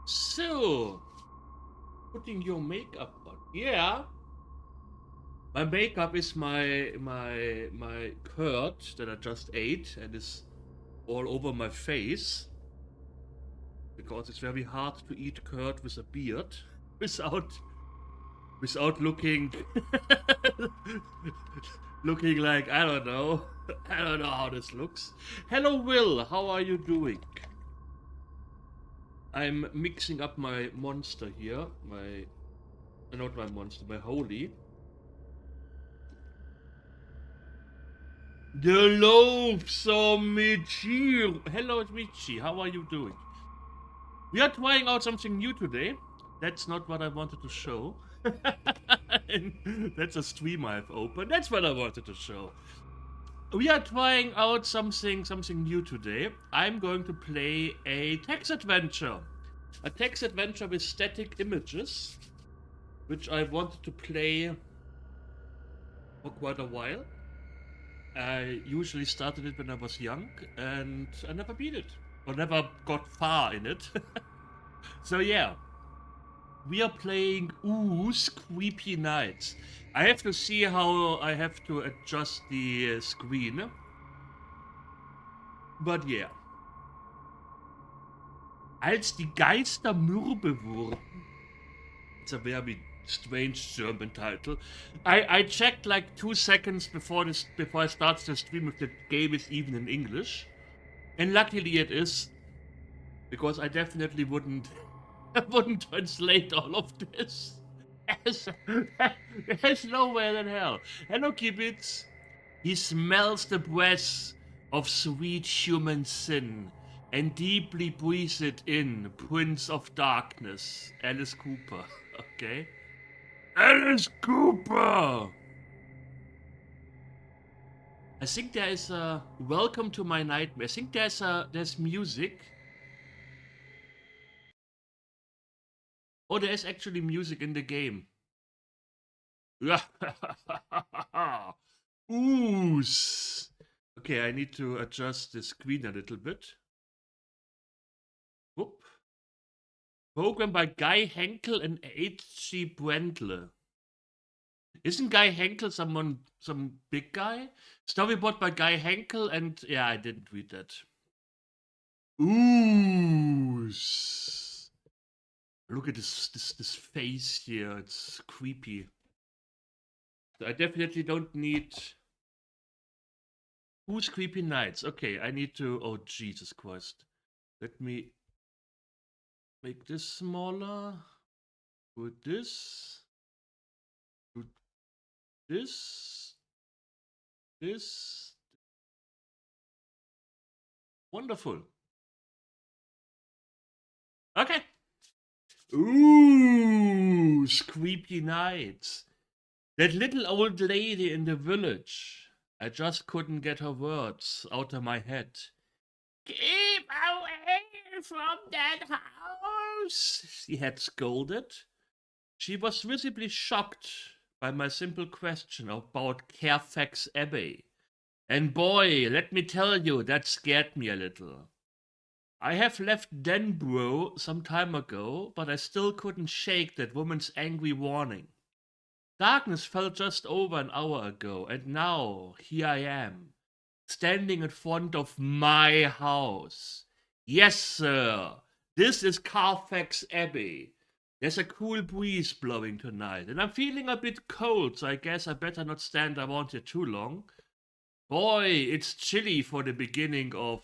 So, putting your makeup on. Yeah. My makeup is my curd that I just ate and is all over my face because it's very hard to eat curd with a beard without without looking looking like I don't know. I don't know how this looks. Hello Will, how are you doing? I'm mixing up my monster here, my not my monster, my holy. The loathsome Michi. Hello, Michi. How are you doing? We are trying out something new today. That's not what I wanted to show. That's a stream I've opened. That's what I wanted to show. We are trying out something new today. I'm going to play a text adventure. A text adventure with static images, which I wanted to play for quite a while. I usually started it when I was young, and I never beat it, or never got far in it. So yeah, we are playing Ooze Creepy Nights. I have to see how I have to adjust the screen, but yeah. Als die Geister mürbe wurden. It's a very strange German title. I checked like 2 seconds before I started the stream if the game is even in English. And luckily it is, because I definitely wouldn't I wouldn't translate all of this. There's nowhere in hell. Hello, Kibitz. He smells the breath of sweet human sin and deeply breathes it in, Prince of Darkness, Alice Cooper. Okay? Alice Cooper! I think there is a Welcome to My Nightmare. I think there's music. Oh, there is actually music in the game. Ooze. Okay, I need to adjust the screen a little bit. Whoop. Program by Guy Henkel and H.G. Brentle. Isn't Guy Henkel some big guy? Storyboard by Guy Henkel and yeah, I didn't read that. Ooze. Look at this face here. It's creepy. I definitely don't need. Who's Creepy Nights? Okay, I need to. Oh, Jesus Christ. Let me make this smaller. Put this. Put this. This. Wonderful. Okay. Ooh, Creepy Nights. That little old lady in the village. I just couldn't get her words out of my head. Keep away from that house, she had scolded. She was visibly shocked by my simple question about Fairfax Abbey. And boy, let me tell you, that scared me a little. I have left Denborough some time ago, but I still couldn't shake that woman's angry warning. Darkness fell just over an hour ago, and now here I am, standing in front of my house. Yes, sir, this is Carfax Abbey. There's a cool breeze blowing tonight, and I'm feeling a bit cold, so I guess I better not stand around here too long. Boy, it's chilly for the beginning of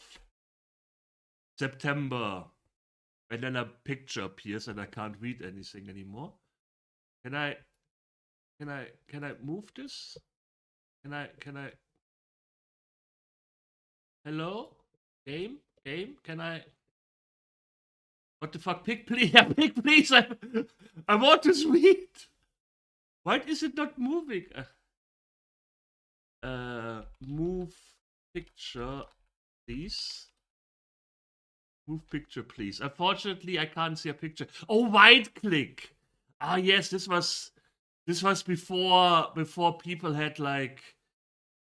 September. And then a picture appears and I can't read anything anymore. Can I can I move this? Can I Hello? Game? Can I What the fuck? Pick please, yeah, pick please. I want to read. Why is it not moving? Move picture, please. Move picture, please. Unfortunately, I can't see a picture. Oh, right click. Ah, yes, this was before people had like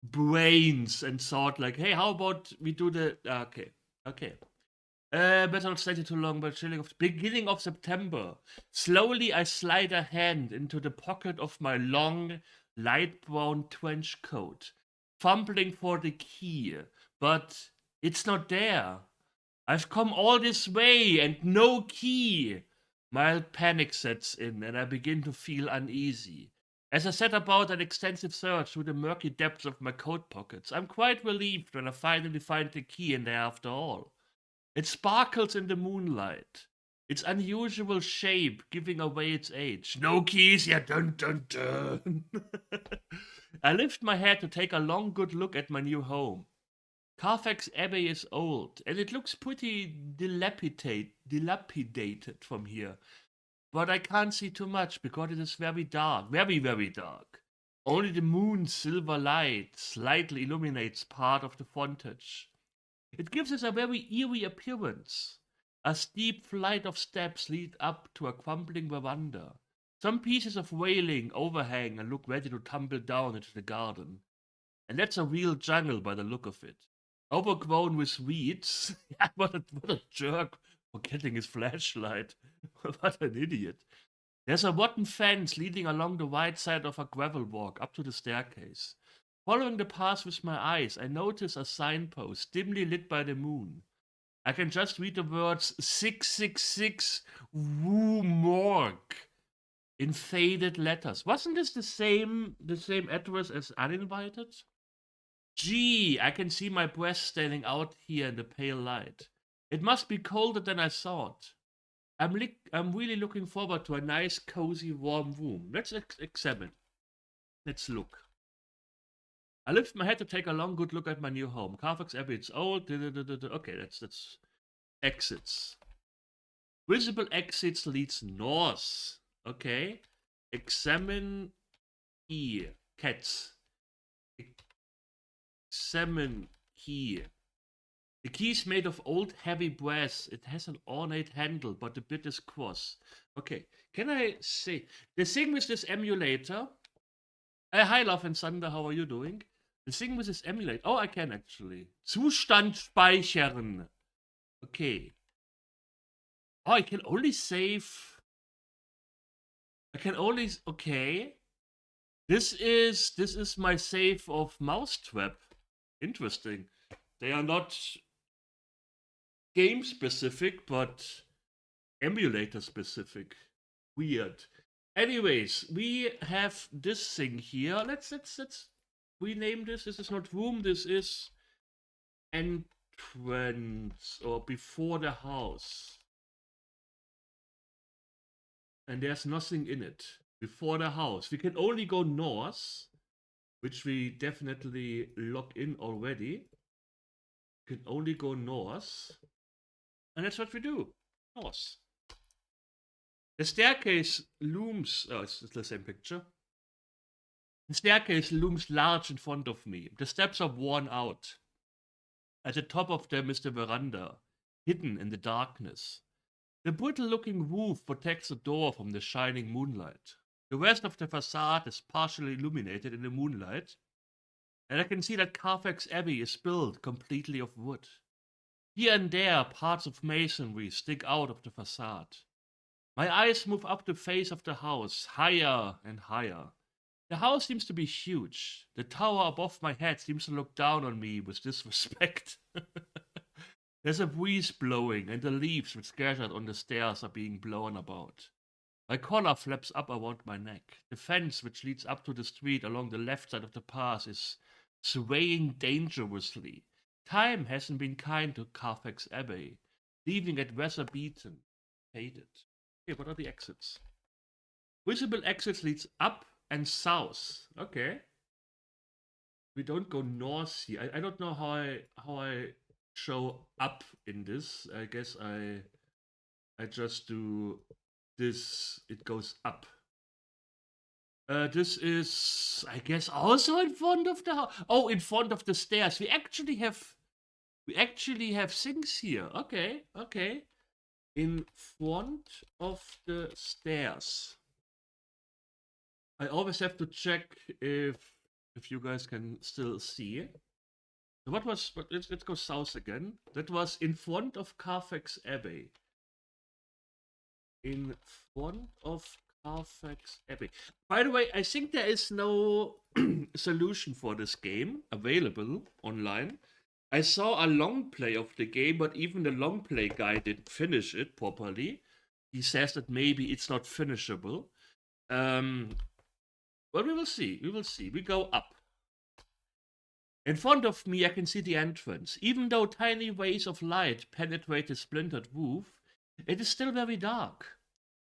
brains and thought like, hey, how about we do the okay. Better not stay too long, but chilling of beginning of September. Slowly I slide a hand into the pocket of my long, light brown trench coat, fumbling for the key, but it's not there. I've come all this way and no key. Mild panic sets in and I begin to feel uneasy. As I set about an extensive search through the murky depths of my coat pockets, I'm quite relieved when I finally find the key in there after all. It sparkles in the moonlight, its unusual shape giving away its age. No keys yet, dun dun dun. I lift my head to take a long good look at my new home. Carfax Abbey is old, and it looks pretty dilapidated from here. But I can't see too much because it is very dark, very, very dark. Only the moon's silver light slightly illuminates part of the frontage. It gives us a very eerie appearance. A steep flight of steps lead up to a crumbling veranda. Some pieces of railing overhang and look ready to tumble down into the garden. And that's a real jungle by the look of it. Overgrown with weeds. What a jerk forgetting his flashlight. What an idiot. There's a rotten fence leading along the right side of a gravel walk up to the staircase. Following the path with my eyes, I notice a signpost dimly lit by the moon. I can just read the words 666 Woo Morgue in faded letters. Wasn't this the same address as uninvited? Gee, I can see my breast standing out here in the pale light. It must be colder than I thought. I'm really looking forward to a nice, cozy, warm room. Let's examine. Let's look. I lift my head to take a long, good look at my new home. Carfax Abbey, it's old. Okay, that's exits. Visible exits leads north. Okay. Examine key. Cats. Examine key. The key is made of old heavy brass. It has an ornate handle, but the bit is cross. Okay, can I say the thing with this emulator? Hi, Love and Thunder, how are you doing? The thing with this emulator. Oh, I can actually. Zustand speichern. Okay. Oh, I can only save. I can only. Okay. This is my save of Mousetrap. Interesting. They are not game specific, but emulator specific. Weird. Anyways, we have this thing here. Let's rename this. This is not room. This is entrance or before the house. And there's nothing in it. Before the house. We can only go north, which we definitely lock in already. We can only go north. And that's what we do. North. The staircase looms. Oh, it's the same picture. The staircase looms large in front of me. The steps are worn out. At the top of them is the veranda, hidden in the darkness. The brittle-looking roof protects the door from the shining moonlight. The rest of the facade is partially illuminated in the moonlight, and I can see that Carfax Abbey is built completely of wood. Here and there, parts of masonry stick out of the facade. My eyes move up the face of the house, higher and higher. The house seems to be huge. The tower above my head seems to look down on me with disrespect. There's a breeze blowing, and the leaves which scattered on the stairs are being blown about. My collar flaps up around my neck. The fence which leads up to the street along the left side of the path is swaying dangerously. Time hasn't been kind to Carfax Abbey, leaving it weather-beaten, faded. Okay, what are the exits? Visible exits leads up and south. Okay. We don't go north here. I don't know how I show up in this. I guess I just do this. It goes up. This is, I guess, also in front of the house. Oh, in front of the stairs. We actually have things here. Okay, okay. In front of the stairs. I always have to check if you guys can still see. So what was, let's go south again. That was in front of Carfax Abbey. In front of Carfax Abbey. By the way, I think there is no solution for this game available online. I saw a long play of the game, but even the long play guy didn't finish it properly. He says that maybe it's not finishable. Well, we will see. We will see. We go up. In front of me, I can see the entrance. Even though tiny rays of light penetrate the splintered roof, it is still very dark.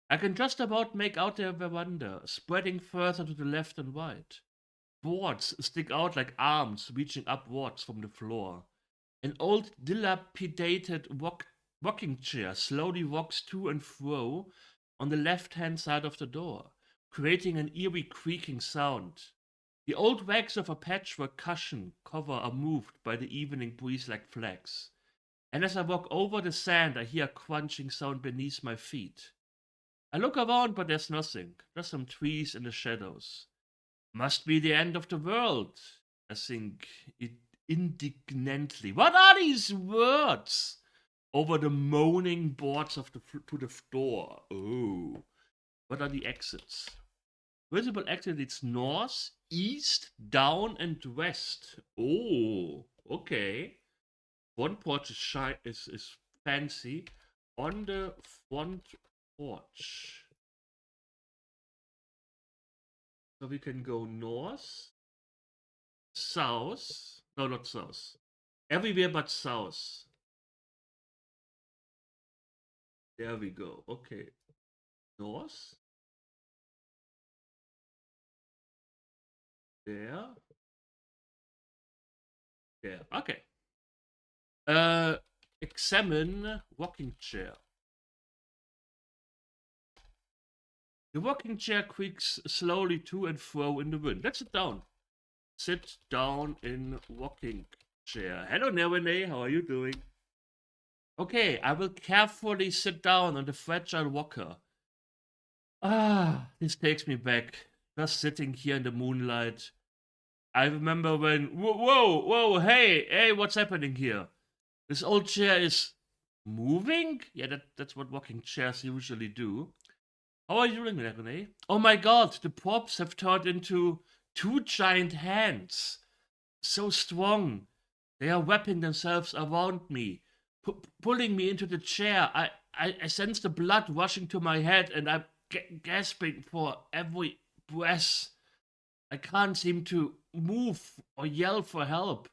I can just about make out their veranda, spreading further to the left and right. Boards stick out like arms reaching upwards from the floor. An old dilapidated rocking chair slowly rocks to and fro on the left-hand side of the door, creating an eerie creaking sound. The old rags of a patchwork cushion cover are moved by the evening breeze like flags. And as I walk over the sand, I hear a crunching sound beneath my feet. I look around, but there's nothing, just some trees in the shadows. Must be the end of the world, I think it indignantly. What are these words? Over the moaning boards of to the door. Oh. What are the exits? Visible exit, it's north, east, down, and west. Oh, okay. One porch is fancy. On the front porch. So we can go north, south. No, not south. Everywhere but south. There we go. Okay. North. There. There. Okay. Examine rocking chair. The rocking chair creaks slowly to and fro in the wind. Let's sit down. Sit down in rocking chair. Hello, Nerene. How are you doing? Okay, I will carefully sit down on the fragile rocker. Ah, this takes me back. Just sitting here in the moonlight. I remember when. Whoa, hey, what's happening here? This old chair is moving? Yeah, that's what rocking chairs usually do. How are you doing, Renee? Oh my god, the props have turned into two giant hands. So strong. They are wrapping themselves around me, pulling me into the chair. I sense the blood rushing to my head and I'm gasping for every breath. I can't seem to move or yell for help.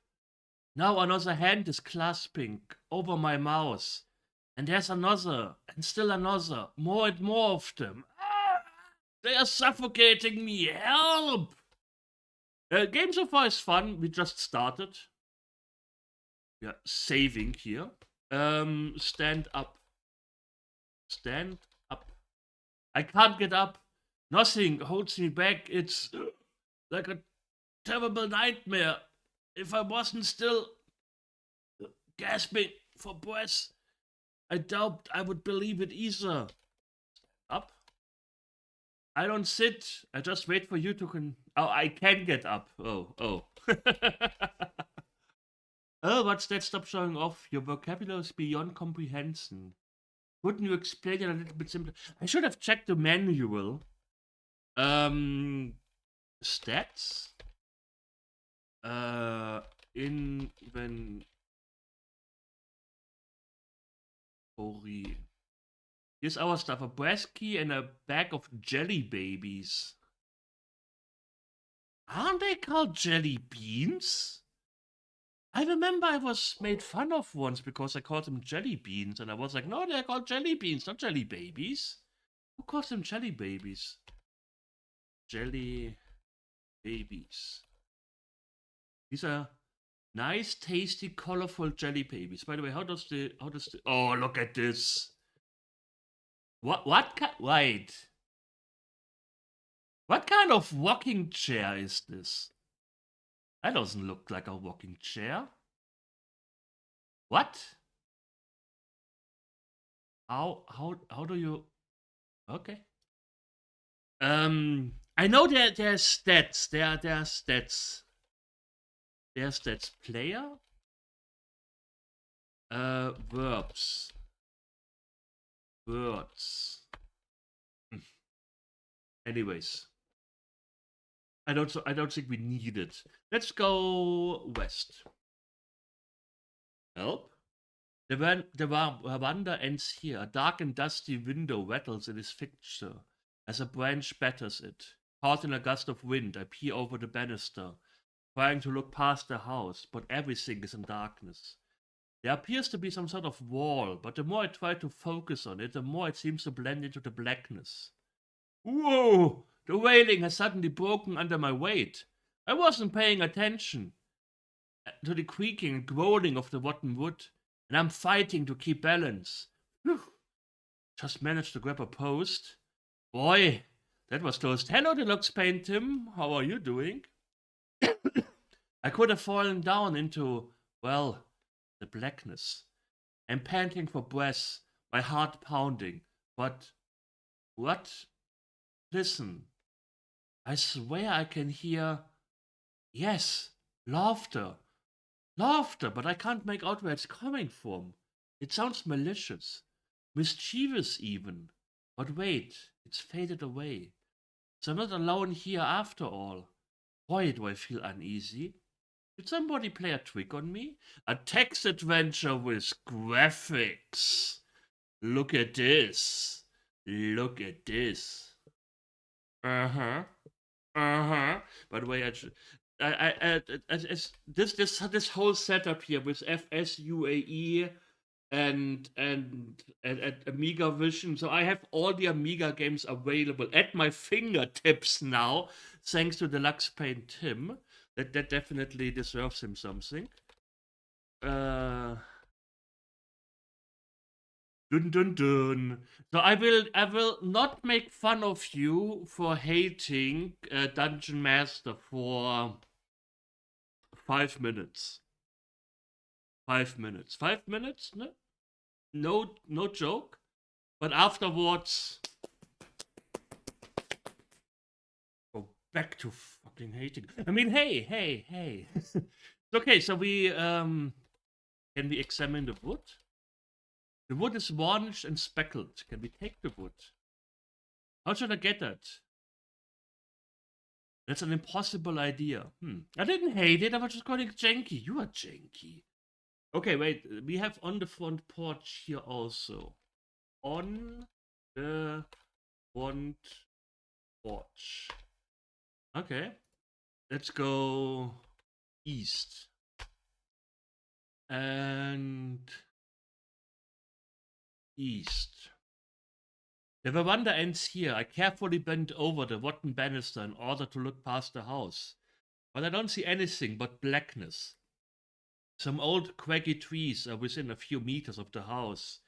Now another hand is clasping over my mouth. And there's another, and still another, more and more of them. Ah, they are suffocating me. Help! Game so far is fun. We just started. We are saving here. Stand up. Stand up. I can't get up. Nothing holds me back. It's like a terrible nightmare. If I wasn't still gasping for breath, I doubt I would believe it either. Up? I don't sit. I just wait for you to Oh, I can get up. Oh. Oh, what's that? Stop showing off. Your vocabulary is beyond comprehension. Wouldn't you explain it a little bit simpler? I should have checked the manual. Stats. Inventory. Here's our stuff. A brass key and a bag of jelly babies. Aren't they called jelly beans? I remember I was made fun of once because I called them jelly beans, and I was like, no, they're called jelly beans, not jelly babies. Who calls them jelly babies? Jelly babies. These are nice, tasty, colorful jelly babies. By the way, how does the oh, look at this. Wait. What kind of rocking chair is this? That doesn't look like a rocking chair. What? How do you? Okay. I know there's stats. There are stats. There's stats. Player, Verbs. Words. Anyways. I don't think we need it. Let's go west. Help? The veranda ends here. A dark and dusty window rattles in its fixture as a branch batters it. Caught in a gust of wind, I peer over the banister, trying to look past the house, but everything is in darkness. There appears to be some sort of wall, but the more I try to focus on it, the more it seems to blend into the blackness. Whoa! The railing has suddenly broken under my weight. I wasn't paying attention to the creaking and groaning of the rotten wood, and I'm fighting to keep balance. Whew. Just managed to grab a post. Boy, that was close. Hello, Deluxe Paint Tim. How are you doing? I could have fallen down into, well, the blackness. I'm panting for breath, my heart pounding. But what? Listen. I swear I can hear. Yes, laughter. Laughter, but I can't make out where it's coming from. It sounds malicious. Mischievous, even. But wait, it's faded away. So I'm not alone here after all. Boy, do I feel uneasy. Did somebody play a trick on me? A text adventure with graphics. Look at this. Look at this. Uh-huh. Uh-huh. By the way, this whole setup here with FSUAE and Amiga Vision. So I have all the Amiga games available at my fingertips now, thanks to Deluxe Paint Tim. That definitely deserves him something. Dun dun dun. So I will not make fun of you for hating Dungeon Master for 5 minutes. 5 minutes. 5 minutes? No joke. But afterwards, go back to fucking hating. I mean, hey. Okay, so we can we examine the wood? The wood is varnished and speckled. Can we take the wood? How should I get that? That's an impossible idea. I didn't hate it. I was just calling it janky. You are janky. Okay, wait. We have on the front porch here also. On the front porch. Okay. Let's go east. And east. The veranda ends here. I carefully bend over the rotten banister in order to look past the house. But I don't see anything but blackness. Some old craggy trees are within a few meters of the house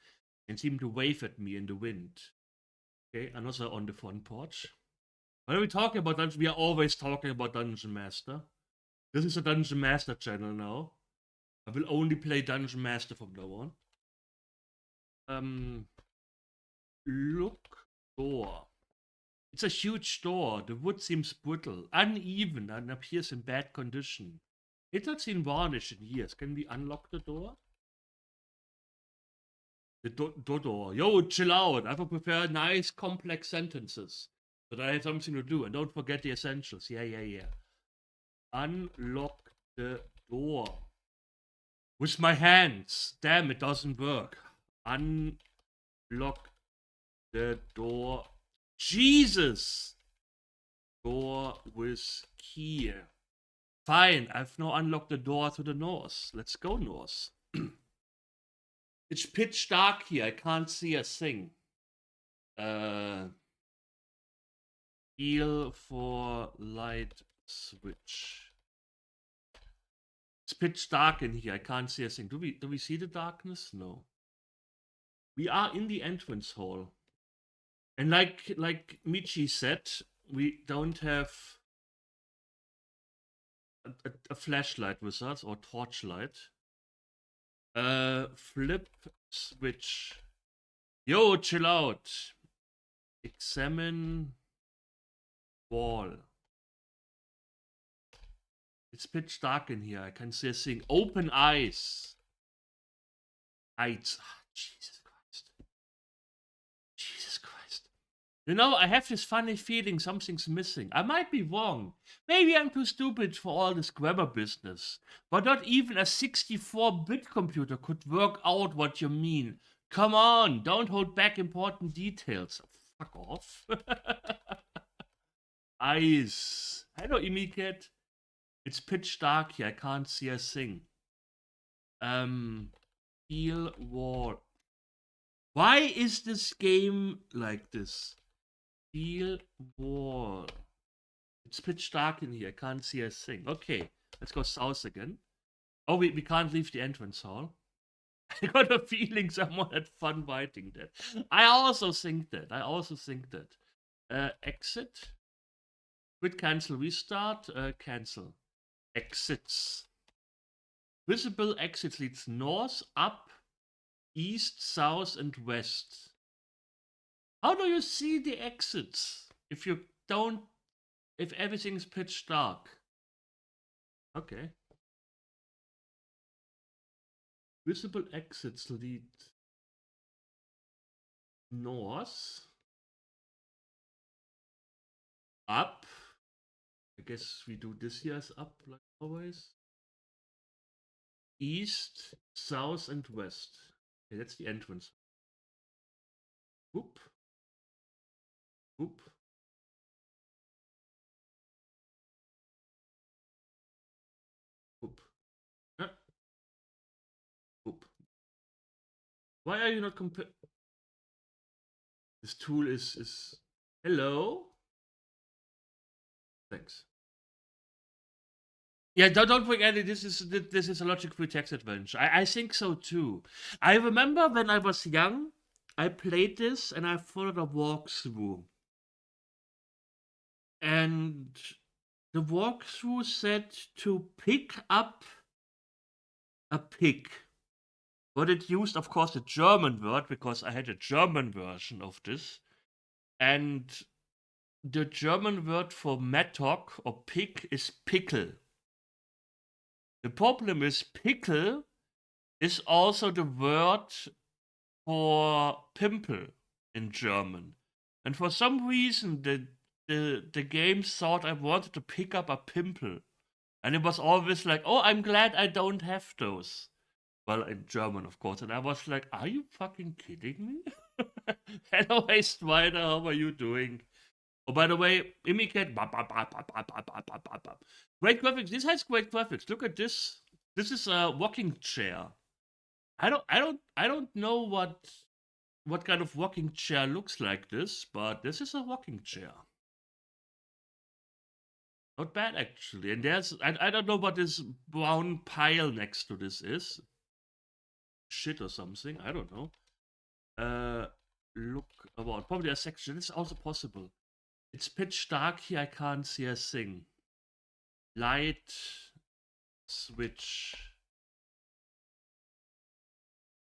and seem to wave at me in the wind. Okay, another on the front porch. When are we talking about Dungeon? We are always talking about Dungeon Master. This is a Dungeon Master channel now. I will only play Dungeon Master from now on. Look, door. It's a huge door. The wood seems brittle, uneven, and appears in bad condition. It's not seen varnish in years. Can we unlock the door? The door. Yo, chill out. I prefer nice, complex sentences. But I have something to do. And don't forget the essentials. Yeah. Unlock the door. With my hands. Damn, it doesn't work. Unlock the door. Jesus! Door with key. Fine, I've now unlocked the door to the north. Let's go north. It's pitch dark here. I can't see a thing. Feel for light switch. It's pitch dark in here. I can't see a thing. Do we see the darkness? No. We are in the entrance hall. And like Michi said, we don't have a flashlight with us or torchlight. Flip switch. Yo, chill out. Examine wall. It's pitch dark in here. I can see a thing. Open eyes. Heights. Ah, Jesus Christ. Jesus Christ. You know, I have this funny feeling something's missing. I might be wrong. Maybe I'm too stupid for all this grammar business. But not even a 64-bit computer could work out what you mean. Come on, don't hold back important details. Fuck off. Ice. Hello, Imiket. It's pitch dark here. I can't see a thing. Steel wall. Why is this game like this? Steel wall. It's pitch dark in here. I can't see a thing. Okay, let's go south again. Oh, we can't leave the entrance hall. I got a feeling someone had fun writing that. I also think that. Exit. Quit, cancel, restart. Cancel. Exits. Visible exits leads north, up, east, south, and west. How do you see the exits if you don't, if everything's pitch dark? Okay. Visible exits lead north, up. I guess we do this here as up like always. East, south, and west. Okay, that's the entrance. Whoop. Whoop. Whoop. Ah. Whoop. Why are you not compa- This tool is... Hello? Thanks. Yeah, don't forget it. This is a logic-free text adventure. I think so too. I remember when I was young, I played this and I followed a walkthrough. And the walkthrough said to pick up a pig. But it used, of course, a German word because I had a German version of this. And the German word for mattock or pig is pickle. The problem is pickle is also the word for pimple in German. And for some reason, the game thought I wanted to pick up a pimple. And it was always like, oh, I'm glad I don't have those. Well, in German, of course. And I was like, are you fucking kidding me? Hello, hey, Strider, how are you doing? Oh, by the way, Imicat. Great graphics. This has great graphics. Look at this. This is a rocking chair. I don't know what kind of rocking chair looks like this, but this is a rocking chair. Not bad actually. And I don't know what this brown pile next to this is. Shit or something. I don't know. Look about probably a section. It's also possible. It's pitch dark here. I can't see a thing. Light switch.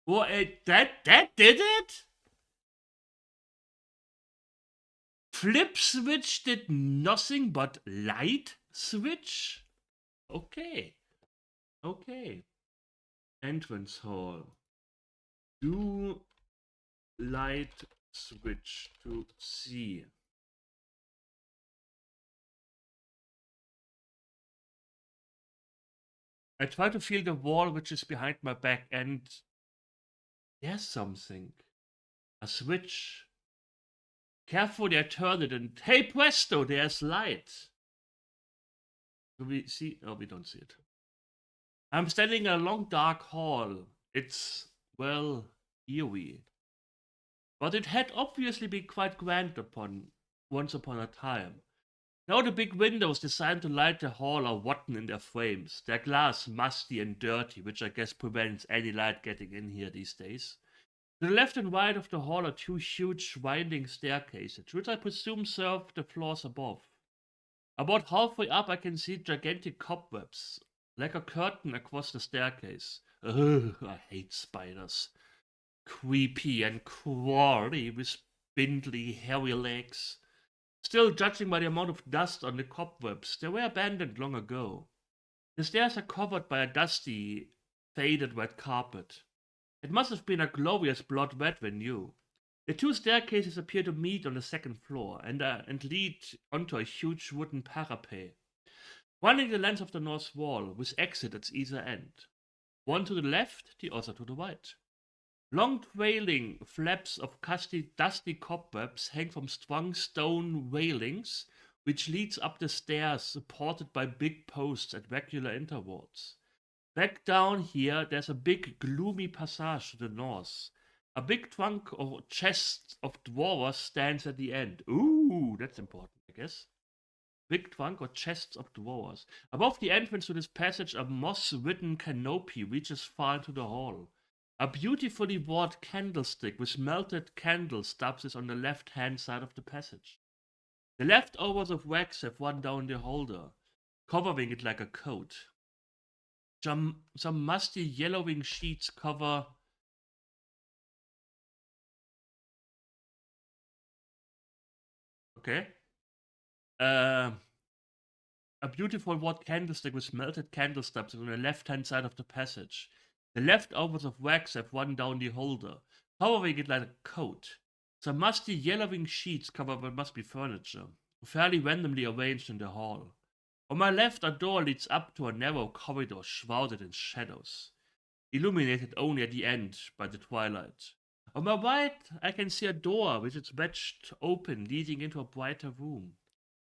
Oh, that did it? Flip switch did nothing but light switch? Okay. Okay. Entrance hall. Do light switch to see. I try to feel the wall which is behind my back and there's something. A switch. Carefully I turn it and hey presto, there's light. Do we see? Oh, we don't see it. I'm standing in a long dark hall. It's, well, eerie. But it had obviously been quite grand once upon a time. Now the big windows designed to light the hall are rotten in their frames. Their glass musty and dirty, which I guess prevents any light getting in here these days. To the left and right of the hall are two huge winding staircases, which I presume serve the floors above. About halfway up I can see gigantic cobwebs, like a curtain across the staircase. Ugh, I hate spiders. Creepy and crawly with spindly, hairy legs. Still, judging by the amount of dust on the cobwebs, they were abandoned long ago. The stairs are covered by a dusty, faded red carpet. It must have been a glorious blood-red venue. The two staircases appear to meet on the second floor and lead onto a huge wooden parapet, running the length of the north wall, with exit at either end. One to the left, the other to the right. Long trailing flaps of dusty cobwebs hang from strong stone railings, which leads up the stairs supported by big posts at regular intervals. Back down here, there's a big gloomy passage to the north. A big trunk or chest of drawers stands at the end. Ooh, that's important, I guess. Big trunk or chests of drawers. Above the entrance to this passage, a moss-ridden canopy reaches far into the hall. A beautifully wrought candlestick with melted candle stubs is on the left-hand side of the passage. The leftovers of wax have run down the holder, covering it like a coat. Some musty yellowing sheets cover. Okay. Uh, a beautiful wrought candlestick with melted candle stubs on the left-hand side of the passage. The leftovers of wax have run down the holder, covering it like a coat. Some musty yellowing sheets cover what must be furniture, fairly randomly arranged in the hall. On my left, a door leads up to a narrow corridor shrouded in shadows, illuminated only at the end by the twilight. On my right, I can see a door with its wedged open, leading into a brighter room.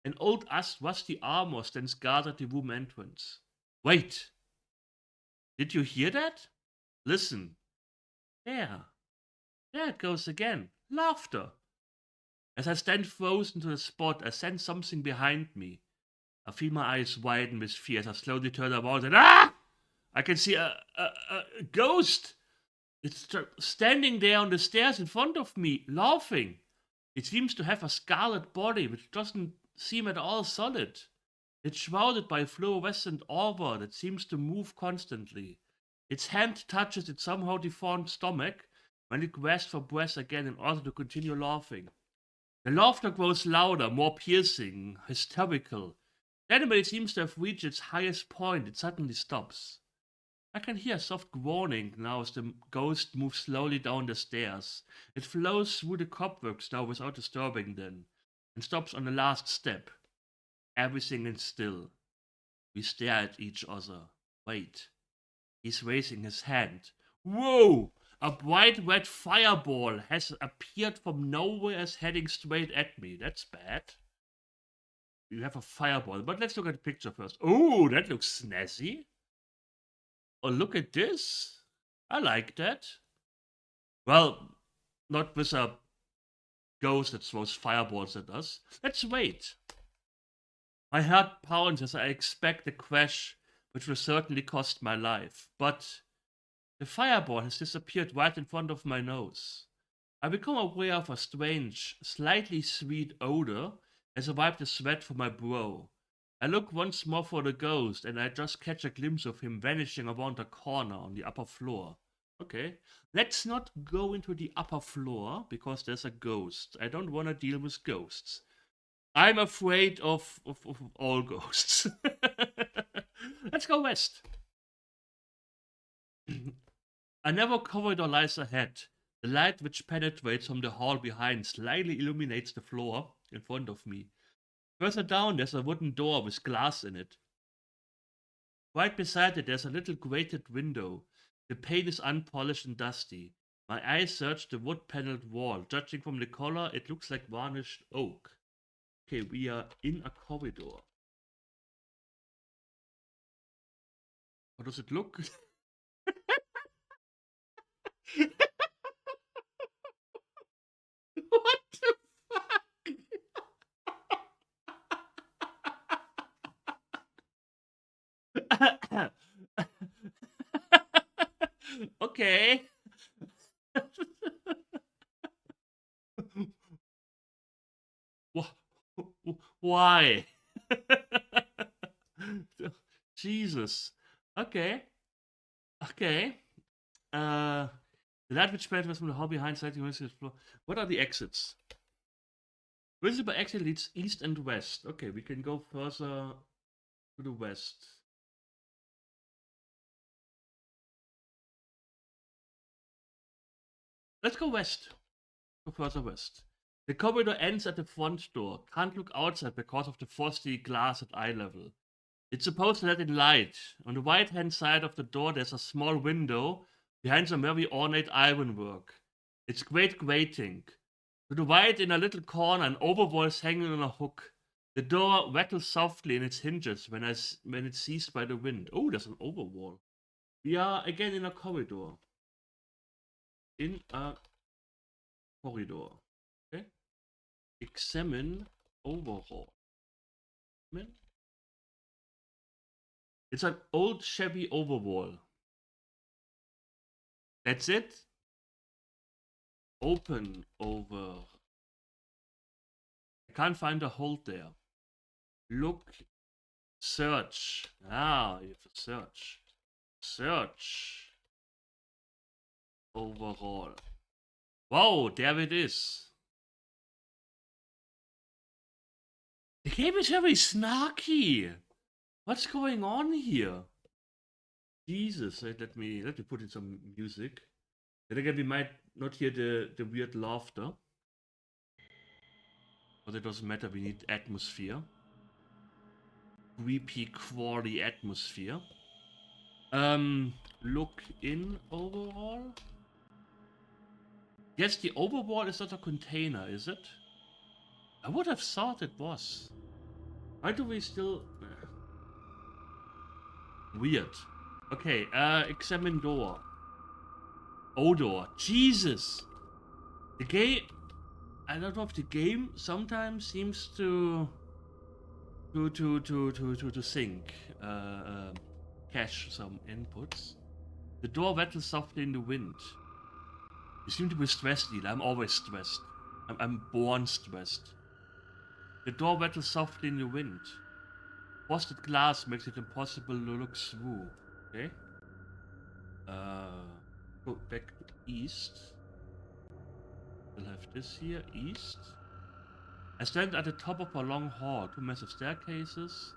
An old rusty armor stands guard at the room entrance. Wait! Did you hear that? Listen. There. There it goes again. Laughter. As I stand frozen to the spot, I sense something behind me. I feel my eyes widen with fear as I slowly turn around and I can see a ghost. It's standing there on the stairs in front of me, laughing. It seems to have a scarlet body, which doesn't seem at all solid. It's shrouded by a fluorescent aura that seems to move constantly. Its hand touches its somehow deformed stomach when it grasps for breath again in order to continue laughing. The laughter grows louder, more piercing, hysterical. Then, when it seems to have reached its highest point, it suddenly stops. I can hear a soft groaning now as the ghost moves slowly down the stairs. It flows through the cobwebs now without disturbing them, and stops on the last step. Everything is still. We stare at each other. Wait. He's raising his hand. Whoa! A bright red fireball has appeared from nowhere as heading straight at me. That's bad. You have a fireball, but let's look at the picture first. Oh, that looks snazzy. Oh, look at this. I like that. Well, not with a ghost that throws fireballs at us. Let's wait. My heart pounds as I expect a crash, which will certainly cost my life. But the fireball has disappeared right in front of my nose. I become aware of a strange, slightly sweet odor as I wipe the sweat from my brow. I look once more for the ghost, and I just catch a glimpse of him vanishing around a corner on the upper floor. Okay, let's not go into the upper floor because there's a ghost. I don't want to deal with ghosts. I'm afraid of all ghosts. Let's go west. A narrow corridor lies ahead. The light which penetrates from the hall behind slightly illuminates the floor in front of me. Further down, there's a wooden door with glass in it. Right beside it, there's a little grated window. The pane is unpolished and dusty. My eyes search the wood-paneled wall. Judging from the color, it looks like varnished oak. Okay, we are in a corridor. How does it look? What the fuck? Okay. Why? Jesus. Okay. Okay. The light which spread was from the hall behind side the floor. What are the exits? Visible exit leads east and west. Okay, we can go further to the west. Let's go west. Go further west. The corridor ends at the front door. Can't look outside because of the frosty glass at eye level. It's supposed to let in light. On the right hand side of the door, there's a small window behind some very ornate ironwork. It's great grating. To the right, in a little corner, an overwall is hanging on a hook. The door rattles softly in its hinges when it's seized by the wind. Oh, there's an overwall. We are again in a corridor. In a corridor. Okay. Examine overall. It's an old shabby overwall. That's it. Open over. I can't find a hold there. Look. Search. Ah, you have to search. Search. Overall. Wow, there it is. The game is very snarky. What's going on here? Jesus, let me put in some music. Then again, we might not hear the weird laughter. But it doesn't matter, we need atmosphere. Creepy, crawly atmosphere. Look in overall. Yes, the overwall is not a container, is it? I would have thought it was. Why do we still... Weird. Okay, examine door. Odor. Jesus! The game... I don't know if the game sometimes seems to sync. Cache some inputs. The door rattles softly in the wind. You seem to be stressed, Neil. I'm always stressed. I'm born stressed. The door rattles softly in the wind. Frosted glass makes it impossible to look through. Okay. Go back to east. We'll have this here, east. I stand at the top of a long hall, 2 massive staircases.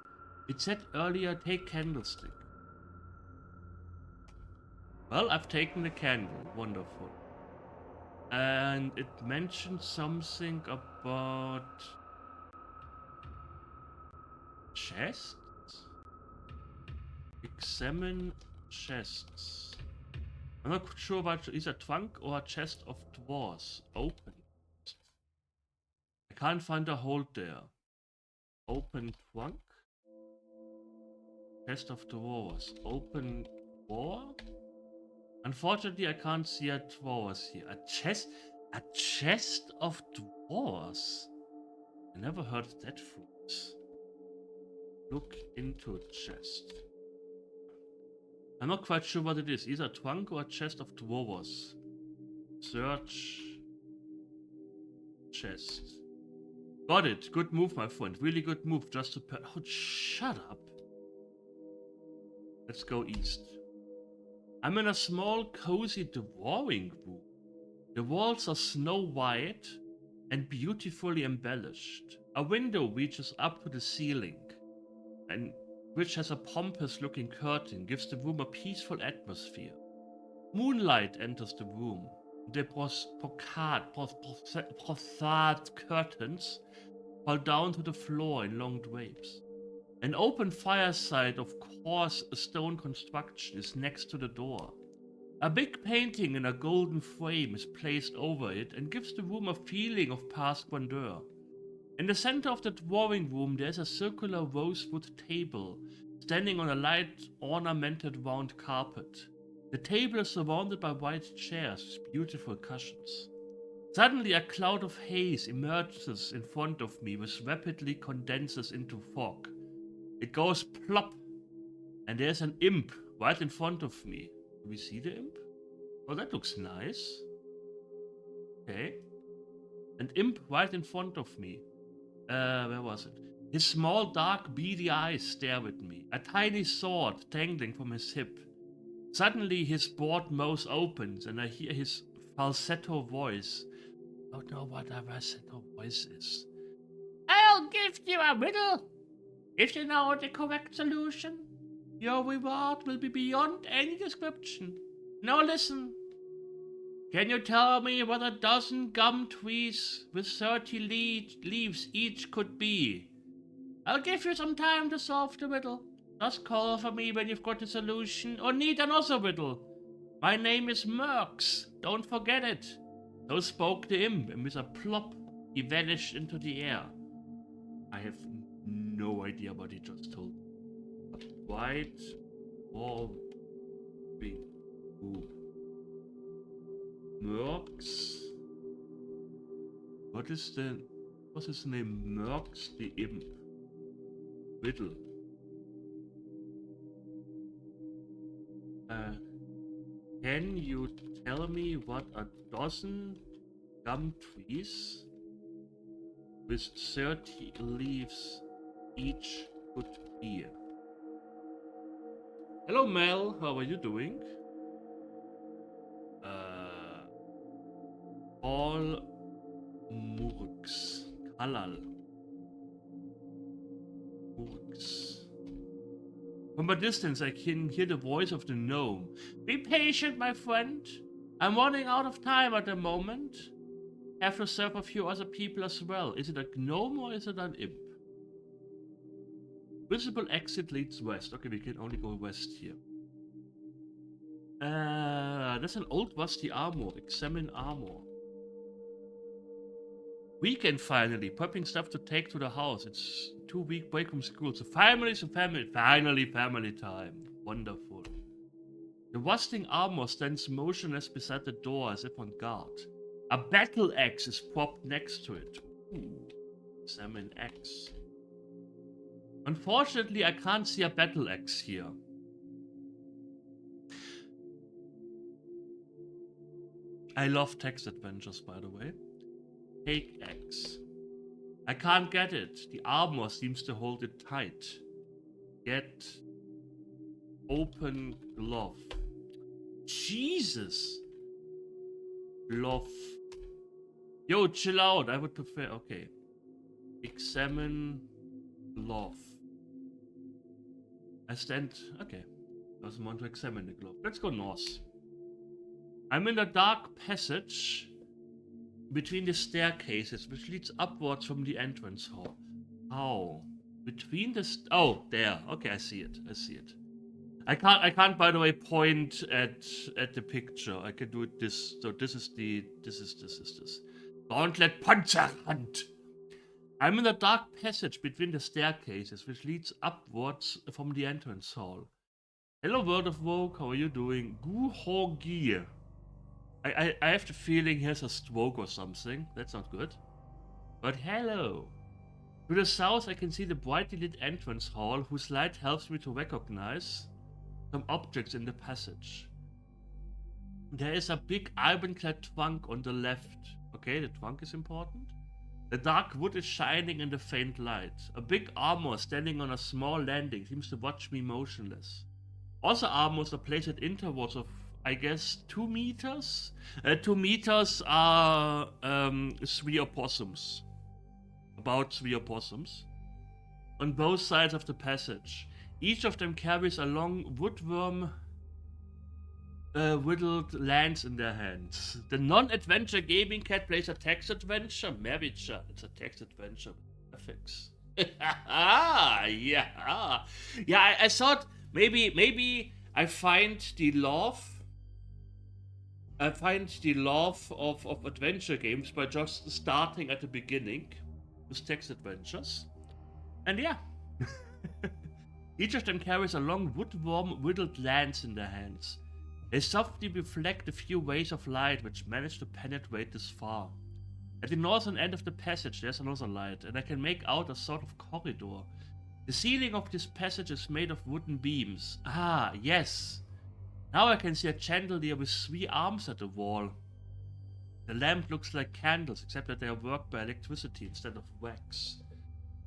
It said earlier, take candlestick. Well, I've taken the candle. Wonderful. And it mentioned something about chests? Examine chests. I'm not sure about is a trunk or a chest of drawers. Open. I can't find a hold there. Open trunk. Chest of drawers. Open drawer. Unfortunately, I can't see a drawers here. A chest of drawers. I never heard that phrase. Look into chest. I'm not quite sure what it is. Either a trunk or a chest of drawers. Search. Chest. Got it. Good move, my friend. Really good move. Just to... Oh, shut up. Let's go east. I'm in a small, cozy drawing room. The walls are snow white and beautifully embellished. A window reaches up to the ceiling, and which has a pompous-looking curtain, gives the room a peaceful atmosphere. Moonlight enters the room. The brocade curtains fall down to the floor in long drapes. An open fireside of coarse stone construction is next to the door. A big painting in a golden frame is placed over it and gives the room a feeling of past grandeur. In the center of the drawing room there is a circular rosewood table, standing on a light ornamented round carpet. The table is surrounded by white chairs with beautiful cushions. Suddenly a cloud of haze emerges in front of me, which rapidly condenses into fog. It goes plop, and there's an imp right in front of me. Do we see the imp? Oh, that looks nice. Okay. An imp right in front of me. Where was it? His small, dark, beady eyes stare at me. A tiny sword dangling from his hip. Suddenly, his broad mouth opens, and I hear his falsetto voice. I don't know what a falsetto voice is. I'll give you a riddle. If you know the correct solution, your reward will be beyond any description. Now listen. Can you tell me what a dozen gum trees with 30 leaves each could be? I'll give you some time to solve the riddle. Just call for me when you've got the solution or need another riddle. My name is Merks. Don't forget it. So spoke the imp, and with a plop, he vanished into the air. I have no idea what he just told me. White or big Merks. What's his name? Merks the imp. Riddle. Can you tell me what a dozen gum trees with 30 leaves each could be? Hello Mel, how are you doing? All Murks. Kalal. Murks. From a distance, I can hear the voice of the gnome. Be patient, my friend. I'm running out of time at the moment. Have to serve a few other people as well. Is it a gnome or is it an imp? Visible exit leads west. Okay, we can only go west here. That's an old rusty armor. Examine armor. Weekend finally. Prepping stuff to take to the house. It's 2-week break from school. So finally. Finally family time. Wonderful. The rusting armor stands motionless beside the door as if on guard. A battle axe is propped next to it. Ooh. Examine axe. Unfortunately, I can't see a battle axe here. I love text adventures, by the way. Take X. I can't get it. The armor seems to hold it tight. Get open glove. Jesus. Glove. Yo, chill out. I would prefer. Okay. Examine glove. I stand. Okay. Doesn't want to examine the glove. Let's go north. I'm in a dark passage between the staircases, which leads upwards from the entrance hall. How? Between the oh, there. Okay, I see it. I can't. By the way, point at the picture. I can do it this. So this is this. Gauntlet Puncher Hunt. I'm in a dark passage between the staircases, which leads upwards from the entrance hall. Hello, World of Vogue. How are you doing? Gu Ho Gi. I have the feeling he has a stroke or something. That's not good. But hello. To the south, I can see the brightly lit entrance hall, whose light helps me to recognize some objects in the passage. There is a big ironclad trunk on the left. Okay, the trunk is important. The dark wood is shining in the faint light. A big armor standing on a small landing seems to watch me motionless. Also, armors are placed at intervals of, I guess, 2 meters? 2 meters are 3 opossums. About 3 opossums. On both sides of the passage. Each of them carries a long woodworm whittled lance in their hands. The non-adventure gaming cat plays a text adventure. Maricha, it's a text adventure with graphics. Yeah. Yeah, I thought maybe I find the love of adventure games by just starting at the beginning with text adventures. And yeah. Each of them carries a long woodworm whittled lance in their hands. They softly reflect a few rays of light which manage to penetrate this far. At the northern end of the passage there's another light, and I can make out a sort of corridor. The ceiling of this passage is made of wooden beams. Ah, yes. Now I can see a chandelier with 3 arms at the wall. The lamp looks like candles, except that they are worked by electricity instead of wax.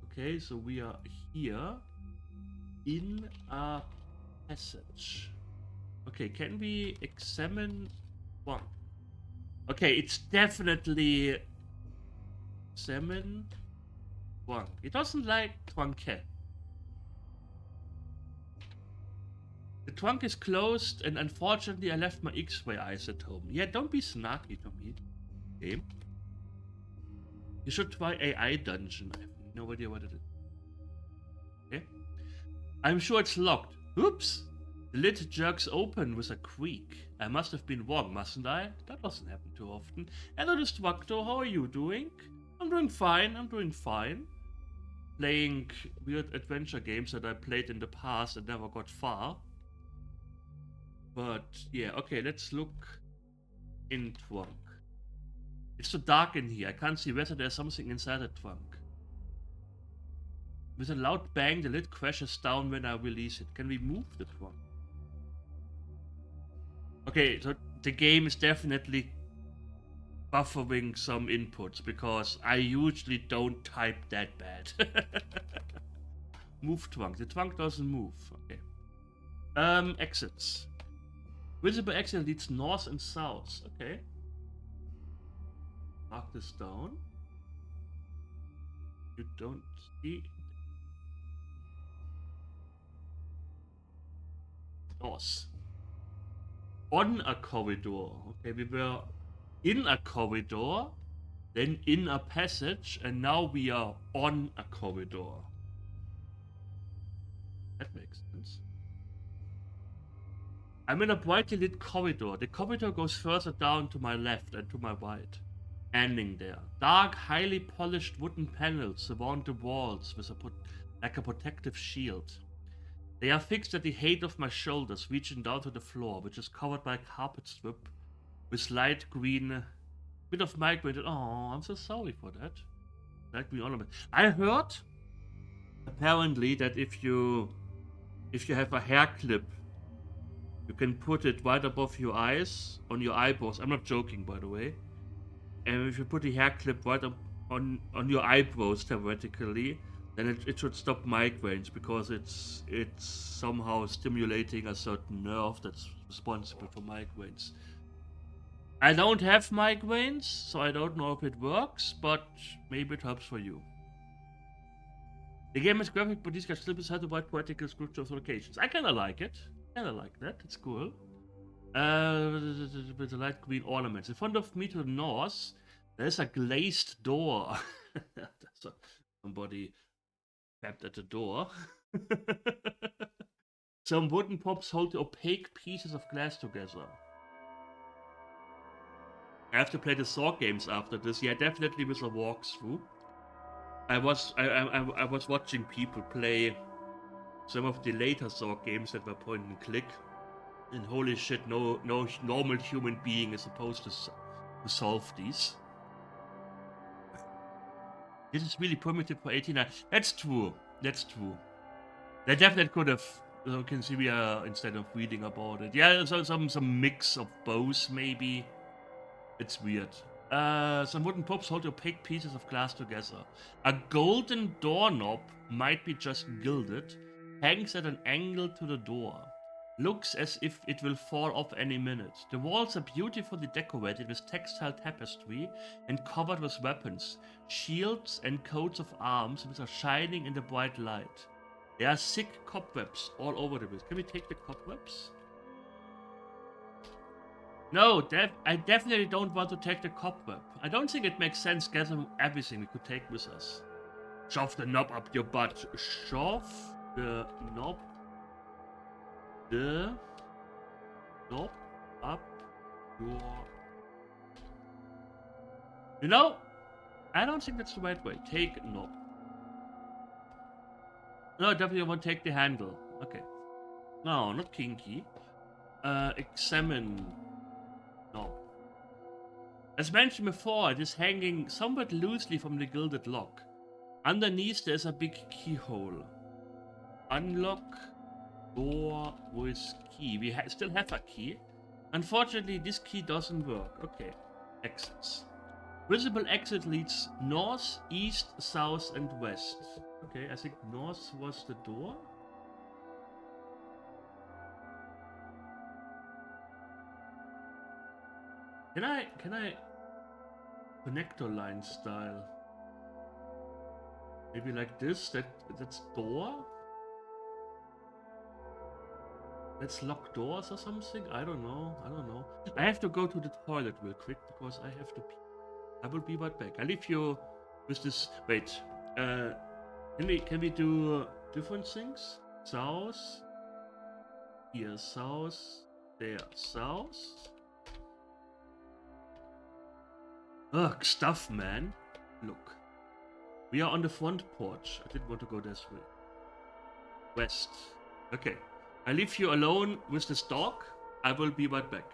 Okay, so we are here in a passage. Okay, can we examine one? Okay, it's definitely examine one. It doesn't like trunque. The trunk is closed, and unfortunately I left my X-ray eyes at home. Yeah, don't be snarky to me. Game. You should try AI Dungeon. I have no idea what it is. Okay. I'm sure it's locked. Oops! The lid jerks open with a creak. I must have been wrong, mustn't I? That doesn't happen too often. Hello, Destructo, how are you doing? I'm doing fine, I'm doing fine. Playing weird adventure games that I played in the past and never got far. But yeah, okay, let's look in trunk. It's so dark in here, I can't see whether there's something inside the trunk. With a loud bang, the lid crashes down when I release it. Can we move the trunk? Okay, so the game is definitely buffering some inputs because I usually don't type that bad. Move trunk. The trunk doesn't move. Okay. Exits. Visible exit leads north and south. Okay. Mark this down. You don't see north. On a corridor. Okay, we were in a corridor, then in a passage, and now we are on a corridor. That makes sense. I'm in a brightly lit corridor. The corridor goes further down to my left and to my right. Standing there. Dark, highly polished wooden panels surround the walls with like a protective shield. They are fixed at the height of my shoulders, reaching down to the floor, which is covered by a carpet strip with light green, bit of migrated. Oh, I'm so sorry for that. Light green ornament. I heard apparently that if you have a hair clip, you can put it right above your eyes, on your eyebrows. I'm not joking, by the way. And if you put the hair clip right up on your eyebrows, theoretically, then it should stop migraines because it's somehow stimulating a certain nerve that's responsible for migraines. I don't have migraines, so I don't know if it works, but maybe it helps for you. The game is graphic, but these guys still decide to write poetical scripture of locations. I kinda like it. Kinda like that. It's cool. With the light green ornaments. In front of me to the north, there's a glazed door. Somebody tapped at the door. Some wooden props hold the opaque pieces of glass together. I have to play the Saw games after this. Yeah, definitely with a walkthrough. I was watching people play some of the later Saw games that were point and click, and holy shit, no normal human being is supposed to solve these. This is really primitive for 89. That's true. That's true. They definitely could have. You can see we are instead of reading about it. Yeah, so some mix of both maybe. It's weird. Some wooden props hold opaque pieces of glass together. A golden doorknob, might be just gilded, hangs at an angle to the door. Looks as if it will fall off any minute. The walls are beautifully decorated with textile tapestry and covered with weapons, shields and coats of arms which are shining in the bright light. There are thick cobwebs all over the place. Can we take the cobwebs? No, I definitely don't want to take the cobweb. I don't think it makes sense gathering everything we could take with us. Shove the knob up your butt. Shove the knob. The knob up your... You know, I don't think that's the right way. Take knob. No, I definitely want to take the handle. Okay. No, not kinky. Examine knob. As mentioned before, it is hanging somewhat loosely from the gilded lock. Underneath there is a big keyhole. Unlock door with key. We still have a key. Unfortunately, this key doesn't work. Okay. Exits. Visible exit leads north, east, south, and west. Okay, I think north was the door. Can I connector line style? Maybe like this, that's door? Let's lock doors or something? I don't know. I have to go to the toilet real quick because I have to pee. I will be right back. I leave you with this. Wait. Uh, can we do different things? South. Here, south. There, south. Ugh, stuff, man. Look. We are on the front porch. I didn't want to go this way. West. Okay. I leave you alone with this dog. I will be right back.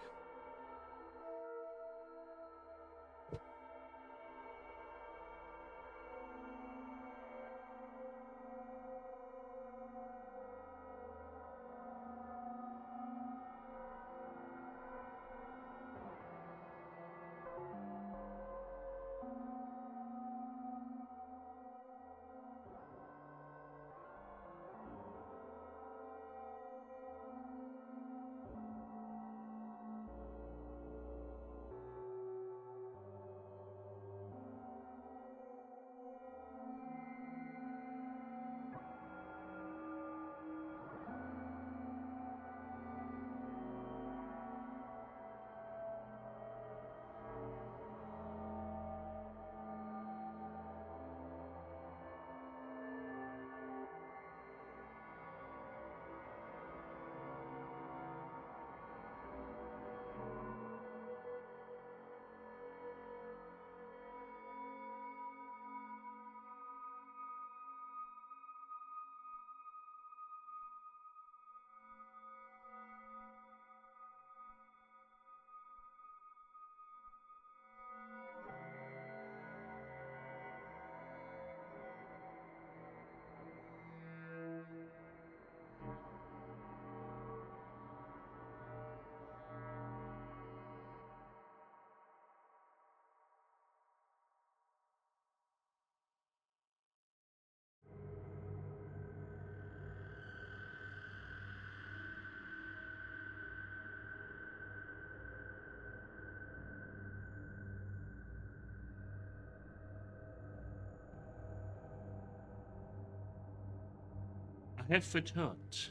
I have returned.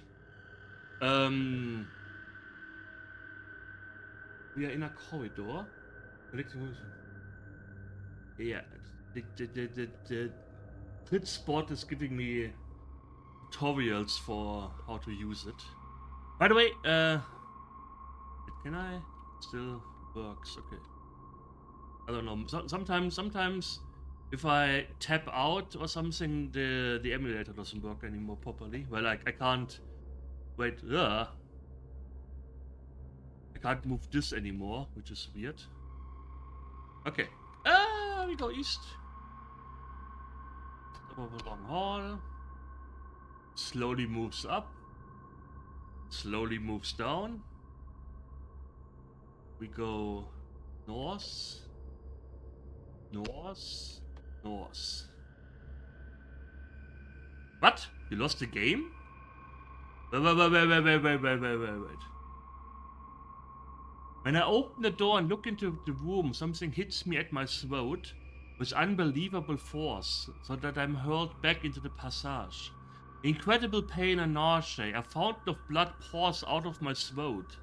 We are in a corridor. Yeah, the grid spot is giving me tutorials for how to use it. By the way, can I? Still works. Okay. I don't know. Sometimes, if I tap out or something, the emulator doesn't work anymore properly. Well, I can't. Wait. I can't move this anymore, which is weird. Okay. We go east. Top of a long hall. Slowly moves up. Slowly moves down. We go north. North. North. What? You lost the game? Wait. When I open the door and look into the room, something hits me at my throat with unbelievable force, so that I'm hurled back into the passage. Incredible pain and nausea, a fountain of blood pours out of my throat,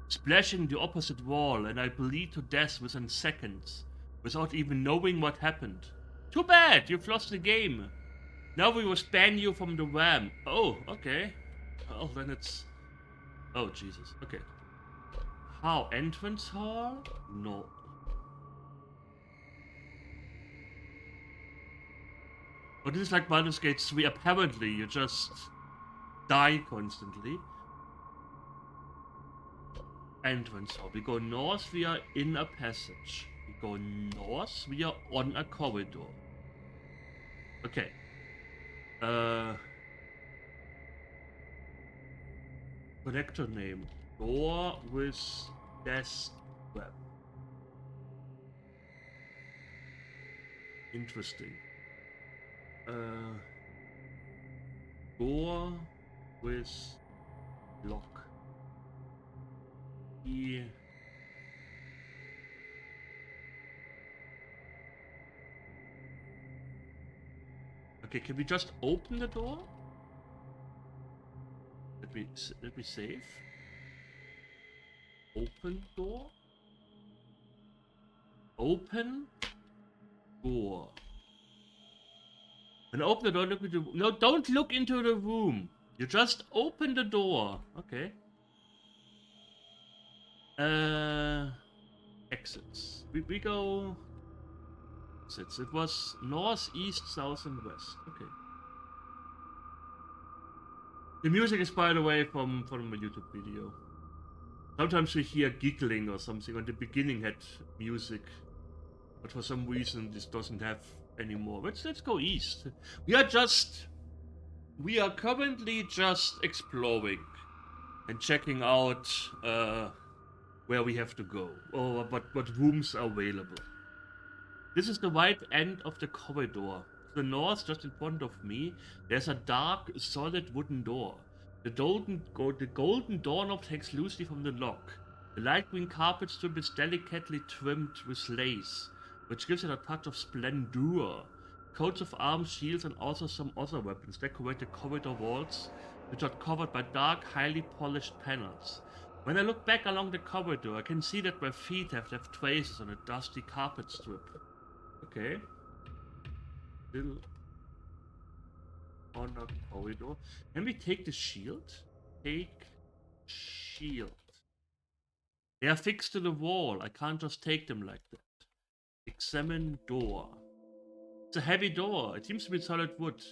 splashing the opposite wall, and I bleed to death within seconds, without even knowing what happened. Too bad, you've lost the game. Now we will ban you from the RAM. Oh, okay. Well, then it's... Oh, Jesus. Okay. How? Entrance hall? No. But this is like Baldur's Gate 3. Apparently, you just die constantly. Entrance hall. We go north, we are in a passage. We go north, we are on a corridor. Okay. Connector name. Door with desk web. Interesting. Door with lock. Key. Okay, can we just open the door? Let me save. Open door. Open door. And open the door, look into... No, don't look into the room. You just open the door. Okay. Exits. We go... Exits. It was north, east, south, and west. Okay. The music is, by the way, from a YouTube video. Sometimes we hear giggling or something. On the beginning had music, but for some reason this doesn't have anymore. Let's go east. We are currently just exploring and checking out where we have to go or what rooms are available. This is the right end of the corridor. To the north, just in front of me, there's a dark, solid wooden door. The golden doorknob hangs loosely from the lock. The light green carpet strip is delicately trimmed with lace, which gives it a touch of splendor. Coats of arms, shields, and also some other weapons decorate the corridor walls, which are covered by dark, highly polished panels. When I look back along the corridor, I can see that my feet have left traces on a dusty carpet strip. Okay. Still on a corridor. Can we take the shield? Take shield. They are fixed to the wall. I can't just take them like that. Examine door. It's a heavy door. It seems to be solid wood.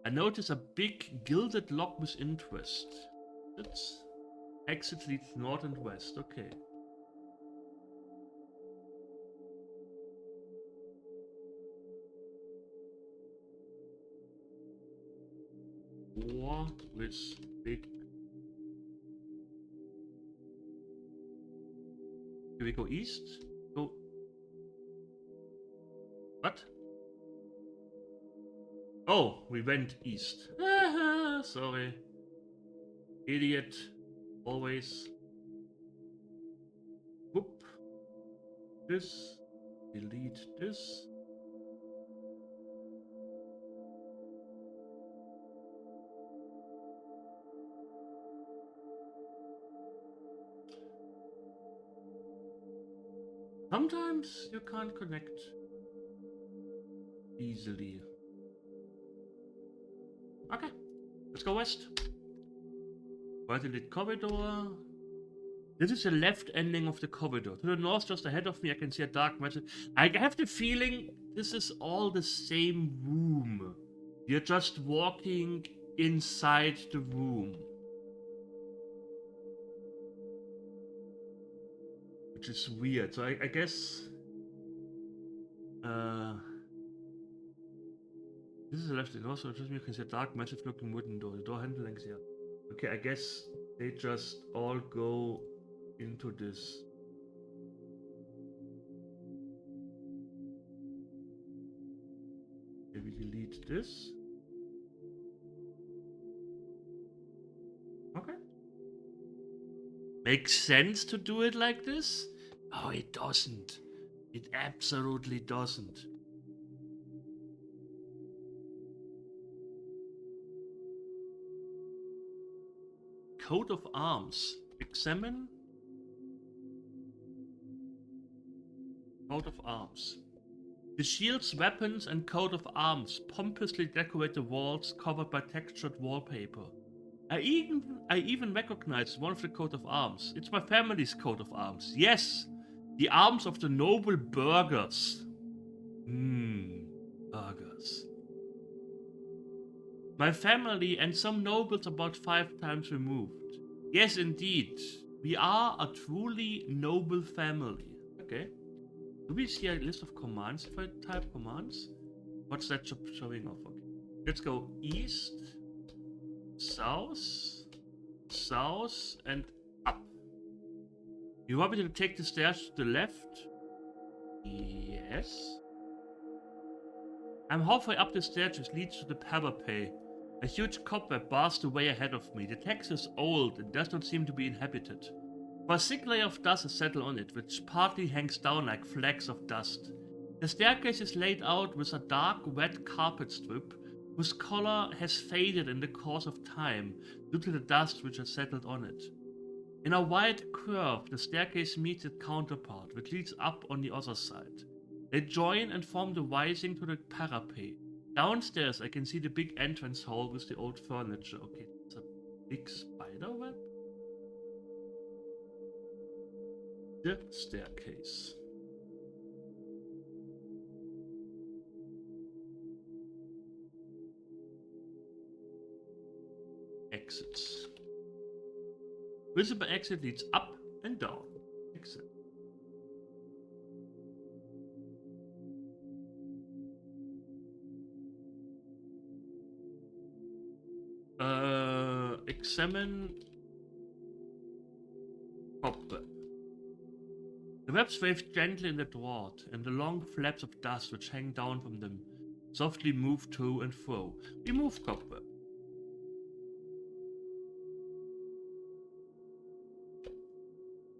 I notice a big gilded lock with interest. That's exit leads north and west. Okay. Door with big. Here we go east. Go. What? Oh, we went east. Sorry. Idiot. Always. Whoop. This. Delete this. Sometimes you can't connect easily. Okay, let's go west. Right in the corridor. This is the left ending of the corridor. To the north, just ahead of me, I can see a dark message. I have the feeling this is all the same room. You're just walking inside the room. Which is weird. So I guess... this is the left. Also, just you can see a dark, massive-looking wooden door. The door handle length here. Okay, I guess they just all go into this. Maybe delete this. Okay. Makes sense to do it like this? Oh, it doesn't. It absolutely doesn't. Coat of arms. Examine. Coat of arms. The shields, weapons, and coat of arms pompously decorate the walls covered by textured wallpaper. I even recognize one of the coat of arms. It's my family's coat of arms. Yes, the arms of the noble burghers. Burghers. My family and some nobles about 5 times removed. Yes, indeed. We are a truly noble family. Okay. Do we see a list of commands if I type commands? What's that showing off? Okay. Let's go east, south, south, and up. You want me to take the stairs to the left? Yes. I'm halfway up the stairs which leads to the parapet. A huge cobweb bars the way ahead of me. The text is old and does not seem to be inhabited. For a thick layer of dust is settled on it, which partly hangs down like flecks of dust. The staircase is laid out with a dark, wet carpet strip, whose color has faded in the course of time due to the dust which has settled on it. In a wide curve, the staircase meets its counterpart, which leads up on the other side. They join and form the rising to the parapet. Downstairs, I can see the big entrance hall with the old furniture. Okay, it's a big spider web. The staircase. Exits. Visible exit leads up and down. Exit. Examine cobweb. The webs wave gently in the draught, and the long flaps of dust which hang down from them softly move to and fro. Remove cobweb.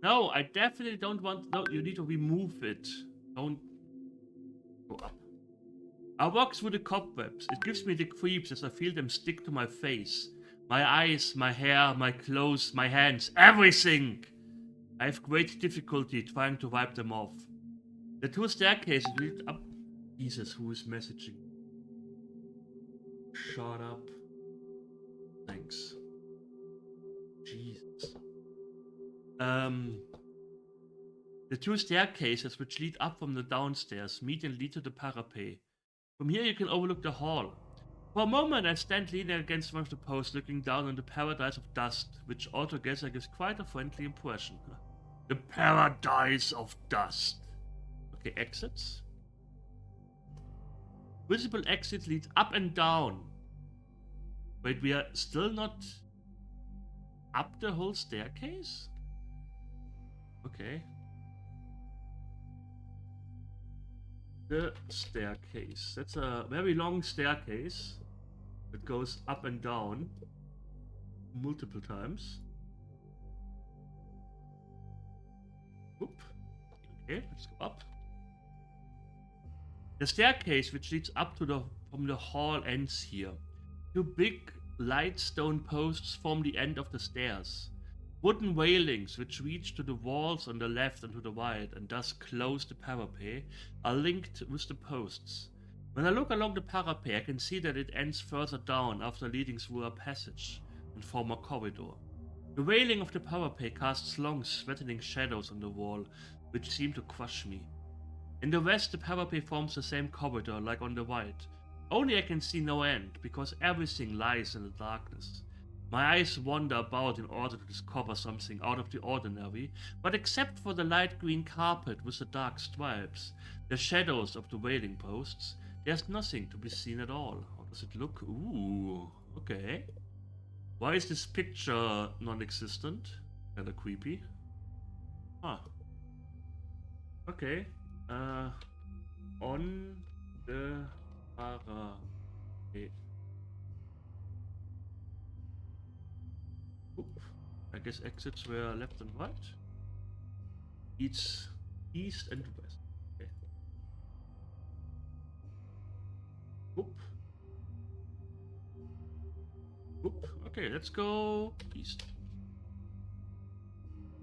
No, I definitely don't want. No, you need to remove it. Don't go up. I walk through the cobwebs. It gives me the creeps as I feel them stick to my face. My eyes, my hair, my clothes, my hands, everything! I have great difficulty trying to wipe them off. The two staircases lead up. Jesus, who is messaging? Shut up. Thanks. Jesus. The two staircases which lead up from the downstairs meet and lead to the parapet. From here you can overlook the hall. For a moment I stand leaning against one of the posts looking down on the paradise of dust, which altogether gives quite a friendly impression. The paradise of dust. Okay, exits. Visible exit leads up and down. Wait, we are still not up the whole staircase? Okay. The staircase. That's a very long staircase that goes up and down multiple times. Oop. Okay, let's go up. The staircase which leads up to from the hall ends here. Two big light stone posts form the end of the stairs. Wooden railings which reach to the walls on the left and to the right and thus close the parapet are linked with the posts. When I look along the parapet I can see that it ends further down after leading through a passage and form a corridor. The railing of the parapet casts long threatening shadows on the wall which seem to crush me. In the west the parapet forms the same corridor like on the right, only I can see no end because everything lies in the darkness. My eyes wander about in order to discover something out of the ordinary, but except for the light green carpet with the dark stripes, the shadows of the railing posts, there's nothing to be seen at all. How does it look? Ooh, okay. Why is this picture non-existent? Kinda creepy. Huh. Okay. On the parapet. I guess exits were left and right. It's east and west. Okay. Oop. Oop. Okay, let's go east.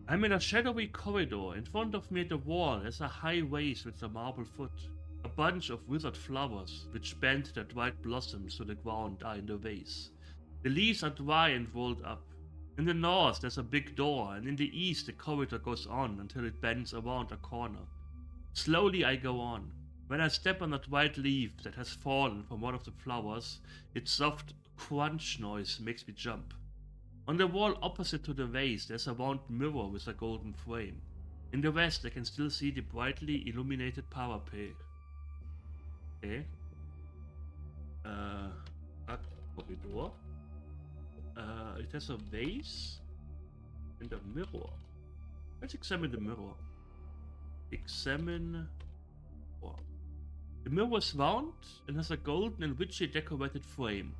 I'm in a shadowy corridor. In front of me at the wall is a high vase with a marble foot. A bunch of withered flowers, which bend their dried blossoms to the ground, are in the vase. The leaves are dry and rolled up. In the north there's a big door, and in the east the corridor goes on until it bends around a corner. Slowly I go on. When I step on a dried leaf that has fallen from one of the flowers, its soft crunch noise makes me jump. On the wall opposite to the vase there's a round mirror with a golden frame. In the west I can still see the brightly illuminated parapet. Okay. A corridor. It has a vase and a mirror. Let's examine the mirror. Examine. Oh. The mirror is round and has a golden and richly decorated frame.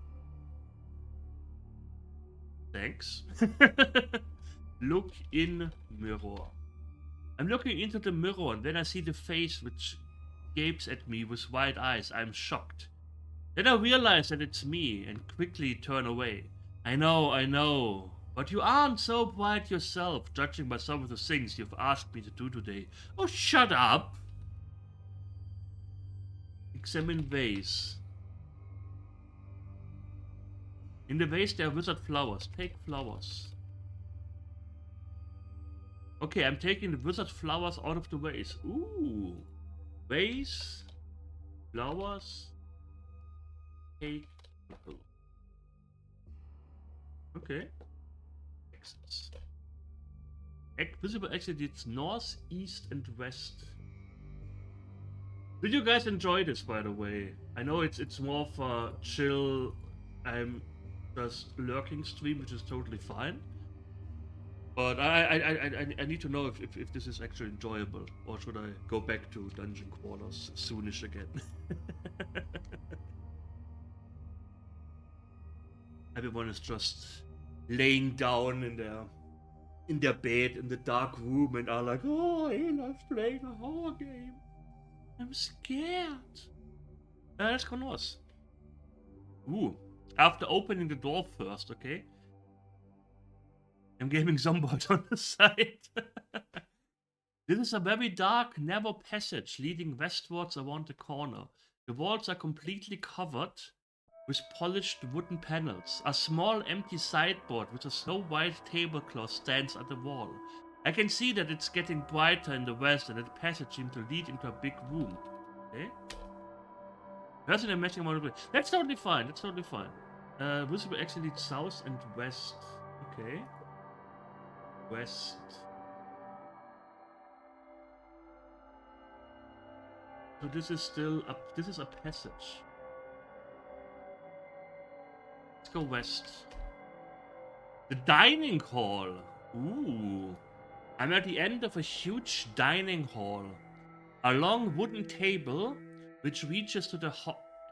Thanks. Look in mirror. I'm looking into the mirror and then I see the face which gapes at me with wide eyes. I'm shocked. Then I realize that it's me and quickly turn away. I know, But you aren't so bright yourself, judging by some of the things you've asked me to do today. Oh, shut up! Examine vase. In the vase there are wizard flowers. Take flowers. Okay, I'm taking the wizard flowers out of the vase. Ooh. Vase. Flowers. Take. Okay. Exits. Visible exits north, east, and west. Did you guys enjoy this, by the way? I know it's more of a chill, I'm just lurking stream, which is totally fine. But I need to know if this is actually enjoyable, or should I go back to dungeon crawlers soonish again? Everyone is just laying down in their bed in the dark room and are like, oh, Ela's playing a horror game. I'm scared. Let's go north. Ooh. After opening the door first, okay? I'm gaming Zombot on the side. This is a very dark, narrow passage leading westwards around the corner. The walls are completely covered with polished wooden panels. A small empty sideboard with a snow-white tablecloth stands at the wall. I can see that it's getting brighter in the west and that the passage seems to lead into a big room. Okay? That's an amazing amount of. That's totally fine. That's totally fine. Visible exit leads south and west. Okay. West. So this is still a. This is a passage. Let's go west. The dining hall. Ooh. I'm at the end of a huge dining hall. A long wooden table, which reaches to the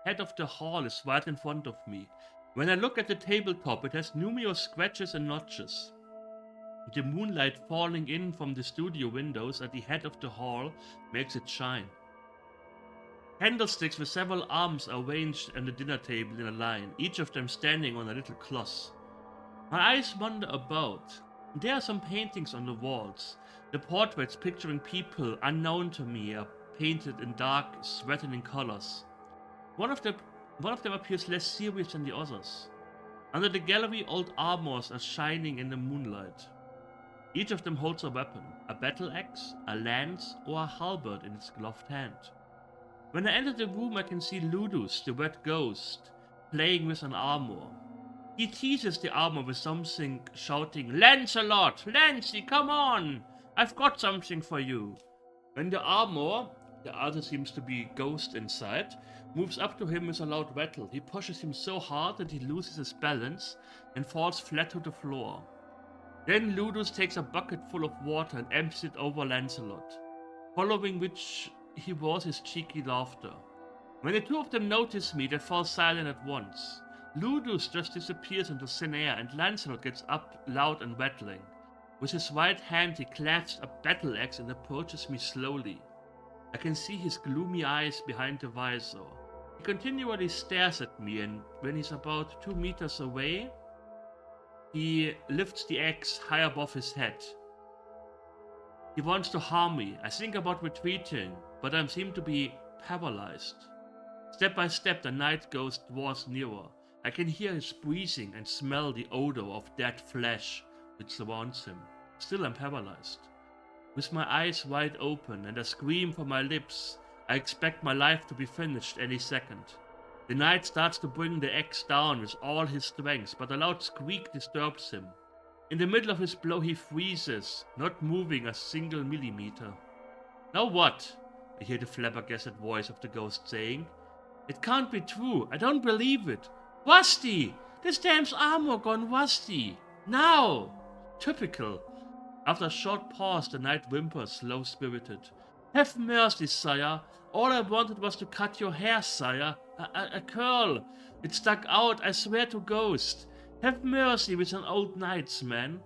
head of the hall, is right in front of me. When I look at the tabletop, it has numerous scratches and notches. The moonlight falling in from the studio windows at the head of the hall makes it shine. Candlesticks with several arms are arranged on the dinner table in a line, each of them standing on a little cloth. My eyes wander about. There are some paintings on the walls. The portraits picturing people unknown to me are painted in dark, threatening colors. One of them appears less serious than the others. Under the gallery, old armors are shining in the moonlight. Each of them holds a weapon, a battle axe, a lance, or a halberd in its gloved hand. When I enter the room, I can see Ludus, the red ghost, playing with an armor. He teases the armor with something, shouting, "Lancelot! Lancy, come on! I've got something for you!" When the armor, the other seems to be ghost inside, moves up to him with a loud rattle, he pushes him so hard that he loses his balance and falls flat to the floor. Then Ludus takes a bucket full of water and empties it over Lancelot, following which he roars his cheeky laughter. When the two of them notice me, they fall silent at once. Ludus just disappears into thin air and Lancelot gets up loud and rattling. With his right hand he clasps a battle axe and approaches me slowly. I can see his gloomy eyes behind the visor. He continually stares at me, and when he's about 2 meters away, he lifts the axe high above his head. He wants to harm me. I think about retreating, but I seem to be paralyzed. Step by step the night ghost draws nearer. I can hear his breathing and smell the odor of dead flesh which surrounds him. Still I'm paralyzed. With my eyes wide open and a scream from my lips, I expect my life to be finished any second. The knight starts to bring the axe down with all his strength, but a loud squeak disturbs him. In the middle of his blow he freezes, not moving a single millimeter. "Now what?" I hear the flabbergasted voice of the ghost saying. "It can't be true. I don't believe it. Rusty! This damn's armor gone rusty! Now!" Typical. After a short pause, the knight whimpers, low-spirited. "Have mercy, sire. All I wanted was to cut your hair, sire. A curl. It stuck out, I swear to ghost. Have mercy with an old knight's man."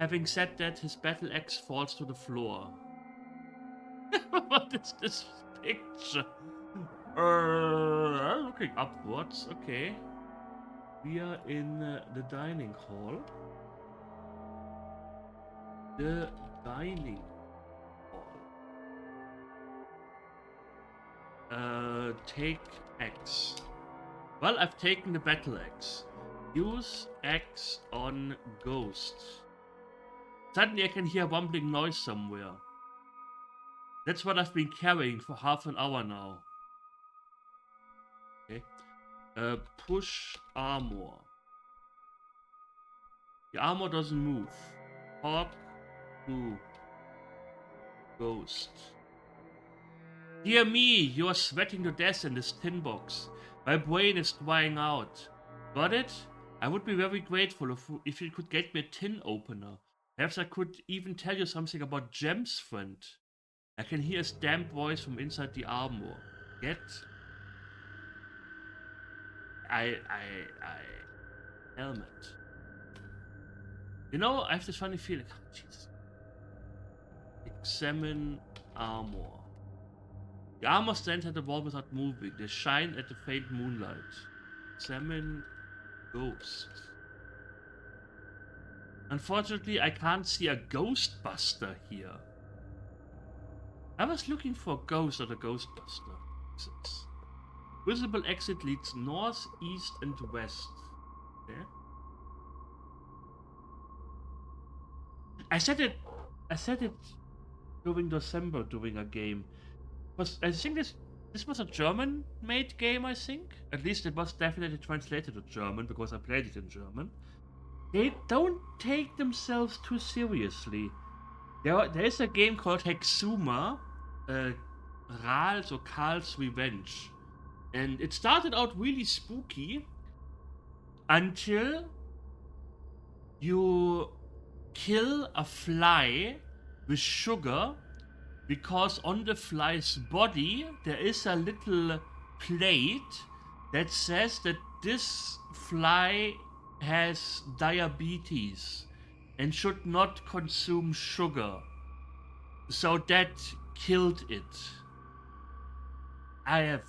Having said that, his battle axe falls to the floor. What is this picture? Looking upwards, okay. We are in the dining hall. The dining hall. Take X. Well, I've taken the battle axe. Use X on ghost. Suddenly I can hear a rumbling noise somewhere. That's what I've been carrying for half an hour now. Okay. Push armor. The armor doesn't move. Talk to ghost. Dear me, you are sweating to death in this tin box. My brain is drying out. Got it? I would be very grateful if you could get me a tin opener. Perhaps I could even tell you something about Jem's friend. I can hear his damp voice from inside the armor. Get... I... Helmet. You know, I have this funny feeling. Oh, Jesus. Examine armor. The armor stands at the wall without moving. They shine at the faint moonlight. Examine ghost. Unfortunately, I can't see a ghostbuster here. I was looking for a ghost or a ghostbuster. Exits. Visible exit leads north, east, and west. Okay. I said it during December during a game. I think this was a German-made game, I think. At least it was definitely translated to German because I played it in German. They don't take themselves too seriously. There is a game called Hexuma, Ral's or Karl's Revenge. And it started out really spooky until you kill a fly with sugar, because on the fly's body there is a little plate that says that this fly has diabetes and should not consume sugar. So that killed it. I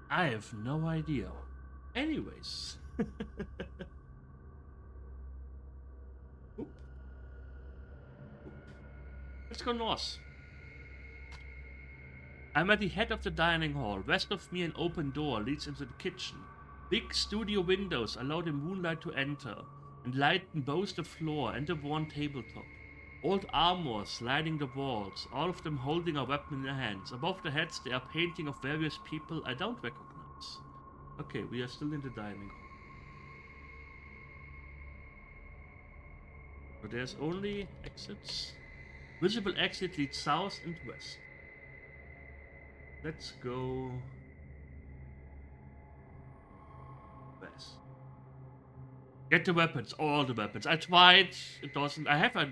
have no idea. Anyways. Let's go north. I'm at the head of the dining hall. West of me, an open door leads into the kitchen. Big studio windows allow the moonlight to enter and lighten both the floor and the worn tabletop. Old armors lining the walls, all of them holding a weapon in their hands. Above their heads, there are paintings of various people I don't recognize. Okay, we are still in the dining hall. So there's only exits. Visible exit leads south and west. Let's go west. Get the weapons, all the weapons. I tried, it doesn't. I have the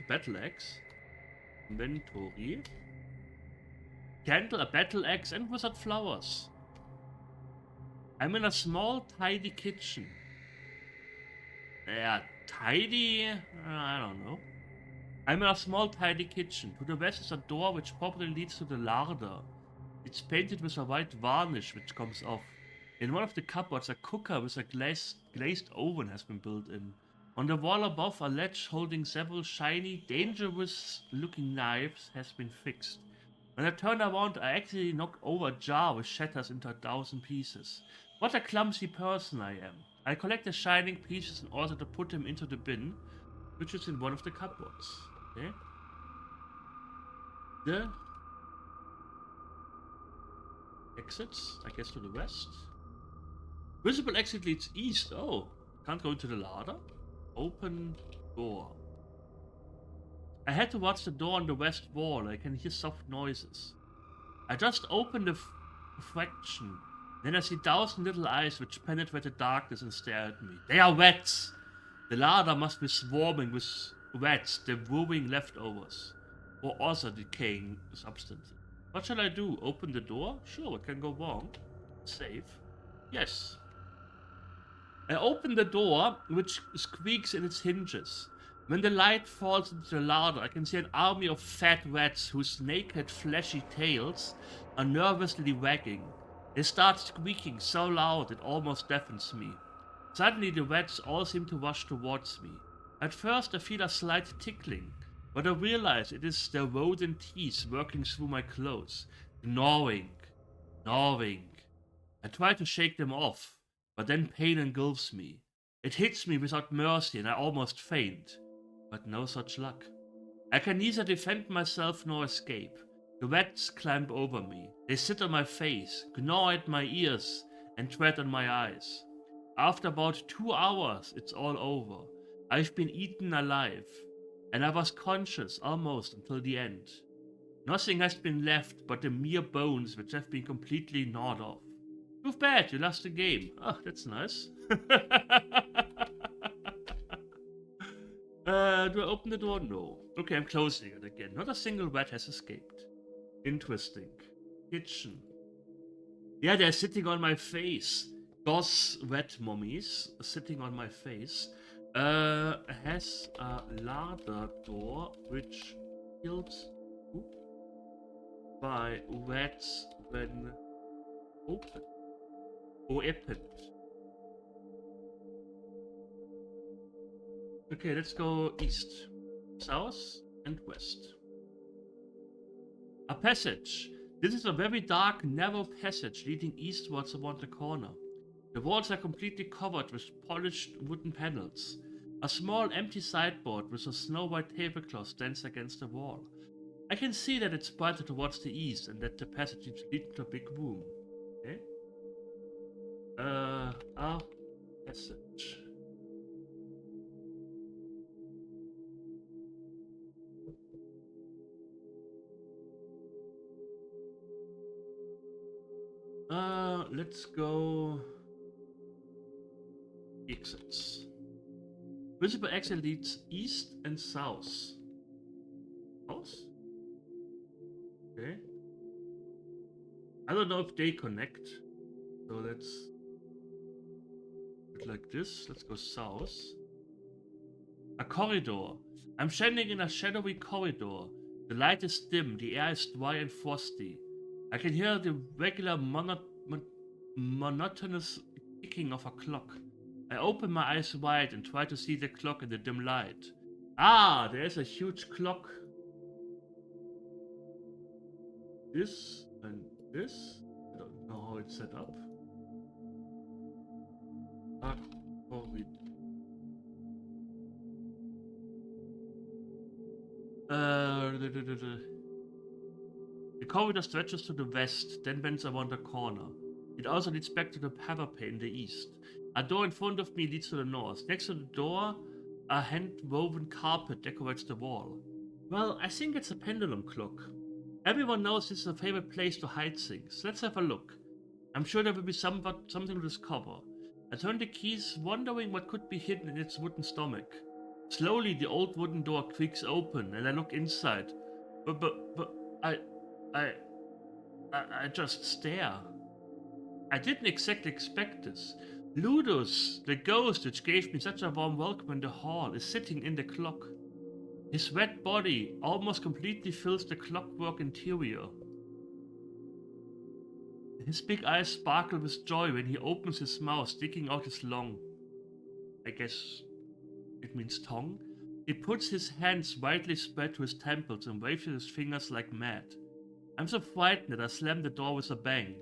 battle axe. Inventory. Candle, a battle axe, and wizard flowers. I'm in a small, tidy kitchen. Yeah, tidy? I don't know. I'm in a small, tidy kitchen. To the west is a door which probably leads to the larder. It's painted with a white varnish which comes off. In one of the cupboards, a cooker with a glazed oven has been built in. On the wall above, a ledge holding several shiny, dangerous-looking knives has been fixed. When I turn around, I accidentally knock over a jar which shatters into 1,000 pieces. What a clumsy person I am. I collect the shining pieces in order to put them into the bin, which is in one of the cupboards. Okay. The exits, I guess, to the west. Visible exit leads east. Oh, can't go into the larder. Open door. I head towards the door on the west wall. I can hear soft noises. I just open the fraction. Then I see 1,000 little eyes which penetrate the darkness and stare at me. They are rats! The larder must be swarming with rats, devouring leftovers, or other decaying substances. What shall I do? Open the door? Sure, what can go wrong? Save. Yes. I open the door, which squeaks in its hinges. When the light falls into the larder, I can see an army of fat rats whose naked, fleshy tails are nervously wagging. They start squeaking so loud it almost deafens me. Suddenly the rats all seem to rush towards me. At first I feel a slight tickling, but I realize it is the rodent teeth working through my clothes, gnawing, gnawing. I try to shake them off, but then pain engulfs me. It hits me without mercy and I almost faint. But no such luck. I can neither defend myself nor escape. The rats climb over me. They sit on my face, gnaw at my ears, and tread on my eyes. After about 2 hours, it's all over. I've been eaten alive, and I was conscious almost until the end. Nothing has been left but the mere bones which have been completely gnawed off. Too bad, you lost the game. Oh, that's nice. Do I open the door? No. Okay, I'm closing it again. Not a single rat has escaped. Interesting. Kitchen. Yeah, they're sitting on my face. Gauze rat mummies sitting on my face. Has a larder door which killed by rats when open. Or opened. Okay, let's go east, south, and west. A passage. This is a very dark, narrow passage leading eastwards around the corner. The walls are completely covered with polished wooden panels. A small empty sideboard with a snow-white tablecloth stands against the wall. I can see that it's brighter towards the east and that the passage leads to a big room. Okay. A passage. Let's go exits. Visible exit leads east and south. South? Okay. I don't know if they connect. So let's do it like this. Let's go south. A corridor. I'm standing in a shadowy corridor. The light is dim, the air is dry and frosty. I can hear the regular monotonous ticking of a clock. I open my eyes wide and try to see the clock in the dim light. Ah, there's a huge clock. This and this. I don't know how it's set up. The corridor stretches to the west, then bends around the corner. It also leads back to the parapet in the east. A door in front of me leads to the north. Next to the door, a hand-woven carpet decorates the wall. Well, I think it's a pendulum clock. Everyone knows this is a favorite place to hide things. Let's have a look. I'm sure there will be something to discover. I turn the keys, wondering what could be hidden in its wooden stomach. Slowly, the old wooden door creaks open, and I look inside. But I just stare. I didn't exactly expect this. Ludus, the ghost which gave me such a warm welcome in the hall, is sitting in the clock. His red body almost completely fills the clockwork interior. His big eyes sparkle with joy when he opens his mouth, sticking out his long, I guess it means tongue. He puts his hands widely spread to his temples and waves with his fingers like mad. I'm so frightened that I slam the door with a bang.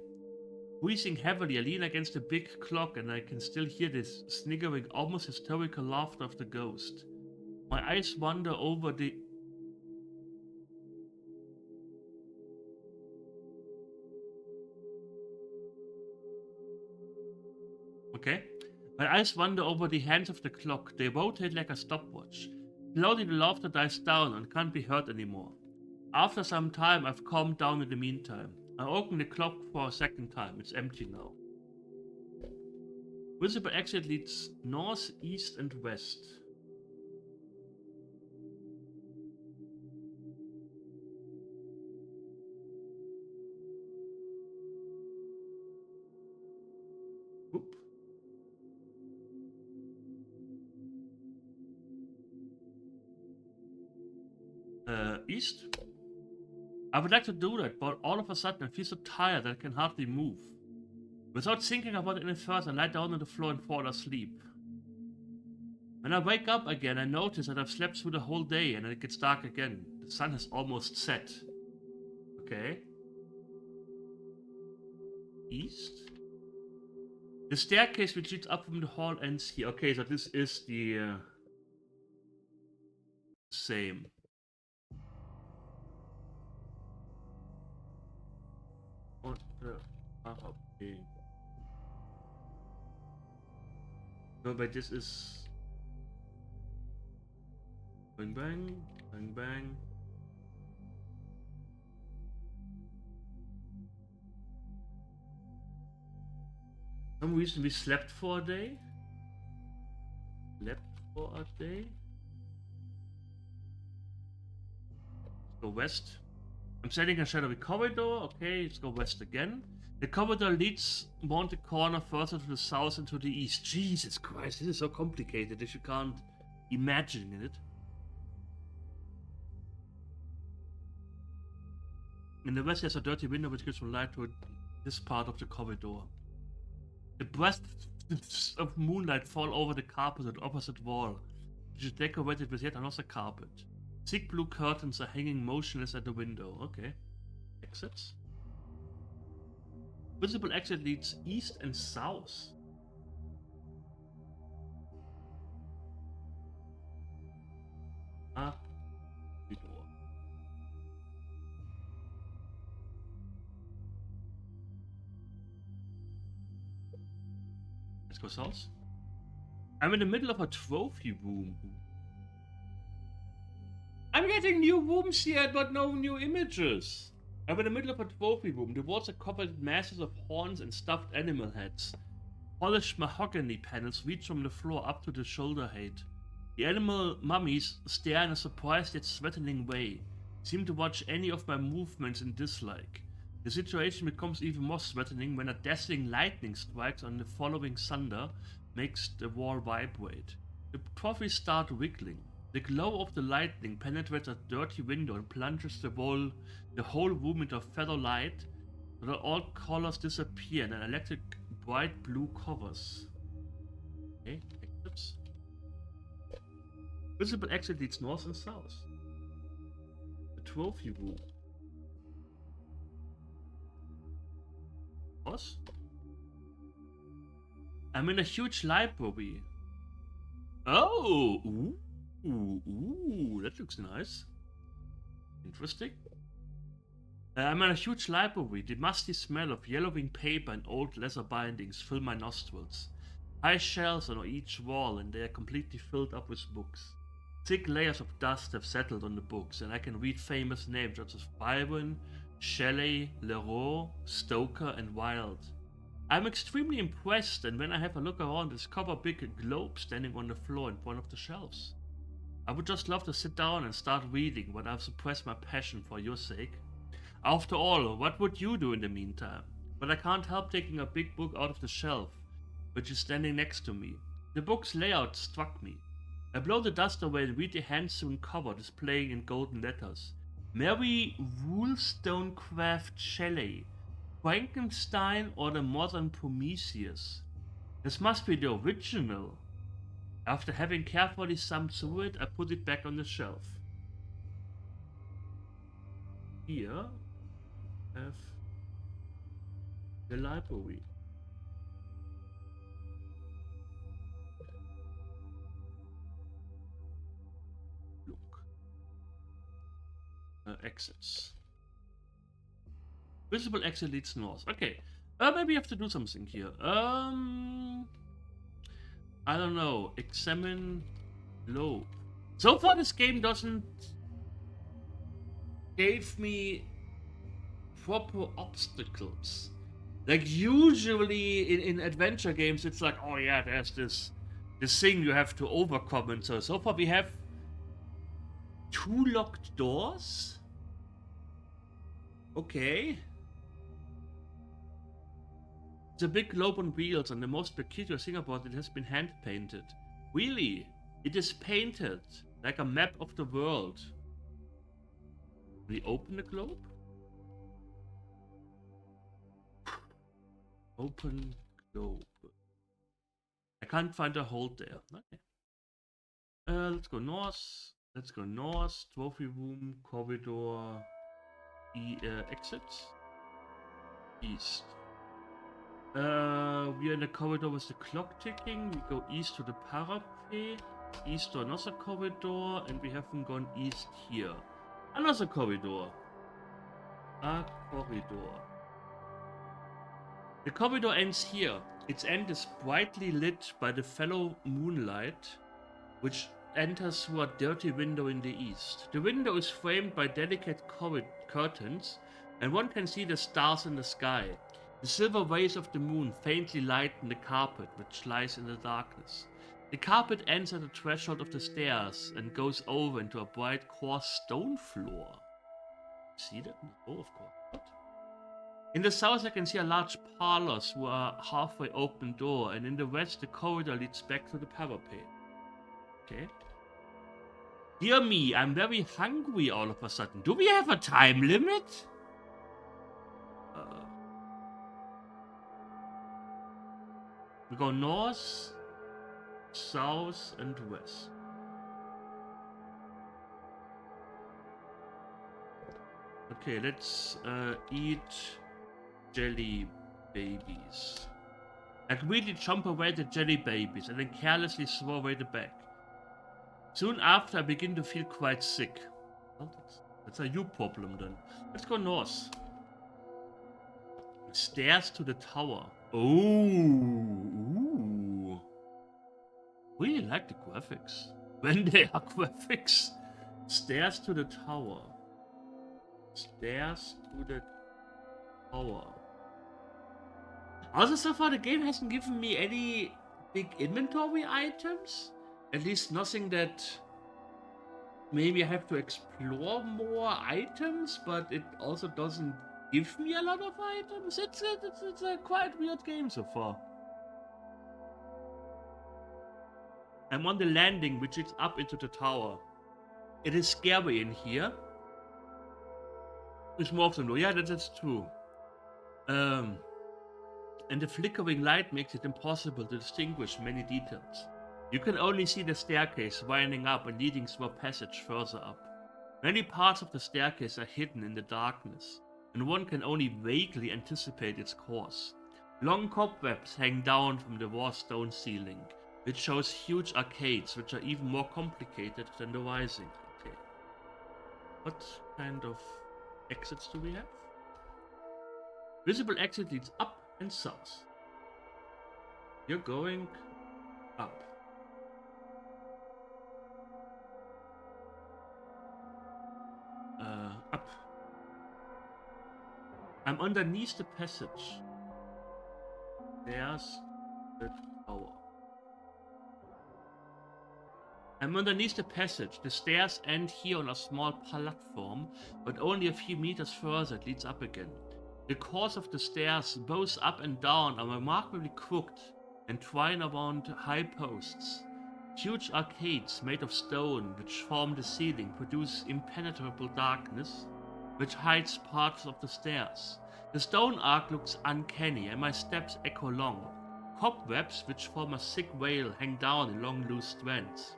Breathing heavily, I lean against the big clock and I can still hear this sniggering, almost hysterical laughter of the ghost. My eyes wander over the... Okay. My eyes wander over the hands of the clock. They rotate like a stopwatch. Slowly the laughter dies down and can't be heard anymore. After some time, I've calmed down in the meantime. I open the clock for a second time. It's empty now. Visible exit leads north, east, and west. Oop. East? I would like to do that, but all of a sudden I feel so tired that I can hardly move. Without thinking about it any further, I lie down on the floor and fall asleep. When I wake up again, I notice that I've slept through the whole day and it gets dark again. The sun has almost set. Okay. East. The staircase which leads up from the hall ends here. Okay, so this is the same. What the? Okay. No, but this is bang bang bang bang. For some reason we slept for a day. Slept for a day. Let's go west. I'm setting a shadowy corridor. Okay, let's go west again. The corridor leads round the corner further to the south and to the east. Jesus Christ, this is so complicated if you can't imagine it. In the west, there's a dirty window which gives some light to this part of the corridor. The breaths of moonlight fall over the carpet at the opposite wall, which is decorated with yet another carpet. Thick blue curtains are hanging motionless at the window. Okay. Exits. Visible exit leads east and south. Ah, the door. Let's go south. I'm in the middle of a trophy room. I'm getting new rooms here, but no new images. I'm in the middle of a trophy room. The walls are covered with masses of horns and stuffed animal heads. Polished mahogany panels reach from the floor up to the shoulder height. The animal mummies stare in a surprised yet threatening way, seem to watch any of my movements in dislike. The situation becomes even more threatening when a dazzling lightning strikes on the following thunder, makes the wall vibrate. The trophies start wiggling. The glow of the lightning penetrates a dirty window and plunges the whole room into a feather light, so that all colors disappear and an electric bright blue covers. Okay, exits. Visible exit leads north and south. The trophy room. What? I'm in a huge library. Oh! Ooh, that looks nice. Interesting. I'm in a huge library. The musty smell of yellowing paper and old leather bindings fill my nostrils. High shelves on each wall, and they are completely filled up with books. Thick layers of dust have settled on the books, and I can read famous names such as Byron, Shelley, Leroux, Stoker, and Wilde. I'm extremely impressed, and when I have a look around, discover a big globe standing on the floor in front of the shelves. I would just love to sit down and start reading, but I've suppressed my passion for your sake. After all, what would you do in the meantime? But I can't help taking a big book out of the shelf, which is standing next to me. The book's layout struck me. I blow the dust away and read the hand-sewn cover displaying in golden letters. Mary Wollstonecraft Shelley, Frankenstein or the modern Prometheus? This must be the original. After having carefully thumbed through it, I put it back on the shelf. Here, I have the library. Look. Exits. Visible exit leads north. Okay. Maybe I have to do something here. I don't know. Examine globe. So far, this game doesn't give me proper obstacles. Like usually in adventure games, it's like, oh yeah, there's this thing you have to overcome, and so far we have 2 locked doors. Okay. It's a big globe on wheels, and the most peculiar thing about it has been hand painted. Really, it is painted like a map of the world. We open the globe. Open globe. I can't find a hold there. Okay. Let's go north. Let's go north. Trophy room, corridor, exit. East. We are in the corridor with the clock ticking. We go east to the parapet. East to another corridor, and we haven't gone east here. Another corridor. A corridor. The corridor ends here. Its end is brightly lit by the fellow moonlight, which enters through a dirty window in the east. The window is framed by delicate curtains, and one can see the stars in the sky. The silver rays of the moon faintly lighten the carpet, which lies in the darkness. The carpet ends at the threshold of the stairs and goes over into a bright coarse stone floor. See that? Oh, of course. What? In the south, I can see a large parlor through a halfway open door, and in the west, the corridor leads back to the parapet. Okay. Dear me, I'm very hungry all of a sudden. Do we have a time limit? We go north, south, and west. Okay, let's eat jelly babies. I greedily jump away the jelly babies and then carelessly throw away the bag. Soon after, I begin to feel quite sick. Well, that's a you problem then. Let's go north. Stairs to the tower. Ooh. Really like the graphics. When they are graphics. Stairs to the tower. Stairs to the tower. Also, so far the game hasn't given me any big inventory items. At least nothing that maybe I have to explore more items, but it also doesn't give me a lot of items. It's a quite weird game so far. I'm on the landing, which is up into the tower. It is scary in here. It's more of them though. Yeah, that's true. And the flickering light makes it impossible to distinguish many details. You can only see the staircase winding up and leading through a passage further up. Many parts of the staircase are hidden in the darkness, and one can only vaguely anticipate its course. Long cobwebs hang down from the raw stone ceiling, which shows huge arcades which are even more complicated than the rising. Okay. What kind of exits do we have? Visible exit leads up and south. You're going up. Up. I'm underneath the passage. There's the tower. I'm underneath the passage. The stairs end here on a small platform, but only a few meters further it leads up again. The course of the stairs, both up and down, are remarkably crooked and twine around high posts. Huge arcades made of stone which form the ceiling produce impenetrable darkness, which hides parts of the stairs. The stone arc looks uncanny, and my steps echo long. Cobwebs which form a thick veil hang down in long loose strands.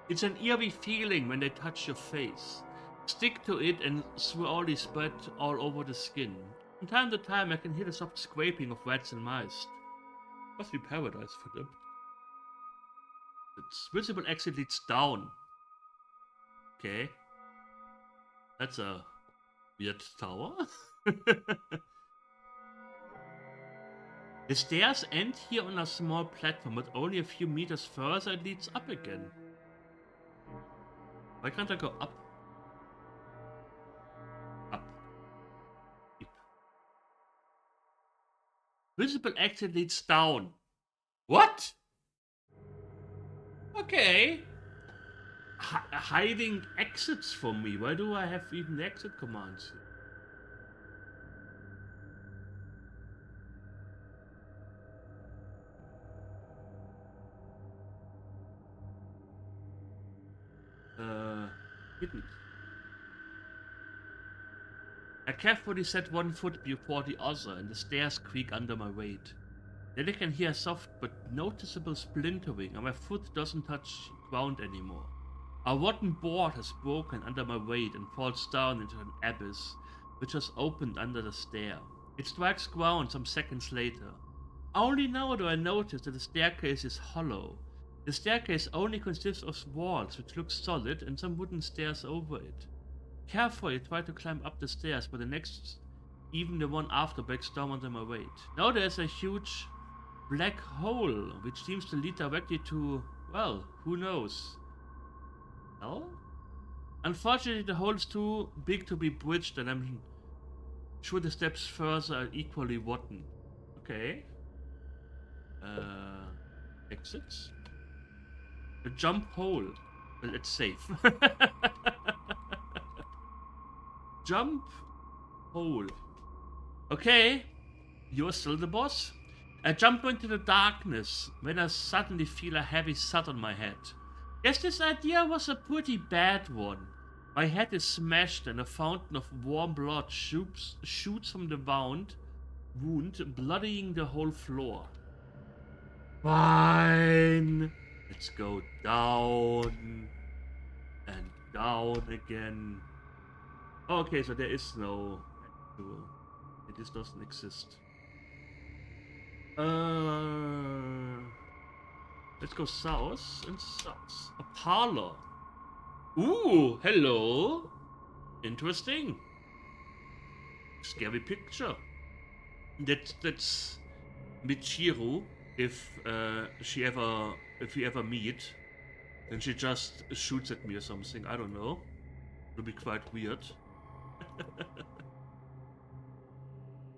It's an eerie feeling when they touch your face. Stick to it and slowly spread all over the skin. From time to time I can hear the soft scraping of rats and mice. Must be paradise for them. Its visible exit leads down. Okay. That's a weird tower. The stairs end here on a small platform, but only a few meters further it leads up again. Why can't I go up? Up. Up. Visible exit leads down. What? Okay. Hiding exits from me. Why do I have even exit commands? Hidden. I carefully set one foot before the other, and the stairs creak under my weight. Then I can hear soft but noticeable splintering, and my foot doesn't touch ground anymore. A rotten board has broken under my weight and falls down into an abyss, which has opened under the stair. It strikes ground some seconds later. Only now do I notice that the staircase is hollow. The staircase only consists of walls which look solid and some wooden stairs over it. Carefully, I try to climb up the stairs, but the next, even the one after, breaks down under my weight. Now there's a huge black hole which seems to lead directly to, well, who knows? Hell? Unfortunately, the hole is too big to be bridged, and I'm sure the steps further are equally rotten. Okay. Exits. A jump hole. Well, it's safe. Jump hole. Okay. You're still the boss? I jump into the darkness when I suddenly feel a heavy thud on my head. Guess this idea was a pretty bad one. My head is smashed and a fountain of warm blood shoots from the wound, bloodying the whole floor. Fine. Let's go down and down again. Okay, so there is no actual. It just doesn't exist. Let's go south and south. A parlor. Ooh, hello. Interesting. Scary picture. That's Michiru. If we ever meet, then she just shoots at me or something. I don't know. It'll be quite weird.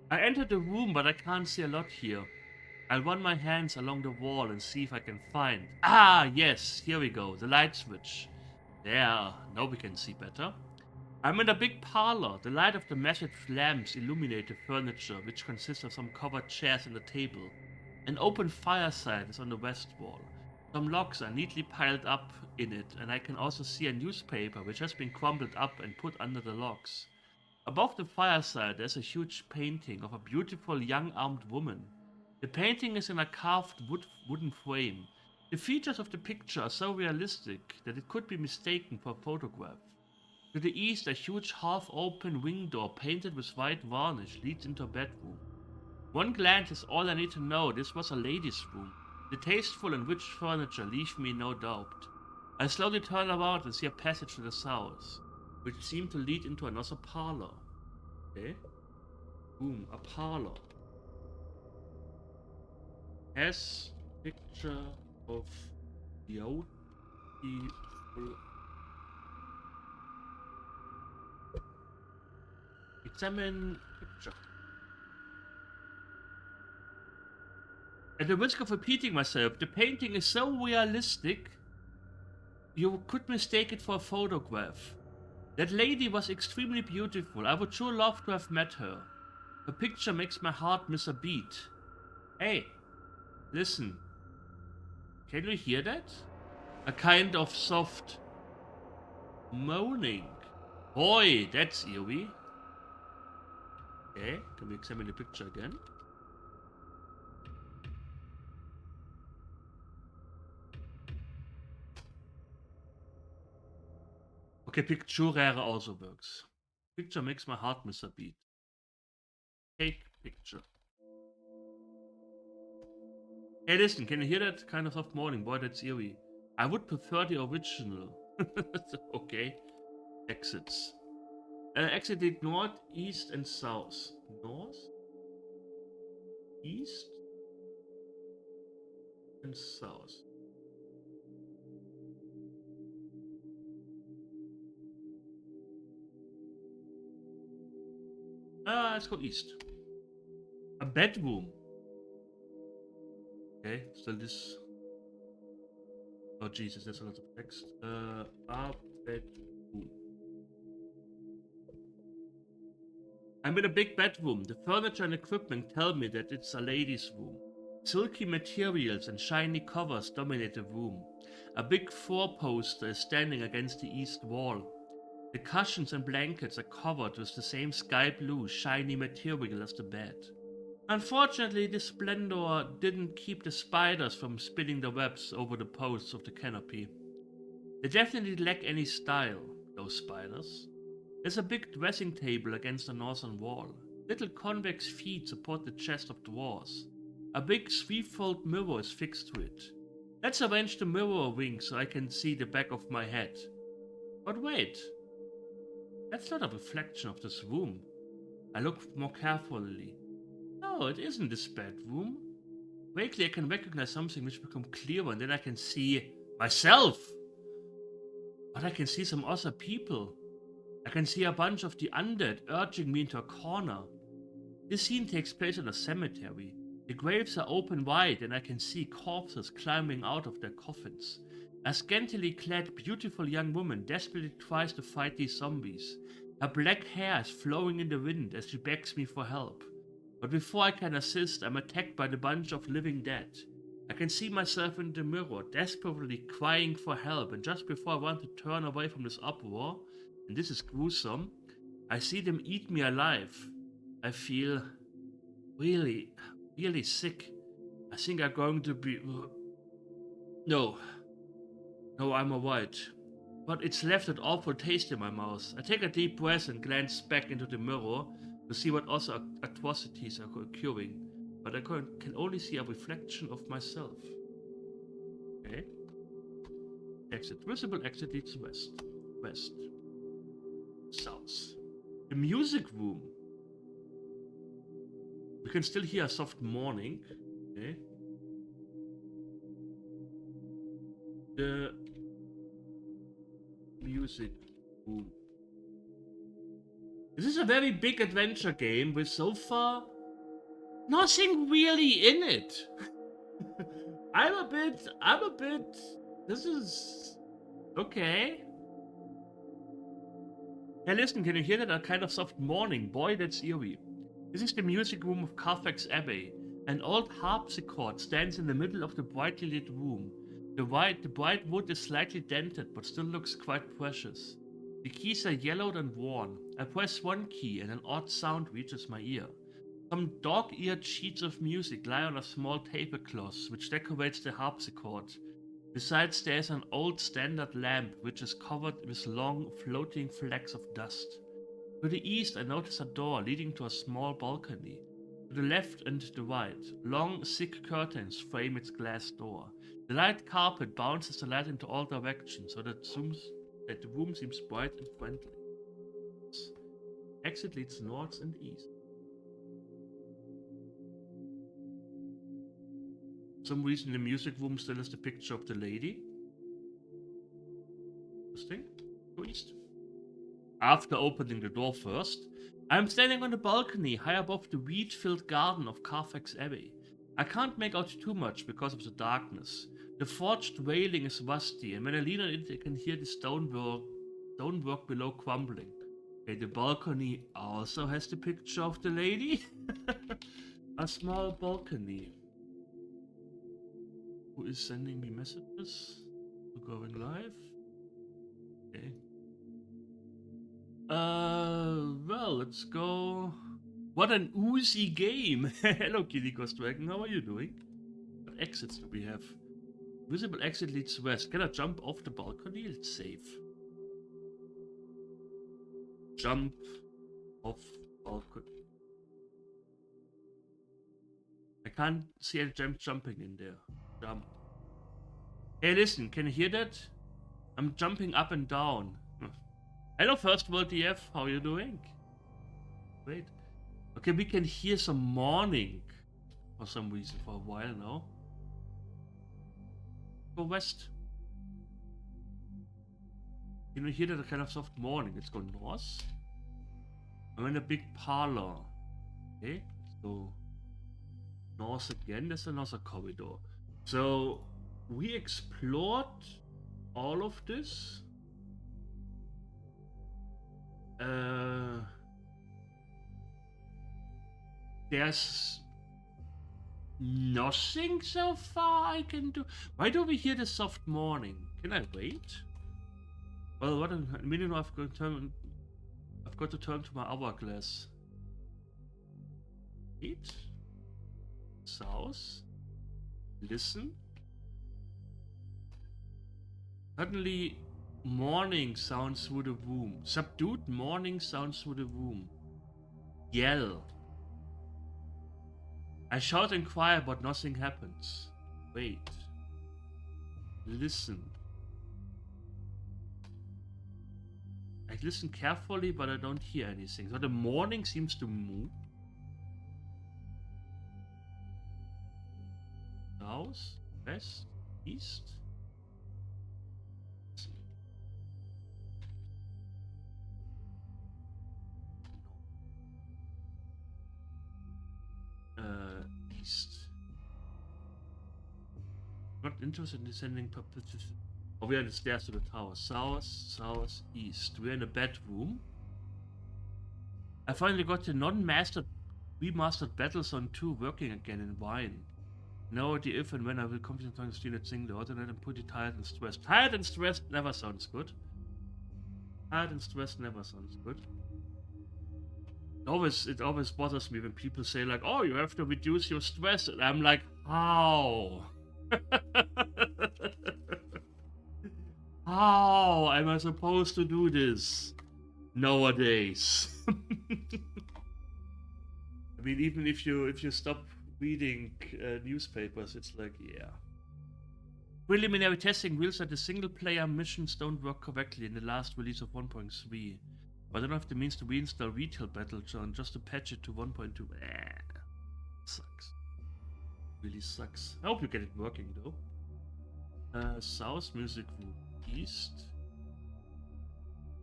I entered the room, but I can't see a lot here. I'll run my hands along the wall and see if I can find. Ah, yes, here we go. The light switch. There, now we can see better. I'm in a big parlor. The light of the massive lamps illuminate the furniture, which consists of some covered chairs and a table. An open fireside is on the west wall. Some logs are neatly piled up in it, and I can also see a newspaper which has been crumpled up and put under the logs. Above the fireside, there's a huge painting of a beautiful young armed woman. The painting is in a carved wooden frame. The features of the picture are so realistic that it could be mistaken for a photograph. To the east, a huge half-open wing door painted with white varnish leads into a bedroom. One glance is all I need to know this was a lady's room. The tasteful and rich furniture leave me no doubt. I slowly turn around and see a passage to the south, which seemed to lead into another parlor. Okay. Boom, a parlor. Has picture of beautiful. Examine picture. At the risk of repeating myself, the painting is so realistic you could mistake it for a photograph. That lady was extremely beautiful. I would sure love to have met her. The picture makes my heart miss a beat. Hey, listen. Can you hear that? A kind of soft moaning. Boy, that's eerie. Okay, can we examine the picture again? Okay, Picture also works. Picture makes my heart miss a beat. Take picture. Hey, listen, can you hear that kind of soft moaning? Boy, that's eerie. I would prefer the original. Okay. Exits. Exited north, east, and south. North, east, and south. Let's go east. A bedroom. Okay, still this. Oh Jesus, there's a lot of text. A bedroom. I'm in a big bedroom. The furniture and equipment tell me that it's a lady's room. Silky materials and shiny covers dominate the room. A big four-poster is standing against the east wall. The cushions and blankets are covered with the same sky blue, shiny material as the bed. Unfortunately, this splendor didn't keep the spiders from spinning their webs over the posts of the canopy. They definitely lack any style, those spiders. There's a big dressing table against the northern wall. Little convex feet support the chest of drawers. A big threefold mirror is fixed to it. Let's arrange the mirror wings so I can see the back of my head. But wait, that's not a reflection of this room. I look more carefully. No, it isn't this bedroom. Vaguely I can recognize something which becomes clearer, and then I can see myself. But I can see some other people. I can see a bunch of the undead urging me into a corner. This scene takes place in a cemetery. The graves are open wide and I can see corpses climbing out of their coffins. A scantily clad, beautiful young woman desperately tries to fight these zombies. Her black hair is flowing in the wind as she begs me for help. But before I can assist, I'm attacked by the bunch of living dead. I can see myself in the mirror, desperately crying for help, and just before I want to turn away from this uproar, and this is gruesome, I see them eat me alive. I feel really, really sick. I think I'm going to be... No, I'm alright. But it's left an awful taste in my mouth. I take a deep breath and glance back into the mirror to see what other atrocities are occurring. But I can only see a reflection of myself. Okay. Exit. Visible exit leads west. West. South. The music room. We can still hear a soft mourning. Okay. The music room. This is a very big adventure game with so far nothing really in it. I'm a bit. This is okay. Hey, listen, can you hear that? A kind of soft mourning. Boy, that's eerie. This is the music room of Carfax Abbey. An old harpsichord stands in the middle of the brightly lit room. The bright wood is slightly dented, but still looks quite precious. The keys are yellowed and worn. I press one key and an odd sound reaches my ear. Some dog-eared sheets of music lie on a small tablecloth which decorates the harpsichord. Besides, there is an old standard lamp which is covered with long, floating flecks of dust. To the east, I notice a door leading to a small balcony. To the left and the right, long, thick curtains frame its glass door. The light carpet bounces the light into all directions so that the room seems bright and friendly. Exit leads north and east. For some reason, the music room still has the picture of the lady. Interesting. Go east. After opening the door first, I am standing on the balcony high above the weed-filled garden of Carfax Abbey. I can't make out too much because of the darkness. The forged railing is rusty, and when I lean on it, I can hear the stonework below crumbling. Okay, the balcony also has the picture of the lady. A small balcony. Who is sending me messages? We're going live. Okay. Well, let's go. What an oozy game! Hello, Kilikos Dragon. How are you doing? What exits do we have? Visible exit leads west. Can I jump off the balcony? Let's save. Jump off balcony. I can't see any jumping in there. Jump. Hey, listen, can you hear that? I'm jumping up and down. Hello, First World DF. How are you doing? Wait. Okay, we can hear some mourning for some reason for a while now. Go west. Can you hear that kind of soft mourning? Let's go north. I'm in a big parlor. Okay, so north again. There's another corridor. So we explored all of this. There's nothing so far I can do. Why do we hear the soft mourning? Can I wait? Well, what a minute I've got to turn to my hourglass. Wait. South. Listen. Suddenly Morning sounds through the womb. Subdued morning sounds through the womb. Yell. I shout and cry, but nothing happens. Wait. Listen. I listen carefully, but I don't hear anything. So the morning seems to move. South, west, east. East. Not interested in descending perpetually. Oh, we are on the stairs to the tower. South, south, east. We're in a bedroom. I finally got the non-mastered, remastered Battlezone 2 working again in Wine. No idea if and when I will confidently steal that thing, the alternate. I'm pretty tired and stressed. Tired and stressed never sounds good. Tired and stressed never sounds good. It always bothers me when people say like, oh, you have to reduce your stress. And I'm like, how? How am I supposed to do this nowadays? I mean, even if you stop reading newspapers, it's like, yeah. Preliminary testing reveals that the single-player missions don't work correctly in the last release of 1.3. But I don't have the means to reinstall Retail Battlezone just to patch it to 1.2. Sucks. Really sucks. I hope you get it working though. South music room. East.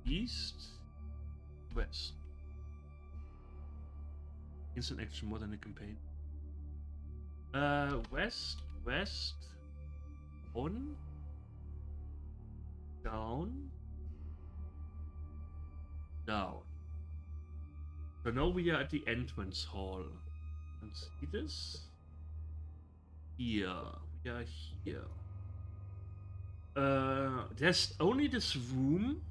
East. West. Instant action more than a campaign. West. West. On. Down. Down. So now we are at the entrance hall. Can see this? Here. We are here. There's only this room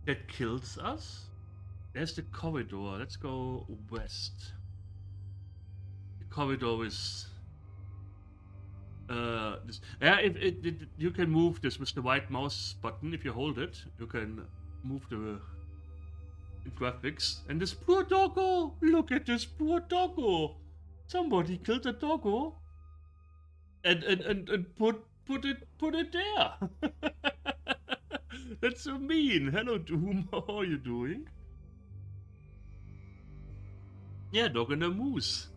that kills us. There's the corridor. Let's go west. The corridor is this. Yeah, you can move this with the right mouse button. If you hold it, you can move the graphics. And this poor doggo! Look at this poor doggo! Somebody killed a doggo and put it there. That's so mean. Hello, Doom. How are you doing? Yeah, dog and a moose.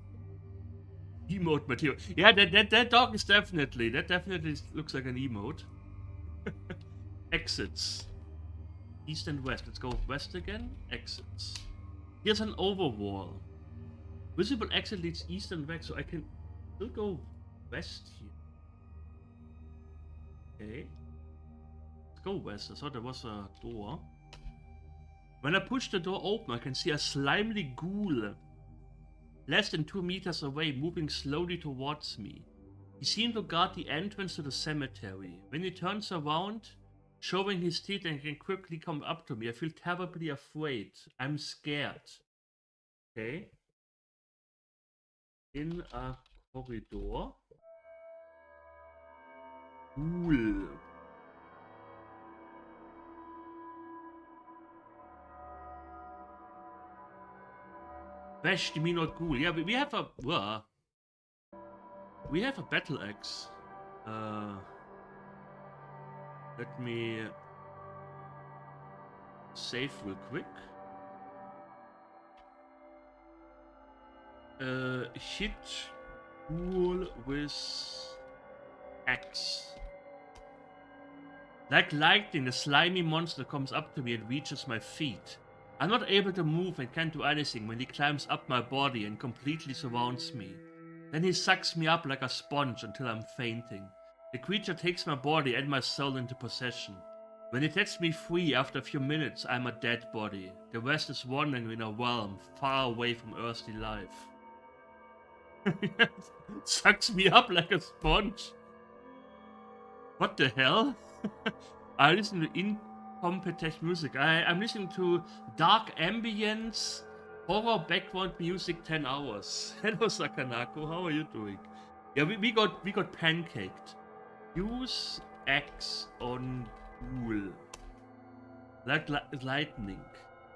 Emote material. Yeah, that dog is definitely. That definitely looks like an emote. Exits. East and west. Let's go west again. Exits. Here's an overwall. Visible exit leads east and west, so I can still go west here. Okay. Let's go west. I thought there was a door. When I push the door open, I can see a slimy ghoul less than 2 meters away, moving slowly towards me. He seemed to guard the entrance to the cemetery. When he turns around, showing his teeth and can quickly come up to me, I feel terribly afraid. I'm scared. Okay. In a corridor. Ghoul. Bash the not ghoul. Yeah, we have a we have a battle axe. Let me save real quick. Hit ghoul with axe. Like lightning, the slimy monster comes up to me and reaches my feet. I'm not able to move and can't do anything when he climbs up my body and completely surrounds me. Then he sucks me up like a sponge until I'm fainting. The creature takes my body and my soul into possession. When it sets me free after a few minutes, I'm a dead body. The rest is wandering in a realm far away from earthly life. Sucks me up like a sponge. What the hell? I listen to incompetent music. I'm listening to dark ambience, horror background music 10 hours. Hello Sakanako, how are you doing? Yeah, we got pancaked. Use X on cool. Like lightning.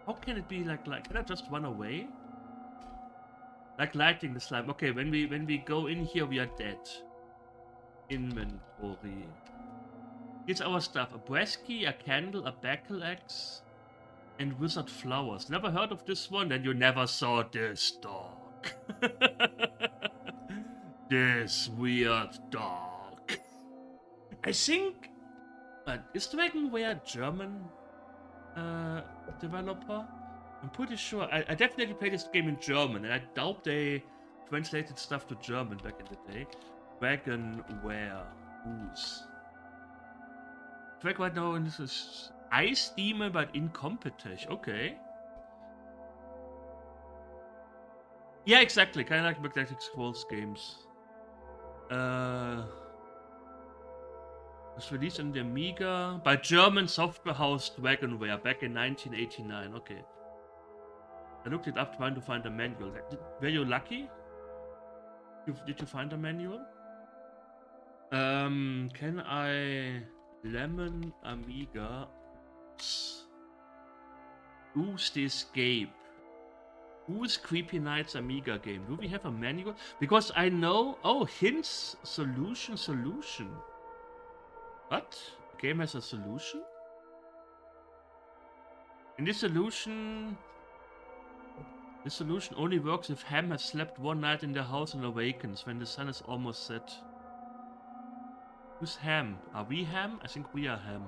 How can it be like can I just run away? Like lighting the slime. Okay, when we go in here, we are dead. Inventory. Here's our stuff: a brass key, a candle, a battle axe, and wizard flowers. Never heard of this one? Then you never saw this dog. This weird dog. I think. Is Dragonware German developer? I'm pretty sure. I definitely played this game in German, and I doubt they translated stuff to German back in the day. Dragonware. Who's? Track right now, and this is Ice Demon, but incompetent. Okay. Yeah, exactly. Kind of like Magnetic Scrolls games. Was released in the Amiga by German software house Dragonware back in 1989. Okay. I looked it up trying to find a manual. Were you lucky? Did you find a manual? Can I Lemon Amiga Who's the Escape? Who's Creepy Nights Amiga game? Do we have a manual? Because I know. Oh, hints, solution. What? The game has a solution? And this solution only works if Ham has slept one night in the house and awakens when the sun is almost set. Who's Ham? Are we Ham? I think we are Ham.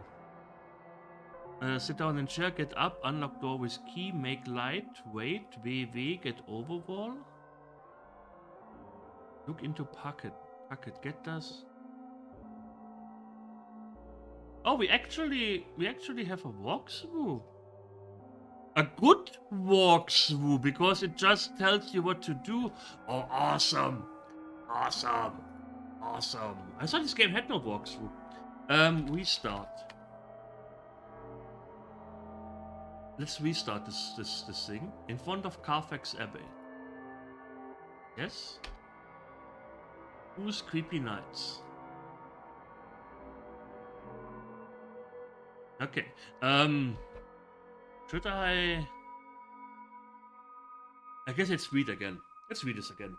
Sit down in chair, get up, unlock door with key, make light, wait, WW, get over wall. Look into pocket, get this. Oh, we actually have a walkthrough. A good walkthrough, because it just tells you what to do. Oh, awesome. I thought this game had no walkthrough. Restart. Let's restart this thing in front of Carfax Abbey. Yes. Who's Creepy Nights? Okay. Should I guess let's read again. Let's read this again.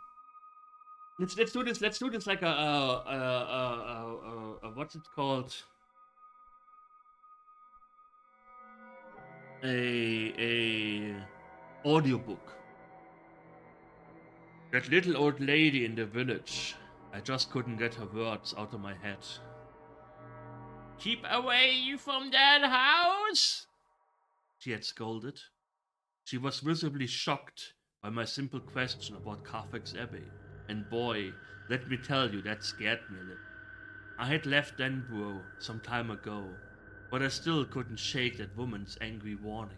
Let's do this. Let's do this like a what's it called? A audiobook. That little old lady in the village. I just couldn't get her words out of my head. Keep away from that house! She had scolded. She was visibly shocked by my simple question about Carfax Abbey. And boy, let me tell you, that scared me a little. I had left Denborough some time ago, but I still couldn't shake that woman's angry warning.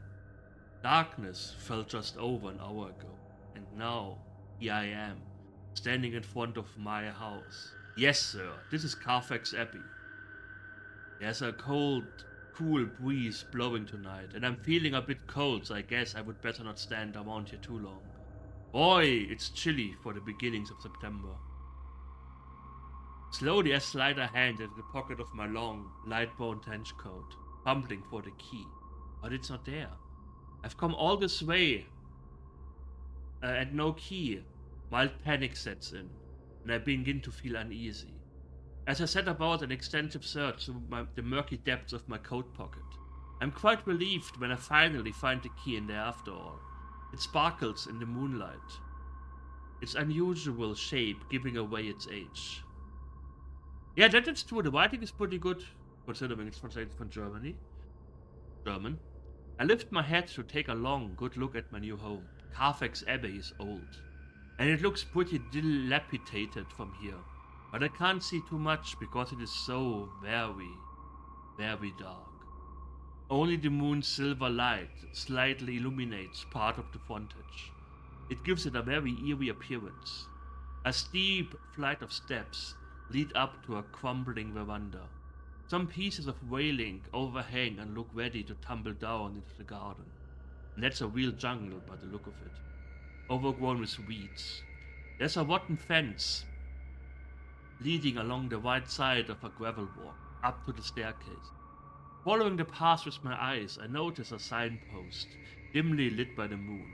Darkness fell just over an hour ago, and now here I am, standing in front of my house. Yes, sir, this is Carfax Abbey. There's a cold, cool breeze blowing tonight, and I'm feeling a bit cold, so I guess I would better not stand around here too long. Boy, it's chilly for the beginnings of September. Slowly I slide a hand into the pocket of my long, light brown trench coat, fumbling for the key, but it's not there. I've come all this way, and no key. Mild panic sets in, and I begin to feel uneasy. As I set about an extensive search through the murky depths of my coat pocket, I'm quite relieved when I finally find the key in there after all. It sparkles in the moonlight, its unusual shape giving away its age. Yeah, that's true. The writing is pretty good, considering it's translated from German. I lift my head to take a long, good look at my new home. Carfax Abbey is old, and it looks pretty dilapidated from here. But I can't see too much because it is so very, very dark. Only the moon's silver light slightly illuminates part of the frontage. It gives it a very eerie appearance. A steep flight of steps lead up to a crumbling veranda. Some pieces of railing overhang and look ready to tumble down into the garden. And that's a real jungle by the look of it, overgrown with weeds. There's a rotten fence leading along the right side of a gravel walk. up to the staircase. Following the path with my eyes, I notice a signpost, dimly lit by the moon.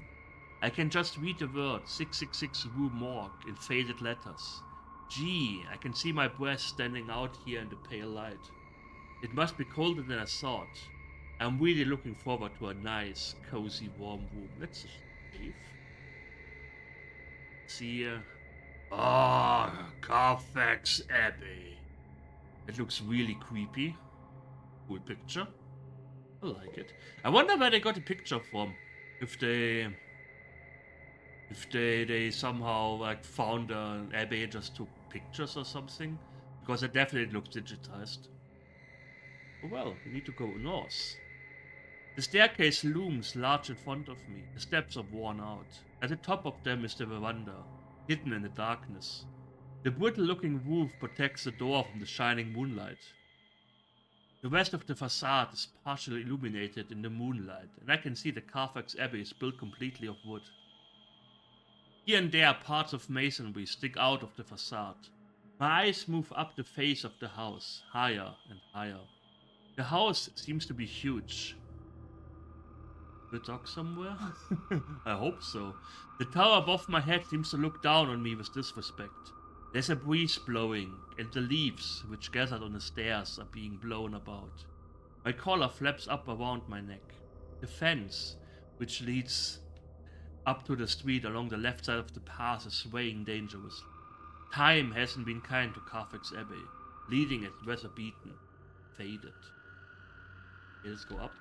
I can just read the word 666 Rue Morgue in faded letters. Gee, I can see my breast standing out here in the pale light. It must be colder than I thought. I'm really looking forward to a nice, cozy, warm room. Let's save. See, Carfax Abbey. It looks really creepy. Cool picture. I like it. I wonder where they got the picture from. If they somehow like found an abbey and just took pictures or something. Because it definitely looks digitized. Oh well, we need to go north. The staircase looms large in front of me. The steps are worn out. At the top of them is the veranda, hidden in the darkness. The brittle-looking roof protects the door from the shining moonlight. The rest of the facade is partially illuminated in the moonlight, and I can see the Carfax Abbey is built completely of wood. Here and there, parts of masonry stick out of the facade. My eyes move up the face of the house, higher and higher. The house seems to be huge. The dog somewhere? I hope so. The tower above my head seems to look down on me with disrespect. There's a breeze blowing, and the leaves, which gathered on the stairs, are being blown about. My collar flaps up around my neck. The fence, which leads up to the street along the left side of the path, is swaying dangerously. Time hasn't been kind to Carfax Abbey, leading it weather beaten, faded. Okay, let's go up.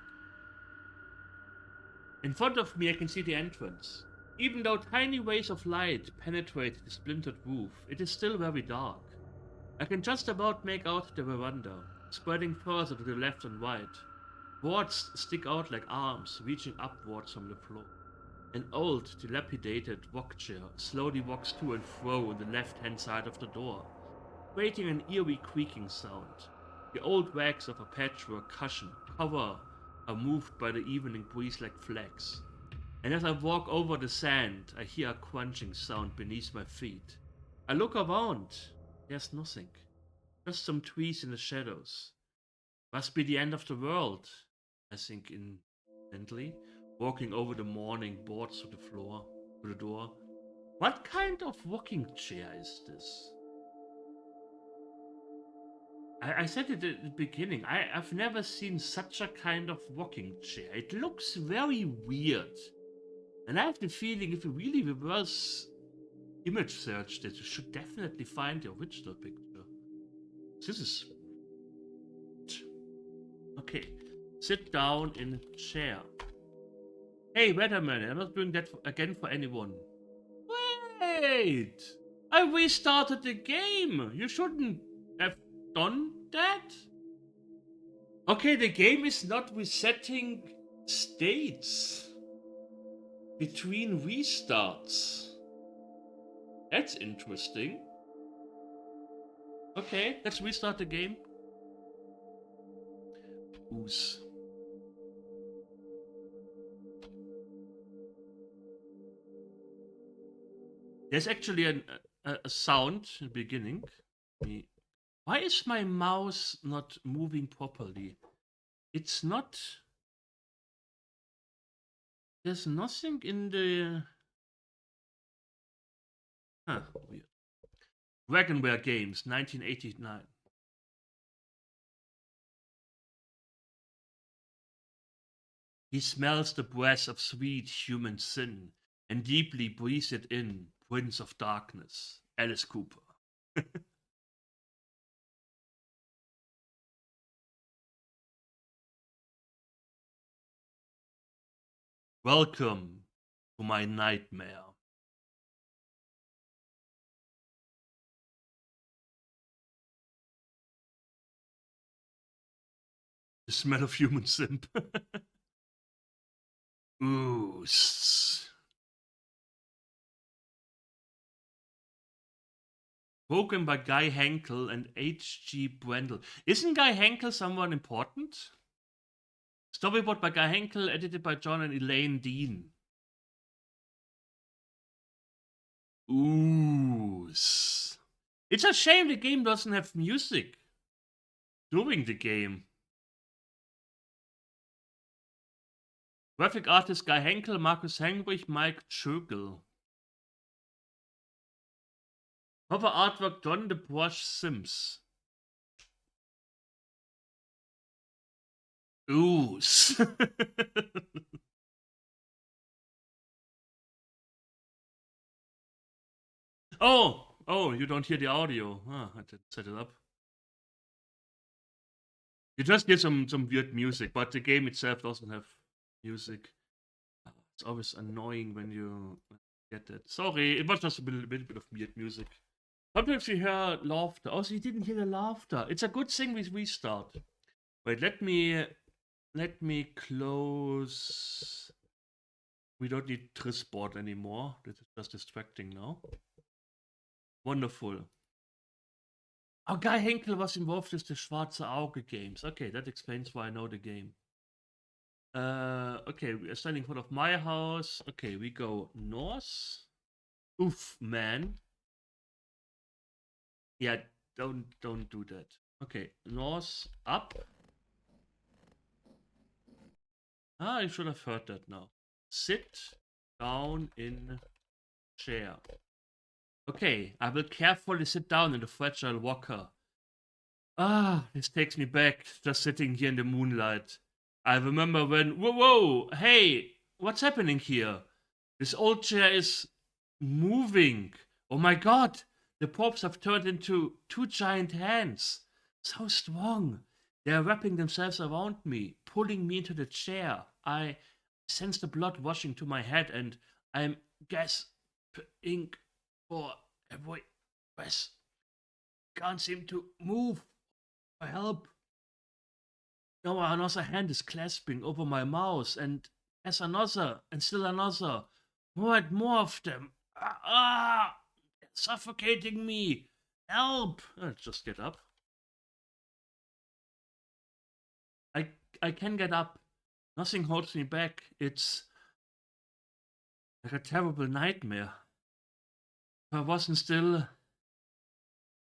In front of me, I can see the entrance. Even though tiny rays of light penetrate the splintered roof, it is still very dark. I can just about make out the veranda, spreading further to the left and right. Boards stick out like arms, reaching upwards from the floor. An old, dilapidated rock chair slowly walks to and fro on the left-hand side of the door, creating an eerie creaking sound. The old rags of a patchwork cushion cover are moved by the evening breeze like flags. And as I walk over the sand, I hear a crunching sound beneath my feet. I look around. There's nothing. Just some trees in the shadows. Must be the end of the world, I think intently, walking over the morning boards to the floor, to the door. What kind of rocking chair is this? I said it at the beginning. I've never seen such a kind of rocking chair. It looks very weird. And I have the feeling if you really reverse image search this, you should definitely find the original picture. This is... Okay. Sit down in a chair. Hey, wait a minute. I'm not doing that again for anyone. Wait! I restarted the game. You shouldn't have done that. Okay, the game is not resetting states between restarts. That's interesting. Okay, let's restart the game. Ooze. There's actually a sound in the beginning. Why is my mouse not moving properly? It's not... There's nothing in the... Huh, weird. Dragonware Games, 1989. He smells the breath of sweet human sin and deeply breathes it in, Prince of Darkness, Alice Cooper. Welcome to my nightmare. The smell of human sin. Ooh. Spoken by Guy Henkel and H.G. Brendel. Isn't Guy Henkel someone important? Storyboard by Guy Henkel, edited by John and Elaine Dean. Ooh. It's a shame the game doesn't have music. doing the game. Graphic artist Guy Henkel, Markus Henrich, Mike Schögel. Cover artwork Don the Brush Sims. Ooze. Oh, you don't hear the audio. I didn't set it up. You just hear some weird music, but the game itself doesn't have music. It's always annoying when you get that. Sorry, it was just a bit of weird music. Sometimes you hear laughter. Oh, so you didn't hear the laughter. It's a good thing we restart. Wait, let me close. We don't need Trisport anymore. This is just distracting now. Wonderful. Oh, Guy Henkel was involved with the Schwarze Auge games. Okay, that explains why I know the game. Okay, we are standing in front of my house. Okay, we go north. Oof, man. Yeah, don't do that. Okay, north up. Ah, I should have heard that now. Sit down in chair. Okay, I will carefully sit down in the fragile walker. Ah, this takes me back, just sitting here in the moonlight. I remember when. Whoa, hey, what's happening here? This old chair is moving. Oh my god, the props have turned into two giant hands. So strong. They are wrapping themselves around me, pulling me into the chair. I sense the blood rushing to my head, and I'm gasping for every breath. Can't seem to move or help. No, another hand is clasping over my mouth, and there's another, and still another. More and more of them. Suffocating me. Help! Just get up. I I can get up. Nothing holds me back. It's like a terrible nightmare. If I wasn't still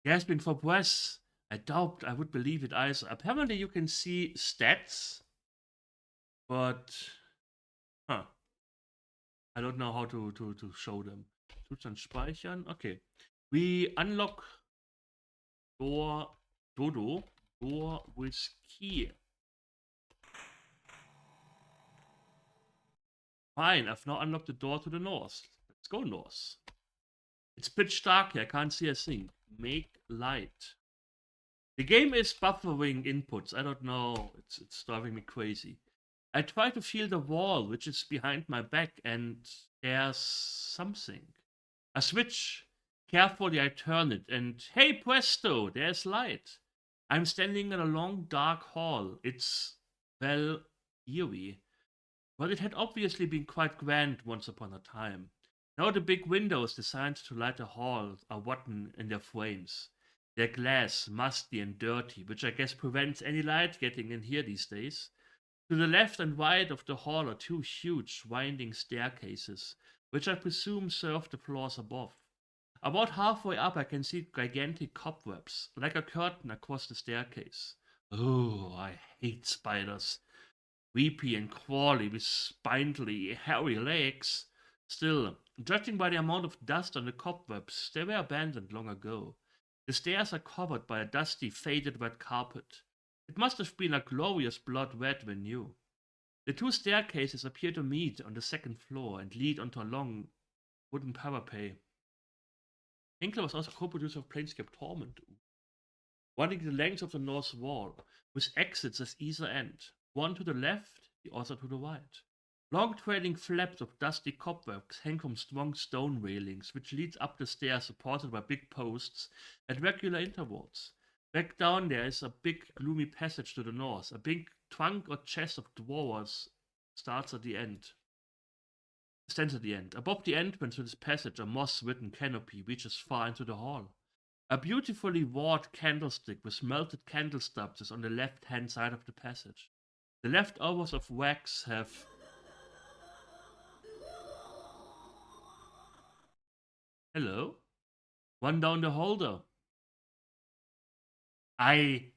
gasping for breath, I doubt I would believe it either. Apparently, you can see stats, but huh, I don't know how to show them. Zustand speichern. Okay. We unlock door door with key. Fine, I've now unlocked the door to the north. Let's go north. It's pitch dark here, I can't see a thing. Make light. The game is buffering inputs. I don't know. It's driving me crazy. I try to feel the wall, which is behind my back, and there's something. A switch. Carefully I turn it, and hey presto, there's light. I'm standing in a long dark hall. It's, well, eerie. But it had obviously been quite grand once upon a time. Now the big windows designed to light the hall are rotten in their frames. They're glass, musty and dirty, which I guess prevents any light getting in here these days. To the left and right of the hall are two huge, winding staircases, which I presume serve the floors above. About halfway up, I can see gigantic cobwebs, like a curtain across the staircase. Oh, I hate spiders. Weepy and crawly with spindly, hairy legs. Still, judging by the amount of dust on the cobwebs, they were abandoned long ago. The stairs are covered by a dusty, faded red carpet. It must have been a glorious blood red when new. The two staircases appear to meet on the second floor and lead onto a long wooden parapet. Hinkler was also co-producer of Planescape Torment, running the length of the north wall, with exits at either end, one to the left, the other to the right. Long trailing flaps of dusty cobwebs hang from strong stone railings, which leads up the stairs supported by big posts at regular intervals. Back down there is a big gloomy passage to the north. A big trunk or chest of drawers stands at the end. Above the entrance to this passage, a moss-ridden canopy reaches far into the hall. A beautifully wrought candlestick with melted candle stubs is on the left-hand side of the passage. The leftovers of wax have... Hello? One down the holder. I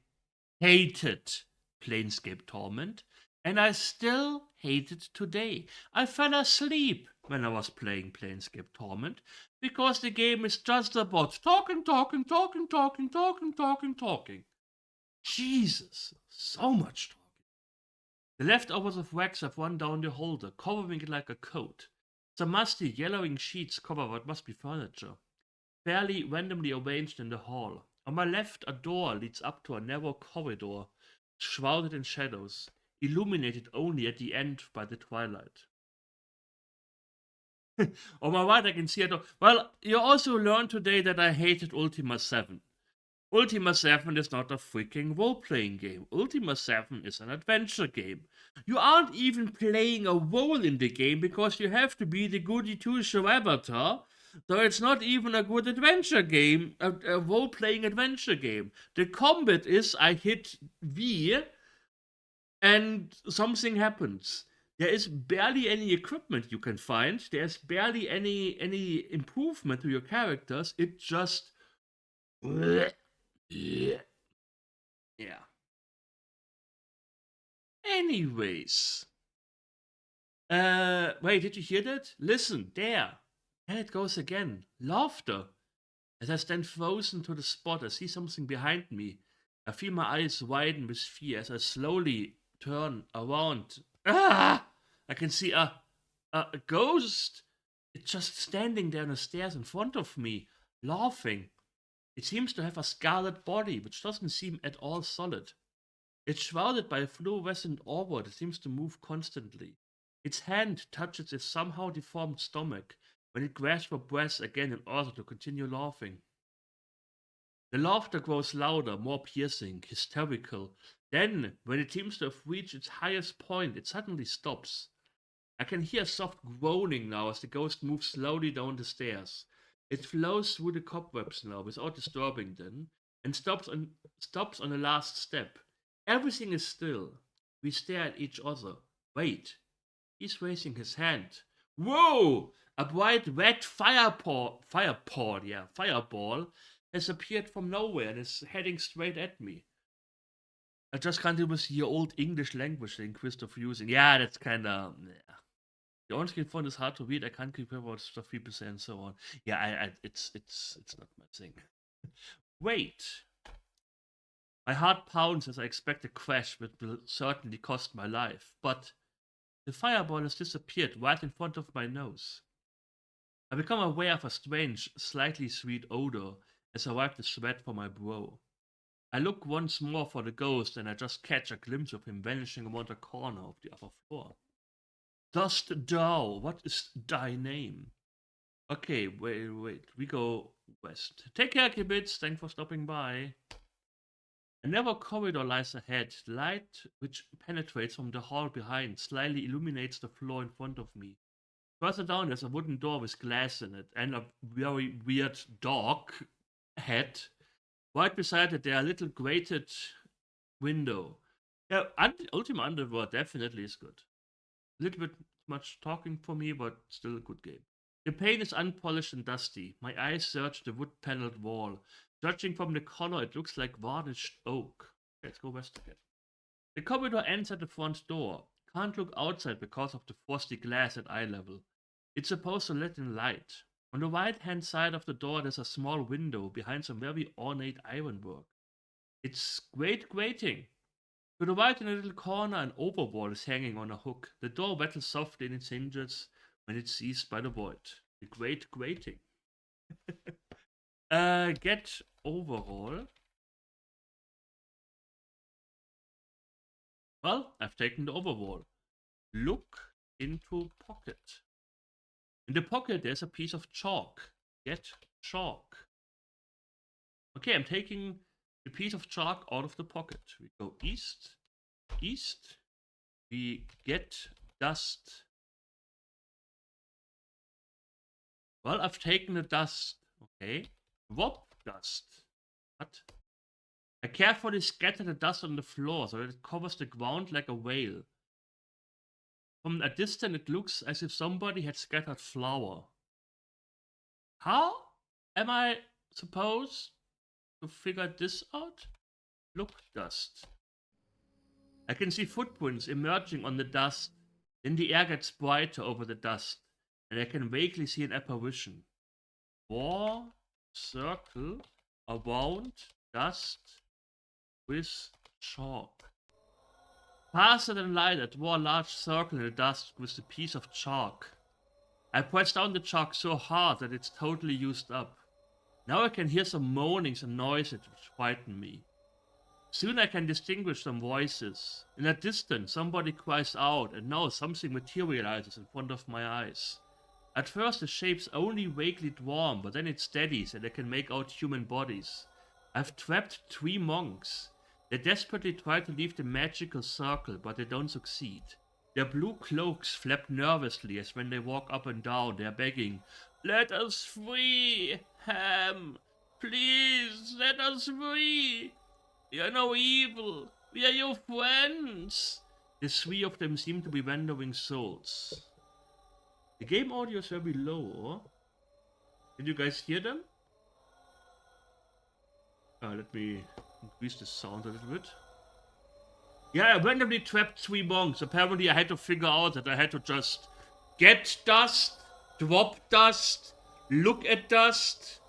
hated Planescape Torment, and I still hate it today. I fell asleep when I was playing Planescape Torment because the game is just about talking, talking, talking, talking, talking, talking, talking. Jesus, so much talking. The leftovers of wax have run down the holder, covering it like a coat. Some musty, yellowing sheets cover what must be furniture, fairly randomly arranged in the hall. On my left, a door leads up to a narrow corridor, shrouded in shadows, illuminated only at the end by the twilight. On my right, I can see a door. Well, you also learned today that I hated Ultima 7. Ultima 7 is not a freaking role-playing game. Ultima 7 is an adventure game. You aren't even playing a role in the game because you have to be the goody two-show avatar. So it's not even a good adventure game, a role-playing adventure game. The combat is I hit V and something happens. There is barely any equipment you can find. There's barely any improvement to your characters. It just yeah. Anyways. Wait, did you hear that? Listen, there. There it goes again. Laughter. As I stand frozen to the spot, I see something behind me. I feel my eyes widen with fear as I slowly turn around. Ah! I can see a ghost. It's just standing there on the stairs in front of me, laughing. It seems to have a scarlet body, which doesn't seem at all solid. It's shrouded by a fluorescent orb that seems to move constantly. Its hand touches its somehow deformed stomach when it grasps for breath again in order to continue laughing. The laughter grows louder, more piercing, hysterical. Then, when it seems to have reached its highest point, it suddenly stops. I can hear a soft groaning now as the ghost moves slowly down the stairs. It flows through the cobwebs now without disturbing them and stops on the last step. Everything is still. We stare at each other. Wait, he's raising his hand. Whoa! A bright red fireball has appeared from nowhere and is heading straight at me. I just can't do with your old English language thing Christopher using. Yeah, that's kind of. Yeah. The on-screen font is hard to read. I can't keep up with stuff people say and so on. Yeah, it's not my thing. Wait. My heart pounds as I expect a crash that will certainly cost my life. But the fireball has disappeared right in front of my nose. I become aware of a strange, slightly sweet odor as I wipe the sweat from my brow. I look once more for the ghost and I just catch a glimpse of him vanishing around the corner of the upper floor. Dost thou, what is thy name? Okay, wait, we go west. Take care, kibitz, thanks for stopping by. A narrow corridor lies ahead. The light, which penetrates from the hall behind, slightly illuminates the floor in front of me. Further down, there's a wooden door with glass in it and a very weird dog head. Right beside it, there are a little grated window. Yeah, Ultima Underworld definitely is good. A little bit much talking for me, but still a good game. The paint is unpolished and dusty. My eyes search the wood paneled wall. Judging from the color, it looks like varnished oak. Let's go west again. The corridor ends at the front door. Can't look outside because of the frosty glass at eye level. It's supposed to let in light. On the right hand side of the door, there's a small window behind some very ornate ironwork. It's great grating. To the right in a little corner, an overwall is hanging on a hook. The door rattles softly in its hinges when it's seized by the void. The great grating. Get overall. Well, I've taken the overwall. Look into pocket. In the pocket, there's a piece of chalk. Get chalk. Okay, I'm taking the piece of chalk out of the pocket. We go east, east. We get dust. Well, I've taken the dust. Okay. Wop dust. What? I carefully scatter the dust on the floor so that it covers the ground like a veil. From a distance, it looks as if somebody had scattered flour. How am I supposed to figure this out? Look, dust. I can see footprints emerging on the dust. Then the air gets brighter over the dust, and I can vaguely see an apparition. War circle around dust with chalk. Faster than light, I draw a large circle in the dust with a piece of chalk. I press down the chalk so hard that it's totally used up. Now I can hear some moanings and noises which frighten me. Soon I can distinguish some voices. In the distance, somebody cries out, and now something materializes in front of my eyes. At first the shape's only vaguely drawn, but then it steadies and I can make out human bodies. I've trapped 3 monks. They desperately try to leave the magical circle, but they don't succeed. Their blue cloaks flap nervously as when they walk up and down, they are begging, "Let us free! Ham! Please, let us free! We are no evil! We are your friends!" The 3 of them seem to be wandering souls. The game audio is very low. Did you guys hear them? Let me increase the sound a little bit. Yeah, I randomly trapped 3 monks. Apparently I had to figure out that I had to just get dust, drop dust, look at dust,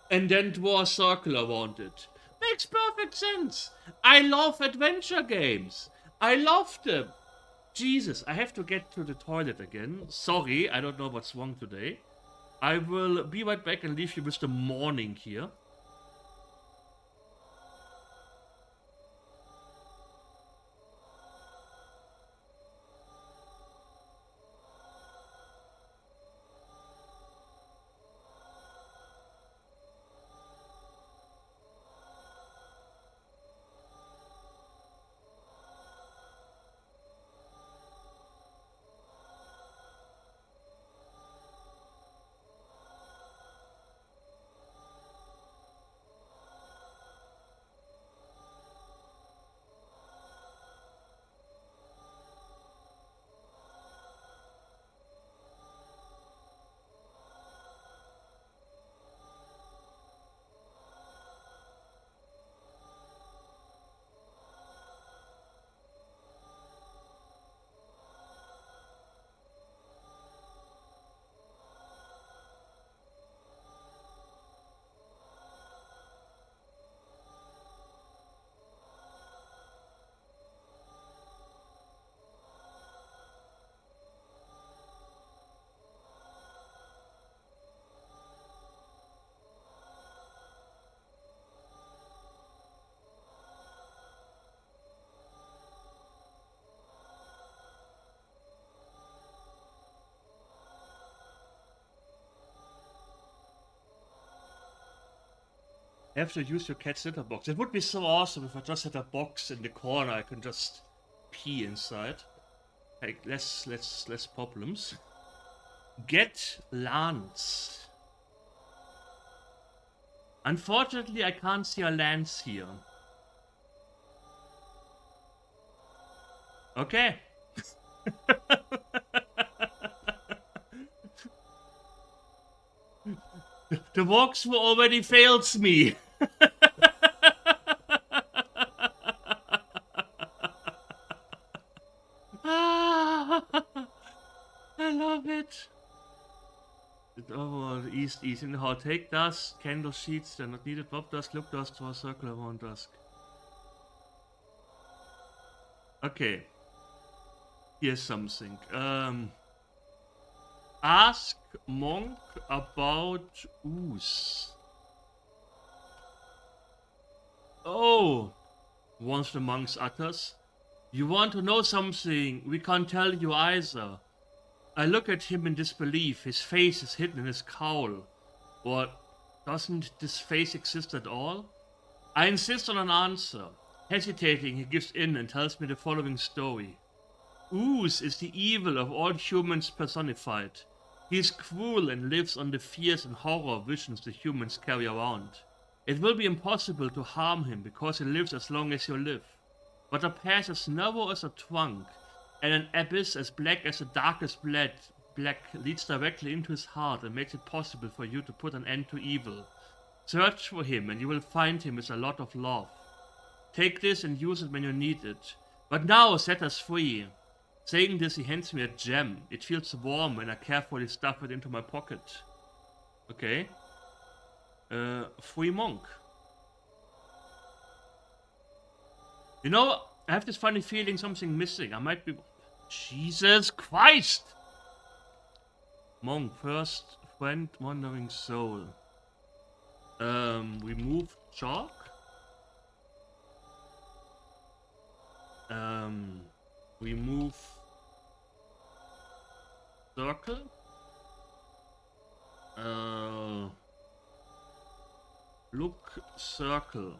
and then draw a circle around it. Makes perfect sense. I love adventure games. I love them. Jesus, I have to get to the toilet again. Sorry, I don't know what's wrong today. I will be right back and leave you with the morning here. Have to use your cat's litter box. It would be so awesome if I just had a box in the corner I can just pee inside. Like less problems. Get Lance. Unfortunately, I can't see a Lance here. Okay. The walkthrough already fails me. I love it. Overall, east, in the hall. Take dust, candle sheets, they're not needed. Drop dust, look dust, draw a circle around dusk. Okay. Here's something. Ask monk about ooze. Oh, once the monks utters. You want to know something? We can't tell you either. I look at him in disbelief. His face is hidden in his cowl. Or doesn't this face exist at all? I insist on an answer. Hesitating, he gives in and tells me the following story. Ooze is the evil of all humans personified. He is cruel and lives on the fears and horror visions the humans carry around. It will be impossible to harm him because he lives as long as you live. But a path as narrow as a trunk and an abyss as black as the darkest black leads directly into his heart and makes it possible for you to put an end to evil. Search for him and you will find him with a lot of love. Take this and use it when you need it. But now set us free. Saying this, he hands me a gem. It feels warm when I carefully stuff it into my pocket. Okay. Free monk. You know, I have this funny feeling something missing. I might be... Jesus Christ! Monk, first friend, wandering soul. Remove chalk. Remove circle. Look circle.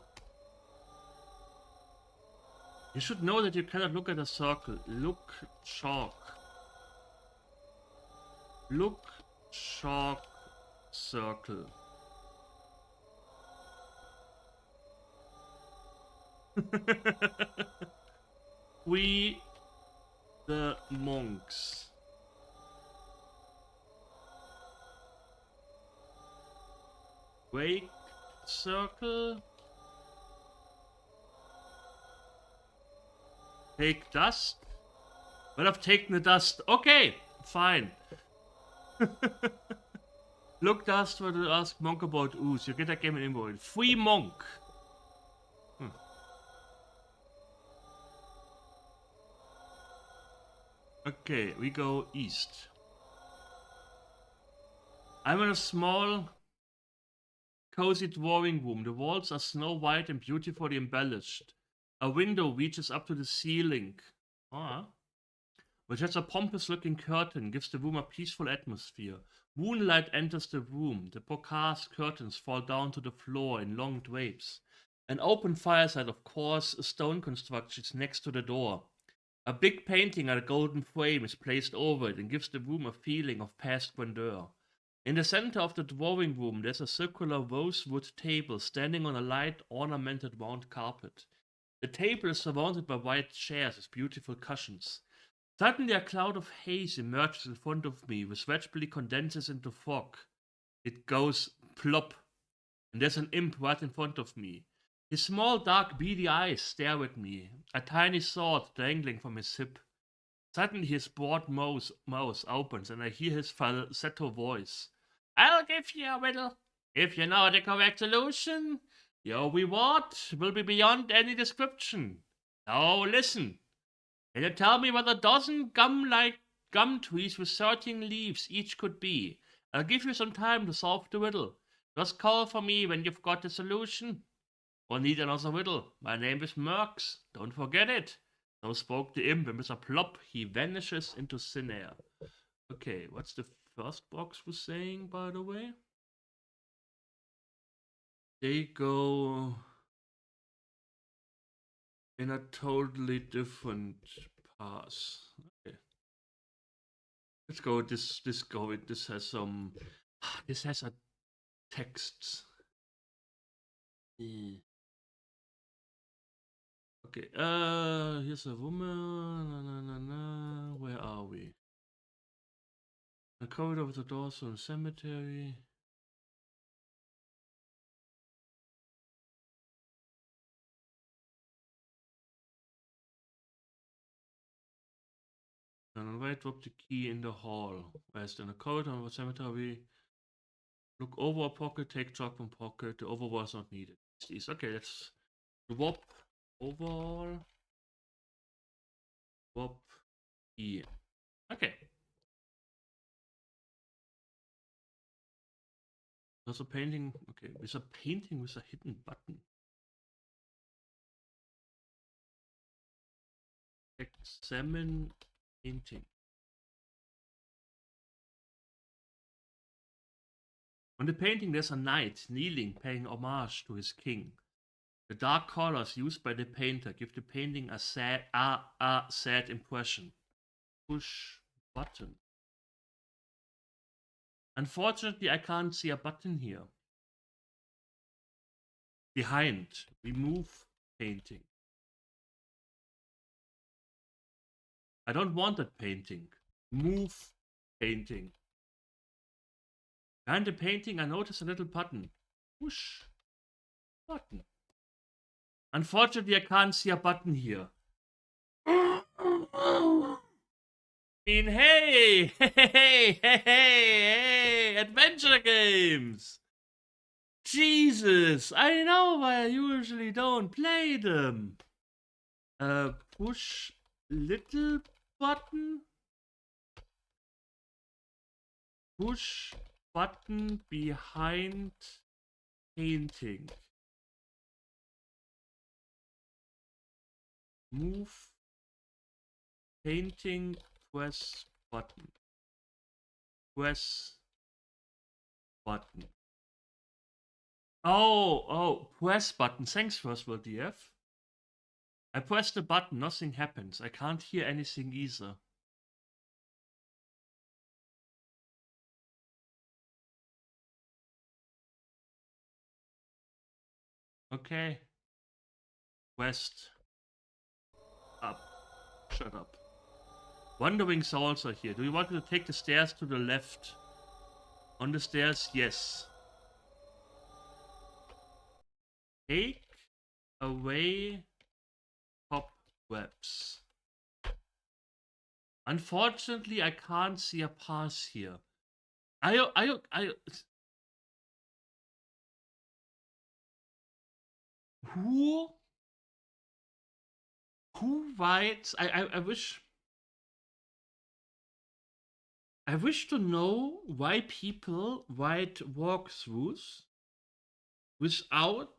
You should know that you cannot look at a circle. Look chalk. Look chalk circle. We the monks. Wake circle. Take dust. Well, I've taken the dust. Okay, fine. Look dust for to ask monk about ooze. You get that game in invoice. Free monk. Okay, we go east. I'm in a small, cozy drawing room. The walls are snow white and beautifully embellished. A window reaches up to the ceiling, which has a pompous-looking curtain, gives the room a peaceful atmosphere. Moonlight enters the room. The brocade curtains fall down to the floor in long drapes. An open fireside of coarse stone construction is next to the door. A big painting at a golden frame is placed over it and gives the room a feeling of past grandeur. In the center of the drawing room, there's a circular rosewood table standing on a light, ornamented round carpet. The table is surrounded by white chairs with beautiful cushions. Suddenly, a cloud of haze emerges in front of me, which gradually condenses into fog. It goes plop, and there's an imp right in front of me. His small, dark, beady eyes stare at me, a tiny sword dangling from his hip. Suddenly his broad mouth opens and I hear his falsetto voice. I'll give you a riddle. If you know the correct solution, your reward will be beyond any description. Now listen. Can you tell me what a dozen gum-like gum trees with 13 leaves each could be? I'll give you some time to solve the riddle. Just call for me when you've got the solution. Or need another riddle. My name is Merks. Don't forget it. So spoke the imp, and with a plop, he vanishes into thin air. Okay, what's the first box was saying, by the way? They go in a totally different path. Okay. Let's go. This has some. This has a text. Okay, here's a woman. Where are we? A corridor with a door to a cemetery. And on right, drop the key in the hall. West in a corridor of a cemetery. Look over a pocket, take chalk from pocket. The overall is not needed. It's okay, let's swap overall. Swap key. Okay. There's a painting. Okay, there's a painting with a hidden button. Examine painting. On the painting, there's a knight kneeling, paying homage to his king. The dark colors used by the painter give the painting a sad impression. Push button. Unfortunately, I can't see a button here. Behind, remove painting. I don't want that painting. Move painting. Behind the painting, I notice a little button. Push button. Unfortunately, I can't see a button here. mean, hey, hey, adventure games. Jesus, I know why I usually don't play them. Push little button. Push button behind painting. Move painting, press button. Press button. Oh, press button. Thanks, First World DF. I press the button, nothing happens. I can't hear anything either. Okay. West. Up. Shut up. Wandering souls are here. Do you want me to take the stairs to the left? On the stairs, yes. Take away cobwebs. Unfortunately, I can't see a path here. Who writes? I wish to know why people write walkthroughs without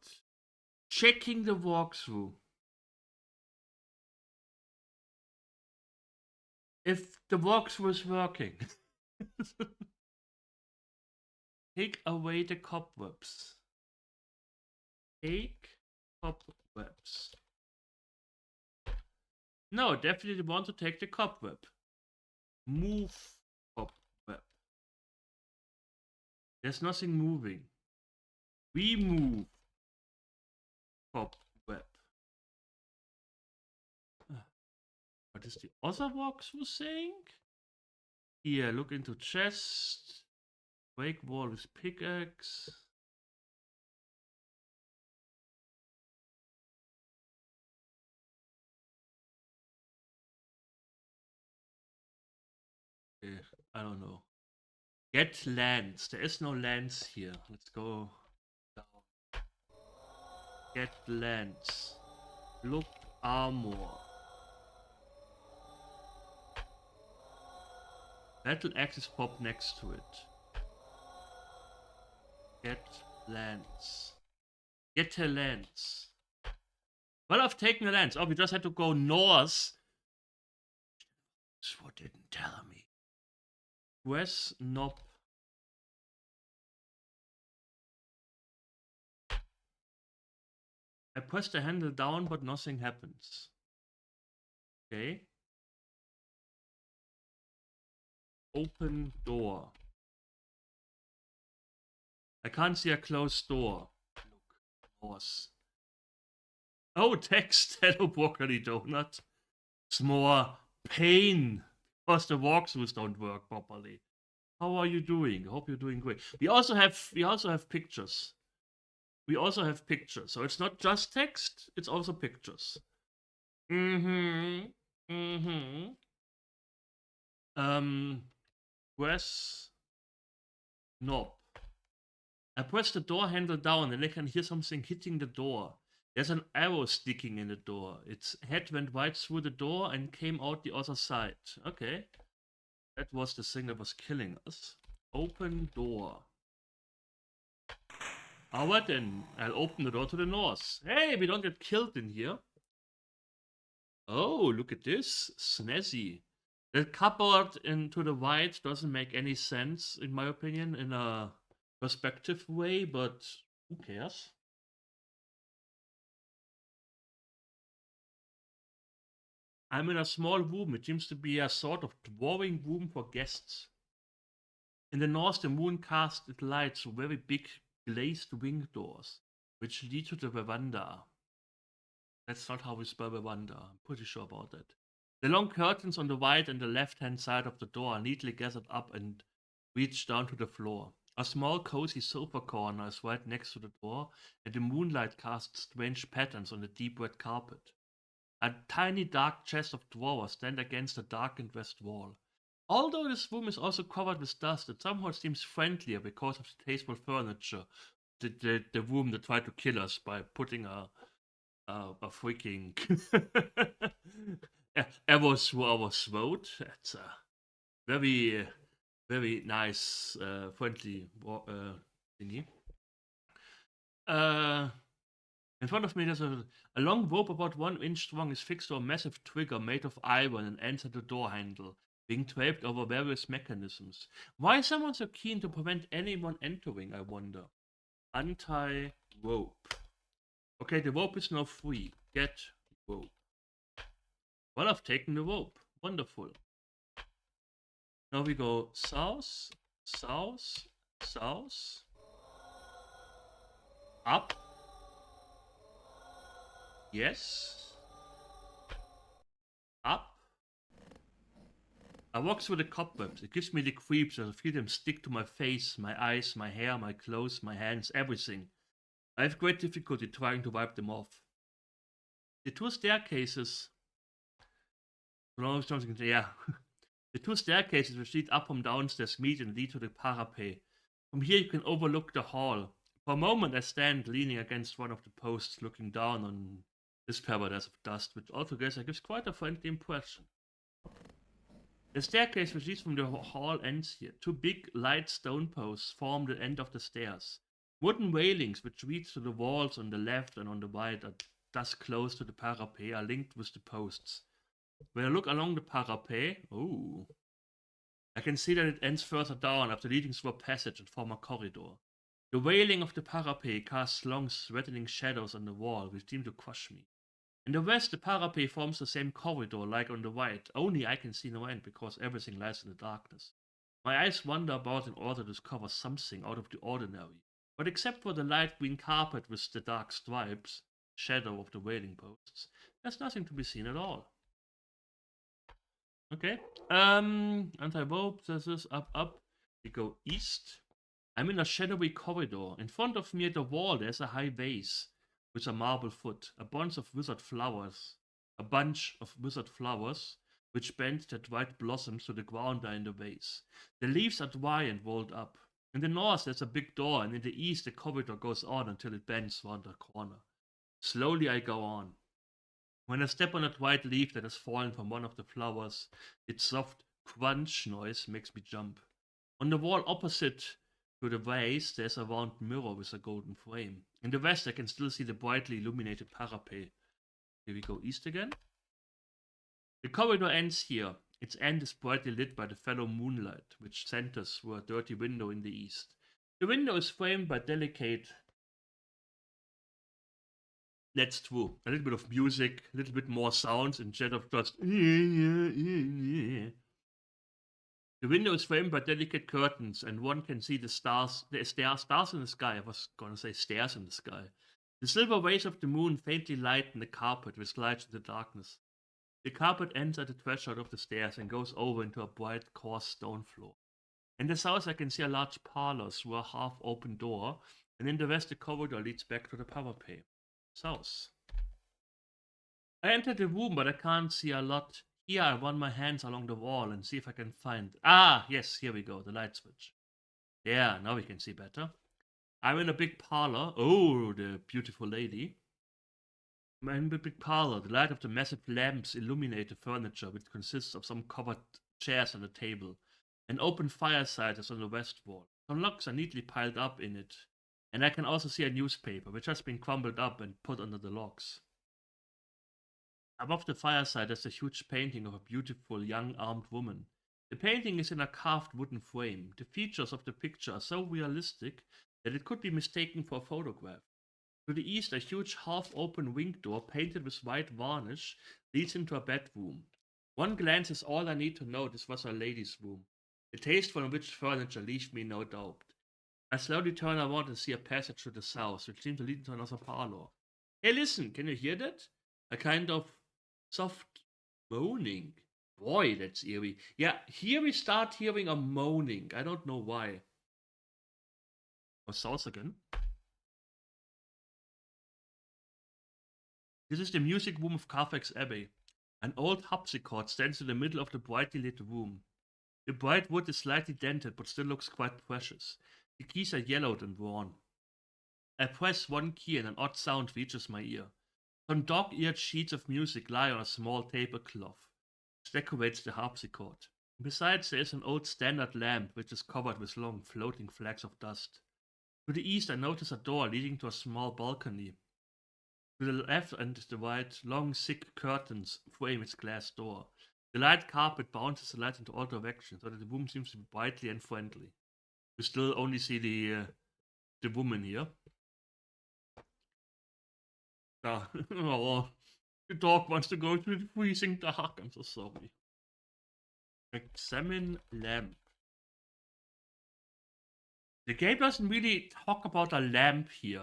checking the walkthrough. If the walkthrough is working. Take away the cobwebs. Take cobwebs. No, definitely want to take the cobweb. Move cobweb. There's nothing moving. Remove cobweb. What is the other walkthrough saying? Here, look into chest. Break wall with pickaxe. Okay, I don't know. Get lands. There is no lands here. Let's go down. Get lands. Look armor. Battle axes pop next to it. Get lands. Get the lands. Well, I've taken the lands. Oh, we just had to go north. This what didn't tell me. Press knob. I press the handle down, but nothing happens. Okay. Open door. I can't see a closed door. Look, north. Oh, text. Hello, broccoli donut. It's more pain because the walkthroughs don't work properly. How are you doing? I hope you're doing great. We also have pictures. We also have pictures. So it's not just text, it's also pictures. Mm-hmm. Mm-hmm. Press knob. I press the door handle down and I can hear something hitting the door. There's an arrow sticking in the door. Its head went right through the door and came out the other side. Okay. That was the thing that was killing us. Open door. Alright then, I'll open the door to the north. Hey, we don't get killed in here. Oh, look at this. Snazzy. The cupboard into the right doesn't make any sense, in my opinion, in a perspective way, but who cares? I'm in a small room. It seems to be a sort of drawing room for guests. In the north, the moon casts its light through very big glazed wing doors, which lead to the veranda. That's not how we spell veranda. I'm pretty sure about that. The long curtains on the right and the left-hand side of the door are neatly gathered up and reach down to the floor. A small cozy sofa corner is right next to the door, and the moonlight casts strange patterns on the deep red carpet. A tiny dark chest of drawers stand against the darkened west wall. Although this room is also covered with dust, it somehow seems friendlier because of the tasteful furniture. The room that tried to kill us by putting a freaking arrows through our throat. That's a very very nice friendly thingy. Uh, in front of me, there's a long rope about 1 inch strong is fixed to a massive trigger made of iron and ends at the door handle, being draped over various mechanisms. Why is someone so keen to prevent anyone entering, I wonder? Anti-rope. Okay, the rope is now free. Get rope. Well, I've taken the rope. Wonderful. Now we go south, south, south, up. Yes. Up. I walk through the cobwebs. It gives me the creeps as I feel them stick to my face, my eyes, my hair, my clothes, my hands, everything. I have great difficulty trying to wipe them off. The two staircases. Yeah. The two staircases which lead up from downstairs meet and lead to the parapet. From here you can overlook the hall. For a moment I stand leaning against one of the posts looking down on this paradise of dust, which altogether gives quite a friendly impression. The staircase which leads from the hall ends here. Two big, light stone posts form the end of the stairs. Wooden railings which reach to the walls on the left and on the right are thus close to the parapet are linked with the posts. When I look along the parapet, I can see that it ends further down after leading through a passage and form a corridor. The railing of the parapet casts long, threatening shadows on the wall which seem to crush me. In the west, the parapet forms the same corridor like on the right, only I can see no end because everything lies in the darkness. My eyes wander about in order to discover something out of the ordinary, but except for the light green carpet with the dark stripes, shadow of the railing posts, there's nothing to be seen at all. Okay, anti-rope, this is up. We go east. I'm in a shadowy corridor. In front of me at the wall, there's a high vase with a marble foot, a bunch of wizard flowers, which bend their white blossoms to the ground are in the vase. The leaves are dry and rolled up. In the north, there's a big door, and in the east, the corridor goes on until it bends round a corner. Slowly, I go on. When I step on a white leaf that has fallen from one of the flowers, its soft crunch noise makes me jump. On the wall opposite to the vase, there's a round mirror with a golden frame. In the west, I can still see the brightly illuminated parapet. Here we go east again. The corridor ends here. Its end is brightly lit by the fellow moonlight, which centers through a dirty window in the east. The window is framed by delicate. That's true. A little bit of music, a little bit more sounds instead of just. The window is framed by delicate curtains, and one can see the stars. There are stars in the sky. I was gonna say stairs in the sky. The silver rays of the moon faintly lighten the carpet, which glides in the darkness. The carpet ends at the threshold of the stairs and goes over into a bright, coarse stone floor. In the south, I can see a large parlor through a half-open door, and in the west, the corridor leads back to the parapet. South. I enter the room, but I can't see a lot. Here, I run my hands along the wall and see if I can find. Ah, yes, here we go, the light switch. Yeah, now we can see better. I'm in a big parlor. Oh, the beautiful lady. I'm in a big parlor. The light of the massive lamps illuminate the furniture, which consists of some covered chairs and a table. An open fireside is on the west wall. Some logs are neatly piled up in it, and I can also see a newspaper, which has been crumpled up and put under the logs. Above the fireside is a huge painting of a beautiful young armed woman. The painting is in a carved wooden frame. The features of the picture are so realistic that it could be mistaken for a photograph. To the east, a huge half-open wing door painted with white varnish leads into a bedroom. One glance is all I need to know this was a lady's room. The tasteful and rich furniture leaves me no doubt. I slowly turn around and see a passage to the south, which seems to lead into another parlor. Hey, listen, can you hear that? A kind of soft moaning. Boy, that's eerie. Yeah, here we start hearing a moaning. I don't know why. Oh, south again. This is the music room of Carfax Abbey. An old harpsichord stands in the middle of the brightly lit room. The bright wood is slightly dented, but still looks quite precious. The keys are yellowed and worn. I press one key and an odd sound reaches my ear. Some dog-eared sheets of music lie on a small tablecloth, which decorates the harpsichord. Besides, there is an old standard lamp, which is covered with long, floating flecks of dust. To the east, I notice a door leading to a small balcony. To the left and the right, long, thick curtains frame its glass door. The light carpet bounces the light into all directions, so that the room seems to be brightly and friendly. We still only see the woman here. Oh, the dog wants to go to the freezing dark. I'm so sorry. Examine lamp. The game doesn't really talk about a lamp here.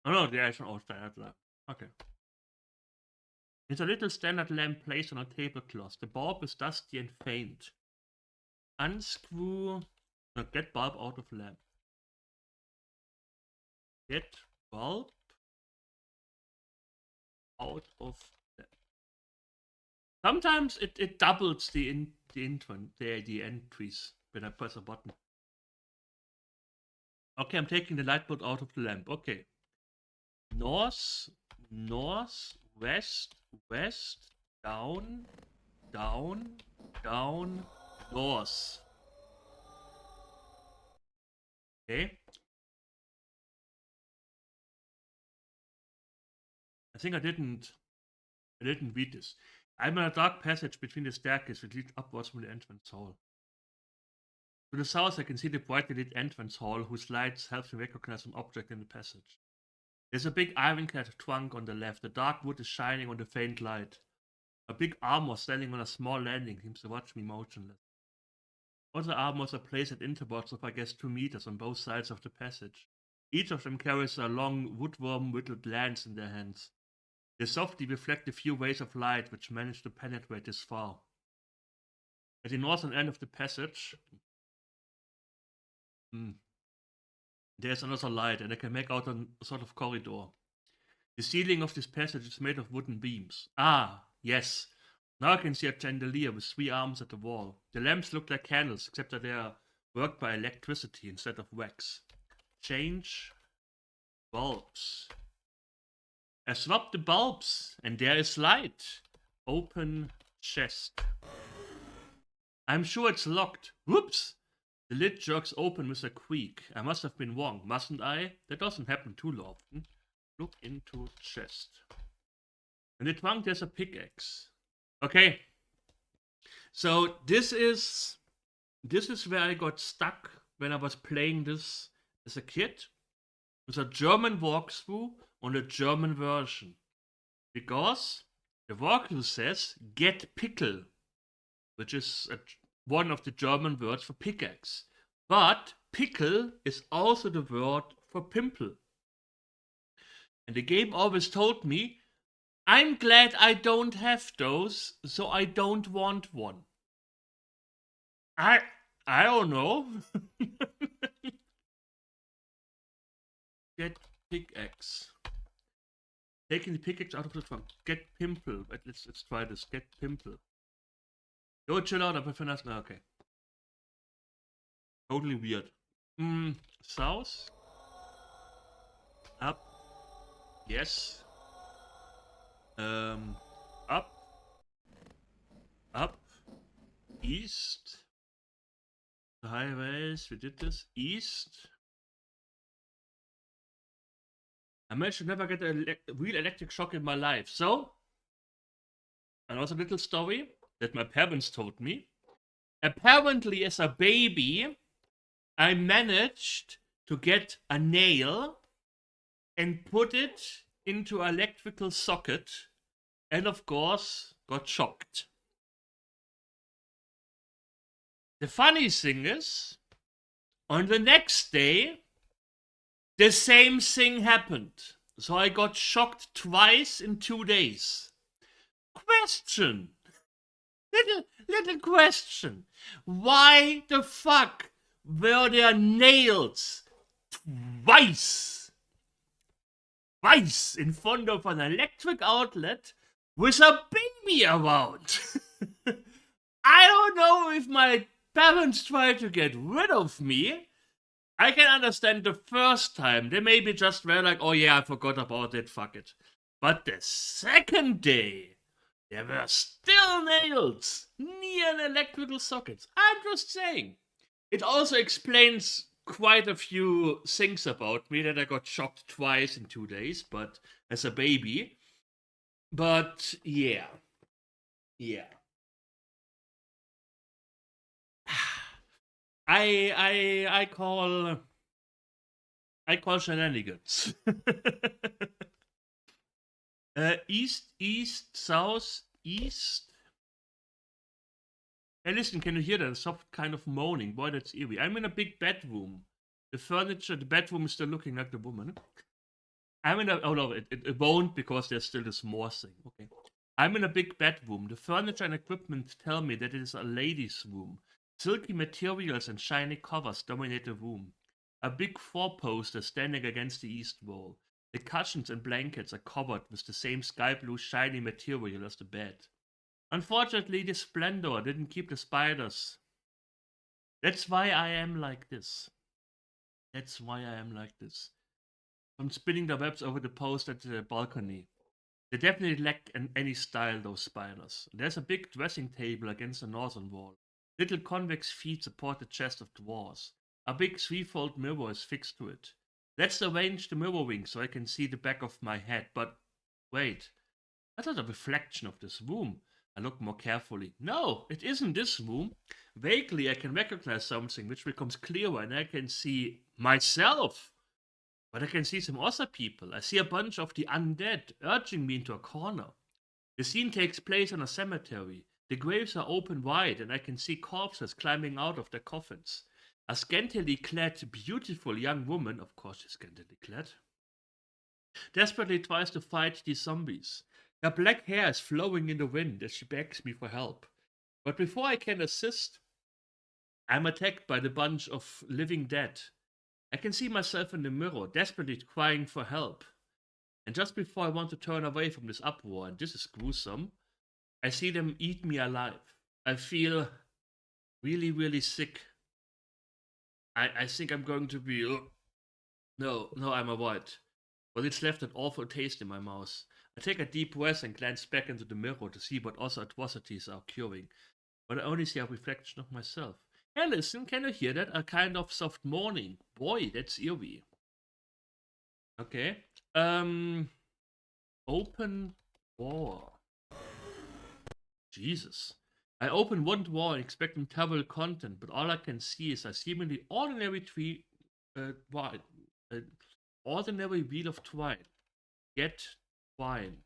Oh no, there's an old standard lamp. Okay. It's a little standard lamp placed on a tablecloth. The bulb is dusty and faint. Unscrew. No, get bulb out of lamp. Get bulb out of lamp. Sometimes it doubles the entries when I press a button. Okay, I'm taking the light bulb out of the lamp. Okay. North, north, west, west, down, down, down, north. Okay. I think I didn't read this. I'm in a dark passage between the staircase which leads upwards from the entrance hall. To the south, I can see the brightly lit entrance hall, whose lights help me recognize an object in the passage. There's a big iron-clad trunk on the left. The dark wood is shining on the faint light. A big armor standing on a small landing seems to watch me motionless. Other armors are placed at intervals of, I guess, 2 meters on both sides of the passage. Each of them carries a long, woodworm-whittled lance in their hands. They softly reflect the few rays of light which manage to penetrate this far. At the northern end of the passage, there's another light, and I can make out a sort of corridor. The ceiling of this passage is made of wooden beams. Ah, yes. Now I can see a chandelier with 3 arms at the wall. The lamps look like candles, except that they are worked by electricity instead of wax. Change bulbs. I swapped the bulbs, and there is light. Open chest. I'm sure it's locked. Whoops! The lid jerks open with a creak. I must have been wrong, mustn't I? That doesn't happen too often. Look into chest. In the trunk there's a pickaxe. Okay. So this is where I got stuck when I was playing this as a kid. With a German walkthrough on the German version. Because the walkthrough says get pickle, which is one of the German words for pickaxe. But pickle is also the word for pimple. And the game always told me, I'm glad I don't have those, so I don't want one. I don't know. Get pickaxe. Taking the pickaxe out of the trunk. Get pimple. Let's try this. Get pimple. Go chill out. I'm finished. No, okay. Totally weird. South. Up. Yes. Up. Up. East. The highways. We did this. East. I managed to never get a real electric shock in my life. So, another little story that my parents told me. Apparently, as a baby, I managed to get a nail and put it into an electrical socket, and of course, got shocked. The funny thing is, on the next day, the same thing happened. So I got shocked twice in 2 days. Question. Little question. Why the fuck were there nails twice in front of an electric outlet with a baby around? I don't know if my parents try to get rid of me. I can understand the first time. They maybe just were like, oh yeah, I forgot about it, fuck it. But the second day, there were still nails near an electrical socket. I'm just saying. It also explains quite a few things about me, that I got shocked twice in 2 days, but as a baby. But yeah. Yeah. I call shenanigans. East, south, east. Hey, listen, can you hear that soft kind of moaning? Boy, that's eerie. I'm in a big bedroom. The bedroom is still looking like the woman. Oh no, it won't, because there's still this more thing. Okay. I'm in a big bedroom. The furniture and equipment tell me that it is a lady's room. Silky materials and shiny covers dominate the room. A big four-poster standing against the east wall. The cushions and blankets are covered with the same sky blue shiny material as the bed. Unfortunately, the splendor didn't keep the spiders. That's why I am like this. That's why I am like this. I'm spinning the webs over the post at the balcony. They definitely lack any style, those spiders. There's a big dressing table against the northern wall. Little convex feet support the chest of drawers. A big threefold mirror is fixed to it. Let's arrange the mirror wing so I can see the back of my head. But wait, that's not a reflection of this room. I look more carefully. No, it isn't this room. Vaguely, I can recognize something which becomes clearer, and I can see myself. But I can see some other people. I see a bunch of the undead urging me into a corner. The scene takes place in a cemetery. The graves are open wide, and I can see corpses climbing out of their coffins. A scantily clad, beautiful young woman, of course she's scantily clad, desperately tries to fight these zombies. Her black hair is flowing in the wind as she begs me for help. But before I can assist, I'm attacked by the bunch of living dead. I can see myself in the mirror, desperately crying for help. And just before I want to turn away from this uproar, and this is gruesome, I see them eat me alive. I feel really, really sick. I think I'm going to be. No, I'm avoid. But it's left an awful taste in my mouth. I take a deep breath and glance back into the mirror to see what other atrocities are occurring. But I only see a reflection of myself. Hey, listen, can you hear that? A kind of soft moaning. Boy, that's eerie. Okay. Open door. Jesus. I open one door expecting terrible content, but all I can see is a seemingly ordinary wine, ordinary wheel of twine. Get twine.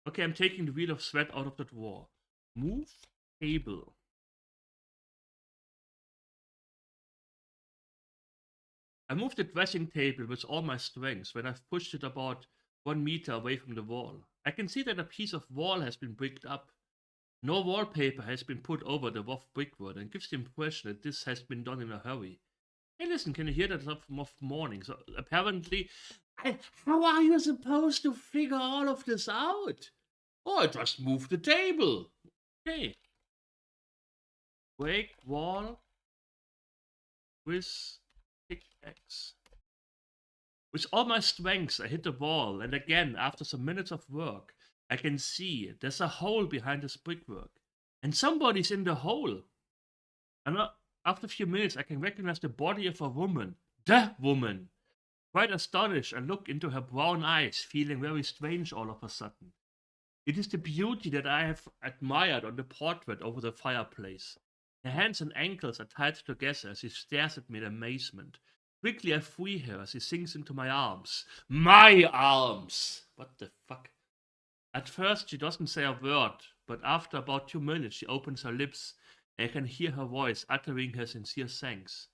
Okay, I'm taking the wheel of sweat out of the drawer. Move table. I moved the dressing table with all my strength when I've pushed it about 1 meter away from the wall. I can see that a piece of wall has been bricked up. No wallpaper has been put over the rough brickwork and gives the impression that this has been done in a hurry. Hey, listen, can you hear that of morning? So apparently, how are you supposed to figure all of this out? Oh, I just moved the table. Okay. Break wall with pickaxe. With all my strength, I hit the wall, and again, after some minutes of work, I can see there's a hole behind this brickwork. And somebody's in the hole. And after a few minutes, I can recognize the body of a woman. The woman! Quite astonished, I look into her brown eyes, feeling very strange all of a sudden. It is the beauty that I have admired on the portrait over the fireplace. Her hands and ankles are tied together as she stares at me in amazement. Quickly I free her as she sinks into my arms. My arms! What the fuck? At first she doesn't say a word, but after about 2 minutes she opens her lips and I can hear her voice uttering her sincere thanks.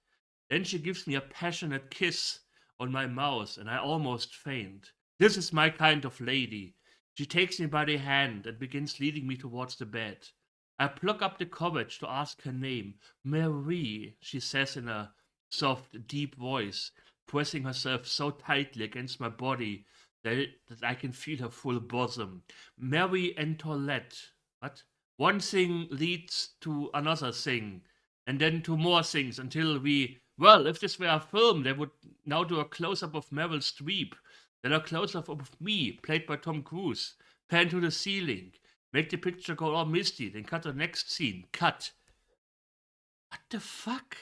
Then she gives me a passionate kiss on my mouth and I almost faint. This is my kind of lady. She takes me by the hand and begins leading me towards the bed. I pluck up the courage to ask her name. Marie, she says in a soft, deep voice, pressing herself so tightly against my body that I can feel her full bosom. Mary and Toilette. What? One thing leads to another thing, and then to more things until we. Well, if this were a film, they would now do a close up of Meryl Streep, then a close up of me, played by Tom Cruise, pan to the ceiling, make the picture go all misty, then cut the next scene. Cut. What the fuck?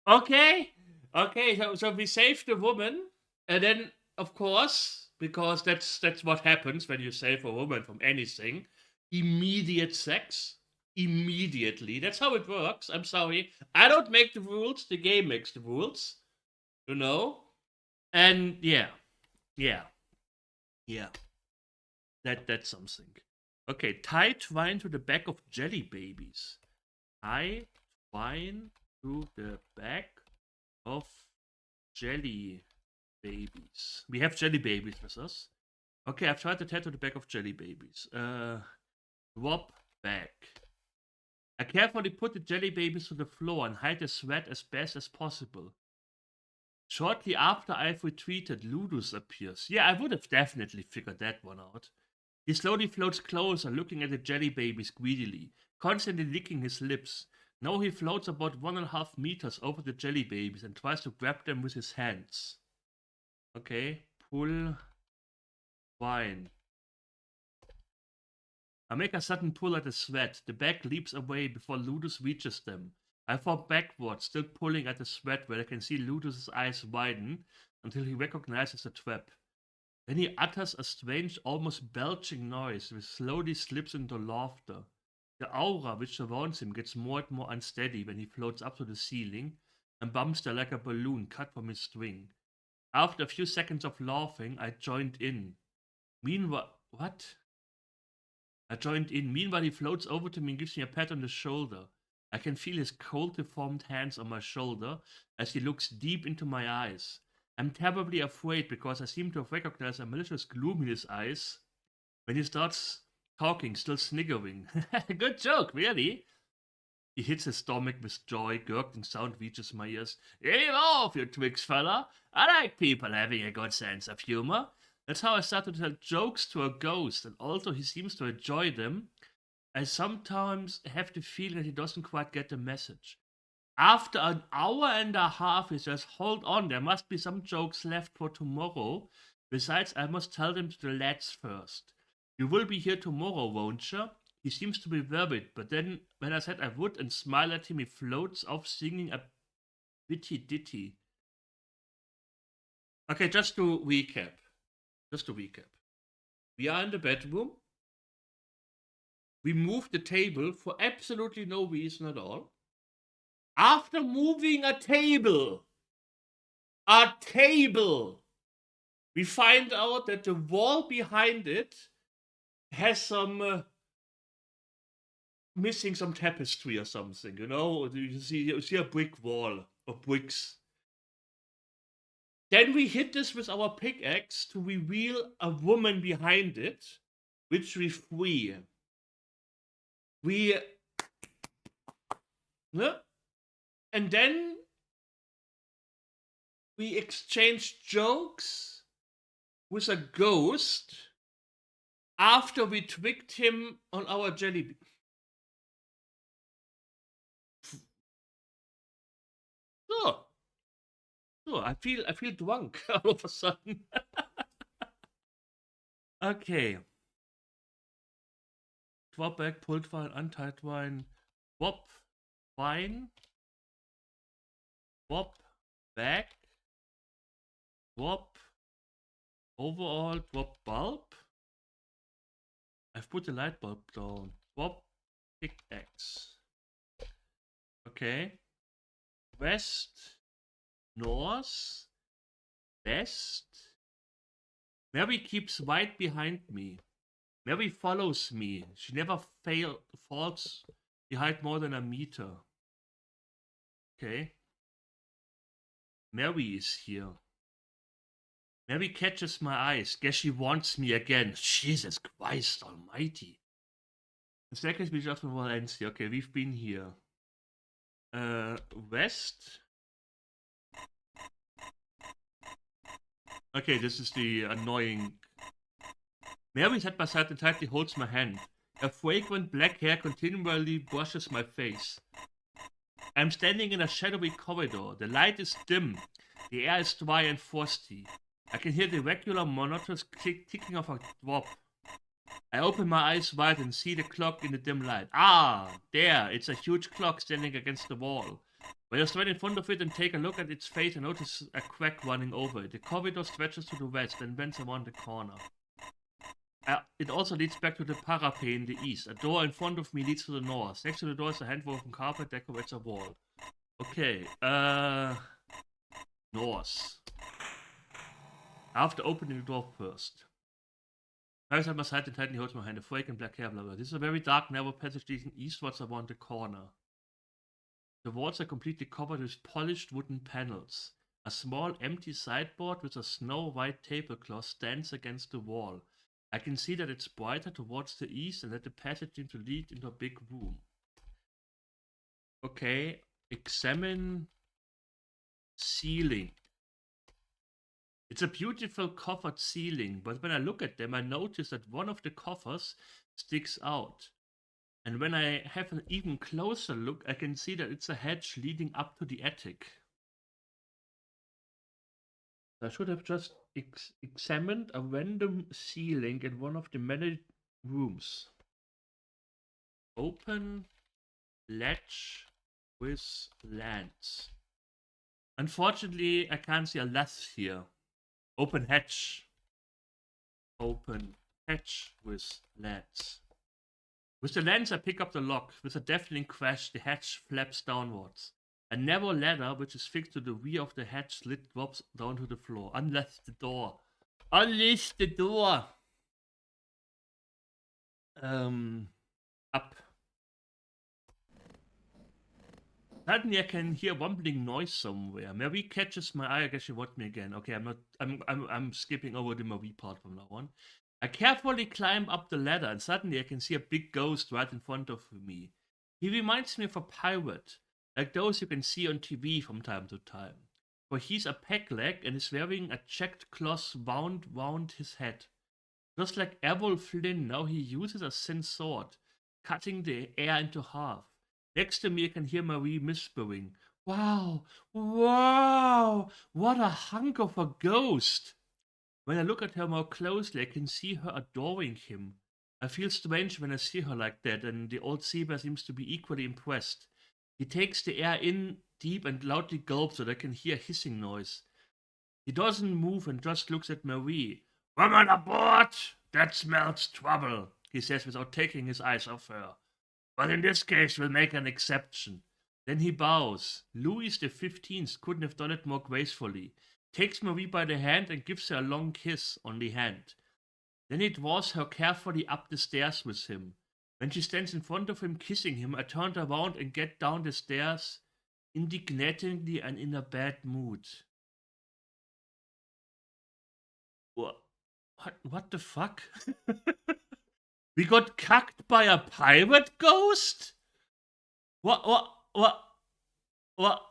Okay, okay. So we save the woman, and then of course, because that's what happens when you save a woman from anything, immediate sex, immediately. That's how it works. I'm sorry, I don't make the rules. The game makes the rules. You know, and yeah, yeah. That's something. Okay, tie twine to the back of jelly babies. Tie twine to the back of jelly babies. We have jelly babies with us. Okay, I've tried to tattoo the back of jelly babies. Drop back. I carefully put the jelly babies to the floor and hide the sweat as best as possible. Shortly after I've retreated, Ludus appears. Yeah, I would have definitely figured that one out. He slowly floats closer, looking at the jelly babies greedily, constantly licking his lips. Now he floats about 1.5 meters over the jelly babies and tries to grab them with his hands. Okay, pull, wine. I make a sudden pull at the sweat. The bag leaps away before Ludus reaches them. I fall backward, still pulling at the sweat, where I can see Ludus's eyes widen until he recognizes the trap. Then he utters a strange, almost belching noise, which slowly slips into laughter. The aura which surrounds him gets more and more unsteady when he floats up to the ceiling and bumps there like a balloon cut from his string. After a few seconds of laughing, I joined in. Meanwhile, what? I joined in. Meanwhile, he floats over to me and gives me a pat on the shoulder. I can feel his cold, deformed hands on my shoulder as he looks deep into my eyes. I'm terribly afraid because I seem to have recognized a malicious gloom in his eyes when he starts talking, still sniggering. Good joke, really. He hits his stomach with joy, gurgling sound reaches my ears. Leave off, you Twix fella. I like people having a good sense of humor. That's how I start to tell jokes to a ghost, and also he seems to enjoy them. I sometimes have the feeling that he doesn't quite get the message. After an hour and a half, he says, hold on, there must be some jokes left for tomorrow. Besides, I must tell them to the lads first. You will be here tomorrow, won't you? He seems to be worried, but then when I said I would and smile at him, he floats off singing a witty ditty. Okay, just to recap. Just to recap. We are in the bedroom. We moved the table for absolutely no reason at all. After moving a table, we find out that the wall behind it has some missing some tapestry or something. You know, you see a brick wall of bricks. Then we hit this with our pickaxe to reveal a woman behind it, which we free. We, and then we exchange jokes with a ghost after we tricked him on our jelly. So, I feel drunk all of a sudden. Okay. Drop back, pulled wine, untied wine, wop, wine, wop, back, wop, overall, drop bulb. I've put the light bulb down. Swap pickaxe. Okay. West, north, west. Mary keeps right behind me. Mary follows me. She never falls behind more than a meter. Okay. Mary is here. Mary catches my eyes. Guess she wants me again. Jesus Christ almighty. The second speech of Valencia. Okay, we've been here. West. Okay, this is the annoying. Mary's at my side and tightly holds my hand. Her fragrant black hair continually brushes my face. I'm standing in a shadowy corridor. The light is dim. The air is dry and frosty. I can hear the regular monotonous ticking of a drop. I open my eyes wide and see the clock in the dim light. Ah, there! It's a huge clock standing against the wall. When I stand in front of it and take a look at its face, I notice a crack running over it. The corridor stretches to the west and bends around the corner. It also leads back to the parapet in the east. A door in front of me leads to the north. Next to the door is a hand-woven carpet decorates a wall. Okay, north. I have to open the door first. I side my side and tightly holds my hand. A flake and black hair, blah blah. This is a very dark, narrow passage leading eastwards around the corner. The walls are completely covered with polished wooden panels. A small empty sideboard with a snow-white tablecloth stands against the wall. I can see that it's brighter towards the east and that the passage seems to lead into a big room. Okay, examine ceiling. It's a beautiful coffered ceiling, but when I look at them, I notice that one of the coffers sticks out. And when I have an even closer look, I can see that it's a hatch leading up to the attic. I should have just examined a random ceiling in one of the many rooms. Open latch with lands. Unfortunately, I can't see a latch here. Open hatch. Open hatch with lands. With the lens, I pick up the lock. With a deafening crash, the hatch flaps downwards. A narrow ladder, which is fixed to the rear of the hatch lid, drops down to the floor. Unlatch the door. Unleash the door! Up. Suddenly I can hear rumbling noise somewhere. Marie catches my eye. I guess she wants me again. Okay, I'm skipping over the Marie part from now on. I carefully climb up the ladder and suddenly I can see a big ghost right in front of me. He reminds me of a pirate, like those you can see on TV from time to time. For he's a peg-leg and is wearing a checked cloth wound round his head. Just like Errol Flynn, now he uses a thin sword, cutting the air into half. Next to me, I can hear Marie whispering, "Wow, wow, what a hunk of a ghost!" When I look at her more closely, I can see her adoring him. I feel strange when I see her like that, and the old seabear seems to be equally impressed. He takes the air in deep and loudly gulps so that I can hear a hissing noise. He doesn't move and just looks at Marie. "Woman aboard! That smells trouble," he says without taking his eyes off her. "But in this case, we'll make an exception." Then he bows. Louis the 15th couldn't have done it more gracefully. Takes Marie by the hand and gives her a long kiss on the hand. Then he draws her carefully up the stairs with him. When she stands in front of him kissing him, I turn around and get down the stairs, indignatingly and in a bad mood. What the fuck? We got cucked by a pirate ghost? What, what, what,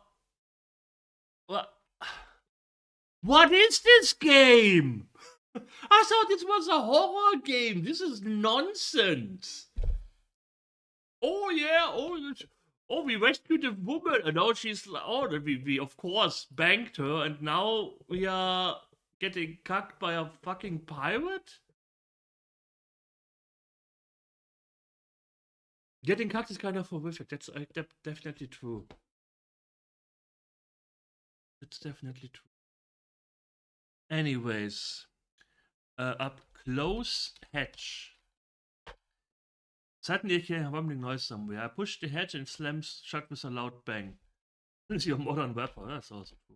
what is this game? I thought this was a horror game. This is nonsense. Oh yeah, oh we rescued a woman and now she's we of course banked her and now we are getting cucked by a fucking pirate? Getting cucked is kind of horrific. That's definitely true. It's definitely true. Anyways, up close hatch. Suddenly I hear a rumbling noise somewhere. I push the hatch and slams shut with a loud bang. This is your modern weapon. That's also true.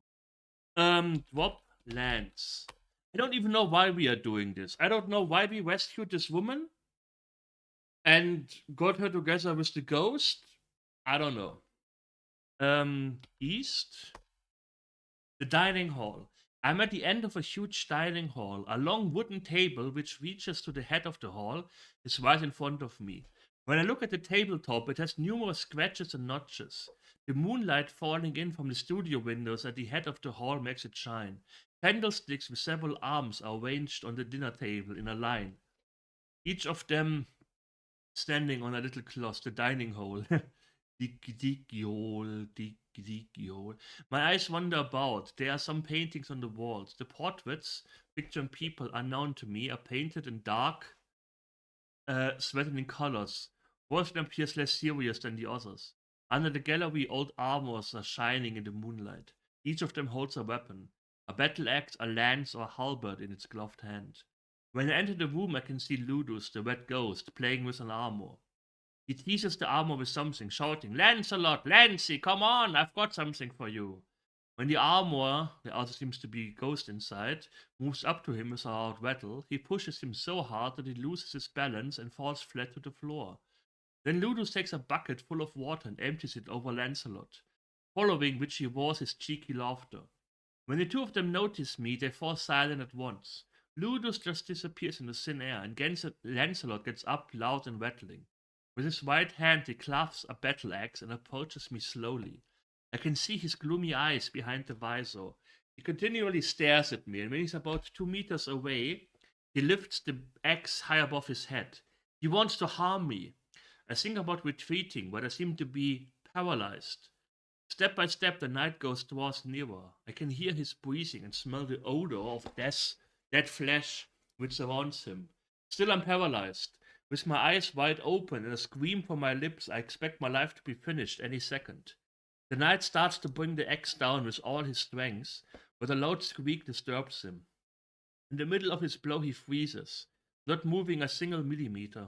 Drop lands. I don't even know why we are doing this. I don't know why we rescued this woman and got her together with the ghost. I don't know. East. The dining hall. I'm at the end of a huge dining hall. A long wooden table, which reaches to the head of the hall, is right in front of me. When I look at the tabletop, it has numerous scratches and notches. The moonlight falling in from the studio windows at the head of the hall makes it shine. Candlesticks with several arms are arranged on the dinner table in a line, each of them standing on a little cloth, the dining hall. Dig. My eyes wander about. There are some paintings on the walls. The portraits, picturing people unknown to me, are painted in dark, threatening colors. One of them appears less serious than the others. Under the gallery, old armors are shining in the moonlight. Each of them holds a weapon, a battle axe, a lance, or a halberd in its gloved hand. When I enter the room, I can see Ludus, the red ghost, playing with an armor. He teases the armor with something, shouting, Lancelot, Lancy, come on, I've got something for you. When the armor, there also seems to be a ghost inside, moves up to him with a loud rattle, he pushes him so hard that he loses his balance and falls flat to the floor. Then Ludus takes a bucket full of water and empties it over Lancelot, following which he roars his cheeky laughter. When the two of them notice me, they fall silent at once. Ludus just disappears in the thin air, and Lancelot gets up loud and rattling. With his right hand he clasps a battle axe and approaches me slowly. I can see his gloomy eyes behind the visor. He continually stares at me, and when he's about 2 meters away, he lifts the axe high above his head. He wants to harm me. I think about retreating, but I seem to be paralyzed. Step by step, the night ghost draws nearer. I can hear his breathing and smell the odor of dead flesh which surrounds him. Still, I'm paralyzed. With my eyes wide open and a scream from my lips, I expect my life to be finished any second. The knight starts to bring the axe down with all his strength, but a loud squeak disturbs him. In the middle of his blow, he freezes, not moving a single millimeter.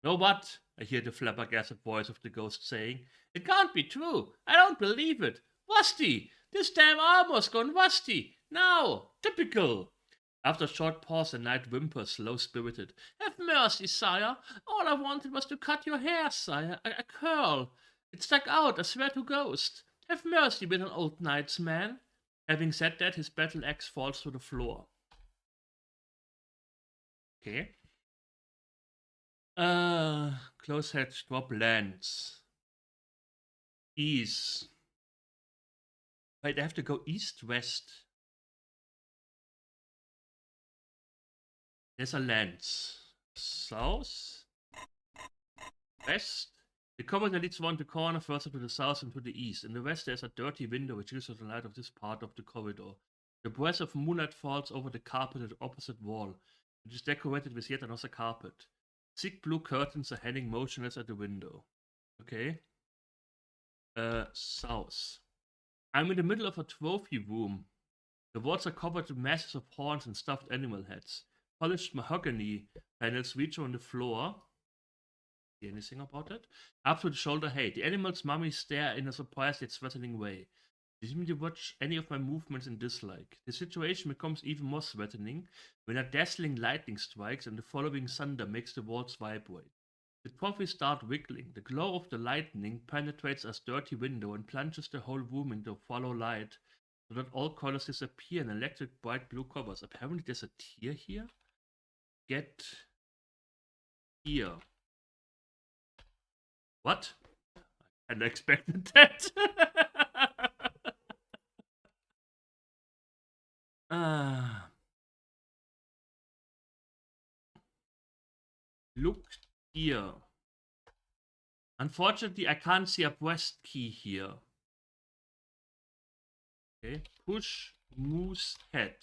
No, what? I hear the flabbergasted voice of the ghost saying. It can't be true. I don't believe it. Rusty! This damn armor's gone rusty! Now! Typical! After a short pause, the knight whimpers, low-spirited. Have mercy, sire. All I wanted was to cut your hair, sire. A curl. It stuck out, I swear to ghost. Have mercy with an old knight's man. Having said that, his battle axe falls to the floor. Okay. Close head, drop lands. East. Wait, I have to go east, west. There's a lens. South. West. The corridor leads one to corner, further to the south and to the east. In the west, there's a dirty window which gives us the light of this part of the corridor. The breath of moonlight falls over the carpet at the opposite wall, which is decorated with yet another carpet. Thick blue curtains are hanging motionless at the window. Okay. South. I'm in the middle of a trophy room. The walls are covered with masses of horns and stuffed animal heads. Polished mahogany panels reach on the floor. See anything about it? Up to the shoulder height. The animals' mummies stare in a surprised yet threatening way. They seem to watch any of my movements in dislike. The situation becomes even more threatening when a dazzling lightning strikes and the following thunder makes the walls vibrate. The trophies start wiggling. The glow of the lightning penetrates a dirty window and plunges the whole room into follow light so that all colors disappear in electric bright blue covers. Apparently there's a tier here. Get here. What? I hadn't expected that. Look here. Unfortunately, I can't see a breast key here. Okay. Push moose head.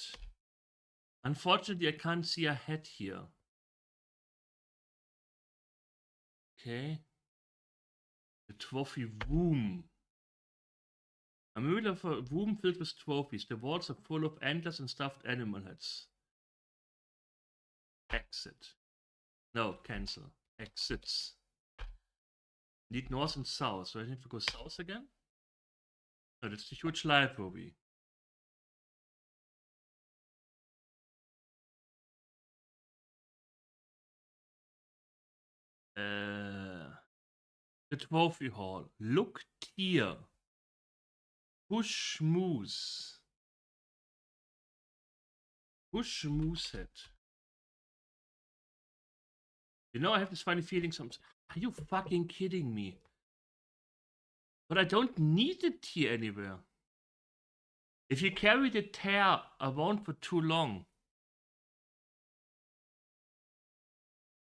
Unfortunately, I can't see a head here. Okay. The trophy room. A middle of a room filled with trophies. The walls are full of antlers and stuffed animal heads. Exit. No, cancel. Exits. Need north and south. So I need to go south again? No, that's the huge library. The trophy hall. Look here. Push moose. Push moose head. You know, I have this funny feeling sometimes. Are you fucking kidding me? But I don't need it here anywhere. If you carry the tear around for too long,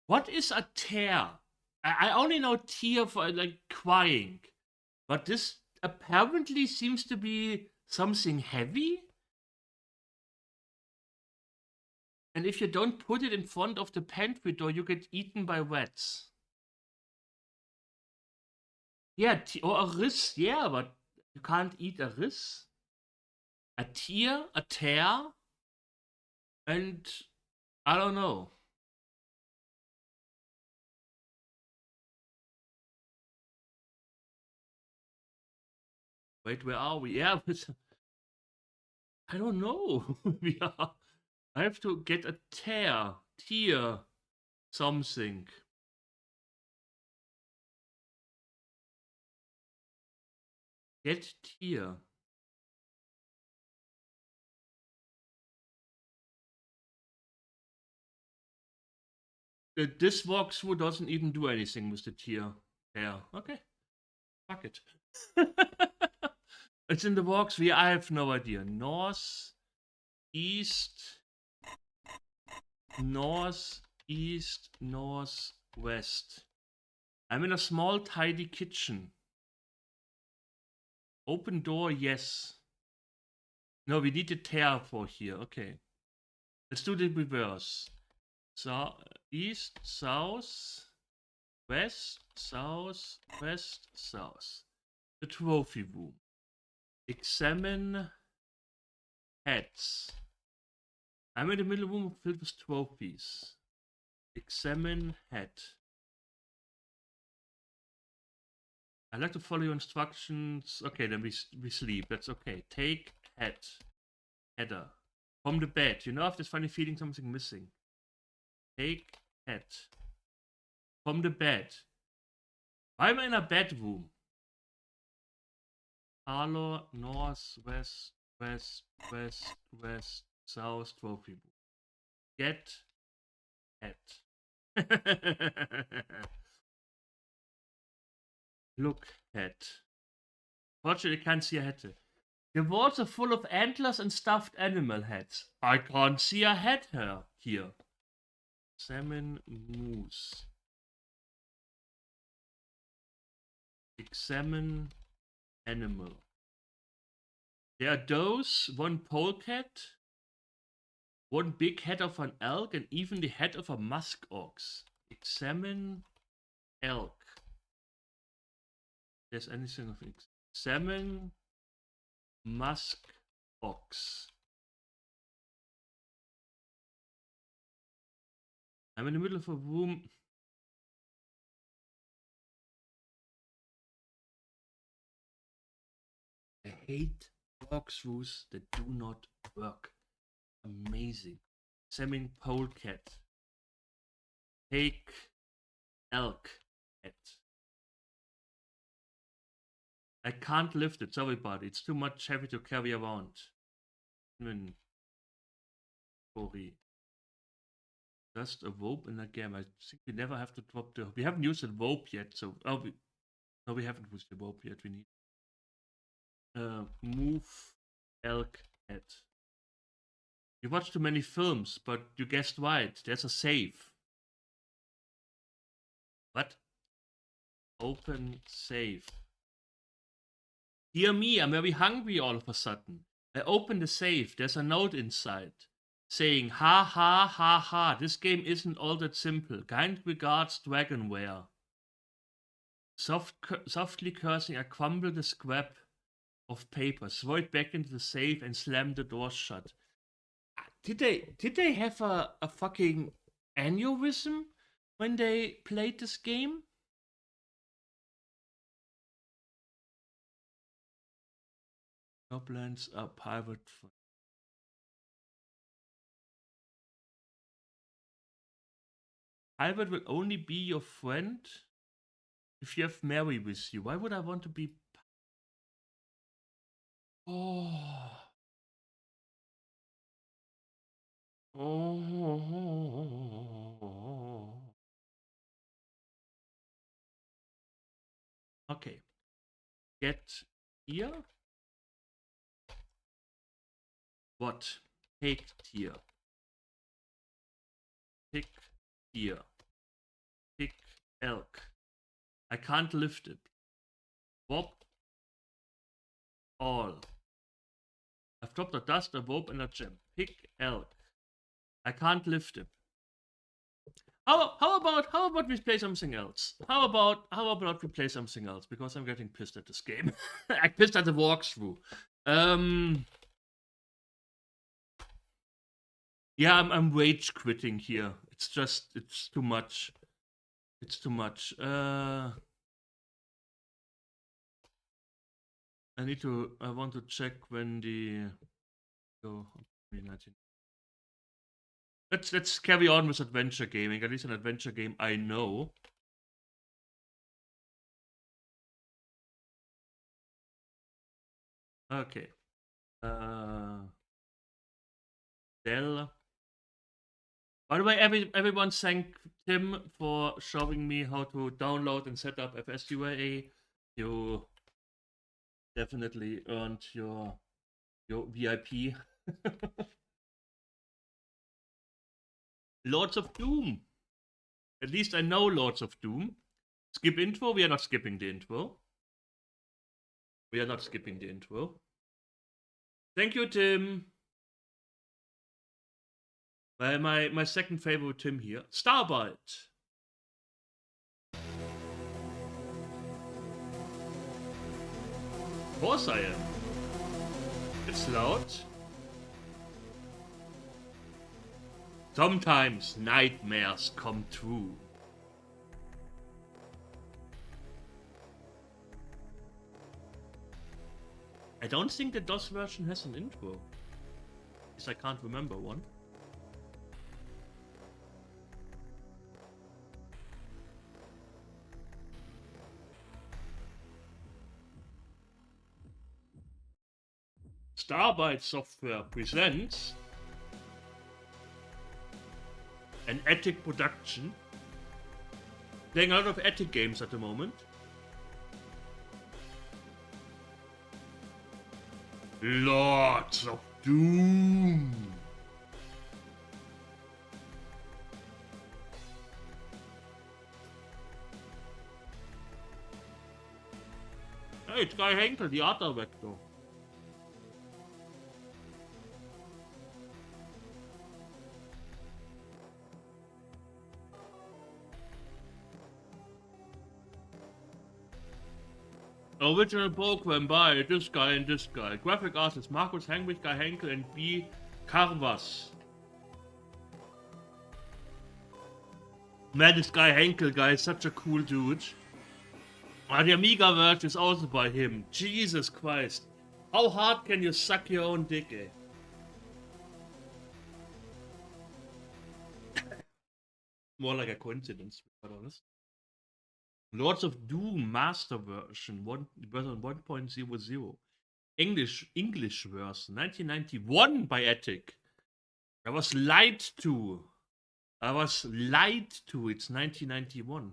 what is a tear? I only know tear for like crying, but this apparently seems to be something heavy. And if you don't put it in front of the pantry door, you get eaten by rats. Yeah, or a riss, yeah, but you can't eat a riss. A tear, a tear, and I don't know. Wait, where are we? Yeah, but I don't know. We are. I have to get a tear, something. Get tear. This walkthrough doesn't even do anything with the tear. Yeah, okay, fuck it. It's in the walkthrough. I have no idea. North, east, north, east, north, west. I'm in a small, tidy kitchen. Open door, yes. No, we need a tear for here. Okay. Let's do the reverse. So, east, south, west, south, west, south. The trophy room. Examine hats. I'm in the middle room filled with trophies. Examine hat. I like to follow your instructions. Okay, then we sleep. That's okay. Take hat. Header. From the bed. You know, I have this funny feeling something missing. Take hat. From the bed. Why am I in a bedroom? Parlor, north, west, west, west, west, south, trophy room. Get hat. Look hat. Fortunately, I can't see a hat. The walls are full of antlers and stuffed animal heads. I can't see a head here. Salmon moose. Examine animal. There are those, one polecat, one big head of an elk, and even the head of a musk ox. Examine elk. There's anything of examine musk ox. I'm in the middle of a room. I hate walkthroughs that do not work. Amazing. Examine polecat. Take elk head. I can't lift it, sorry buddy. It's too much heavy to carry around. Inventory. Just a rope in a game. I think we never have to drop the. We haven't used the rope yet, so no, we haven't used the rope yet. We need move elk head. You watch too many films, but you guessed right. There's a save. What? Open save. Dear me, I'm very hungry all of a sudden. I open the safe. There's a note inside saying, ha ha ha ha, this game isn't all that simple. Kind regards, Dragonware. Softly cursing, I crumble the scrap of paper, throw it back into the safe, and slam the door shut. Did they have a fucking aneurysm when they played this game? Goblins are private. Private will only be your friend if you have Mary with you. Why would I want to be? Oh. Oh. Okay. Get here. What? Pig tier. Pig tier. Pig elk. I can't lift it. Wop. All. I've dropped a dust, a rope, and a gem. Pig elk. I can't lift it. How about we play something else? How about we play something else? Because I'm getting pissed at this game. I'm pissed at the walkthrough. Yeah, I'm rage quitting here. It's too much. It's too much. I want to check when the. Oh, 2019. Let's carry on with adventure gaming. At least an adventure game I know. Okay. Dell. By the way, everyone thank Tim for showing me how to download and set up FSUAA. You definitely earned your VIP. Lords of Doom. At least I know Lords of Doom. Skip intro. We are not skipping the intro. We are not skipping the intro. Thank you, Tim. My second favorite Tim here. Starbite. Of course I am. It's loud. Sometimes nightmares come true. I don't think the DOS version has an intro. At least I can't remember one. Starbite Software presents an Attic production. Playing a lot of Attic games at the moment. Lords of Doom. Hey, it's Guy Henkel, the art director. Original program by this guy and this guy. Graphic artists Markus Heinrich, Guy Henkel, and B. Carvas. Man, this Guy Henkel guy is such a cool dude. And the Amiga version is also by him. Jesus Christ. How hard can you suck your own dick, eh? More like a coincidence, to be honest. Lords of Doom Master version version 1.00. English version 1991 by Attic. I was lied to. It's 1991.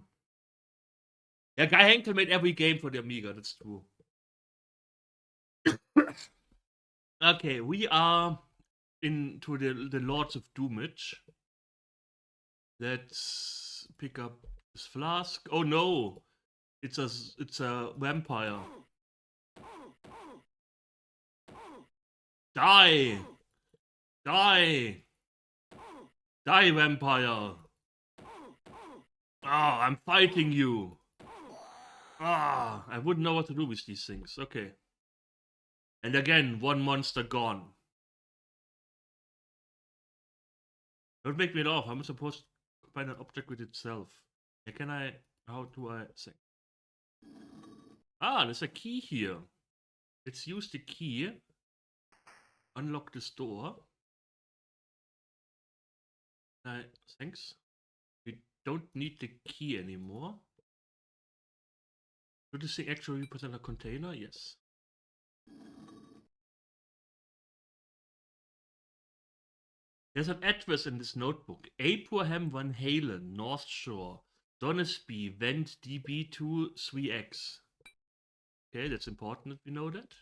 Yeah, Guy Henkel made every game for the Amiga, that's true. Okay, we are into the Lords of Doomage. Let's pick up this flask. Oh no! It's a vampire. Die! Die! Die, vampire! Ah, I'm fighting you! Ah, I wouldn't know what to do with these things. Okay. And again, one monster gone. Don't make me laugh. I'm supposed to find an object with itself. How do I think? Ah, there's a key here. Let's use the key. Unlock this door. Thanks. We don't need the key anymore. Do this thing actually represent a container? Yes. There's an address in this notebook. Abraham Van Halen, North Shore. Donesby, Vent DB23X. Okay, that's important that we know that.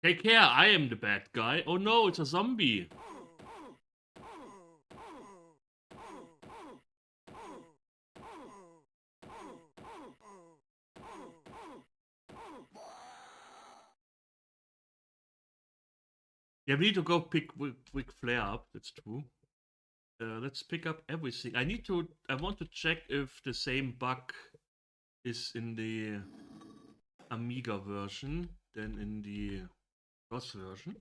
Take care, I am the bad guy. Oh no, it's a zombie. Yeah, we need to go pick quick flare up, that's true. Let's pick up everything. I want to check if the same bug is in the Amiga version than in the DOS version.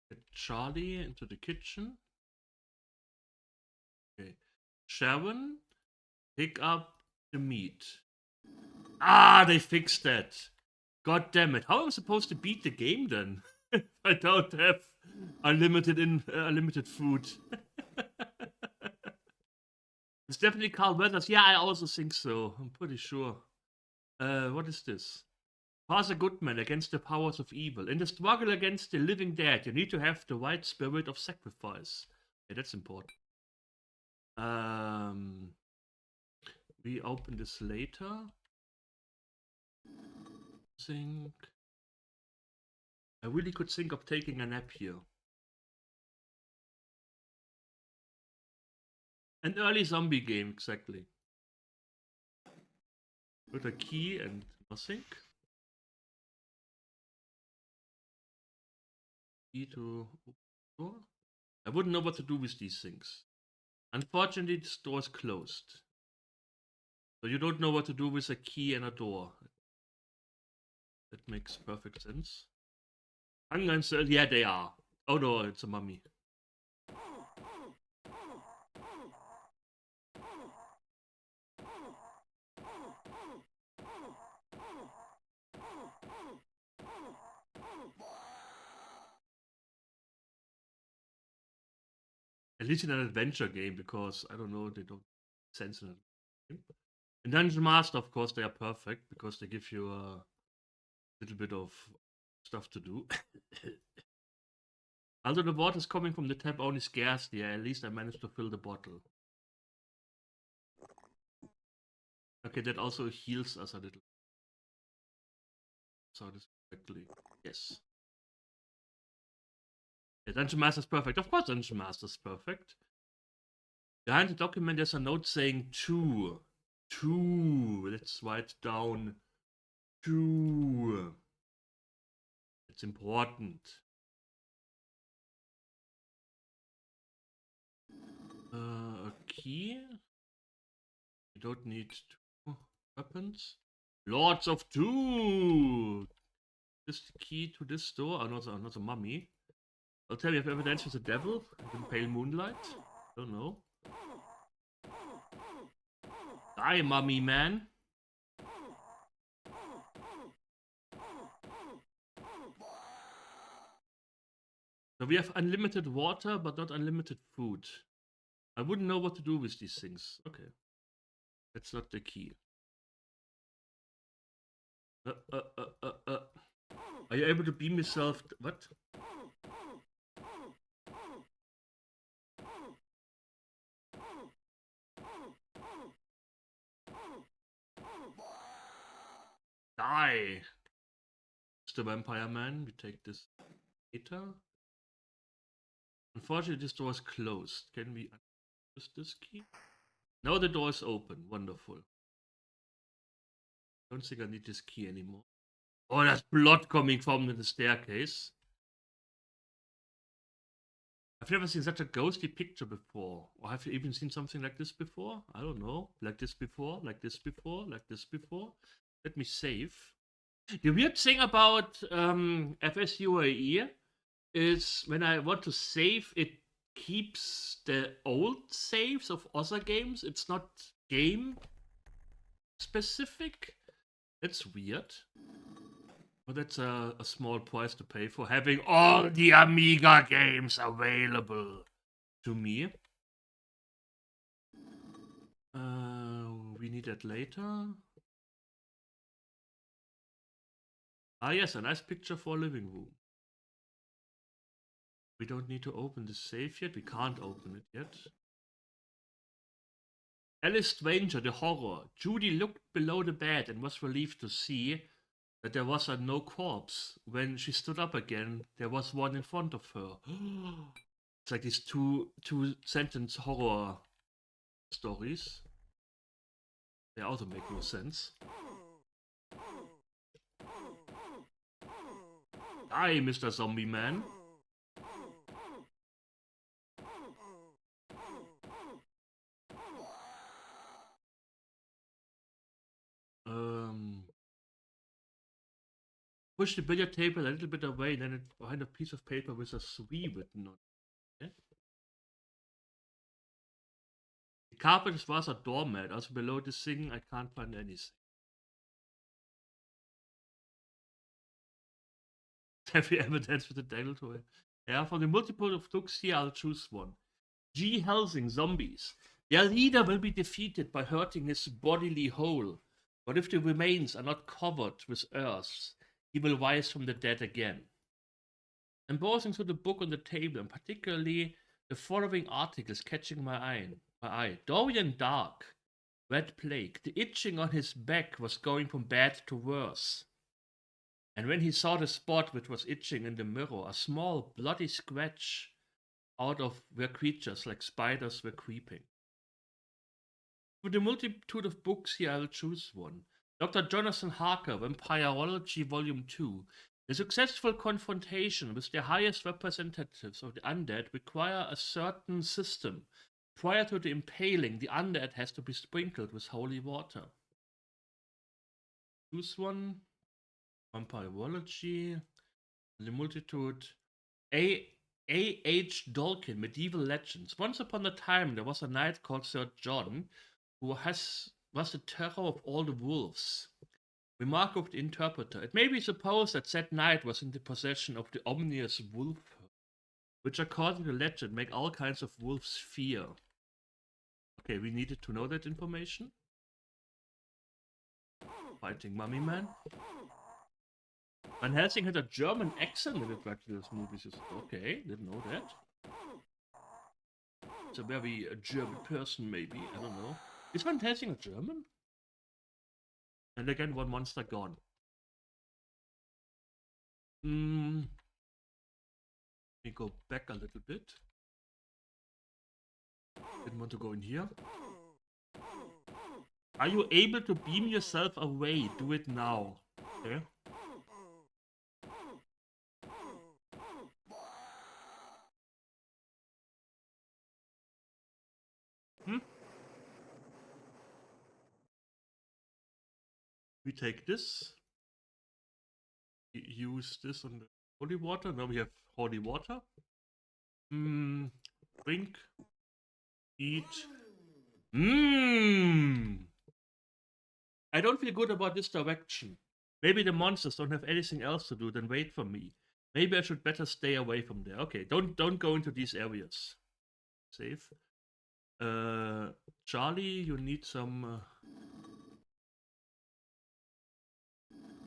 Get Charlie into the kitchen. Okay. Sharon, pick up the meat. Ah, they fixed that. God damn it. How am I supposed to beat the game then? If I don't have unlimited food. It's definitely Carl Weathers. Yeah, I also think so. I'm pretty sure. What is this? Father Goodman against the powers of evil. In the struggle against the living dead, you need to have the right spirit of sacrifice. Yeah, that's important. We open this later. Think. I really could think of taking a nap here. An early zombie game, exactly. With a key and nothing. Key to open the door. I wouldn't know what to do with these things. Unfortunately, this door is closed. So you don't know what to do with a key and a door. That makes perfect sense. Hunger and Thirst, yeah, they are. Oh no, it's a mummy. At least in an adventure game, because I don't know, they don't sense in a game. In Dungeon Master, of course, they are perfect because they give you a little bit of stuff to do. Although the water is coming from the tap only scarcely, at least I managed to fill the bottle. Okay, that also heals us a little. So this correctly. Yes. Yeah, Dungeon Master is perfect. Of course, Dungeon Master is perfect. Behind the document, there's a note saying two. Two. Let's write down two. It's important. A key. You don't need two weapons. Lords of Two. This key to this door. Another mummy. I'll tell you, have you ever danced with the devil in pale moonlight? Don't know. Die, mummy man. So we have unlimited water, but not unlimited food. I wouldn't know what to do with these things. Okay. That's not the key. Are you able to beam yourself? What? Die! It's the Vampire Man. We take this later. Unfortunately, this door is closed. Can we use this key? Now the door is open. Wonderful. Don't think I need this key anymore. Oh, there's blood coming from the staircase. I've never seen such a ghostly picture before. Or have you even seen something like this before? I don't know. Like this before, like this before, like this before. Let me save. The weird thing about FSUAE is when I want to save, it keeps the old saves of other games. It's not game specific. That's weird. But that's a small price to pay for having all the Amiga games available to me. We need that later. Ah, yes, a nice picture for a living room. We don't need to open the safe yet. We can't open it yet. Alice Stranger, the horror. Judy looked below the bed and was relieved to see that there was no corpse. When she stood up again, there was one in front of her. It's like these two sentence horror stories. They also make no sense. Die, Mr. Zombie Man. Push the billiard table a little bit away, then it behind a piece of paper with a 3 written on it. The carpet was a doormat. Also below this thing, I can't find anything. Heavy evidence with the title to it. Yeah, from the multiple of books here, I'll choose one. G. Helsing, Zombies. Their leader will be defeated by hurting his bodily whole, but if the remains are not covered with earth, he will rise from the dead again. I'm browsing through the book on the table, and particularly the following articles catching my eye. Dorian Dark, Red Plague. The itching on his back was going from bad to worse. And when he saw the spot which was itching in the mirror, a small bloody scratch out of where creatures like spiders were creeping. With the multitude of books here, I'll choose one. Dr. Jonathan Harker, Vampirology Volume 2. The successful confrontation with the highest representatives of the undead require a certain system. Prior to the impaling, the undead has to be sprinkled with holy water. Choose one. Vampirology. The multitude. A.H. Dawkins, Medieval Legends. Once upon a time, there was a knight called Sir John, who was the terror of all the wolves. Remark of the interpreter. It may be supposed that said knight was in the possession of the ominous wolf, which according to legend make all kinds of wolves fear. Okay, we needed to know that information. Fighting Mummy Man. Van Helsing had a German accent in the Dracula's movies. Okay, didn't know that. It's a very German person, maybe. I don't know. Is Van Helsing a German? And again, one monster gone. Let me go back a little bit. Didn't want to go in here. Are you able to beam yourself away? Do it now. Okay. We take this. We use this on the holy water. Now we have holy water. Drink. Eat. I don't feel good about this direction. Maybe the monsters don't have anything else to do than wait for me. Maybe I should better stay away from there. Okay, don't go into these areas. Safe. Charlie, you need some.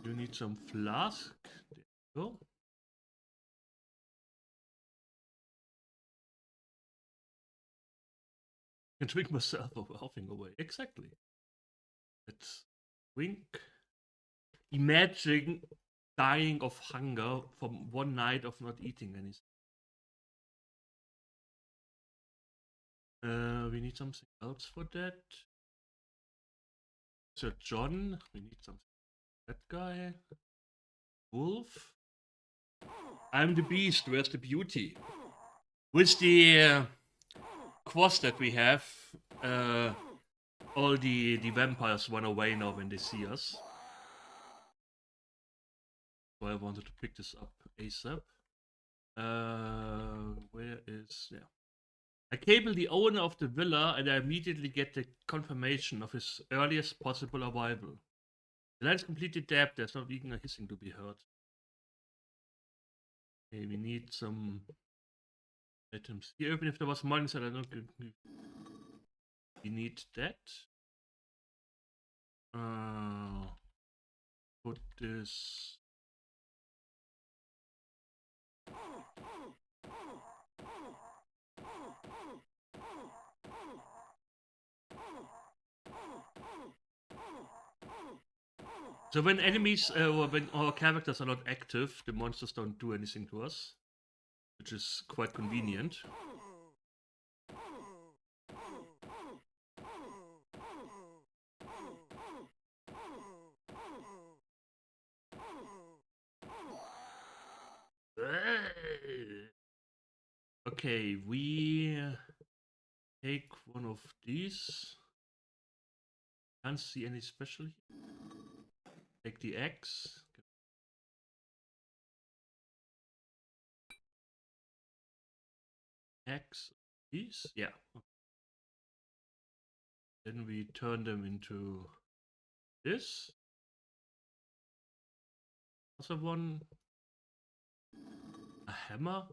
You need some flask. There you go. I can drink myself of laughing away. Exactly. Let's drink. Imagine dying of hunger from one night of not eating anything. We need something else for that. Sir John, we need something. That guy. Wolf. I'm the beast, where's the beauty? With the quest that we have, all the vampires run away now when they see us. So I wanted to pick this up ASAP. Where is... Yeah. I cable the owner of the villa and I immediately get the confirmation of his earliest possible arrival. The line is completely dead, there's not even a hissing to be heard. Okay, we need some items here, even if there was money that I don't... We need that. Put this... So when enemies or when our characters are not active, the monsters don't do anything to us, which is quite convenient. Okay, we take one of these. Can't see any special. Take the X. X. These? Yeah. Then we turn them into this. Also one. A hammer.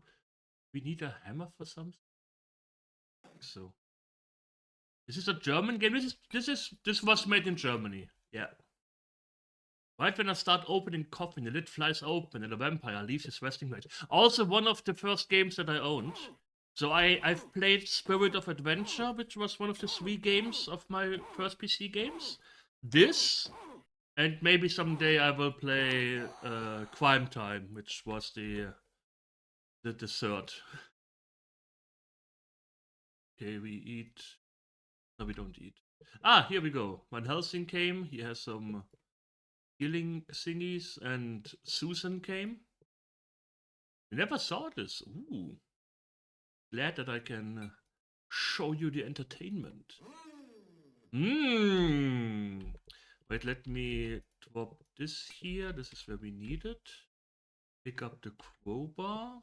We need a hammer for something. So. This is a German game. This was made in Germany. Yeah. Right when I start opening coffin, the lid flies open and a vampire leaves his resting place. Also one of the first games that I owned. So I've played Spirit of Adventure, which was one of the 3 games of my first PC games. This, and maybe someday I will play Crime Time, which was the third. Okay, we eat. No, we don't eat. Ah, here we go. Van Helsing came. He has some healing thingies, and Susan came. We never saw this. Ooh. Glad that I can show you the entertainment. Mmm. Wait, let me drop this here. This is where we need it. Pick up the crowbar.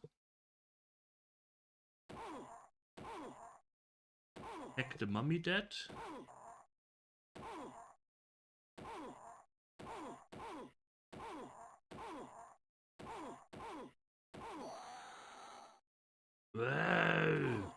Hack the mummy dead. Whoa.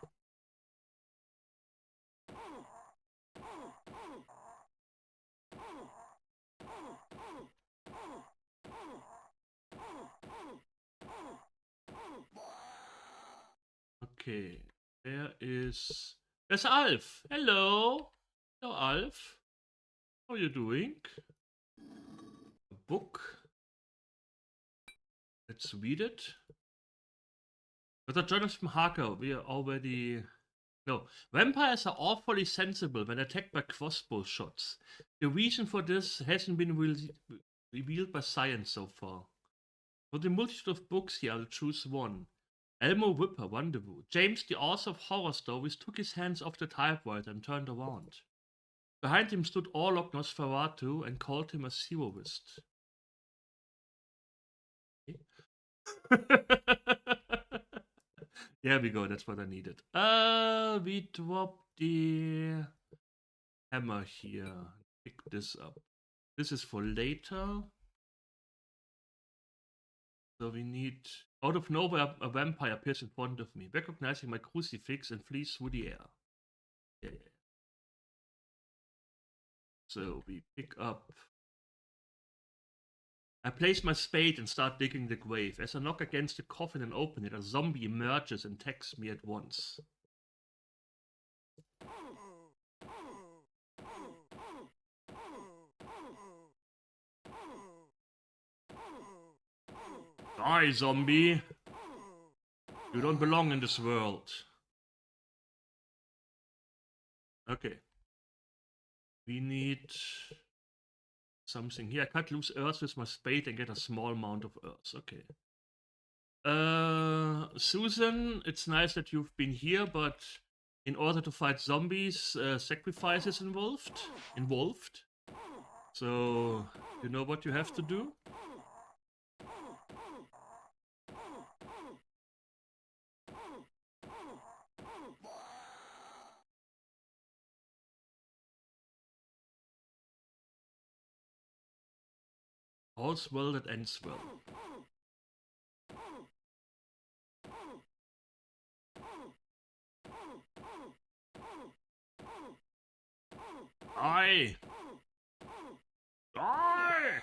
Okay, there's Alf. Hello. Hello, Alf. How are you doing? A book. Let's read it. Dr. Jonathan Harker, we are already. No, vampires are awfully sensible when attacked by crossbow shots. The reason for this hasn't been revealed by science so far. For the multitude of books here, I'll choose one. Elmo Whipper, Rendezvous. James, the author of horror stories, took his hands off the typewriter and turned around. Behind him stood Orlok Nosferatu and called him a zeroist. There we go, that's what I needed. We drop the hammer here. Pick this up. This is for later. So we need... Out of nowhere, a vampire appears in front of me, recognizing my crucifix and flees through the air. Yeah. So we pick up... I place my spade and start digging the grave. As I knock against the coffin and open it, a zombie emerges and attacks me at once. Die, zombie! You don't belong in this world. Okay. We need something here. I cut loose earth with my spade and get a small amount of earth. Okay. Susan, it's nice that you've been here, but in order to fight zombies, sacrifice is involved. So, you know what you have to do? All's well that ends well. Die! Die!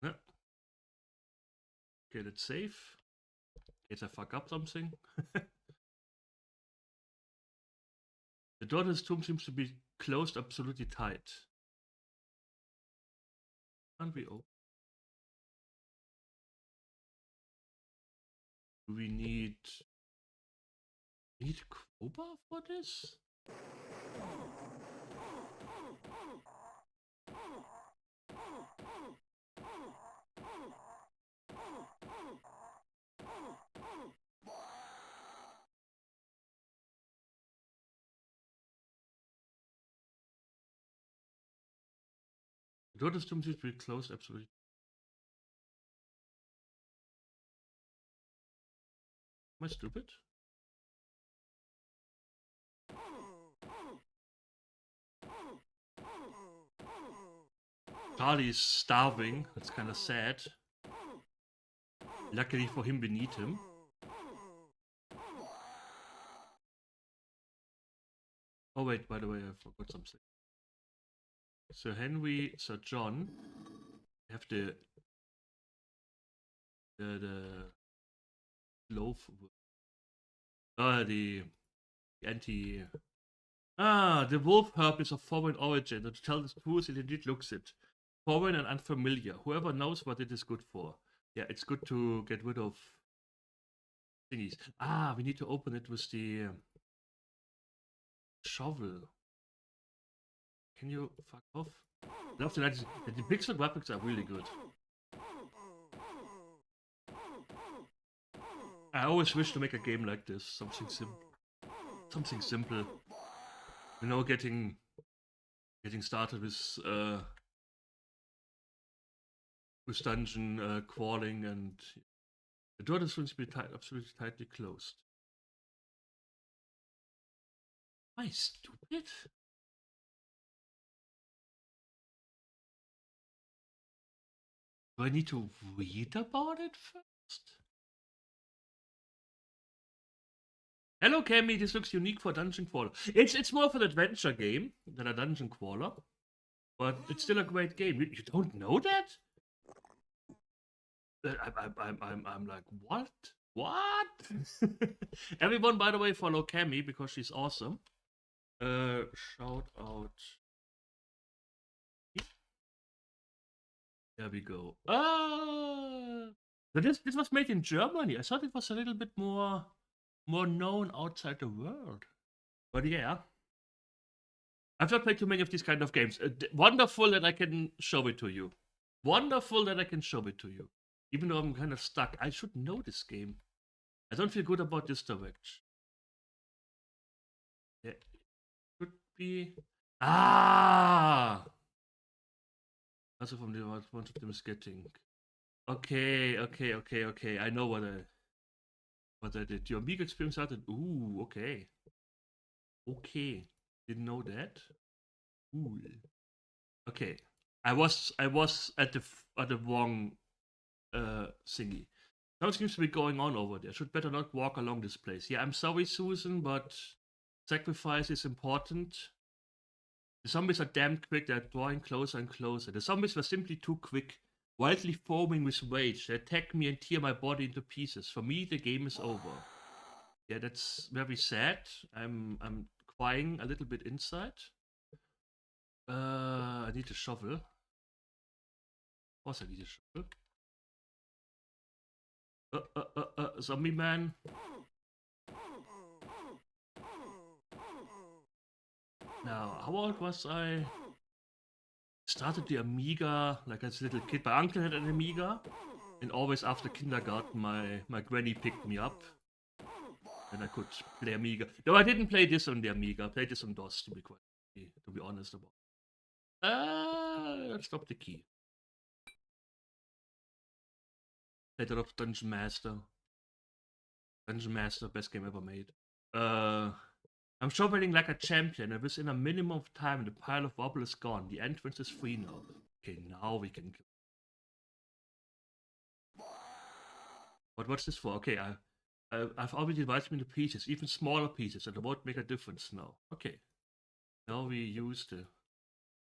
Yeah. Okay, let's save. In case I fuck up something. The door to his tomb seems to be closed absolutely tight. Can't we open? Do we need crowbar for this? The door system seems to be closed, absolutely. Am I stupid? Charlie's starving. That's kind of sad. Luckily for him, we need him. Oh wait, by the way, I forgot something. Sir Henry, Sir John have the loaf. The anti. The wolf herb is of foreign origin. To tell the truth, it indeed looks it. Foreign and unfamiliar. Whoever knows what it is good for. Yeah, it's good to get rid of thingies. We need to open it with the shovel. Can you fuck off? I love the pixel graphics are really good. I always wish to make a game like this. Something simple. You know, getting started with dungeon crawling, and the door is going to be absolutely tightly closed. Am I stupid? Do I need to read about it first? Hello, Cammy. This looks unique for Dungeon Crawler. It's more of an adventure game than a Dungeon Crawler, but it's still a great game. You don't know that? I'm like, what? What? Everyone, by the way, follow Cammy because she's awesome. Shout out. There we go. This was made in Germany. I thought it was a little bit more known outside the world. But yeah, I've not played too many of these kind of games. Wonderful that I can show it to you. Wonderful that I can show it to you. Even though I'm kind of stuck. I should know this game. I don't feel good about this direction. Yeah, could be. Also from the one of them is getting. Okay. I know what I did. Your Amiga experience started. Ooh, okay. Okay. Didn't know that. Cool. Okay. I was at the wrong thingy. Something seems to be going on over there. Should better not walk along this place. Yeah, I'm sorry, Susan, but sacrifice is important. The zombies are damn quick. They're drawing closer and closer. The zombies were simply too quick, wildly foaming with rage. They attack me and tear my body into pieces. For me, the game is over. Yeah, that's very sad. I'm crying a little bit inside. I need a shovel. Of course, I need a shovel. Zombie man. Now, how old was I? Started the Amiga like as a little kid. My uncle had an Amiga, and always after kindergarten, my granny picked me up, and I could play Amiga. No, I didn't play this on the Amiga. I played this on DOS, to be honest about. Let's stop the key. Played a lot of Dungeon Master. Dungeon Master, best game ever made. I'm shoveling like a champion, and within a minimum of time, the pile of rubble is gone. The entrance is free now. Okay, now we can. But what's this for? Okay, I've already divided them into pieces, even smaller pieces, and it won't make a difference now. Okay. Now we use the.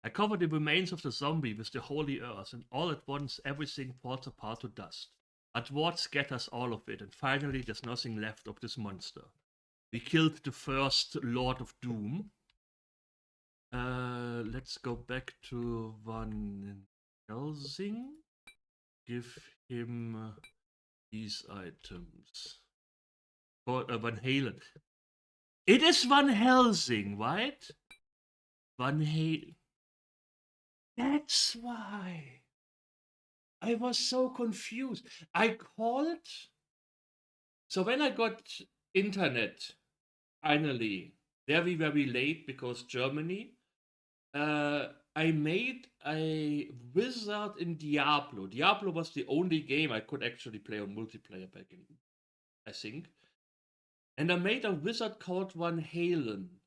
I cover the remains of the zombie with the holy earth, and all at once everything falls apart to dust. A dwarf scatters all of it, and finally there's nothing left of this monster. We killed the first Lord of Doom. Let's go back to one. Helsing. Give him these items. For Van Halen. It is Van Helsing, right? Van Halen. That's why. I was so confused. I called. So when I got internet, finally, very, very late because Germany, I made a wizard in Diablo. Diablo was the only game I could actually play on multiplayer back in, I think. And I made a wizard called Van Halen.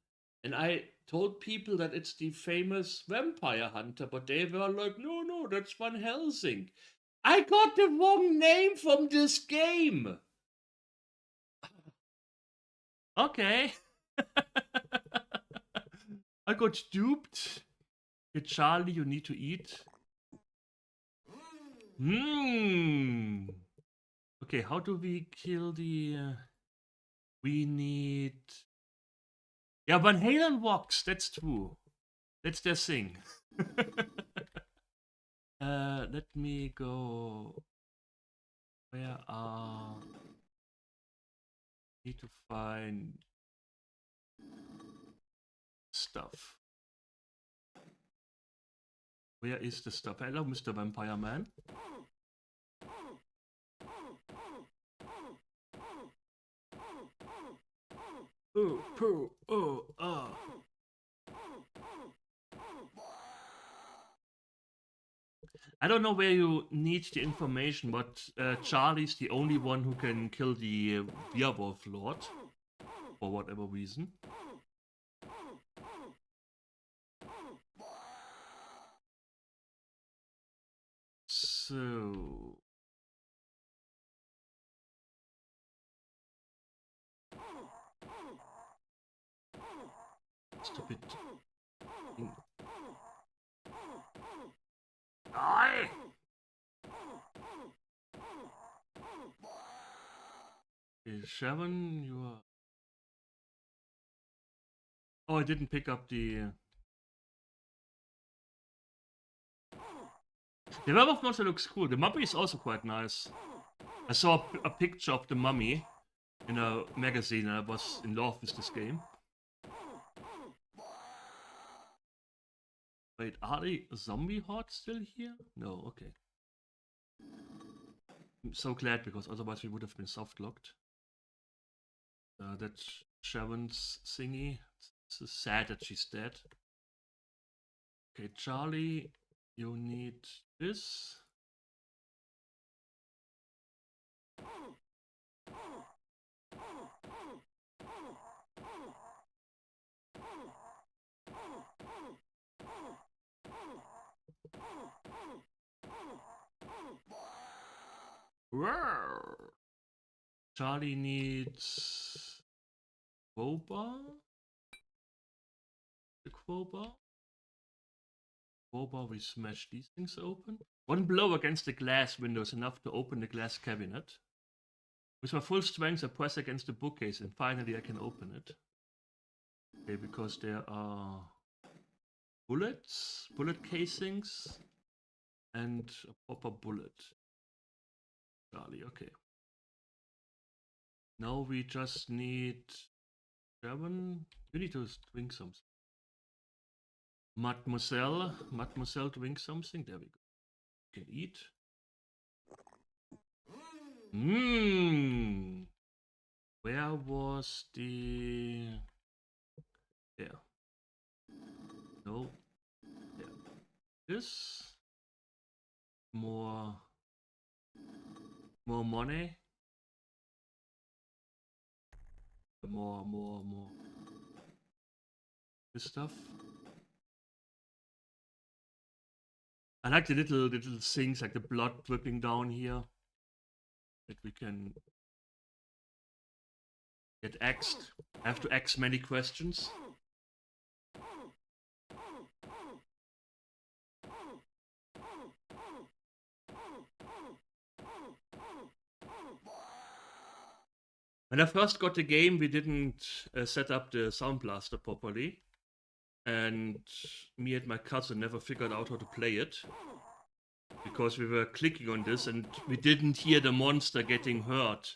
And I told people that it's the famous vampire hunter, but they were like, no, no, that's Van Helsing. I got the wrong name from this game. Okay. I got duped. Hey, Charlie, you need to eat. Hmm. Okay, how do we kill the... we need... Yeah, Van Halen walks, that's true. That's their thing. Let me go... Where are... Need to find... stuff. Where is the stuff? Hello, Mr. Vampire Man. Oh, poo, oh, ah. I don't know where you need the information, but Charlie's the only one who can kill the Werewolf Lord. For whatever reason. So... Stupid. Die! Okay, Sharon, you are... Oh, I didn't pick up the... The werewolf monster looks cool. The mummy is also quite nice. I saw a picture of the mummy in a magazine and I was in love with this game. Wait, are the zombie hordes still here? No, okay. I'm so glad because otherwise we would have been soft locked. That's Sharon's thingy. It's sad that she's dead. Okay, Charlie, you need this. Roar. Charlie needs crowbar. The crowbar. Crowbar, we smash these things open. One blow against the glass window is enough to open the glass cabinet. With my full strength, I press against the bookcase and finally I can open it. Okay, because there are bullets, bullet casings, and a proper bullet. Charlie, okay. Now we just need 7. You need to drink something. Mademoiselle, drink something. There we go. You can eat. Mmm. Where was the... There. No. There. This. More money. More. This stuff. I like the little things, like the blood dripping down here. That we can get axed. I have to axe many questions. When I first got the game, we didn't set up the sound blaster properly. And me and my cousin never figured out how to play it. because we were clicking on this and we didn't hear the monster getting hurt.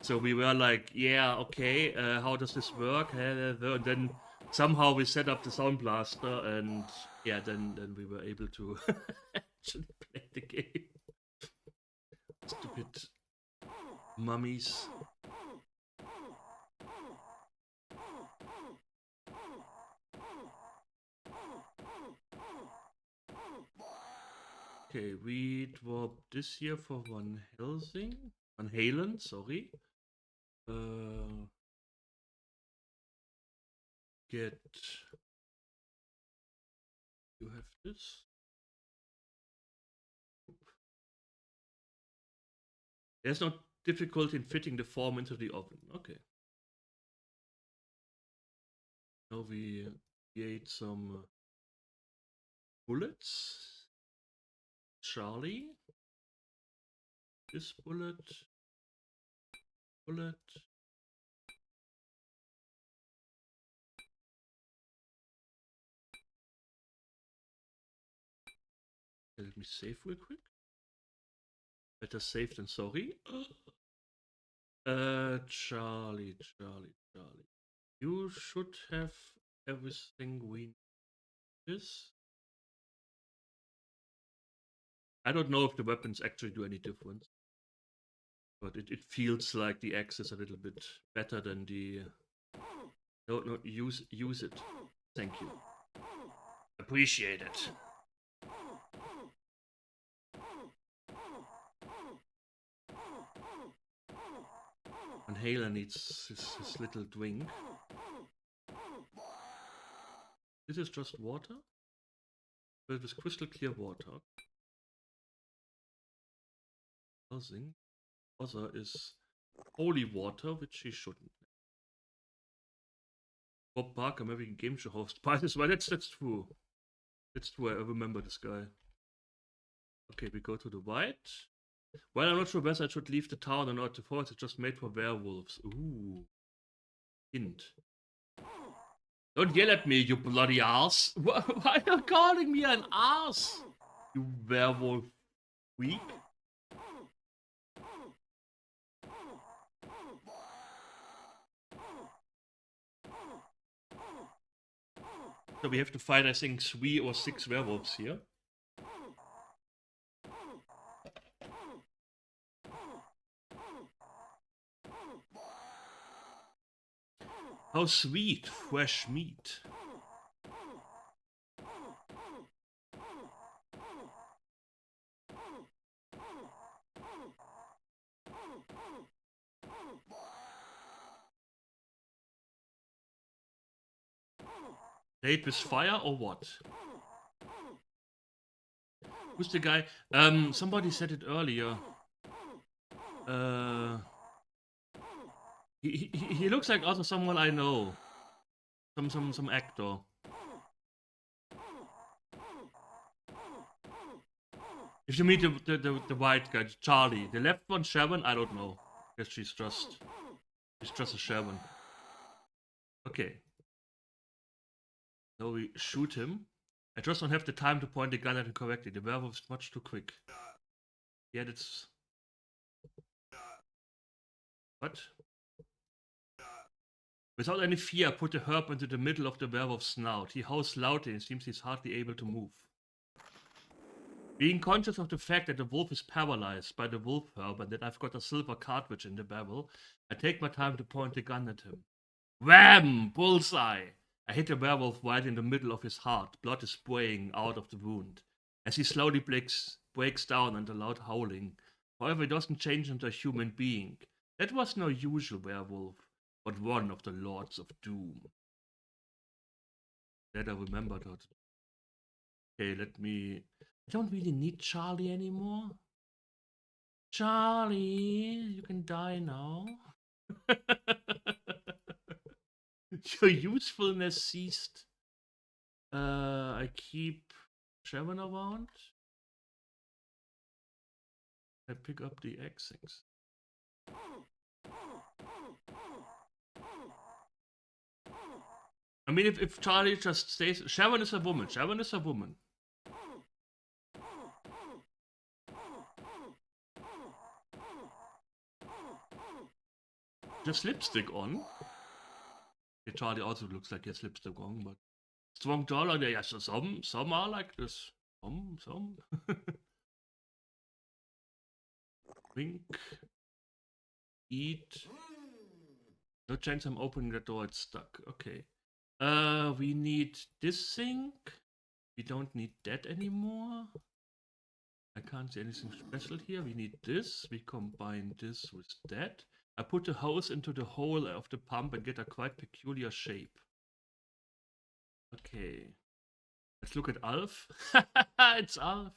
So we were like, yeah, okay, how does this work? And then somehow we set up the sound blaster, and yeah, then we were able to actually play the game. Stupid mummies. Okay, we dropped this here for Van Halen, sorry. Get. You have this. There's no difficulty in fitting the form into the oven. Okay. Now we create some bullets. Charlie. This bullet. Bullet. Let me save real quick. Better safe than sorry. Charlie. You should have everything we need. This. I don't know if the weapons actually do any difference. But it feels like the axe is a little bit better than the... No, use it. Thank you. Appreciate it. And Halen needs his little drink. This is just water? But it is crystal clear water. Nothing. Other is holy water, which he shouldn't. Bob Barker, maybe game show host. Well, that's true. That's true, I remember this guy. Okay, we go to the white. Well, I'm not sure whether I should leave the town or not. The forest is just made for werewolves. Ooh. Hint. Don't yell at me, you bloody ass. Why are you calling me an ass? You werewolf weak. So we have to fight, I think, 3 or 6 werewolves here. How sweet, fresh meat. Play with fire or what? Who's the guy? Somebody said it earlier. He looks like also someone I know. Some actor. If you meet the white guy, Charlie. The left one, Sharon, I don't know. Guess she's just a Sharon. Okay. Now we shoot him. I just don't have the time to point the gun at him correctly. The werewolf is much too quick. Yeah, that's... What? Without any fear, I put the herb into the middle of the werewolf's snout. He howls loudly and seems he's hardly able to move. Being conscious of the fact that the wolf is paralyzed by the wolf herb and that I've got a silver cartridge in the barrel, I take my time to point the gun at him. Wham! Bullseye! I hit the werewolf right in the middle of his heart. Blood is spraying out of the wound. As he slowly breaks down under loud howling. However, he doesn't change into a human being. That was no usual werewolf, but one of the Lords of Doom. Glad I remembered that. Okay, let me... I don't really need Charlie anymore. Charlie, you can die now. Your usefulness ceased. I keep Sharon around. I pick up the X-Things. I mean, if Charlie just stays... Sharon is a woman. just lipstick on. Okay, Charlie also looks like he has lipstick on, but strong jawline. Yeah, so some are like this. Some. Wink. Eat. No chance I'm opening the door. It's stuck. Okay. We need this sink. We don't need that anymore. I can't see anything special here. We need this. We combine this with that. I put the hose into the hole of the pump and get a quite peculiar shape. Okay. Let's look at Alf. It's Alf.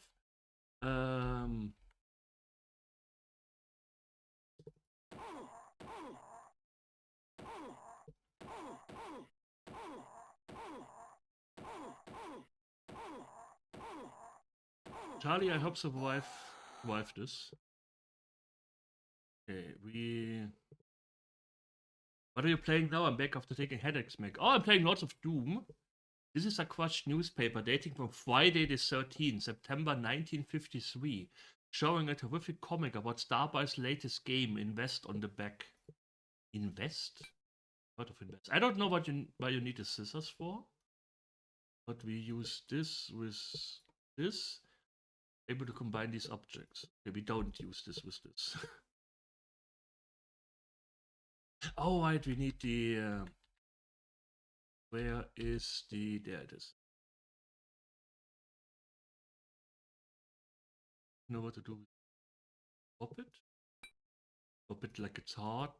Charlie, I hope survive this. Okay, What are you playing now? I'm back after taking headaches, Mac. Oh, I'm playing lots of Doom. This is a Quatsch newspaper dating from Friday the 13th, September 1953, showing a terrific comic about Starbuy's latest game, Invest, on the back. Invest? What of invest? I don't know why you need the scissors for, but we use this with this. Able to combine these objects. Okay, we don't use this with this. Oh, right, we need the... where is the... There it is. Know what to do. Pop it? Pop it like it's hard.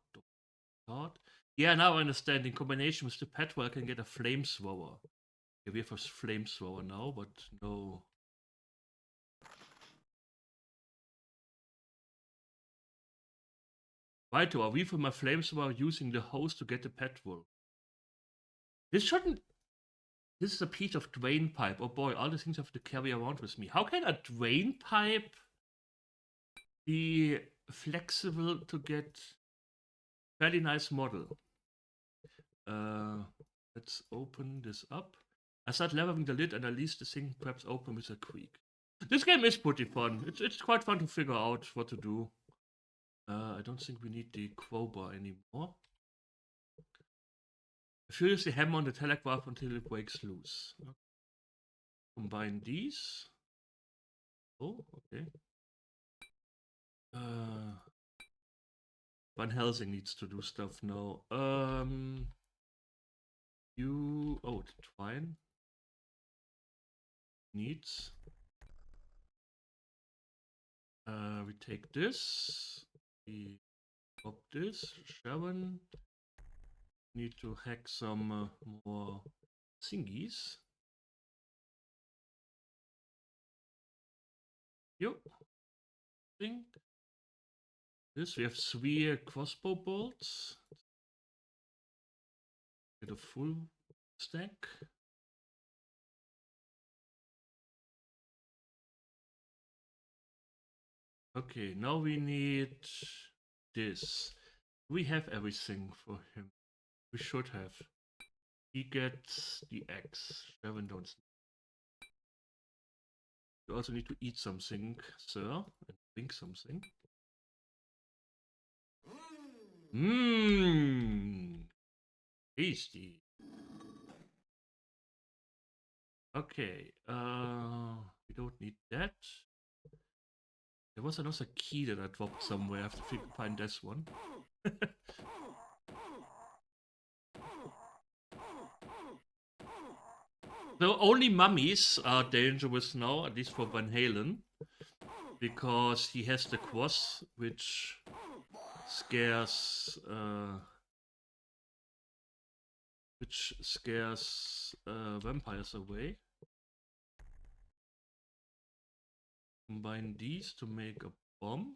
Yeah, now I understand. In combination with the petrol, I can get a flamethrower. Okay, we have a flamethrower now, but no... Right, are we from my flamethrower using the hose to get the petrol? This shouldn't... This is a piece of drain pipe. Oh boy, all the things I have to carry around with me. How can a drain pipe be flexible to get fairly nice model? Let's open this up. I start levering the lid and I leave the thing perhaps open with a creak. This game is pretty fun. It's quite fun to figure out what to do. I don't think we need the crowbar anymore. Use the hammer on the telegraph until it breaks loose. Okay. Combine these. Oh, okay. Van Helsing needs to do stuff now. Oh, the twine needs. We take this. We pop this. Sharon. Need to hack some more thingies. Yo. Thing. This, we have 3 crossbow bolts. Get a full stack. Okay, now we need this. We have everything for him. We should have. He gets the axe. Sharon don't. You also need to eat something, sir, and drink something. Mmm. Tasty. Okay. We don't need that. There was another key that I dropped somewhere. I have to find this one. So only mummies are dangerous now, at least for Van Halen, because he has the cross, which scares vampires away. Combine these to make a bomb.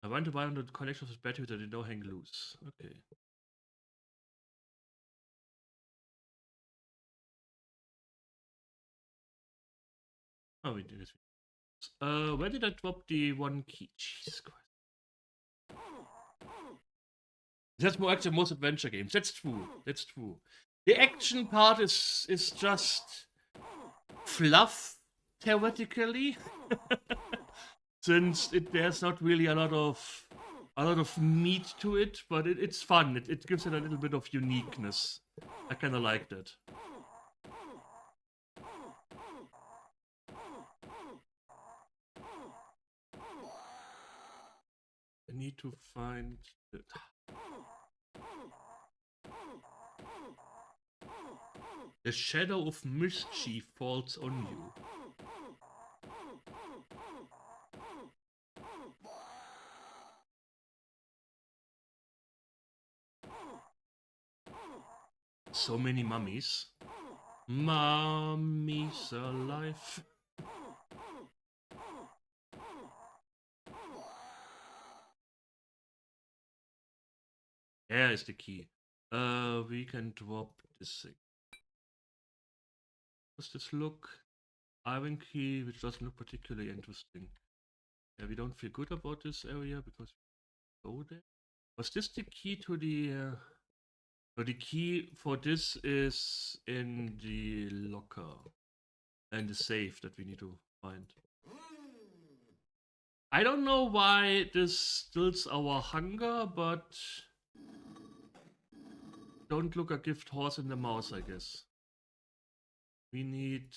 I want to buy on the connection of this battery that they don't hang loose. Okay. Oh, we did it. Where did I drop the one key? Jesus Christ. That's more actually most adventure games. That's true. That's true. The action part is just fluff, theoretically. Since there's not really a lot of a lot of meat to it, but it's fun. It gives it a little bit of uniqueness. I kind of like that. I need to find it. The shadow of mischief falls on you. So many mummies. Mummies alive. There is the key. We can drop this thing. Does this look? Iron key, which doesn't look particularly interesting. Yeah, we don't feel good about this area because we go there. Was this the key to the? So the key for this is in the locker and the safe that we need to find. I don't know why this stills our hunger, but don't look a gift horse in the mouth, I guess. We need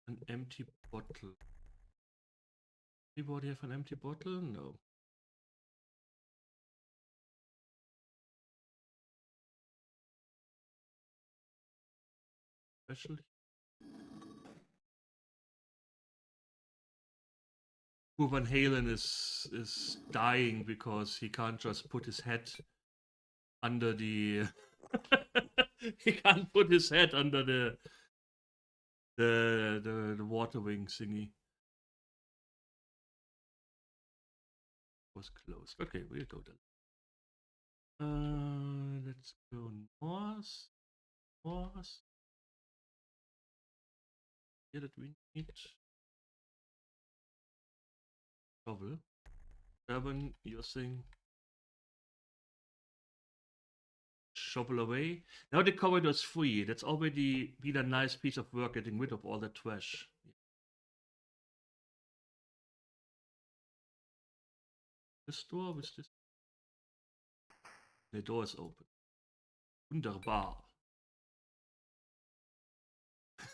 an empty bottle. Anybody have an empty bottle? No. Special. Van Halen is dying because he can't just put his head under the he can't put his head under the water wing thingy. Was closed. Okay, we'll go then. Let's go north. North. Here that we need. Shovel. Urban, your thing. Shovel away. Now the corridor is free. That's already been a nice piece of work getting rid of all the trash. This door, with this? The door is open. Wunderbar.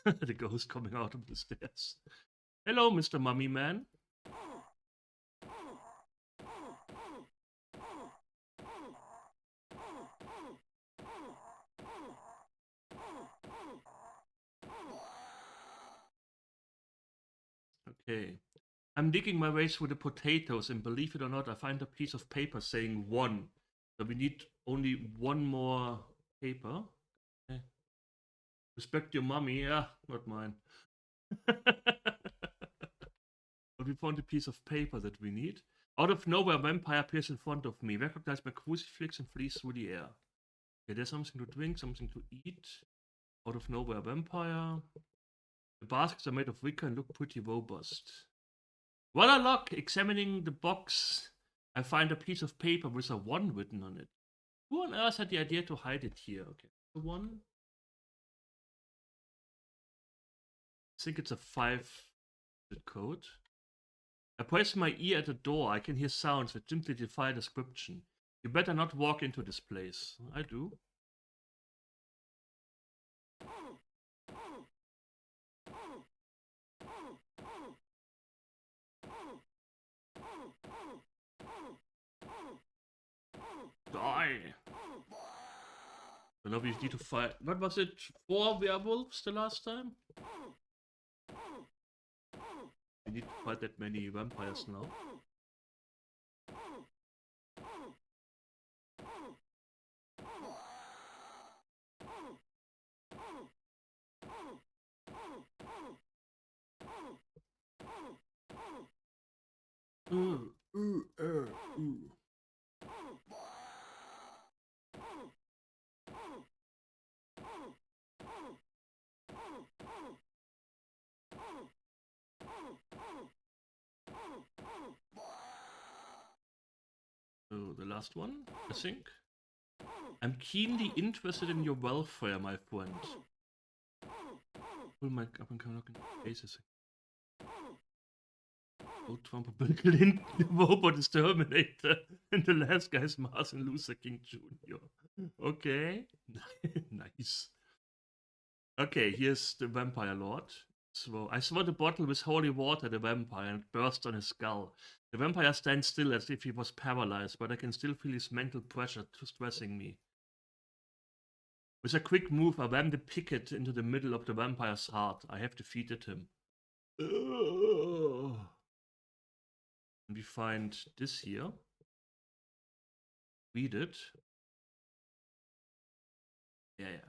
The ghost coming out of the stairs. Hello, Mr. Mummy Man. Okay. I'm digging my way through the potatoes, and believe it or not, I find a piece of paper saying 1. So we need only 1 more paper. Okay. Respect your mummy. Yeah, not mine. But we found a piece of paper that we need. Out of nowhere, a vampire appears in front of me. Recognize my crucifix and flees through the air. Okay, there's something to drink, something to eat. Out of nowhere, a vampire. The baskets are made of wicker and look pretty robust. What a luck! Examining the box, I find a piece of paper with a 1 written on it. Who on earth had the idea to hide it here? Okay, the 1. I think it's a 5-digit code. I place my ear at the door. I can hear sounds that simply defy description. You better not walk into this place. I do. Die! So now we need to fight. What was it? 4 werewolves the last time? We need to fight that many vampires now. So the last one, I think. I'm keenly interested in your welfare, my friend. Pull my up and come look in faces. Oh, Trump, Bill Clinton, the robot is Terminator, and the last guy is Martin Luther King Jr. Okay, nice. Okay, here's the Vampire Lord. So I swore the bottle with holy water at the vampire and burst on his skull. The vampire stands still as if he was paralyzed, but I can still feel his mental pressure stressing me. With a quick move, I ram the picket into the middle of the vampire's heart. I have defeated him. And we find this here. Read it. Yeah.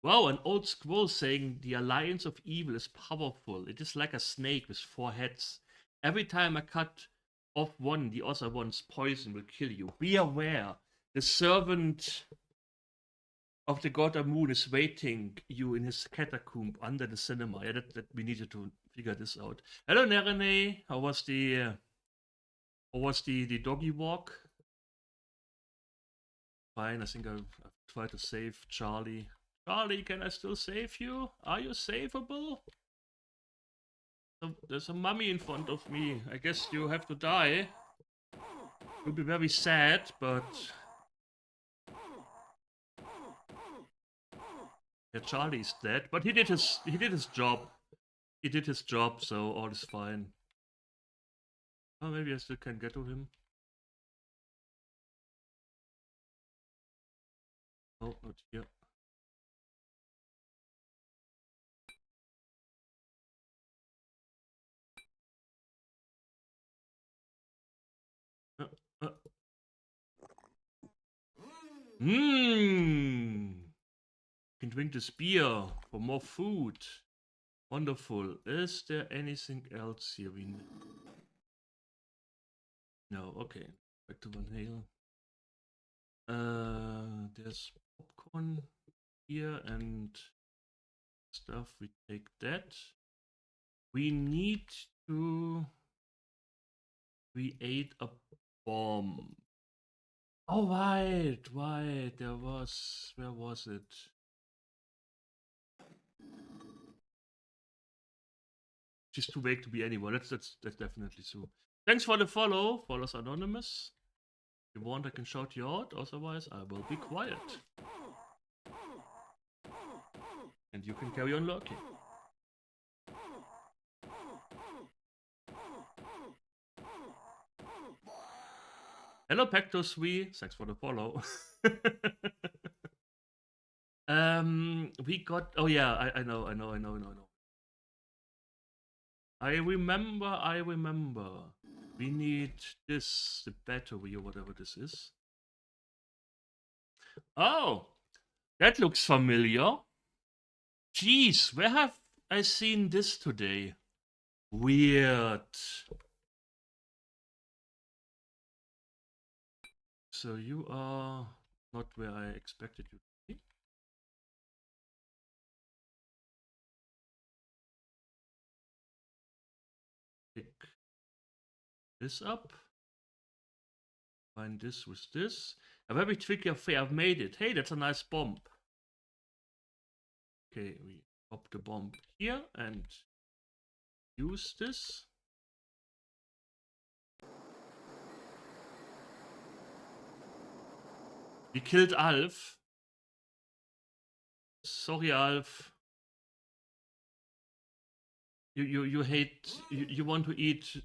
Wow, an old scroll saying the alliance of evil is powerful. It is like a snake with 4 heads. Every time I cut off one, the other one's poison will kill you. Be aware. The servant of the god Amun is waiting you in his catacomb under the cinema. Yeah, that we needed to figure this out. Hello, Nerene. How was the doggy walk? Fine. I think I've tried to save Charlie. Charlie, can I still save you? Are you savable? There's a mummy in front of me. I guess you have to die. It will be very sad, but yeah, Charlie's dead. But he did his job. He did his job, so all is fine. Oh, maybe I still can get to him. Oh, not here. Mmm. Can drink this beer for more food. Wonderful. Is there anything else here we need? No, okay. Back to Van Halen. There's popcorn here and stuff. We take that. We need to create a bomb. Oh, right. There was. Where was it? She's too vague to be anyone. That's definitely so. Thanks for the follow. Follows Anonymous. If you want, I can shout you out. Otherwise, I will be quiet. And you can carry on lurking. Hello, Pecto3. Thanks for the follow. We got. Oh yeah, I know. I remember. We need this, the battery or whatever this is. Oh, that looks familiar. Jeez, where have I seen this today? Weird. So you are not where I expected you to be. Pick this up. Find this with this. A very tricky affair. I've made it. Hey, that's a nice bomb. Okay, we pop the bomb here and use this. We killed Alf. Sorry, Alf. You hate you want to eat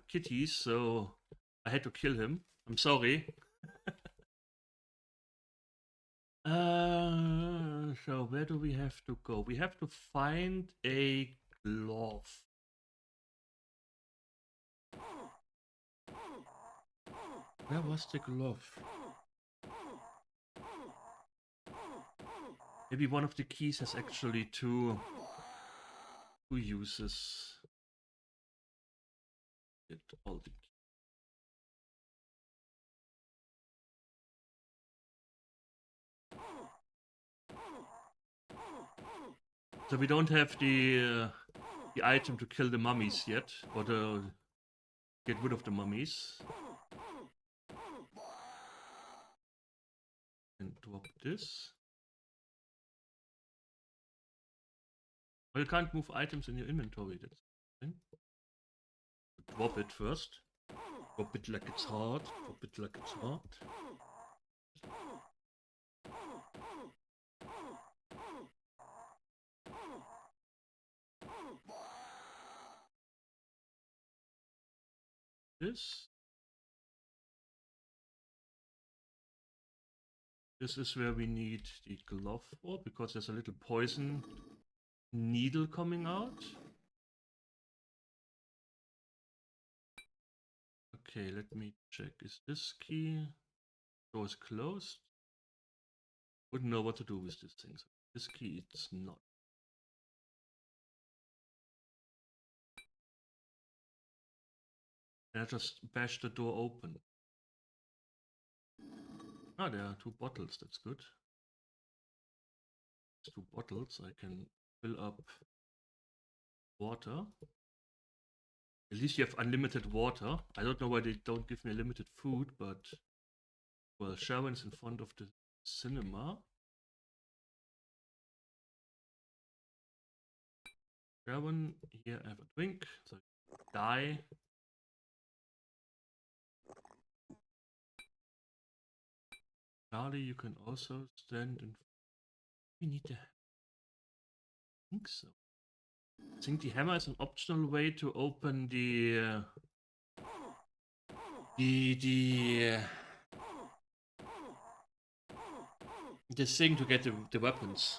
kitties, so I had to kill him. I'm sorry. So where do we have to go? We have to find a glove. Where was the glove? Maybe one of the keys has actually two uses. Get all the So we don't have the item to kill the mummies yet, or to get rid of the mummies. And drop this. Well, you can't move items in your inventory. That's the thing. drop it first. Drop it like it's hot. Drop it like it's hot. This. This is where we need the glove for, because there's a little poison needle coming out. Okay, let me check. Is this key? Door is closed. Wouldn't know what to do with this thing. So this key, it's not. And I just bash the door open. Ah, there are 2 bottles. That's good. There's 2 bottles. I can fill up water. At least you have unlimited water. I don't know why they don't give me limited food, but well, Sharon's in front of the cinema. Sharon, here I have a drink. So die. Charlie, you can also stand in. We need the. I think so. I think the hammer is an optional way to open the thing to get the weapons.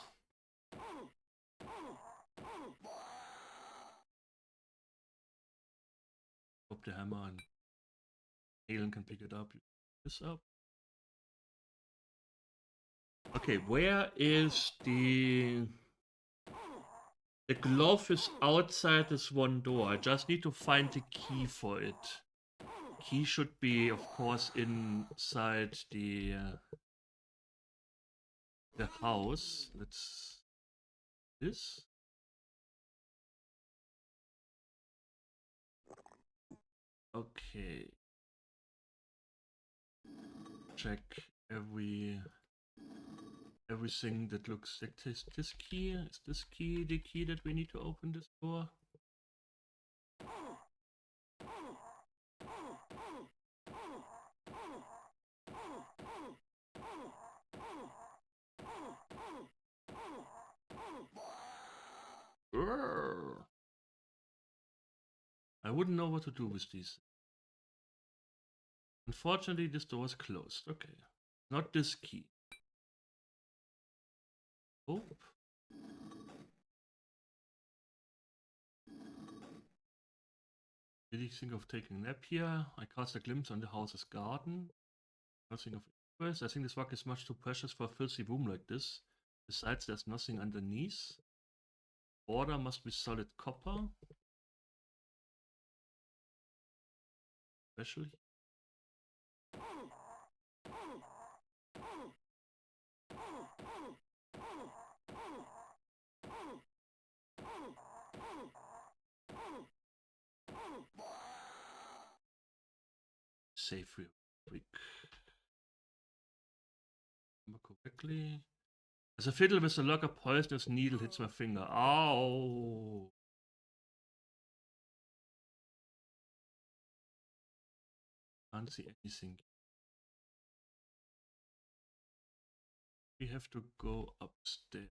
Drop the hammer and Alan can pick it up. This up. Okay, where is the glove is outside this one door. I just need to find the key for it. Key should be, of course, inside the house. Let's this. Okay. Check everything that looks like this key. Is this key the key that we need to open this door? I wouldn't know what to do with these. Unfortunately, this door is closed. Okay. Not this key. Oh. Did he think of taking a nap here? I cast a glimpse on the house's garden. Nothing of interest. I think this rock is much too precious for a filthy room like this. Besides, there's nothing underneath. Border must be solid copper. Especially. Save real quick. Remember correctly. As a fiddle with a lock, a poisonous needle hits my finger. Ow! Can't see anything. We have to go upstairs.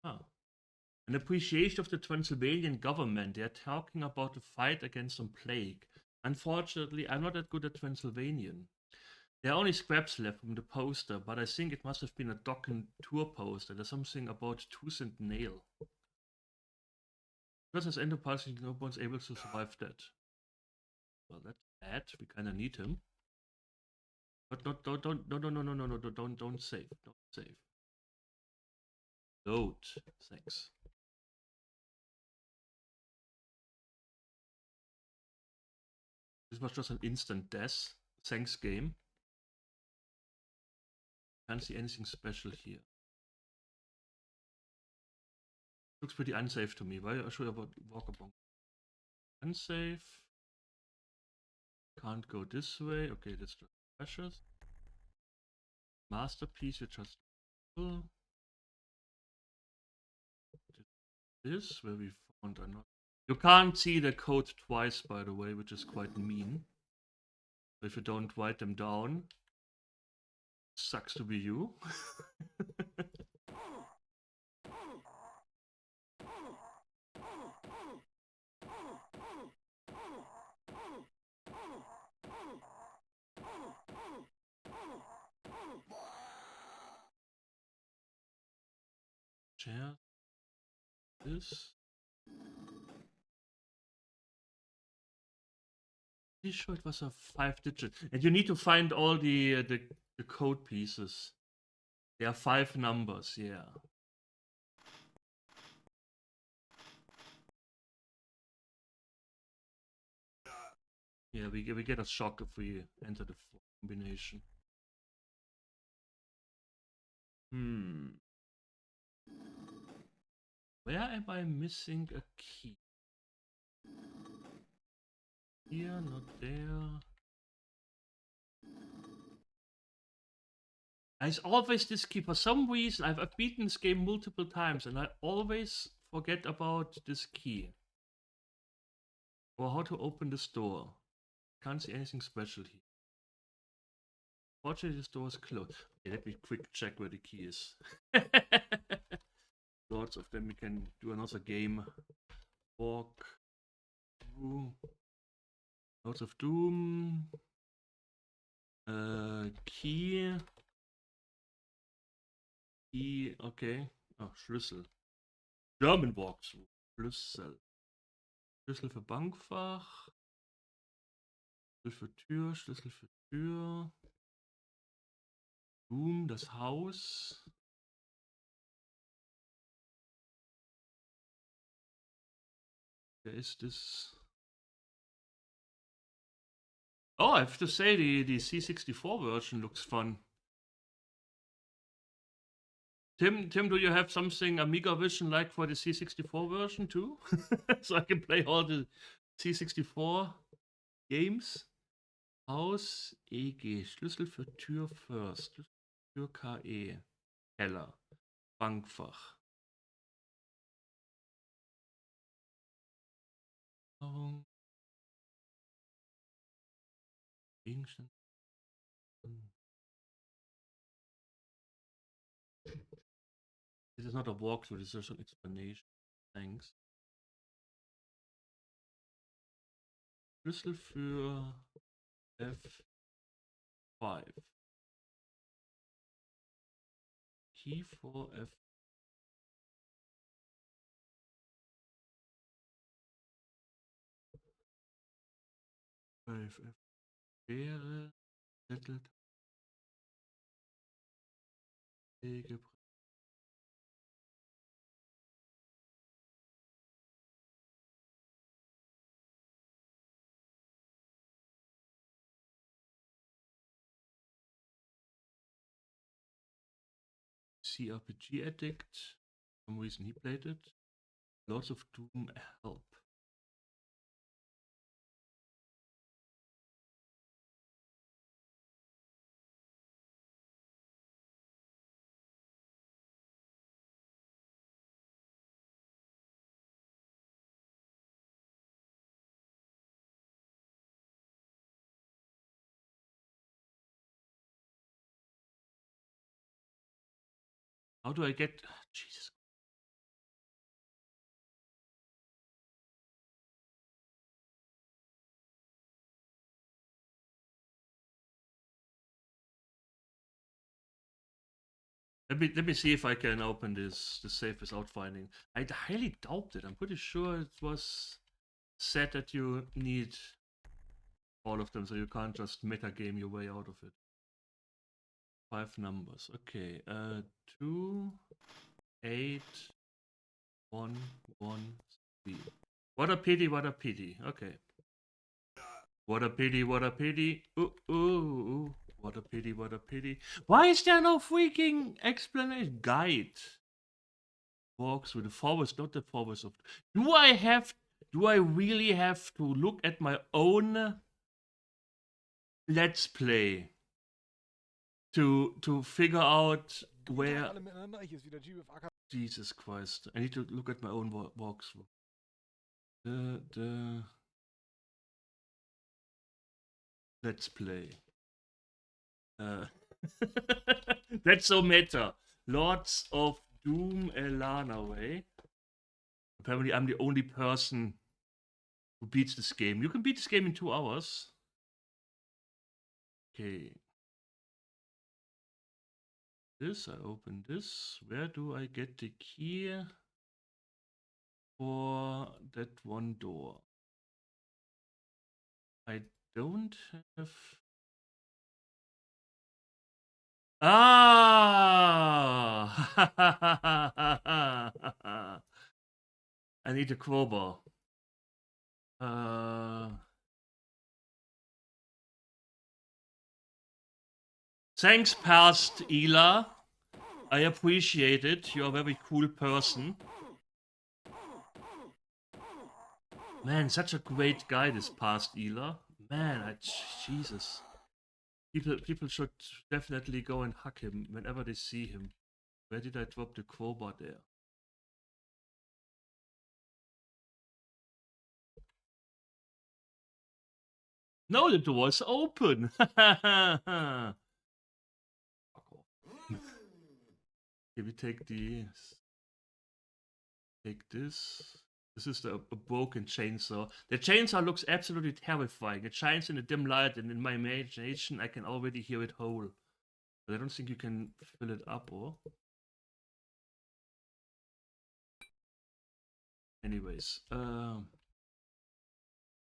Ah. An appreciation of the Transylvanian government. They are talking about the fight against some plague. Unfortunately, I'm not that good at Transylvanian. There are only scraps left from the poster, but I think it must have been a dock and tour poster. There's something about tooth and nail. Because as enterprise, no one's able to survive that. Well, that's bad. We kind of need him. But not, don't, no, don't save. Don't save. Load. Thanks. This was just an instant death. Thanks, game. Can't see anything special here. Looks pretty unsafe to me. Why should I walk along? Unsafe. Can't go this way. Okay, that's just precious. Masterpiece, you just this where we found another You can't see the code twice, by the way, which is quite mean. If you don't write them down, sucks to be you. Share this. Pretty sure it was a 5-digit, and you need to find all the code pieces. There are 5 numbers, yeah. Yeah, we get a shock if we enter the combination. Where am I missing a key? Here, not there. There's always this key. For some reason, I've beaten this game multiple times, and I always forget about this key. Or how to open this door. Can't see anything special here. Fortunately, this door is closed. Okay, let me quick check where the key is. Lots of them. We can do another game. Walk through. Lots of Doom. Key. Key, okay. Oh, Schlüssel. German Walkthrough. Schlüssel. Schlüssel für Bankfach. Schlüssel für Tür, Schlüssel für Tür. Doom, das Haus. Wer ist das? Oh, I have to say, the C64 version looks fun. Tim, do you have something Amiga Vision like for the C64 version too? So I can play all the C64 games. Haus, EG, Schlüssel für Tür first. Tür KE. Keller. Bankfach. Gegenstand. This is not a walkthrough, this is just an explanation. Thanks. Schlüssel für F5. Key for F. F wäre Zettel. CRPG addict. For some reason he played it. Lots of Doom help. How do I get... Jesus. Let me see if I can open this safe without finding. I highly doubt it. I'm pretty sure it was said that you need all of them, so you can't just meta game your way out of it. 5 numbers. Okay. 2, 8, 1, 1, 3. What a pity, what a pity. Okay. What a pity, what a pity. Ooh, ooh, ooh. What a pity, what a pity. Why is there no freaking explanation? Guide. Walks through the forest, not the forest of... Do I really have to look at my own Let's Play to figure out where... Jesus Christ. I need to look at my own walkthrough. The Let's play. That's so meta. Lords of Doom Elana way. Apparently, I'm the only person who beats this game. You can beat this game in 2 hours. Okay. This, I open this. Where do I get the key for that one door? I don't have. Ah! I need a crowbar. Thanks, past Ela. I appreciate it. You're a very cool person. Man, such a great guy, this past Ela. Man, Jesus. People should definitely go and hug him whenever they see him. Where did I drop the crowbar there? No, the door is open. Here we take these. Take this. This is a broken chainsaw. The chainsaw looks absolutely terrifying. It shines in a dim light, and in my imagination, I can already hear it whole. But I don't think you can fill it up, or? Anyways,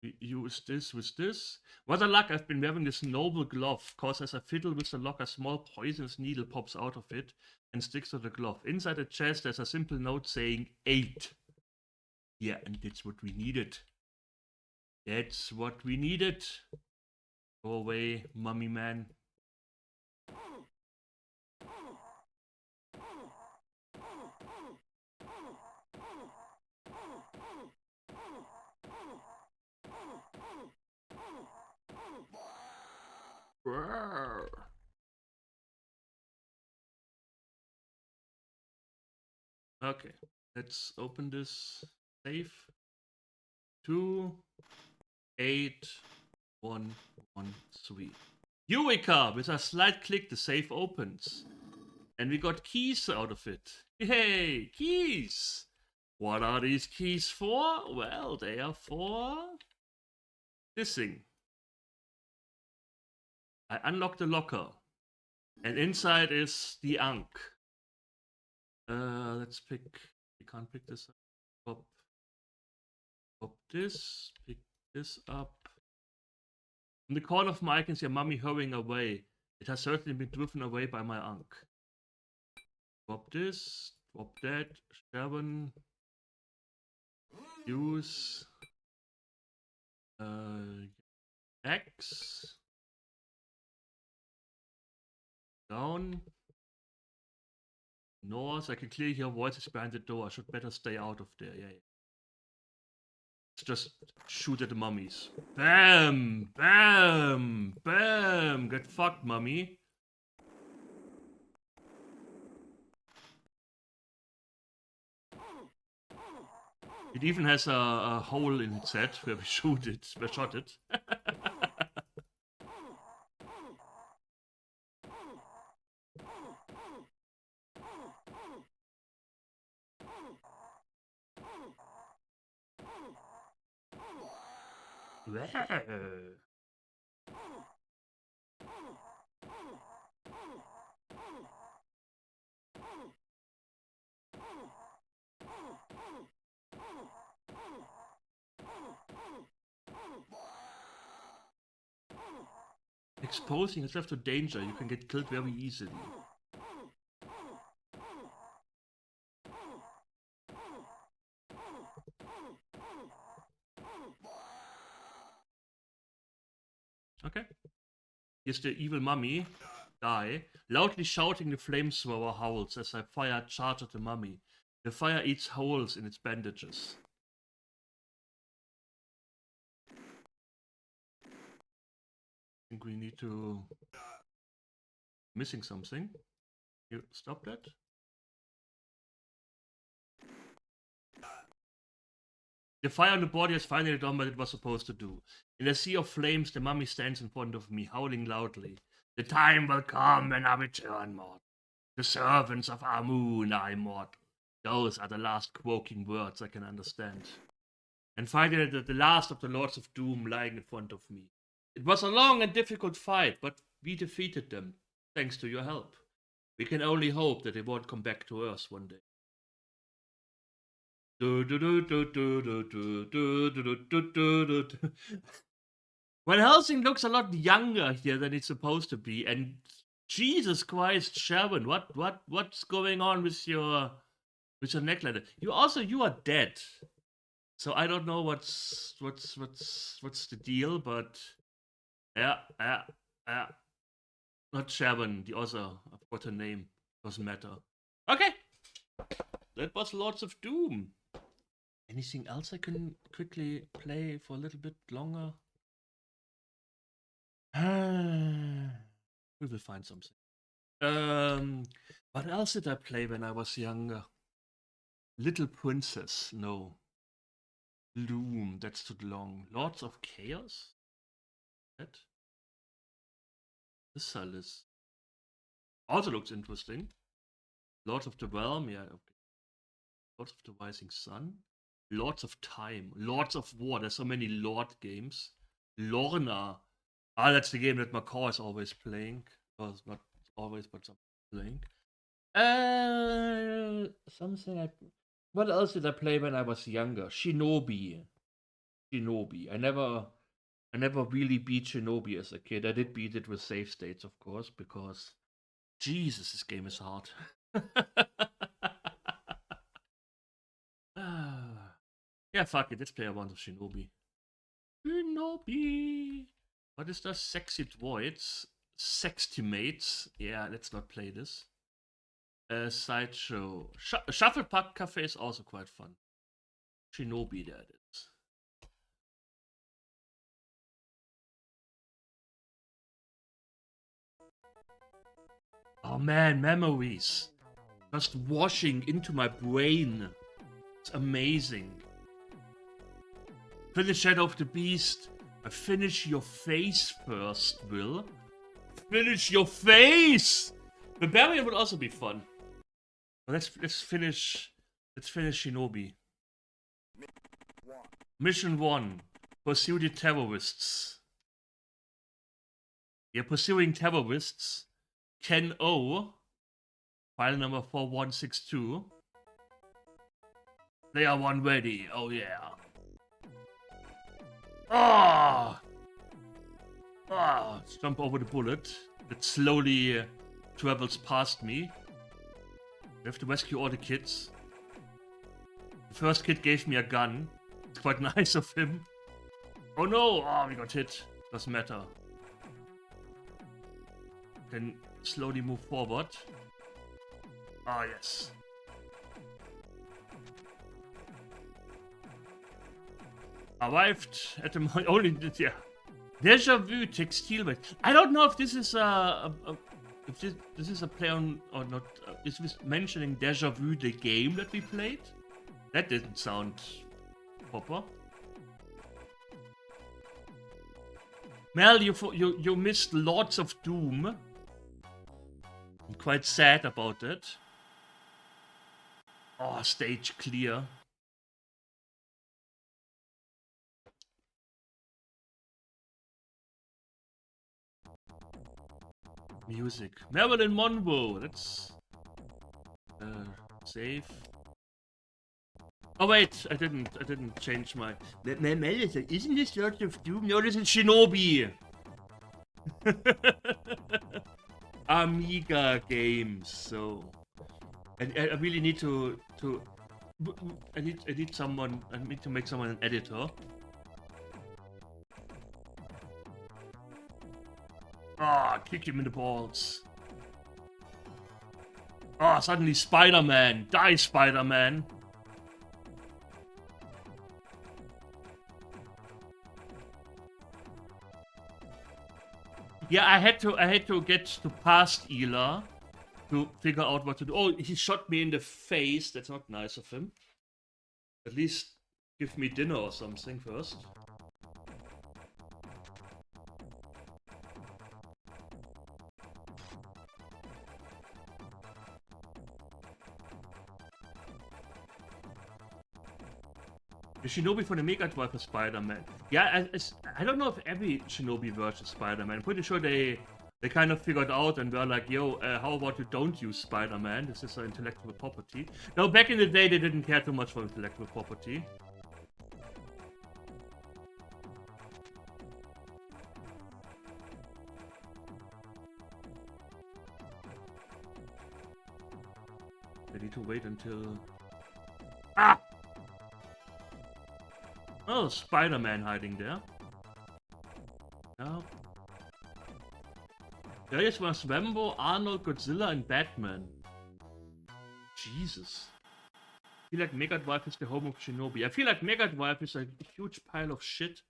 we use this with this. What a luck, I've been wearing this noble glove, cause as I fiddle with the lock, a small poisonous needle pops out of it and sticks to the glove. Inside the chest, there's a simple note saying 8. Yeah, and that's what we needed. That's what we needed. Go away, mummy man. Okay, let's open this safe. 2, 8, 1, 1, 3. Eureka! With a slight click, the safe opens. And we got keys out of it. Yay, keys! What are these keys for? Well, they are for this thing. I unlock the locker. And inside is the Ankh. Let's pick. We can't pick this up. Pop this. Pick this up. In the corner of my eye, I can see a mummy hurrying away. It has certainly been driven away by my Ankh. Drop this. Drop that. Sterben. Use. X. Down. North. I can clearly hear voices behind the door. I should better stay out of there. Yeah. Let's just shoot at the mummies. Bam! Bam! Bam! Get fucked, mummy. It even has a hole in its head where we shoot it, where shot it. Exposing yourself to danger, you can get killed very easily. Okay. Here's the evil mummy guy, loudly shouting. The flamethrower howls as I fire charge at the mummy. The fire eats holes in its bandages. I think we need to... Missing something. You stop that? The fire on the body has finally done what it was supposed to do. In a sea of flames, the mummy stands in front of me, howling loudly. The time will come when I return, mortal. The servants of Amun are immortal. Those are the last croaking words I can understand. And finally, the last of the Lords of Doom lying in front of me. It was a long and difficult fight, but we defeated them, thanks to your help. We can only hope that they won't come back to Earth one day. Van Helsing looks a lot younger here than it's supposed to be, and Jesus Christ, Sharon, what's going on with your neckline? You are dead. So I don't know what's the deal, but yeah. Not Sharon, the other. I forgot her name. Doesn't matter. Okay. That was Lords of Doom. Anything else I can quickly play for a little bit longer? We will find something. What else did I play when I was younger? Little Princess, no. Loom, that's too long. Lords of Chaos? That? This Salis. Also looks interesting. Lords of the Realm, yeah, okay. Lords of the Rising Sun. Lords of Time. Lords of War, there's so many Lord games. Lorna. That's the game that Macau is always playing. Well, not always, but something playing. What else did I play when I was younger? Shinobi. I never really beat Shinobi as a kid. I did beat it with save states, of course, because Jesus, this game is hard. Yeah, fuck it. Let's play a round of Shinobi. What is this? Sexy Droids? Sextimates? Yeah, let's not play this. Sideshow. Shuffle Pack Cafe is also quite fun. Shinobi, there it is. Oh man, memories. Just washing into my brain. It's amazing. Finish Shadow of the Beast. Finish your face first, Will. Finish your face! Barbarian would also be fun. But let's finish Shinobi. Mission 1. Pursue the terrorists. You're pursuing terrorists. Ken O. File number 4162. Player 1 ready. Oh yeah. Jump over the bullet that slowly travels past me. We have to rescue all the kids. The first kid gave me a gun. It's quite nice of him. Oh no! Oh, we got hit. Doesn't matter. Can slowly move forward. Ah, yes. Arrived at the only, yeah. Deja Vu Textile Waste. I don't know if this is this is a play on or not. Is this mentioning Deja Vu the game that we played? That didn't sound proper. Mel, you missed Lords of Doom. I'm quite sad about it. Oh, stage clear. Music. Marilyn Monroe. That's save. Oh wait, I didn't change my. Isn't this Lords of Doom? No, this is Shinobi. Amiga games. So, I really need to. I need someone. I need to make someone an editor. Kick him in the balls. Suddenly Spider-Man. Die, Spider-Man. Yeah, I had to get to past Ela to figure out what to do. Oh, he shot me in the face. That's not nice of him. At least give me dinner or something first. The Shinobi for the Mega Drive is Spider-Man. Yeah, I don't know if every Shinobi version is Spider-Man. I'm pretty sure they kind of figured out and were like, yo, how about you don't use Spider-Man? This is an intellectual property. Now, back in the day, they didn't care too much for intellectual property. I need to wait until... Ah! Oh, Spider-Man hiding there. Yeah. There is was Rambo, Arnold, Godzilla, and Batman. Jesus. I feel like Mega Drive is the home of Shinobi. I feel like Mega Drive is a huge pile of shit.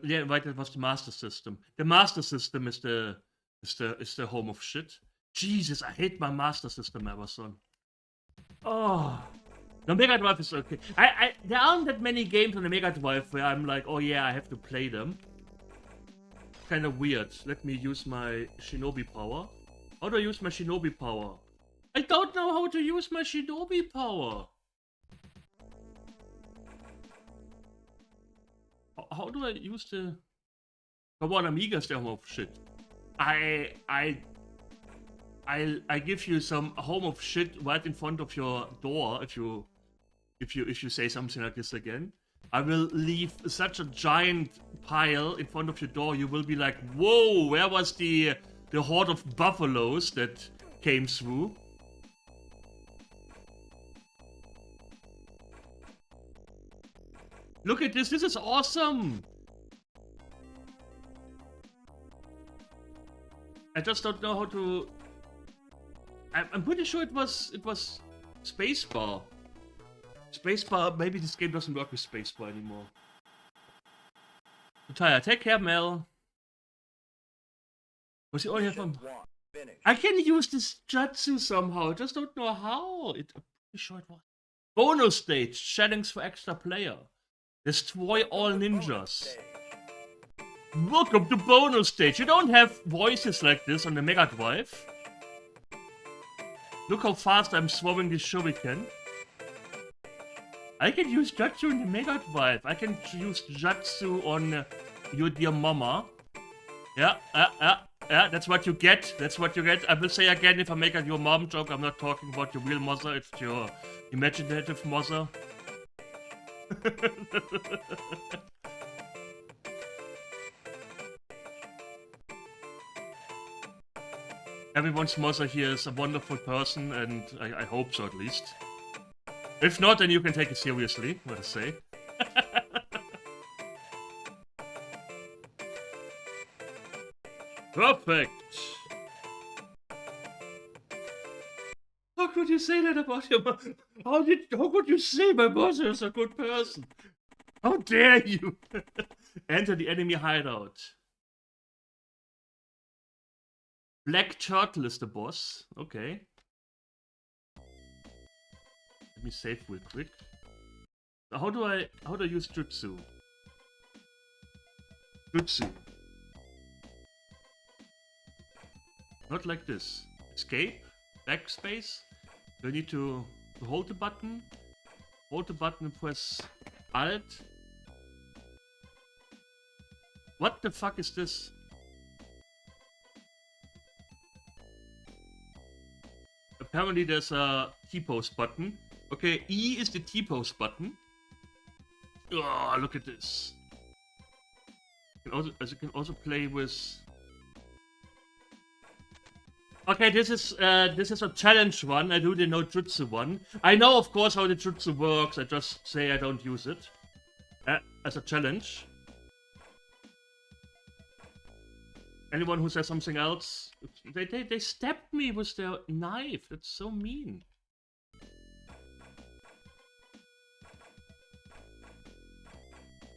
Yeah, right, that was the Master System. The Master System is the home of shit. Jesus, I hate my Master System, Amazon. Oh. The Mega Drive is okay. There aren't that many games on the Mega Drive where I'm like, oh yeah, I have to play them. Kind of weird. Let me use my Shinobi power. How do I use my Shinobi power? I don't know how to use my Shinobi power. How do I use the... Come on, Amiga's the home of shit. I give you some home of shit right in front of your door if you say something like this again. I will leave such a giant pile in front of your door. You will be like, whoa, where was the horde of buffaloes that came through? Look at this. This is awesome. I just don't know how to... I'm pretty sure it was spacebar. Spacebar, maybe this game doesn't work with spacebar anymore. I'm tired. Take care, Mel. Was he all here from? I can use this jutsu somehow. I just don't know how. I'm pretty sure it was. Bonus stage. Challenge for extra player. Destroy all ninjas. Welcome to bonus stage. You don't have voices like this on the Mega Drive. Look how fast I'm throwing this shuriken. I can use Jutsu in the Mega Drive. I can use Jutsu on your dear mama. Yeah, that's what you get. That's what you get. I will say again, if I make a your mom joke, I'm not talking about your real mother. It's your imaginative mother. Everyone's mother here is a wonderful person, and I hope so at least. If not, then you can take it seriously, what I say. Perfect! How could you say that about your mother? How could you say my mother is a good person? How dare you! Enter the enemy hideout. Black Turtle is the boss. Okay. Let me save real quick. How do I use Jutsu? Jutsu. Not like this. Escape. Backspace. Do I need to hold the button? Hold the button and press Alt. What the fuck is this? Apparently there's a T-pose button. Okay, E is the T-pose button. Oh, look at this. You can also play with... Okay, this is a challenge one. I do the no jutsu one. I know, of course, how the jutsu works. I just say I don't use it as a challenge. Anyone who says something else, they stabbed me with their knife. That's so mean.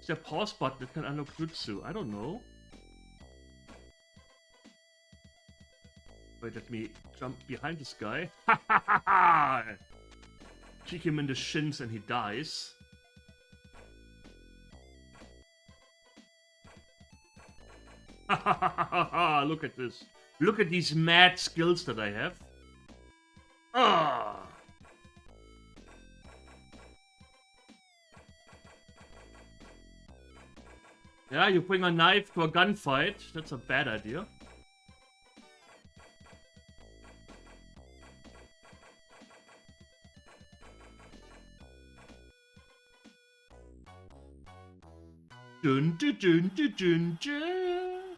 Is there a pause button that can unlock jutsu? I don't know. Wait, let me jump behind this guy. Kick him in the shins and he dies. Look at this. Look at these mad skills that I have. Ah! Yeah, you bring a knife to a gunfight. That's a bad idea. Dun dun dun dun dun dun.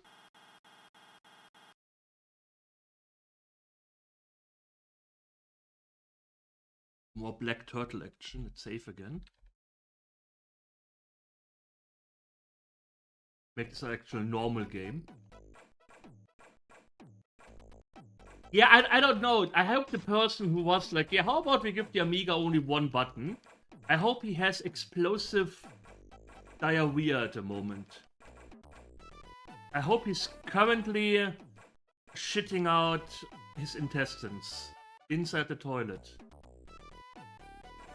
More black turtle action. It's safe again. Make this an actual normal game. Yeah, I don't know. I hope the person who was like, yeah, how about we give the Amiga only one button? I hope he has explosive diarrhea at the moment. I hope he's currently shitting out his intestines inside the toilet.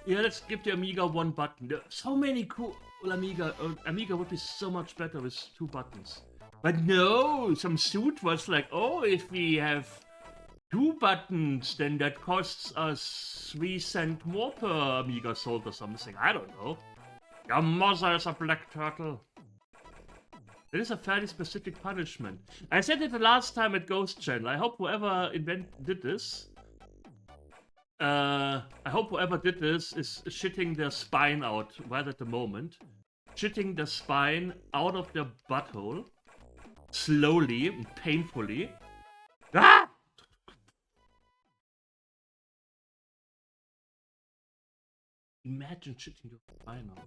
Yeah, let's give the Amiga one button. There are so many cool Amiga. Amiga would be so much better with 2 buttons. But no, some suit was like, oh, if we have 2 buttons, then that costs us 3 cents more per Amiga sold or something. I don't know. Your mother is a black turtle. That is a fairly specific punishment. I said it the last time at Ghost Channel. I hope whoever did this. I hope whoever did this is shitting their spine out right at the moment. Shitting the spine out of their butthole. Slowly and painfully. Ah! Imagine shitting your spine out.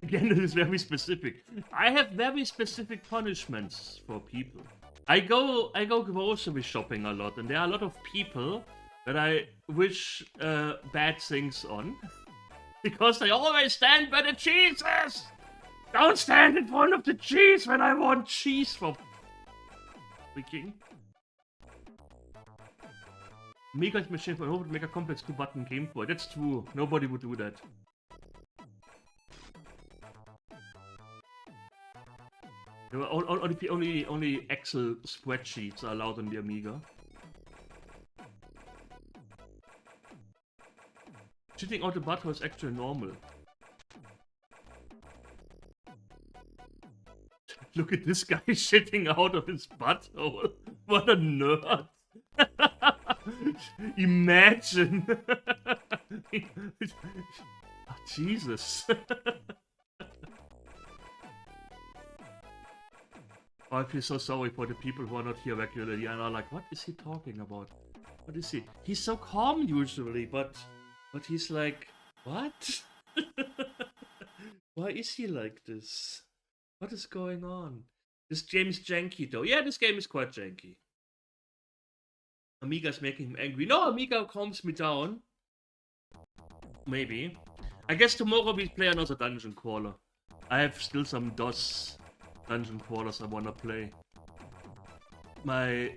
Again, this is very specific. I have very specific punishments for people. I go grocery shopping a lot, and there are a lot of people that I wish bad things on. Because they always stand by the cheeses! Don't stand in front of the cheese when I want cheese for freaking. Amiga's machine for would make a complex 2-button game for it. That's true. Nobody would do that. Only Excel spreadsheets are allowed on the Amiga. Shitting out the butthole is actually normal. Look at this guy shitting out of his butthole. What a nerd. Imagine. Oh, Jesus. Oh, I feel so sorry for the people who are not here regularly and are like, what is he talking about? What is he? He's so calm usually, but he's like, what? Why is he like this? What is going on? This game is janky though. Yeah, this game is quite janky. Amiga's making him angry. No, Amiga calms me down. Maybe. I guess tomorrow we play another dungeon crawler. I have still some DOS dungeon crawlers I wanna play. My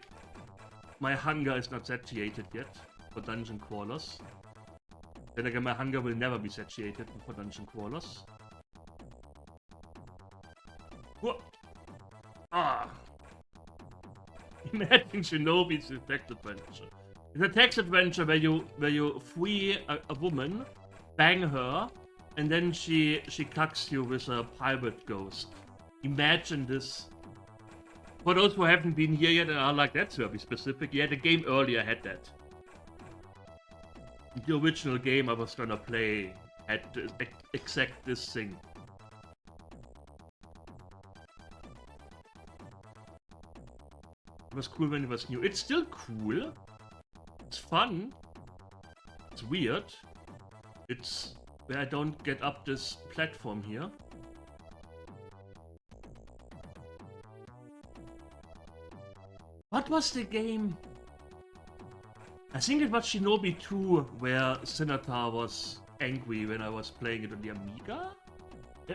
hunger is not satiated yet for dungeon crawlers. Then again, my hunger will never be satiated for dungeon crawlers. Whoa. Ah! Imagine Shinobi's text adventure. It's a text adventure where you free a woman, bang her, and then she cucks you with a pirate ghost. Imagine this. For those who haven't been here yet and are like, that's very specific, yeah, the game earlier had that. The original game I was gonna play had exact this thing. It was cool when it was new. It's still cool. It's fun. It's weird. It's where I don't get up this platform here. What was the game? I think it was Shinobi 2, where Senator was angry when I was playing it on the Amiga?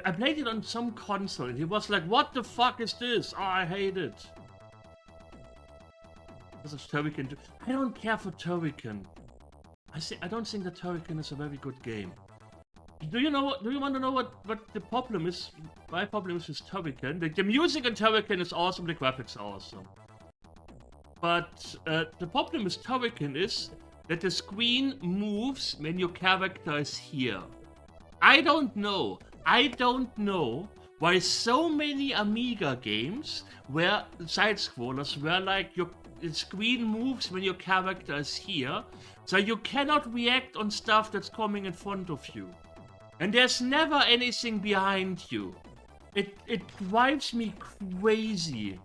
I played it on some console and he was like, what the fuck is this? Oh, I hate it. This is Turrican. I don't care for Turrican. I don't think that Turrican is a very good game. Do you want to know what the problem is? My problem is with Turrican. The music in Turrican is awesome, the graphics are awesome. But the problem with Turrican is that the screen moves when your character is here. I don't know why so many Amiga games where side-scrollers where like the screen moves when your character is here, so you cannot react on stuff that's coming in front of you. And there's never anything behind you. It drives me crazy.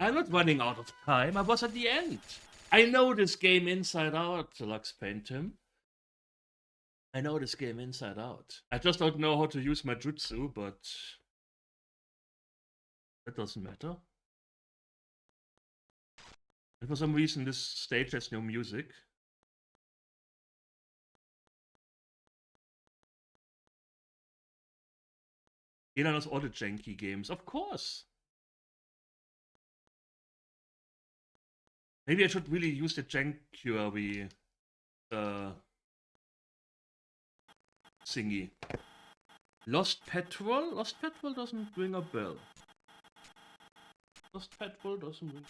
I'm not running out of time, I was at the end. I know this game inside out, Lux Paintim. I know this game inside out. I just don't know how to use my jutsu, but that doesn't matter. And for some reason this stage has no music. Jeder knows all the janky games, of course. Maybe I should really use the Jankuary thingy. Lost Petrol? Lost Petrol doesn't ring a bell. Lost Petrol doesn't ring.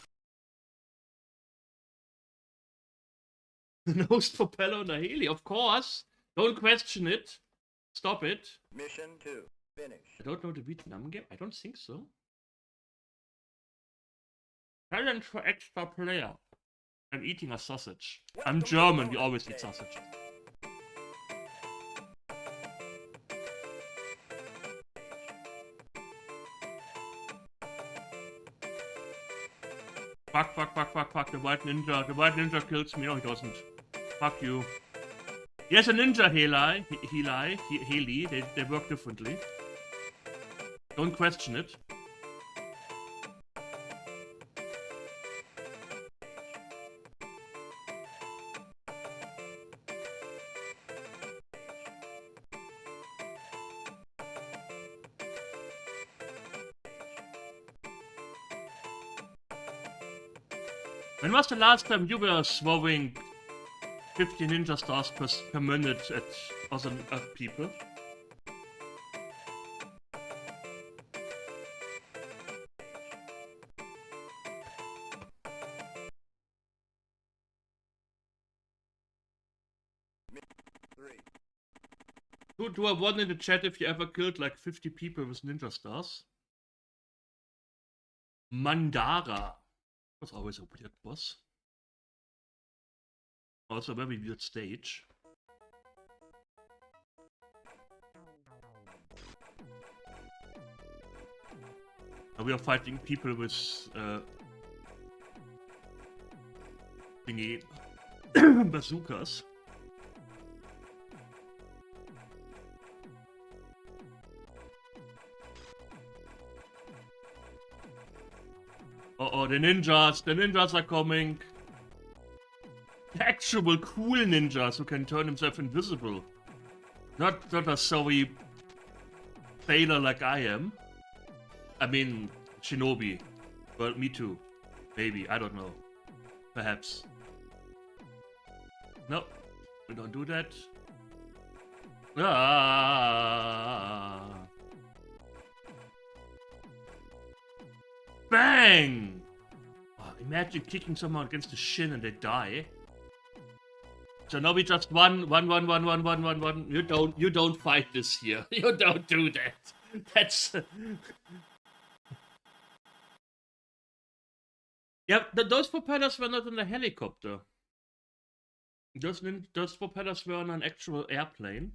The nose propeller on a heli, of course. Don't question it. Stop it. Mission 2. Finish. I don't know the Vietnam game. I don't think so. Challenge for extra player. I'm eating a sausage. I'm German, we always eat sausage. Fuck, the white ninja kills me. No, he doesn't. Fuck you. Yes, a ninja heli, they work differently. Don't question it. When was the last time you were throwing 50 ninja stars per minute at other people? Do I want in the chat if you ever killed like 50 people with ninja stars? Mandara was always a weird boss. Also a very weird stage. We are fighting people with thingy bazookas. Oh, the ninjas are coming. Actual cool ninjas who can turn himself invisible. Not a sorry failure like I am. I mean, Shinobi. Well, me too. Maybe, I don't know. Perhaps. No, we don't do that. Ah. Bang! Oh, imagine kicking someone against the shin and they die. So now we just one. You don't fight this here. You don't do that. That's yeah. Those propellers were not in a helicopter. Those propellers were on an actual airplane.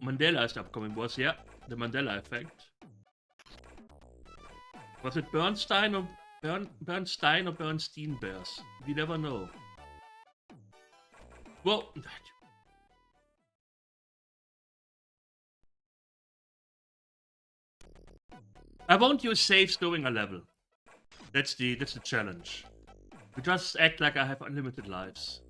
Mandela is the upcoming boss, yeah. The Mandela effect. Was it Bernstein or Bernstein Bears? We never know. Well, I won't use saves during a level. That's the challenge. You just act like I have unlimited lives.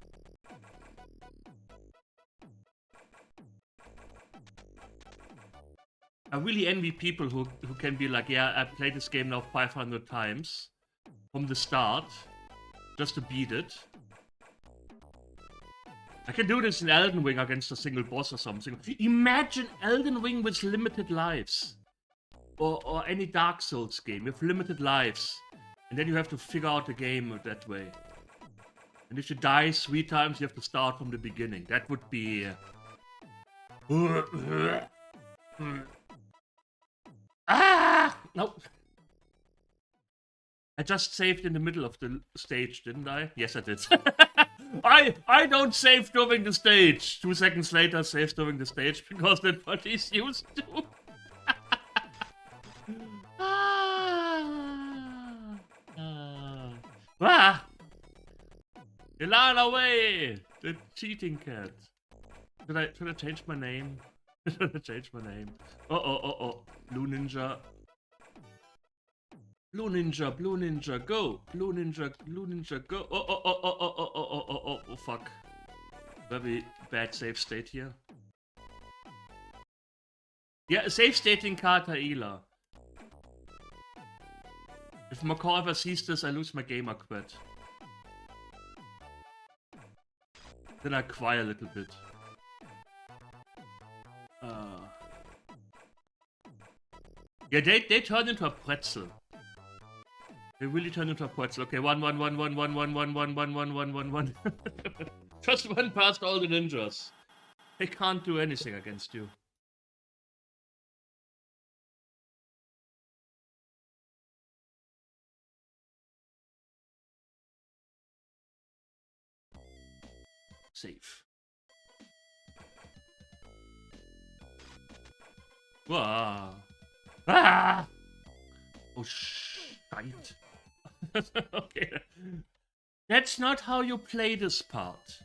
I really envy people who can be like, yeah, I played this game now 500 times from the start just to beat it. I can do this in Elden Ring against a single boss or something. Imagine Elden Ring with limited lives. Or any Dark Souls game with limited lives. And then you have to figure out the game that way. And if you die 3 times, you have to start from the beginning. That would be... Ah! No. I just saved in the middle of the stage, didn't I? Yes, I did. I don't save during the stage. 2 seconds later, save during the stage because that's what he's used to. Ilana away! The cheating cat. Should I change my name? Should I change my name? Oh. Blue Ninja. Blue Ninja, go! Blue Ninja, go! Oh, fuck. Very bad save state here. Yeah, save state in Cartaila. If Macaw ever sees this, I lose my gamer cred. Then I cry a little bit. Yeah, they turn into a pretzel. They really turn into a pretzel. Okay, one. Just one past all the ninjas. They can't do anything against you. Safe. Ah! Ah! Oh, shite. Okay. That's not how you play this part.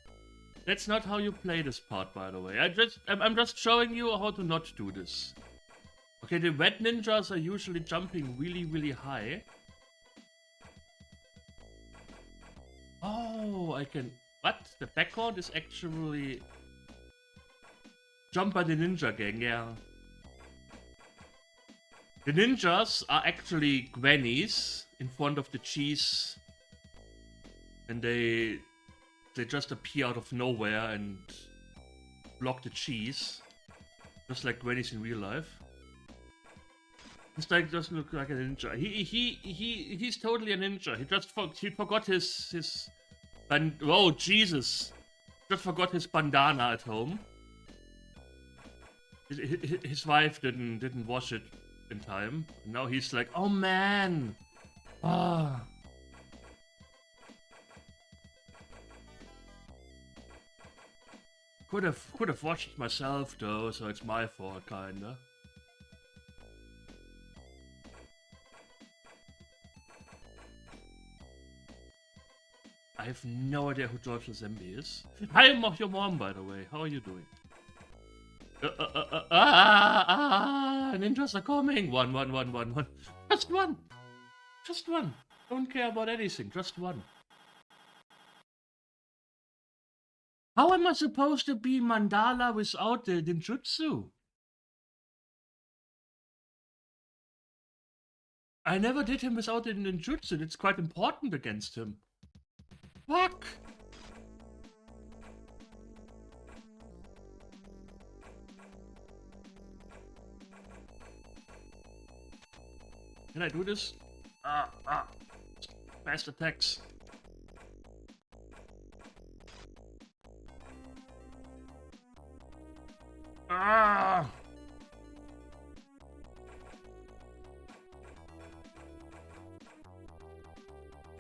That's not how you play this part, by the way. I'm just showing you how to not do this. Okay, the red ninjas are usually jumping really, really high. Oh, I can... What? The background is actually... Jump by the ninja gang, yeah. The ninjas are actually grannies in front of the cheese. And they just appear out of nowhere and block the cheese. Just like grannies in real life. This guy doesn't look like a ninja. He's totally a ninja. He forgot his oh Jesus! Just forgot his bandana at home. His wife didn't wash it in time. Now he's like, oh man! Ah. Could have watched it myself though, so it's my fault kinda. I have no idea who George Lazenby is. Hi, your mom, by the way. How are you doing? Ninjas are coming! One. Just one! Just one! Don't care about anything, just one. How am I supposed to be Mandala without the ninjutsu? I never did him without the ninjutsu. It's quite important against him. Fuck! Can I do this? Fast attacks.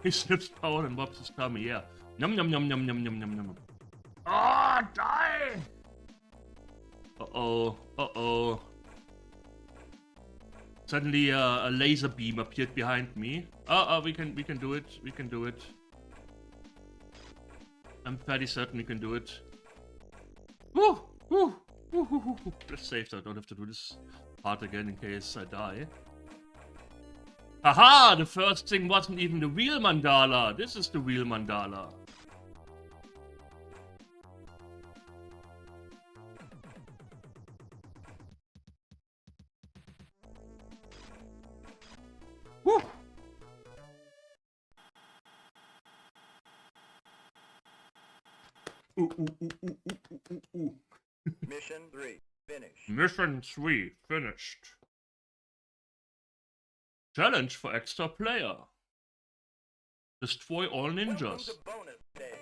He snips power and whops his tummy, yeah. Num. Ah, die! Uh-oh. Suddenly a laser beam appeared behind me. We can do it. We can do it. I'm fairly certain we can do it. Woo! Let's save so I don't have to do this part again in case I die. Aha! The first thing wasn't even the real mandala. This is the real mandala. Woo! Ooh. Mission 3, finished. Mission 3 finished. Challenge for extra player. Destroy all Welcome ninjas. to bonus stage.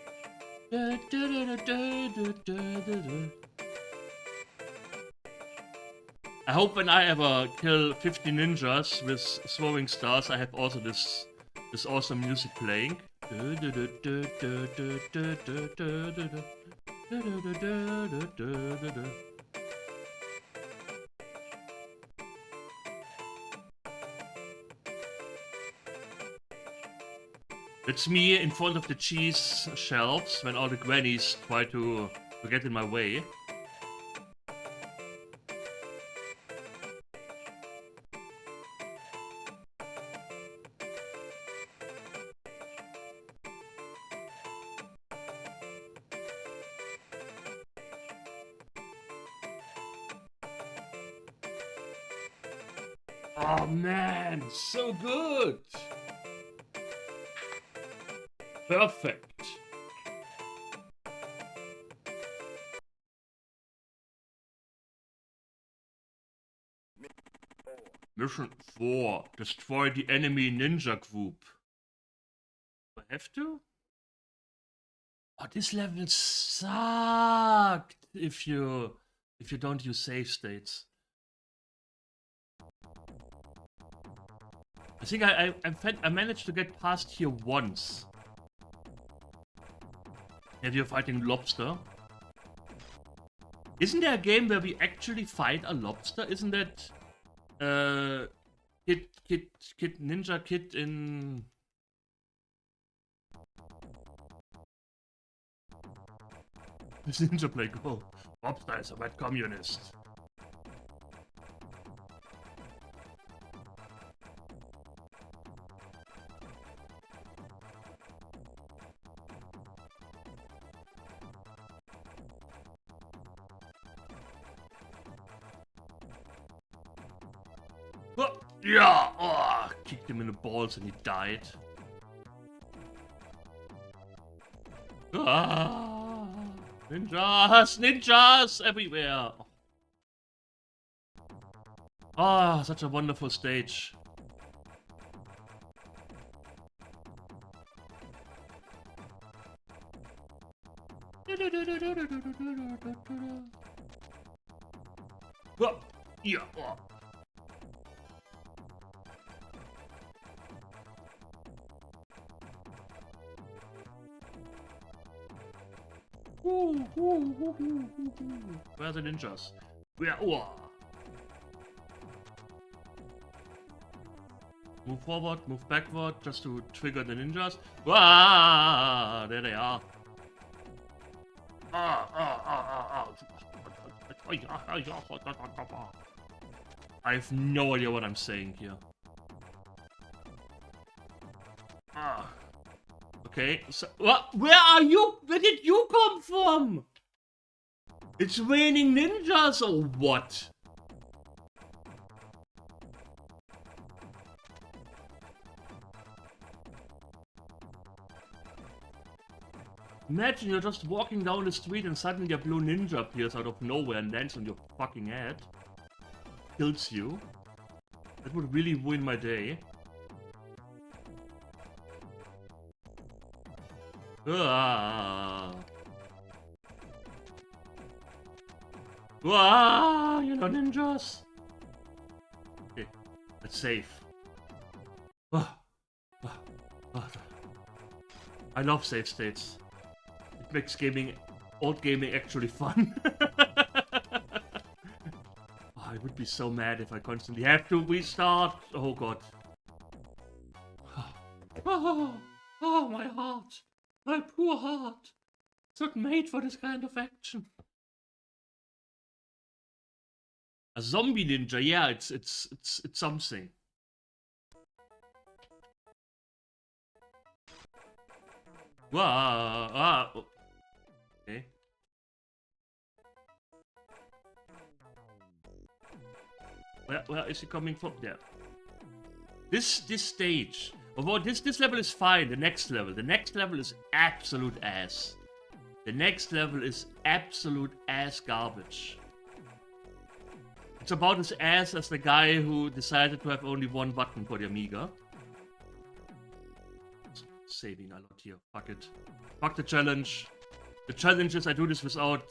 I hope when I ever kill 50 ninjas with throwing stars, I have also this awesome music playing. It's me in front of the cheese shelves when all the grannies try to get in my way. Oh man, so good! Perfect. Mission 4. Destroy the enemy ninja group. Do I have to? Oh, this level sucked if you don't use save states. I think I managed to get past here once. If you're fighting lobster. Isn't there a game where we actually fight a lobster? Isn't that Kid Ninja Kid in this Ninja Play Go? Lobster is a bad communist. Oh, yeah! Oh, kicked him in the balls and he died. Ah, ninjas! Ninjas everywhere! Ah, such a wonderful stage. Oh, yeah! Oh. Where are the ninjas? Where? Oh. Move forward, move backward, just to trigger the ninjas. Ah, there they are. I have no idea what I'm saying here. Ah. Okay, so where are you? Where did you come from? It's raining ninjas or what? Imagine you're just walking down the street and suddenly a blue ninja appears out of nowhere and lands on your fucking head. Kills you. That would really ruin my day. Ah. Ah, you know ninjas. Okay, let's save. Ah. Ah. Ah. I love save states. It makes old gaming actually fun. I would be so mad if I constantly have to restart. Oh god. Oh, my heart. My poor heart. It's not made for this kind of action. A zombie ninja, yeah, it's something. Wow. Okay. Where is he coming from? There. This stage. Although this level is fine. The next level is absolute ass. The next level is absolute ass garbage. It's about as ass as the guy who decided to have only one button for the Amiga. Saving a lot here. Fuck it. Fuck the challenge. The challenge is I do this without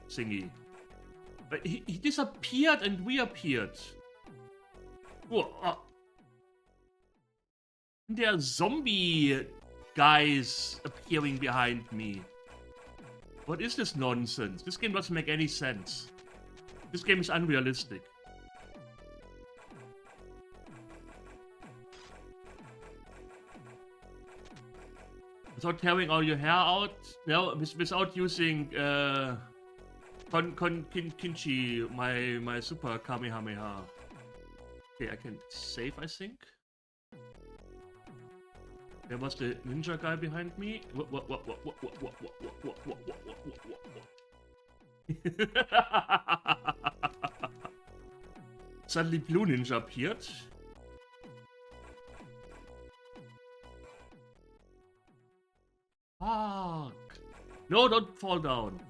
thingy. But he disappeared and reappeared. There are zombie guys appearing behind me. What is this nonsense? This game doesn't make any sense. This game is unrealistic. Without tearing all your hair out? No, without using Kinchi, my super Kamehameha. Okay, I can save, I think. There was the ninja guy behind me. What? Suddenly blue ninja appeared. Fuck. No, don't fall down.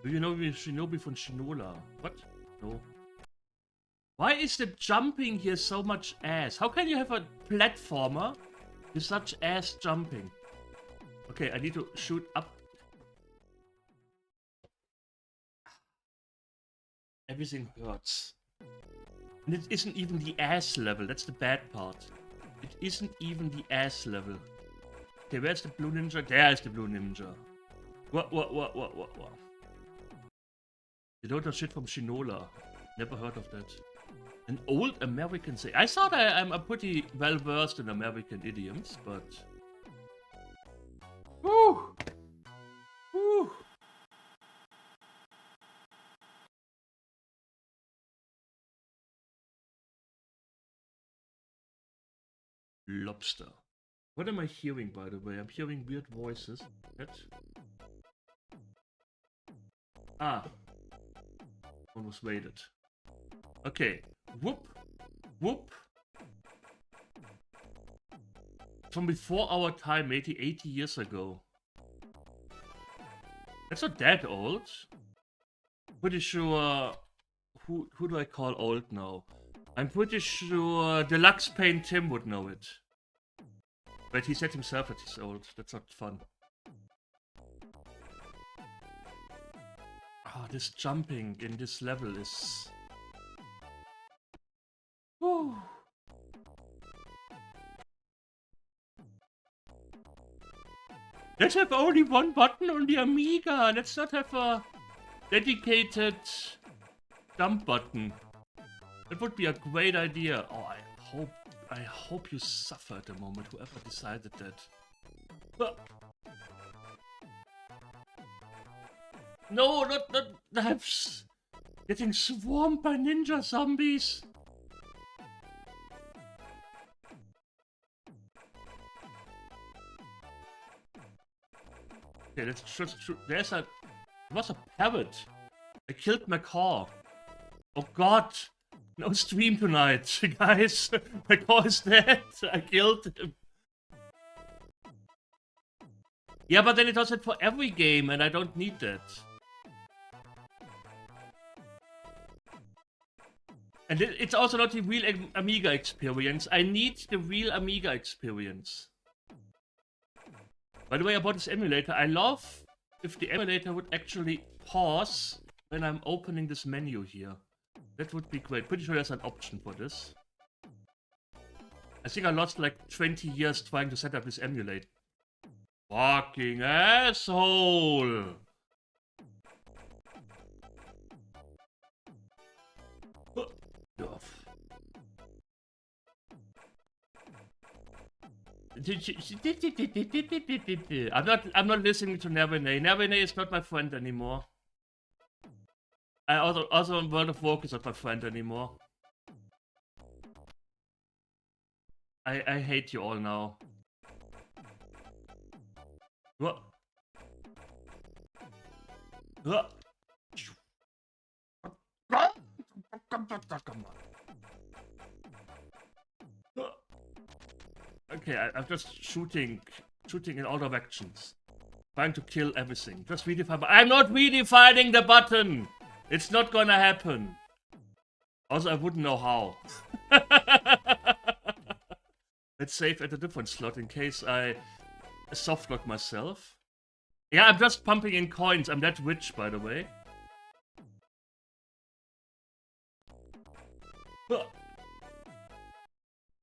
Do you know Shinobi von Shinola? What? No. Why is the jumping here so much ass? How can you have a platformer with such ass jumping? Okay, I need to shoot up. Everything hurts. And it isn't even the ass level, that's the bad part. It isn't even the ass level. Okay, where's the blue ninja? There is the blue ninja. What? You don't know shit from Shinola. Never heard of that. An old American say. I thought I'm pretty well versed in American idioms, but. Woo! Woo! Lobster. What am I hearing, by the way? I'm hearing weird voices. What? Ah. Almost waited. Okay. Whoop. Whoop. From before our time, maybe 80 years ago. That's not that old. Pretty sure... Who do I call old now? I'm pretty sure Deluxe Pain Tim would know it. But he said himself that he's old. That's not fun. Ah, this jumping in this level is... Whew. Let's have only one button on the Amiga. Let's not have a dedicated jump button. That would be a great idea. Oh, I hope you suffer at the moment, whoever decided that. No, not knives. Getting swarmed by ninja zombies. Okay, let's just shoot. There was a parrot. I killed my car. Oh god. No stream tonight, guys. My car is dead. I killed him. Yeah, but then it does it for every game, and I don't need that. And it's also not the real Amiga experience. I need the real Amiga experience. By the way, about this emulator, I love if the emulator would actually pause when I'm opening this menu here. That would be great. Pretty sure there's an option for this. I think I lost like 20 years trying to set up this emulator. Fucking asshole! I'm not listening to Nevernay. Nevernay is not my friend anymore. I also in World of Warcraft is not my friend anymore. I hate you all now. What? What? Okay, I'm just shooting in all directions. Trying to kill everything. Just redefine. I'm not redefining the button! It's not gonna happen. Also, I wouldn't know how. Let's save at a different slot in case I softlock myself. Yeah, I'm just pumping in coins. I'm that rich, by the way.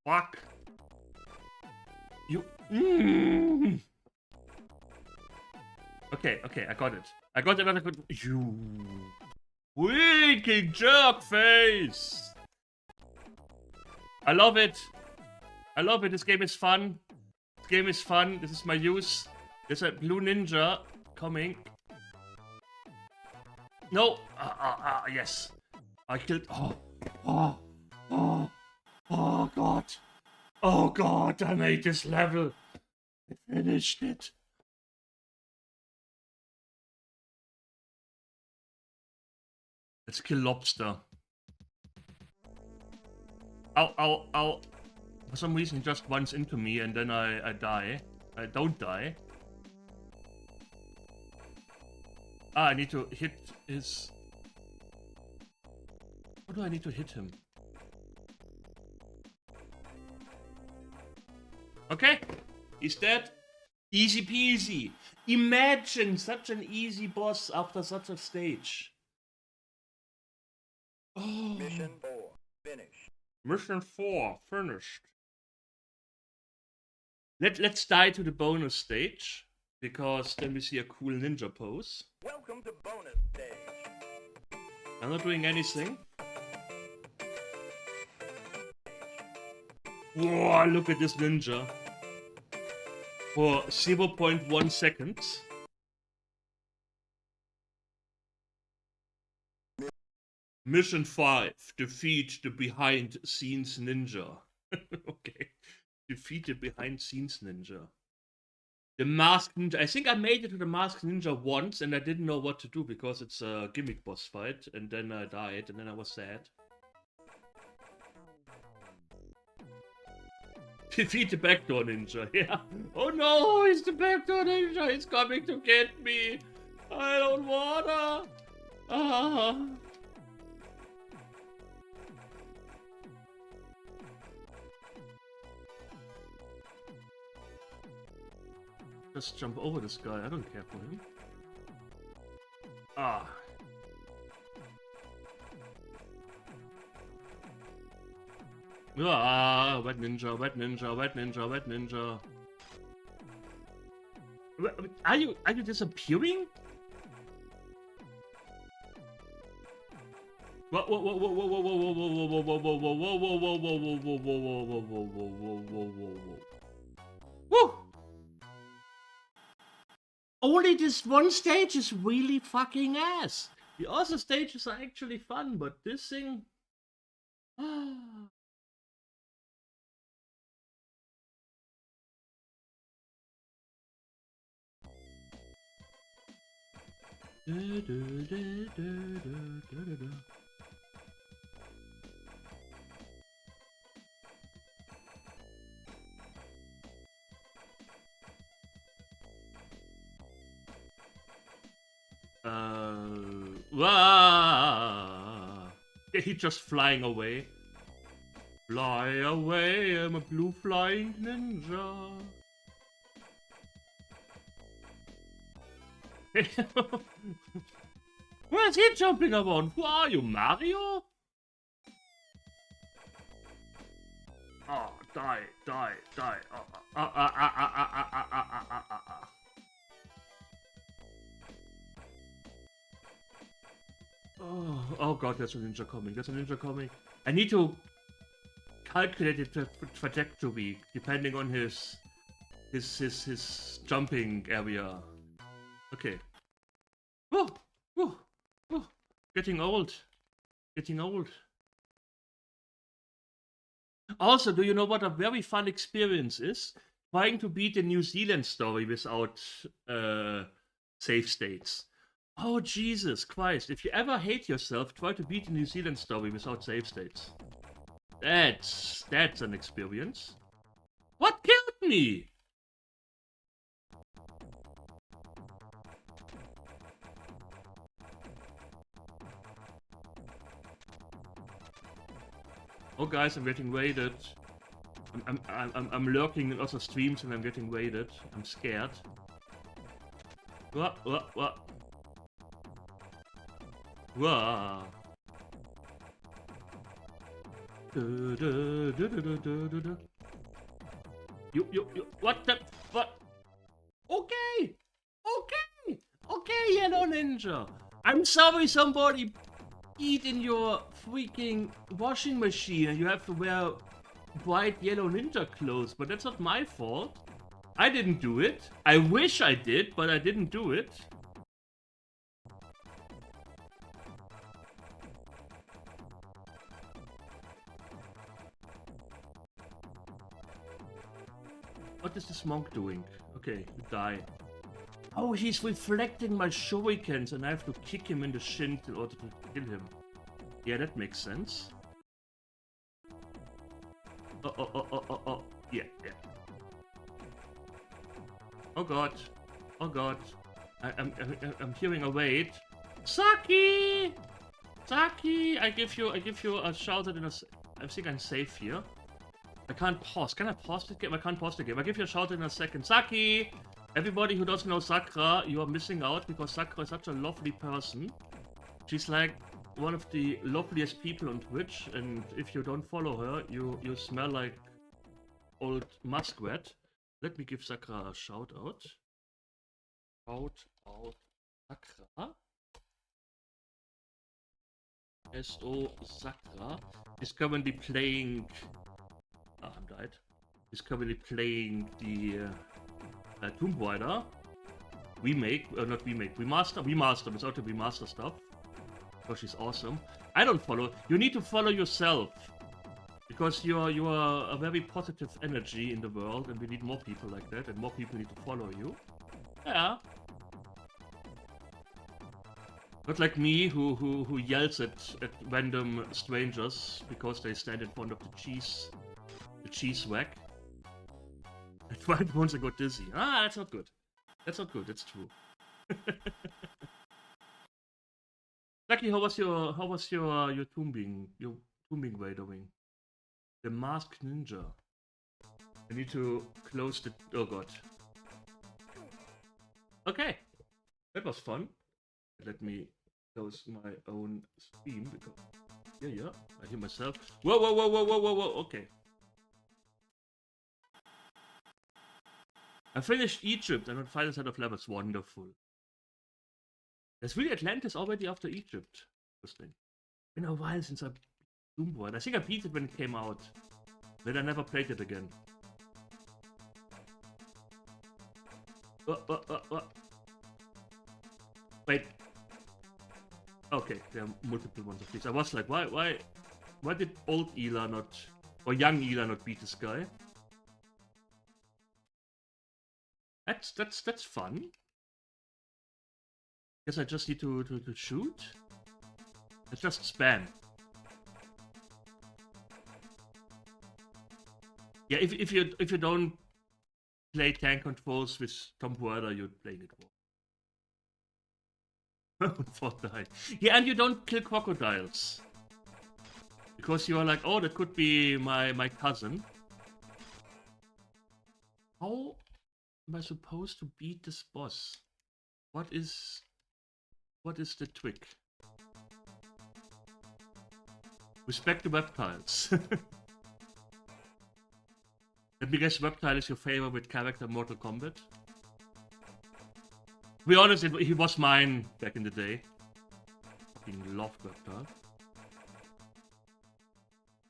Fuck. You. Okay, I got it. I got another good. You. Winking jerk face! I love it. I love it. This game is fun. This game is fun. This is my use. There's a blue ninja coming. No. Yes. I killed. Oh God. Oh God, I made this level. I finished it. Let's kill Lobster. Ow. For some reason he just runs into me and then I die. I don't die. I need to hit his... How do I need to hit him? Okay, he's dead. Easy peasy. Imagine such an easy boss after such a stage. Oh. Mission 4. Finish. Mission 4 finished. Let's die to the bonus stage, because then we see a cool ninja pose. Welcome to bonus stage. I'm not doing anything. Whoa, look at this ninja. For 0.1 seconds. Mission 5. Defeat the behind-scenes ninja. Okay. Defeat the behind-scenes ninja. The masked ninja. I think I made it to the masked ninja once and I didn't know what to do because it's a gimmick boss fight. And then I died and then I was sad. Defeat the backdoor ninja, yeah. Oh no, he's the backdoor ninja. He's coming to get me. I don't wanna. Just jump over this guy. I don't care for him. Wet ninja. Are you disappearing? Woo! Only this one stage is really fucking ass. The other stages are actually fun, but this thing... He's just flying away. Fly away, I'm a blue flying ninja. Where's he jumping around? Who are you, Mario? Oh, die. Oh god, there's a ninja coming. I need to calculate the trajectory depending on his jumping area. Okay. Getting old. Getting old. Also, do you know what a very fun experience is? Trying to beat the New Zealand story without save states. Oh, Jesus Christ. If you ever hate yourself, try to beat the New Zealand story without save states. That's an experience. What killed me? Oh, guys, I'm getting raided. I'm lurking in other streams and I'm getting raided. I'm scared. What? Wah. You, what the, what? Okay, Yellow Ninja. I'm sorry somebody peed in your freaking washing machine and you have to wear bright Yellow Ninja clothes, but that's not my fault. I didn't do it. I wish I did, but I didn't do it. What is this monk doing? Okay, you die. Oh, he's reflecting my shurikens and I have to kick him in the shin in order to kill him. Yeah, that makes sense. Oh. Yeah. Oh god. I'm hearing a raid. Saki! I give you a shout out in a... I think I'm safe here. I can't pause. Can I pause the game? I can't pause the game. I'll give you a shout in a second. Saki! Everybody who doesn't know Sakura, you are missing out because Sakura is such a lovely person. She's like one of the loveliest people on Twitch, and if you don't follow her, you smell like old muskrat. Let me give Sakura a shout out. Shout out Sakura. S.O. Sakura is currently playing... Ah, I'm died. Is currently playing the Tomb Raider remake, not remake, remaster, without the remaster stuff. Because she's awesome. I don't follow. You need to follow yourself. Because you are a very positive energy in the world, and we need more people like that, and more people need to follow you. Yeah. Not like me, who yells at random strangers because they stand in front of the cheese rack. I tried once, I got dizzy. Ah, that's not good. That's not good. That's true. Lucky, how was your tombing raiding? The Masked Ninja. I need to close the... Oh god. Okay. That was fun. Let me close my own stream because... Yeah. I hear myself. Whoa. Okay. I finished Egypt and on final set of levels. Wonderful. There's really Atlantis already after Egypt. Interesting. Been a while since I Tomb Raider. I think I beat it when it came out. Then I never played it again. Wait. Okay, there are multiple ones of these. I was like, why did old Ela not, or young Ela not beat this guy? That's fun. Guess I just need to shoot. Let's just spam. Yeah, if you don't play tank controls with Tomb Raider, you're playing it wrong. For die. Yeah, and you don't kill crocodiles. Because you are like, oh, that could be my cousin. How am I supposed to beat this boss? What is the trick? Respect the reptiles. Let me guess, Reptile is your favorite character in Mortal Kombat? To be honest, he was mine back in the day. Fucking loved Reptile.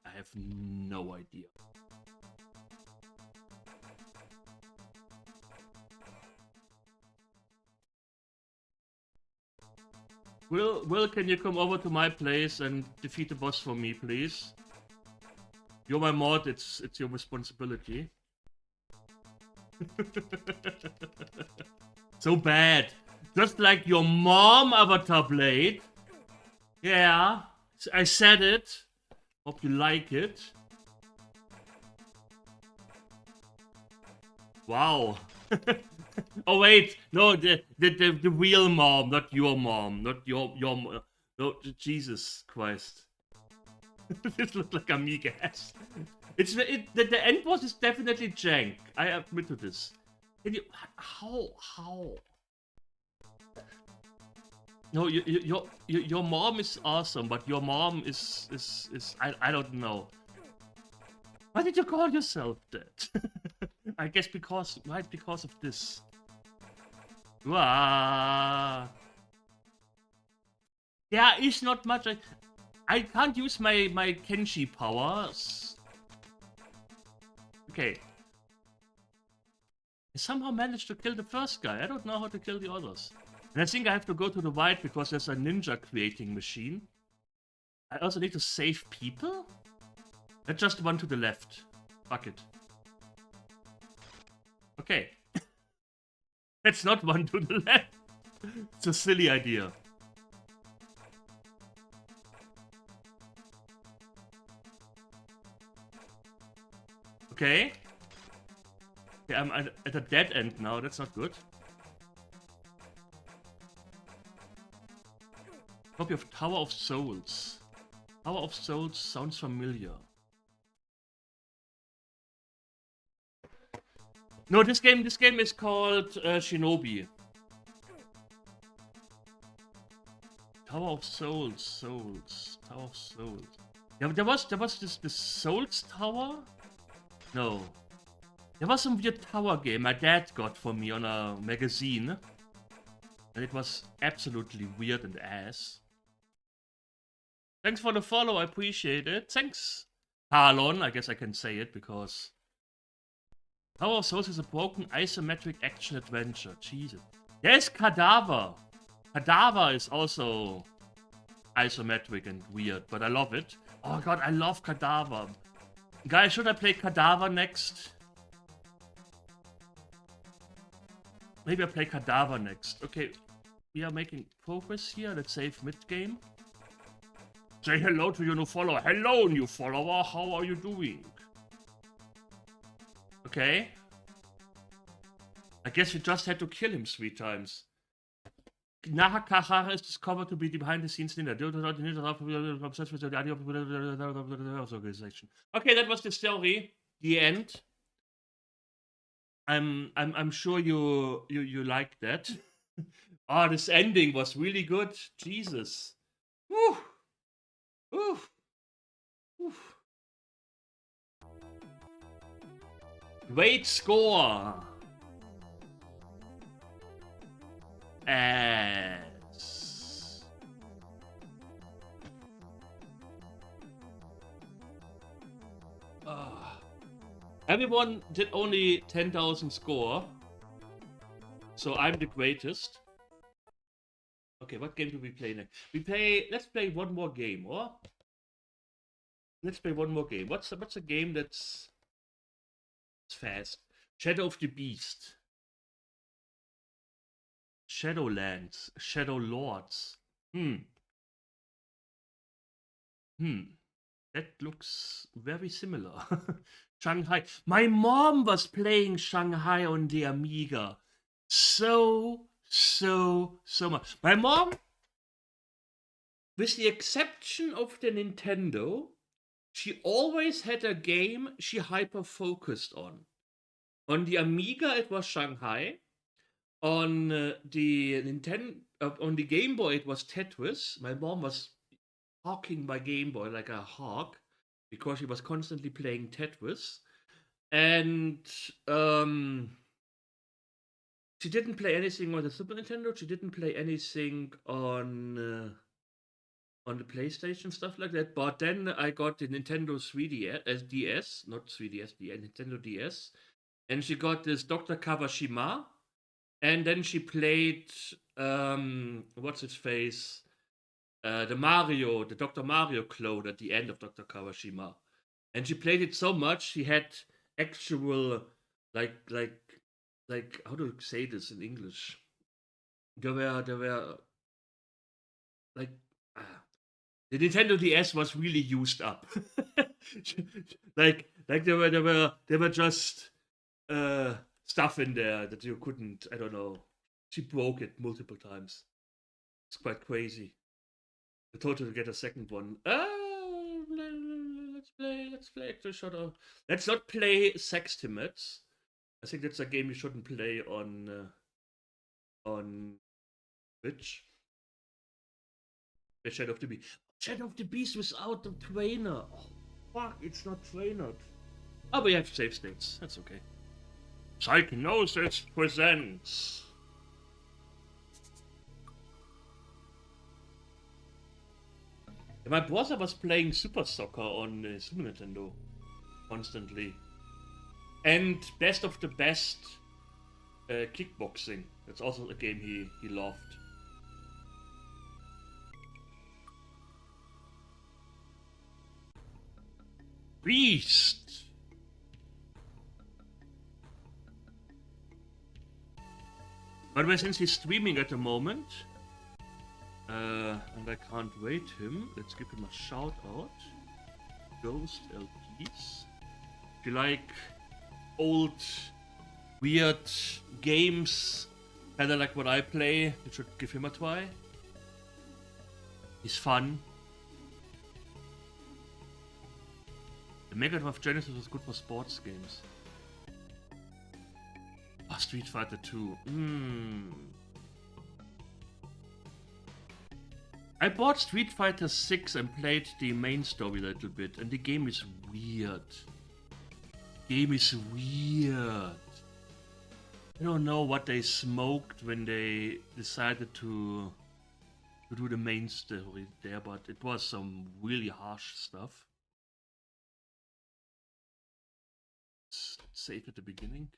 I have no idea. Will, can you come over to my place and defeat the boss for me, please? You're my mod, it's your responsibility. So bad. Just like your mom, Avatar Blade. Yeah, I said it. Hope you like it. Wow. Oh wait, no, the real mom, not your mom, not your no, Jesus Christ. This looks like Amiga. The end boss is definitely jank. I admit to this. Can you how? No, your mom is awesome, but your mom is I don't know. Why did you call yourself that? I guess because of this. Wow. There is not much. I can't use my Kenshi powers. Okay. I somehow managed to kill the first guy. I don't know how to kill the others. And I think I have to go to the right because there's a ninja creating machine. I also need to save people? Let's just one to the left. Fuck it. Okay. Let's not one to the left. It's a silly idea. Okay. Okay, I'm at a dead end now. That's not good. Copy of Tower of Souls. Tower of Souls sounds familiar. No, this game is called Shinobi. Tower of Souls, Tower of Souls. Yeah, there was this Souls Tower. No, there was some weird tower game my dad got for me on a magazine, and it was absolutely weird and ass. Thanks for the follow, I appreciate it. Thanks, Harlon. I guess I can say it because Tower of Souls is a broken isometric action adventure. Jesus. There's Cadaver. Cadaver is also isometric and weird, but I love it. Oh god, I love Cadaver. Guys, should I play Cadaver next? Maybe I play Cadaver next. Okay, we are making progress here. Let's save mid-game. Say hello to your new follower. Hello, new follower. How are you doing? Okay. I guess we just had to kill him 3 times. Nahakahara is discovered to be the behind-the-scenes ninja. Okay, that was the story. The end. I'm sure you liked that. Ah, this ending was really good. Jesus. Woo. Woo. Woo. Great score. Ass. Everyone did only 10,000 score. So I'm the greatest. Okay, what game do we play next? Let's play one more game, or? Let's play one more game. What's a game that's fast? Shadow of the Beast. Shadowlands. Shadow Lords. That looks very similar. Shanghai. My mom was playing Shanghai on the Amiga. So much. My mom, with the exception of the Nintendo, she always had a game she hyper-focused on. On the Amiga, it was Shanghai. On the Nintendo, on the Game Boy, it was Tetris. My mom was hawking my Game Boy like a hawk because she was constantly playing Tetris, and she didn't play anything on the Super Nintendo. She didn't play anything on the PlayStation, stuff like that. But then I got the Nintendo 3DS, DS, not 3DS, the Nintendo DS, and she got this Dr. Kawashima, and then she played what's its face, the Dr. Mario clone at the end of Dr. Kawashima. And she played it so much she had actual like like how do you say this in English? There were like ah, the Nintendo DS was really used up. like there were just stuff in there that you couldn't. I don't know. She broke it multiple times. It's quite crazy. I told her to get a second one. Let's play. Let's play extra shot of. Let's not play Sextimates. I think that's a game you shouldn't play on Twitch. The Shadow of the Beast. Shadow of the Beast without the trainer. Oh, fuck, it's not trained. Oh, we have save states. That's okay. Psychnosis presents. My brother was playing Super Soccer on Super Nintendo constantly. And Best of the Best Kickboxing. That's also a game he loved. Beast! By the way, since he's streaming at the moment, and I can't wait him, let's give him a shout out. Ghost LPs. If you like old, weird games, kinda like what I play, you should give him a try. He's fun. The Mega Drive Genesis was good for sports games. Oh, Street Fighter 2. I bought Street Fighter 6 and played the main story a little bit, and the game is weird. I don't know what they smoked when they decided to do the main story there, but it was some really harsh stuff. Save at the beginning.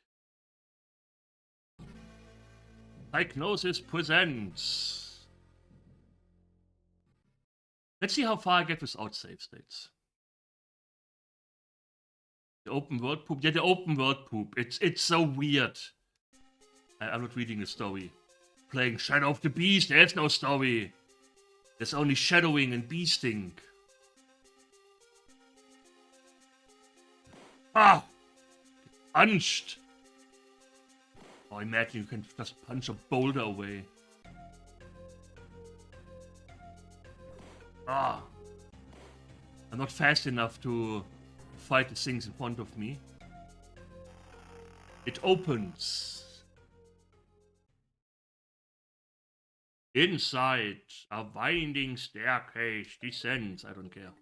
Psychnosis presents. Let's see how far I get without save states. The open world poop. Yeah, the open world poop. It's so weird. I'm not reading the story. Playing Shadow of the Beast. There's no story. There's only shadowing and beasting. Ah! Punched! Oh, imagine you can just punch a boulder away. Ah! I'm not fast enough to fight the things in front of me. It opens. Inside, a winding staircase descends. I don't care.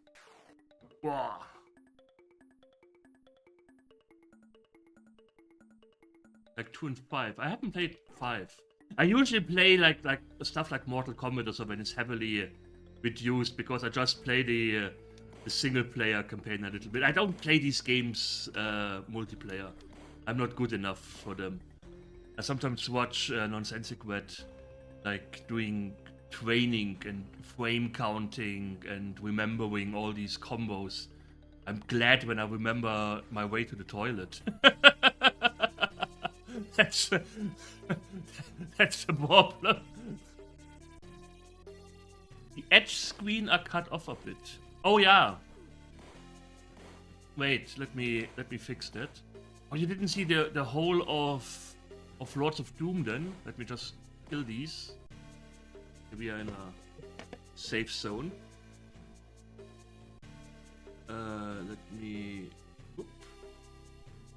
Whoa. Like 2 and 5. I haven't played 5. I usually play like stuff like Mortal Kombat or so when it's heavily reduced, because I just play the single player campaign a little bit. I don't play these games multiplayer. I'm not good enough for them. I sometimes watch Nonsensiquet like doing training and frame counting and remembering all these combos. I'm glad when I remember my way to the toilet. That's the problem. The edge screen are cut off a bit. Oh yeah. Wait, let me fix that. Oh, you didn't see the whole of Lords of Doom then? Let me just kill these. We are in a safe zone. Let me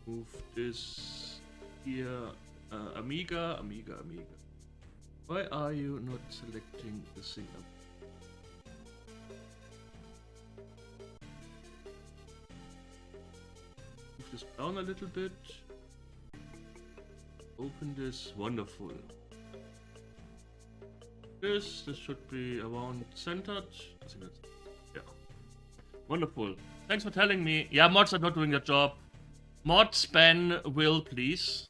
move this here. Amiga. Why are you not selecting the thing up? Move this down a little bit. Open this. Wonderful. This should be around centered. I think that's, yeah. Wonderful. Thanks for telling me. Yeah, mods are not doing their job. Mod span will, please.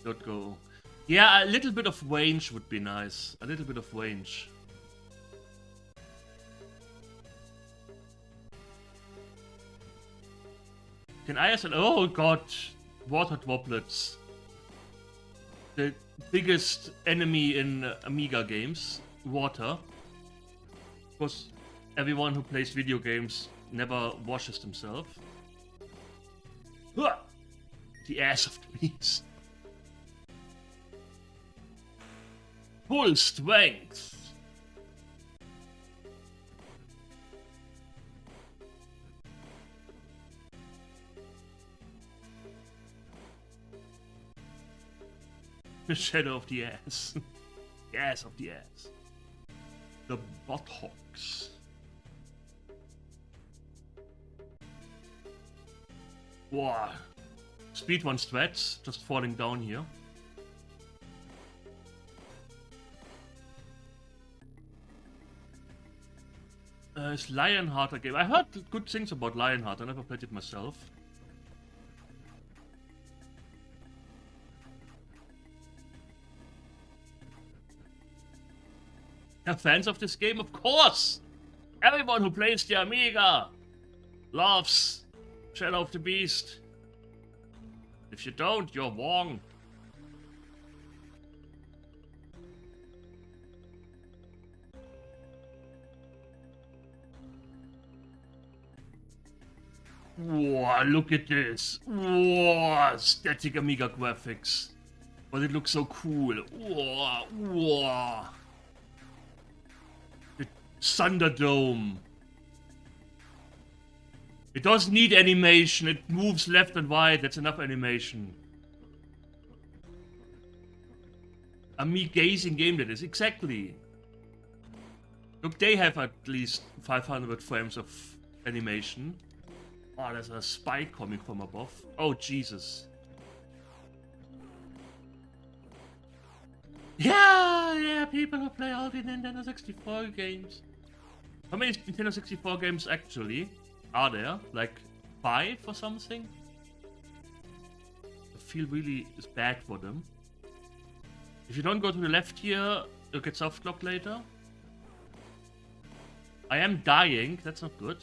Don't go. Yeah, a little bit of range would be nice. A little bit of range. Can I ask? Oh god, water droplets. The biggest enemy in Amiga games. Water. Of course, everyone who plays video games never washes themselves. The ass of the beast. Full strength. The shadow of the ass. The ass of the ass. The buttocks. Wow. Speed 1 strats, just falling down here. Is Lionheart a game? I heard good things about Lionheart, I never played it myself. Are fans of this game? Of course! Everyone who plays the Amiga loves Shadow of the Beast. If you don't, you're wrong. Whoa, look at this. Whoa, static Amiga graphics. But it looks so cool. Whoa, whoa. The Thunderdome. It doesn't need animation. It moves left and right. That's enough animation. Amazing game that is. Exactly. Look, they have at least 500 frames of animation. Oh, there's a spike coming from above. Oh, Jesus. Yeah, people who play all the Nintendo 64 games. How many Nintendo 64 games actually are there? Like 5 or something? I feel really bad for them. If you don't go to the left here, you'll get soft clock later. I am dying, that's not good.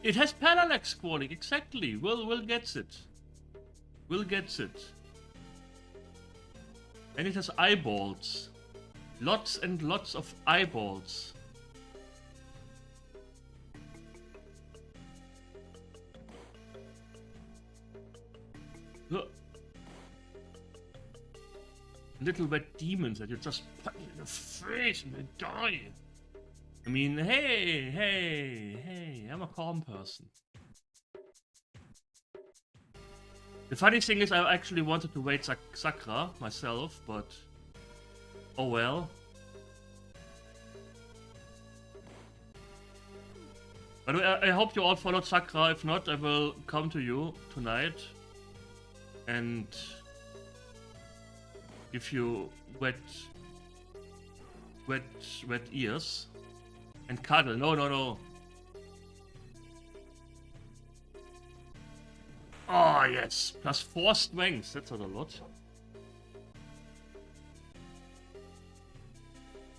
It has parallax scrolling, exactly. Will gets it. Will gets it. And it has eyeballs. Lots and lots of eyeballs. Little wet demons that you just punch in the face and they die. I mean, hey, I'm a calm person. The funny thing is I actually wanted to wait Sakura myself, but oh well. But I hope you all followed Sakura. If not, I will come to you tonight and give you wet ears. And cuddle. No. Oh, yes. Plus 4 strengths. That's not a lot.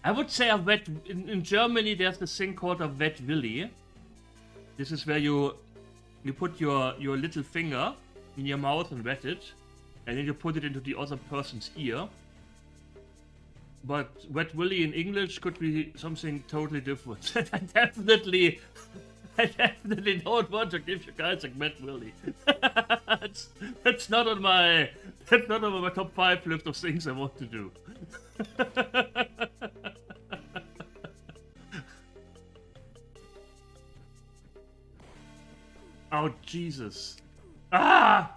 I would say a wet... In Germany, there's this thing called a wet willy. This is where you put your little finger in your mouth and wet it. And then you put it into the other person's ear. But wet willy in English could be something totally different. I definitely don't want to give you guys a wet willy. that's not on my top 5 list of things I want to do. Oh Jesus! Ah!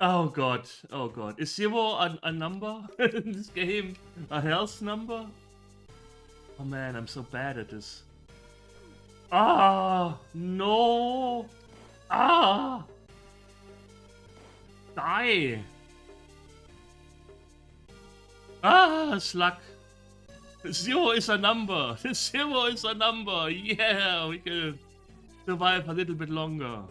Oh god, oh god. Is 0 a number in this game? A health number? Oh man, I'm so bad at this. Ah! No! Ah! Die! Ah, slug. 0 is a number. 0 is a number. Yeah, we can survive a little bit longer.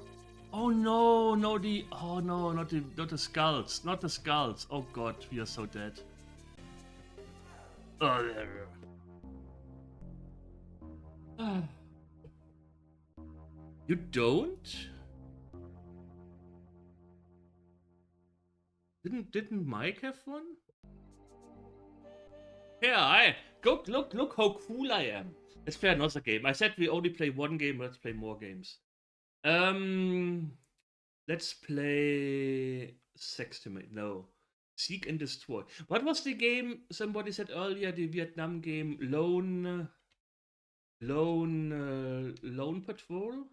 Oh no, no the oh no, not the skulls. Not the skulls. Oh god, we are so dead. Oh, yeah. You don't? Didn't Mike have one? Yeah, look how cool I am. Let's play another game. I said we only play one game, let's play more games. Let's play Sextimate. No. Seek and Destroy. What was the game somebody said earlier? The Vietnam game Lone Patrol?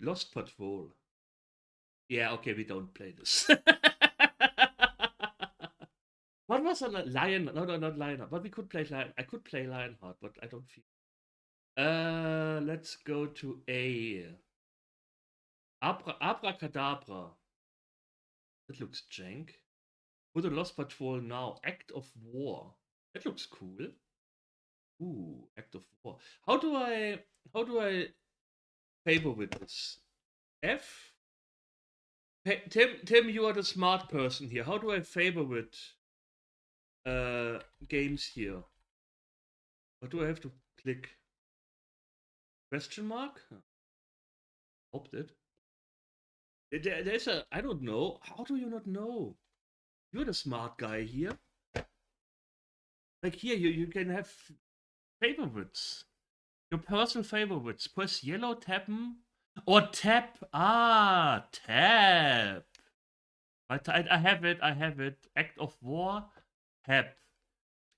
Lost Patrol. Yeah, okay, we don't play this. What was on Lion? No, not Lionheart. But we could play Lion. I could play Lionheart, but I don't feel. Let's go to A. Abracadabra. That looks jank. Put a Lost Patrol now. Act of War. That looks cool. Ooh, Act of War. How do I favor with this? F? Hey, Tim, you are the smart person here. How do I favor with games here? What do I have to click? Question mark? Hopped it. There's a I don't know. How do you not know? You're the smart guy here. Like here, you can have favorites. Your personal favorites. Press yellow, tap them. Or tap. Ah, tap. I have it. I have it. Act of War. Tap.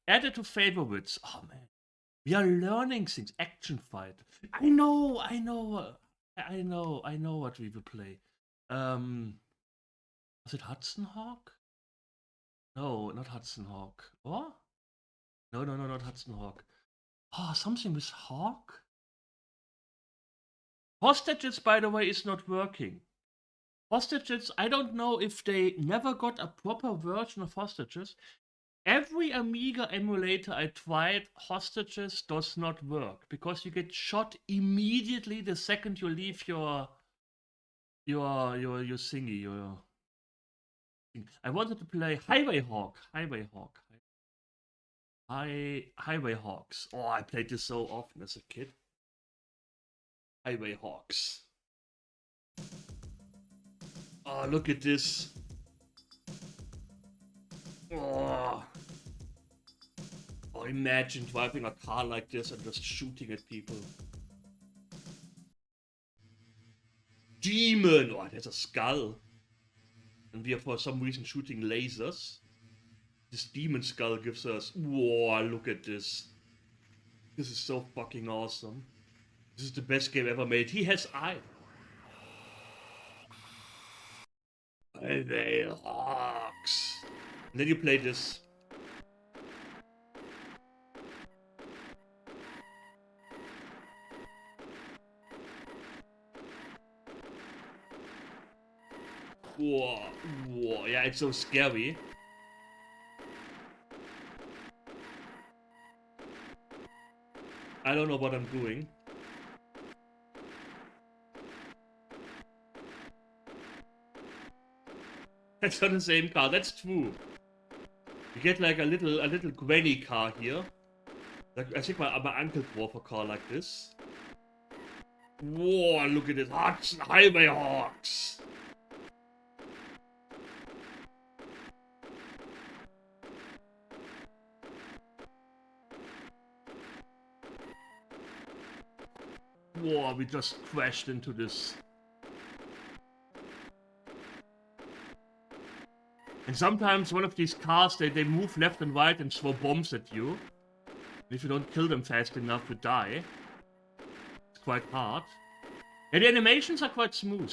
Add it to favorites. Oh man. We are learning things. Action fight. I know. I know what we will play. Was it Hudson Hawk? No, not Hudson Hawk. Or? No, not Hudson Hawk. Oh, something with Hawk? Hostages, by the way, is not working. Hostages, I don't know if they never got a proper version of Hostages. Every Amiga emulator I tried, Hostages does not work because you get shot immediately the second you leave your thingy. I wanted to play Highway Hawk. Highway Hawks. Oh, I played this so often as a kid. Highway Hawks. Oh, look at this. Oh, imagine driving a car like this and just shooting at people. Demon! Oh, there's a skull. And we are for some reason shooting lasers. This demon skull gives us... Whoa, look at this. This is so fucking awesome. This is the best game ever made. He has eye. Highway Hawks. And then you play this. Whoa, yeah, it's so scary. I don't know what I'm doing. That's not the same car, that's true. You get like a little granny car here. Like, I think my uncle drove a car like this. Whoa, look at this. Highway Hawks. Whoa, we just crashed into this. And sometimes one of these cars, they move left and right and throw bombs at you. And if you don't kill them fast enough, you die. It's quite hard. And the animations are quite smooth.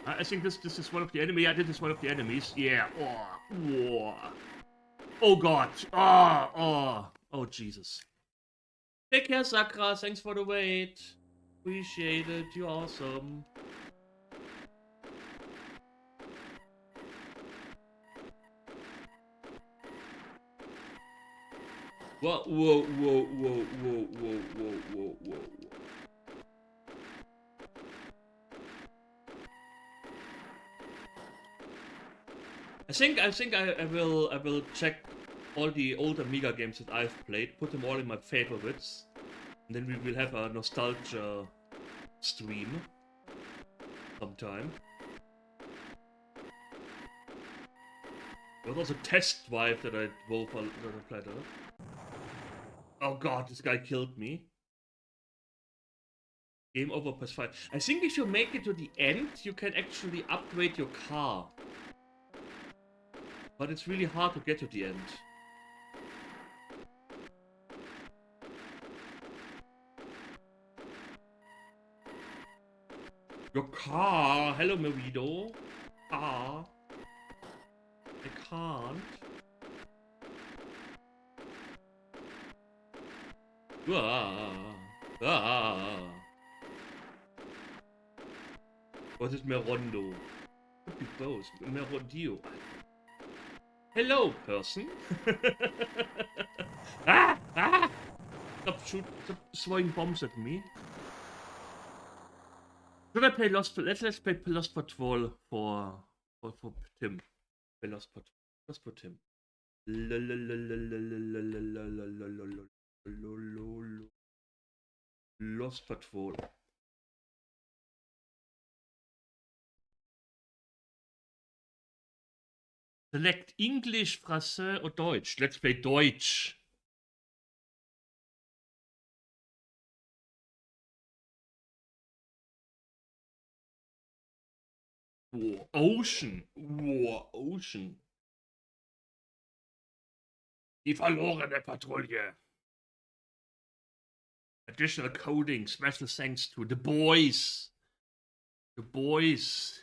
I think this is one of the enemies. Yeah, this is one of the enemies. Yeah. Oh, oh god. Oh, Jesus. Take care, Sakra. Thanks for the wait. Appreciate it. You're awesome. Whoa, whoa, whoa, whoa, whoa, whoa, whoa, whoa, whoa. I will check all the old Amiga games that I've played, put them all in my favorites, and then we will have a nostalgia stream sometime. There was also Test Drive that I played. Oh god, this guy killed me. Game over, +5. I think if you make it to the end, you can actually upgrade your car. But it's really hard to get to the end. Your car! Hello, Merido. Car. I can't. What is Merondo? Could be both. Merondio. Hello, person. Stop throwing bombs at me. Should I play Lost? Let's play Lost Patrol for Tim. Play Lost for Tim. Lost Patrol. Select English, Français or Deutsch. Let's play Deutsch. Whoa, Ocean. Whoa, Ocean. Die verlorene Patrouille. Additional coding. Special thanks to the boys. The boys.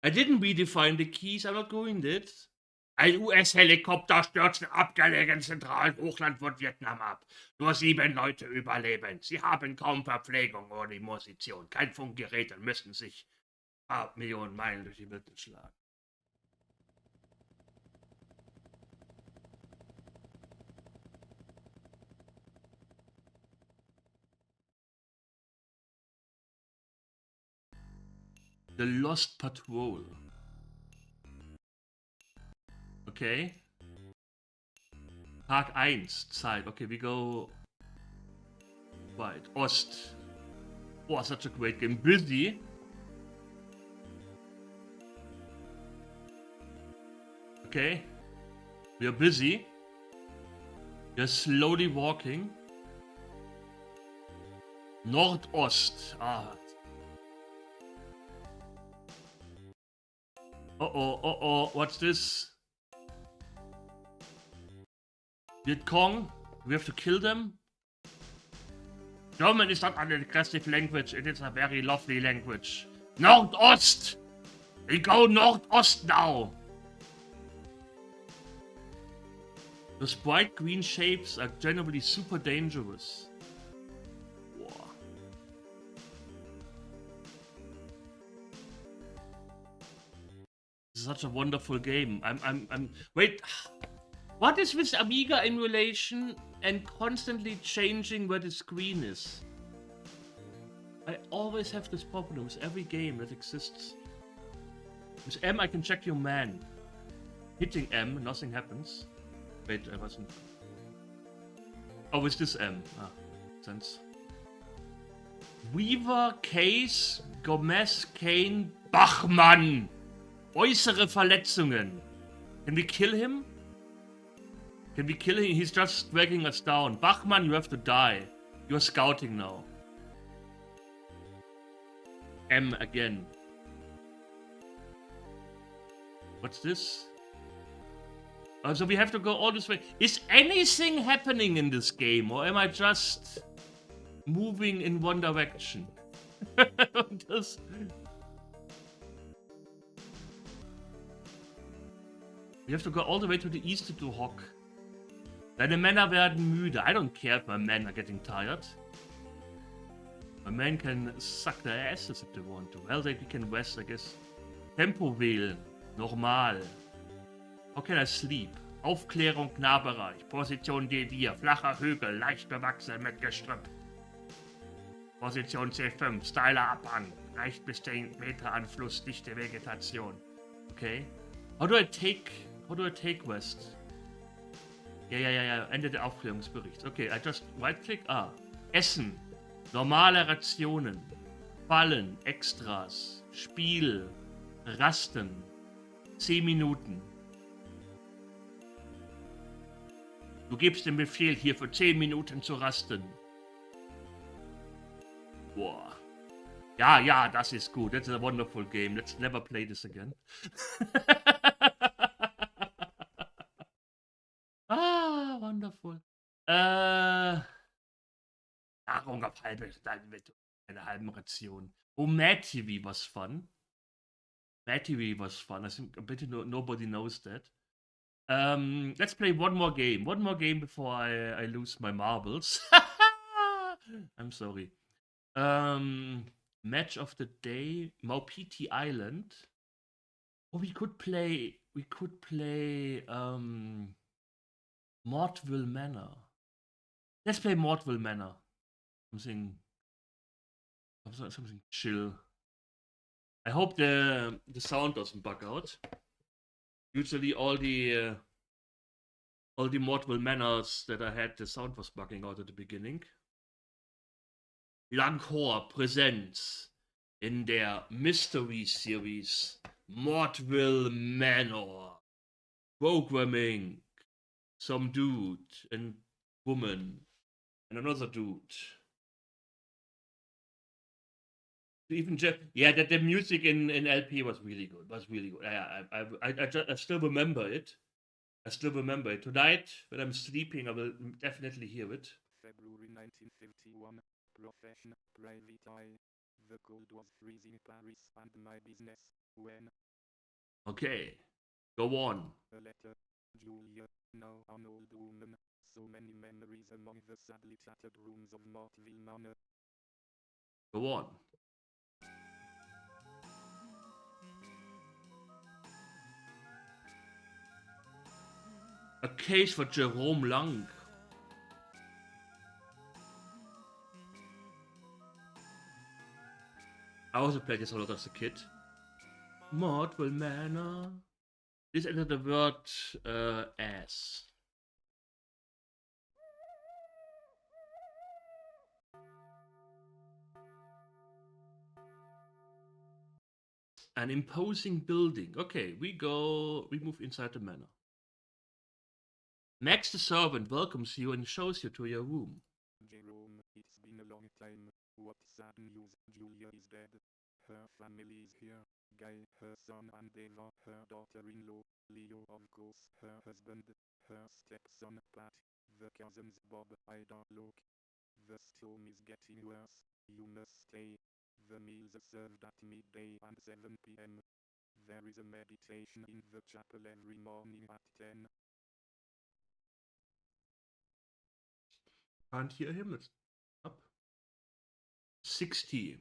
I didn't redefine the keys. I'm not doing it. Ein US-Helikopter stürzt im abgelegenen Zentralhochland von Vietnam ab. Nur 7 Leute überleben. Sie haben kaum Verpflegung oder Munition. Kein Funkgerät und müssen sich ein paar Millionen Meilen durch die Welt schlagen. The Lost Patrol. Okay. Tag 1, Zeit. Okay, we go right. Ost. Oh, such a great game. Busy. Okay. We are busy. We are slowly walking. Nordost. Ah. Uh-oh, what's this? Viet Cong, we have to kill them? German is not an aggressive language, it is a very lovely language. Nordost! We go nordost now! Those bright green shapes are generally super dangerous. Wow. Such a wonderful game. Wait. What is with Amiga emulation and constantly changing where the screen is? I always have this problem with every game that exists. With M, I can check your man. Hitting M, nothing happens. Wait, I wasn't. Oh, with this M. Ah, sense. Weaver, Case, Gomez, Kane, Bachmann. Äußere Verletzungen. Can we kill him? Can we kill him? He's just dragging us down. Bachmann, you have to die. You're scouting now. M again. What's this? So we have to go all this way. Is anything happening in this game? Or am I just moving in one direction? We have to go all the way to the east to do Hock. Deine Männer werden müde. I don't care if my men are getting tired. My men can suck their asses if they want to. Well, they can rest, I guess. Tempo wählen. Normal. How can I sleep? Aufklärung Nahbereich. Position D4. Flacher Hügel. Leicht bewachsen mit Gestrüpp. Position C5. Steiler Abhang. Reicht bis 10 Meter an Fluss. Dichte Vegetation. Okay. How do I take West? Ja. Ende der Aufklärungsberichts. Okay, I just right-click. Essen. Normale Rationen. Fallen. Extras. Spiel. Rasten. 10 Minuten. Du gibst den Befehl, hier für 10 Minuten zu rasten. Boah. Ja, das ist gut. That's a wonderful game. Let's never play this again. Wonderful. Nahrung auf eine halbe Ration. Oh, Mad TV was fun. Mad TV was fun. I think I bet nobody knows that. Let's play one more game. One more game before I lose my marbles. I'm sorry. Match of the day. Maupiti Island. Oh, we could play Mortville Manor. Let's play Mortville Manor. Something chill. I hope the sound doesn't bug out. Usually all the Mortville Manors that I had, the sound was bugging out at the beginning. Langhor Presents in der Mystery Series Mortville Manor. Programming. Some dude and woman and another dude. Even the music in LP was really good. I still remember it. Tonight, when I'm sleeping, I will definitely hear it. February 1951. Profession, private eye. The cold was freezing Paris and my business. When? Okay, go on. A letter. Julia, now an old woman. So many memories among the sadly tattered rooms of Mortville Manor. Go on. A case for Jerome Lang. I also played this a lot as a kid. Mortville Manor. This entered the word ass. An imposing building. Okay, we move inside the manor. Max the servant welcomes you and shows you to your room. Jerome, it's been a long time. What sad news? Julia is dead. Her family is here. Guy, her son and Eva, her daughter-in-law, Leo, of course, her husband, her stepson, Pat, the cousins Bob, Ida, Luke. The storm is getting worse. You must stay. The meals are served at midday and 7 p.m. There is a meditation in the chapel every morning at 10. Can't hear him. It's up. 60.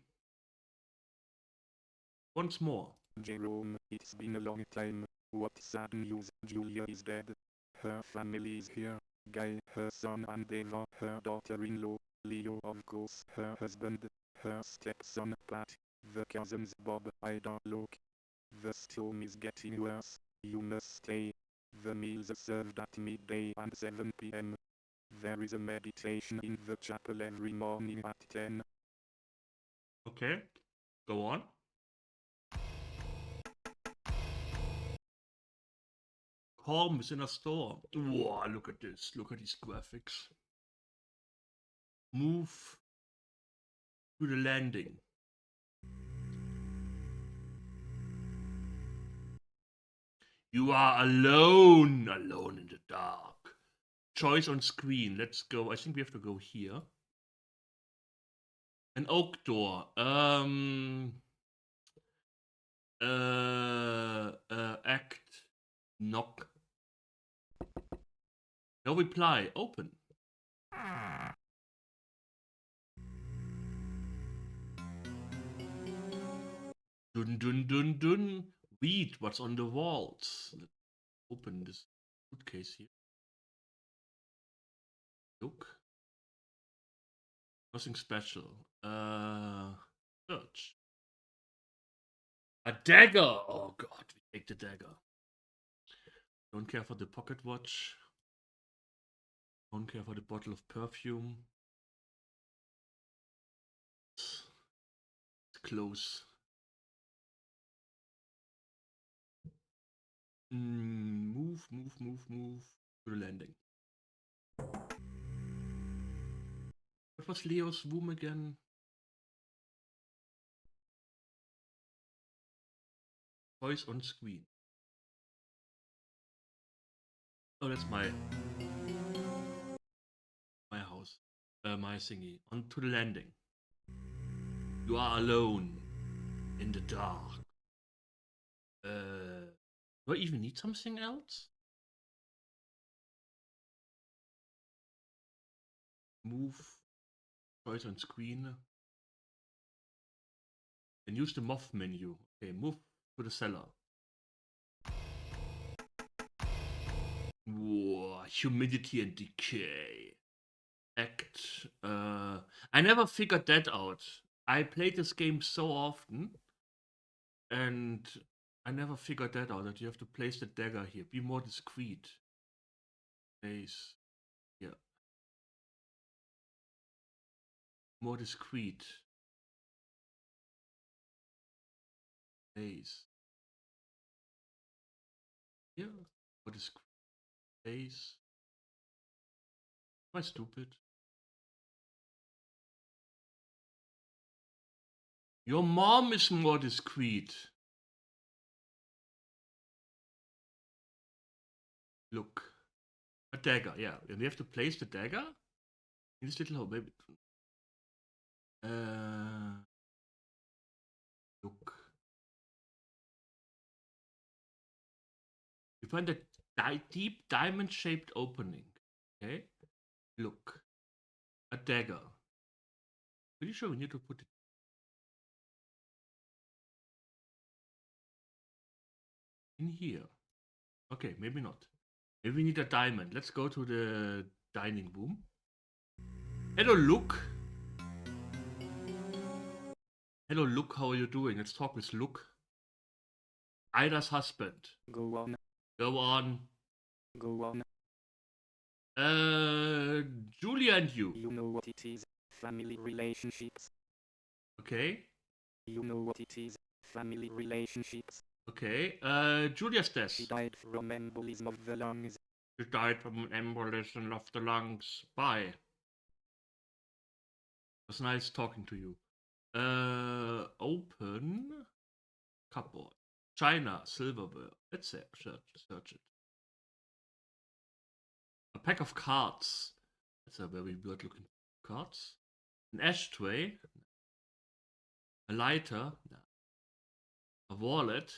Once more. Jerome, it's been a long time. What sad news? Julia is dead. Her family is here. Guy, her son and Eva, her daughter-in-law, Leo, of course, her husband, her stepson, Pat, the cousins Bob, Ida, Luke. The storm is getting worse. You must stay. The meals are served at midday and 7 p.m. There is a meditation in the chapel every morning at 10. Okay, go on. Calm is in a storm. Wow, look at this. Look at these graphics. Move to the landing. You are alone in the dark. Choice on screen. Let's go. I think we have to go here. An oak door. Act. Knock. No reply. Open. Dun dun dun dun. Read what's on the walls. Let's open this Suitcase here. Look. Nothing special. Search. A dagger! Oh god, we take the dagger. Don't care for the pocket watch. Don't care for the bottle of perfume. It's close. Move to the landing. What was Leo's room again? Toys on screen. Oh, that's my house. My thingy. On to the landing. You are alone in the dark. Do I even need something else? Move. Toys on screen. And use the MOV menu. Okay, move to the cellar. Whoa, humidity and decay. Act. I never figured that out. I played this game so often, and I never figured that out, that you have to place the dagger here. Be more discreet. Place. Yeah. More discreet. Place. Yeah. More discreet. Place. Am I stupid? Your mom is more discreet. Look. A dagger, yeah. And we have to place the dagger in this little hole. Maybe. Look. You find a deep diamond-shaped opening. Okay. Look. A dagger. Pretty sure we need to put it. In here. Okay, maybe not. Maybe we need a diamond. Let's go to the dining room. Hello, Luke. Hello, Luke. How are you doing? Let's talk with Luke. Ida's husband. Go on. Go on. Go on. Julia and you. You know what it is. Family relationships. Okay. You know what it is. Family relationships. Okay. Julia's death. She died from embolism of the lungs. She died from an embolism of the lungs. Bye. It was nice talking to you. Open cupboard. China, silverware. Let's search it. A pack of cards. That's a very weird looking cards. An ashtray. A lighter. A wallet.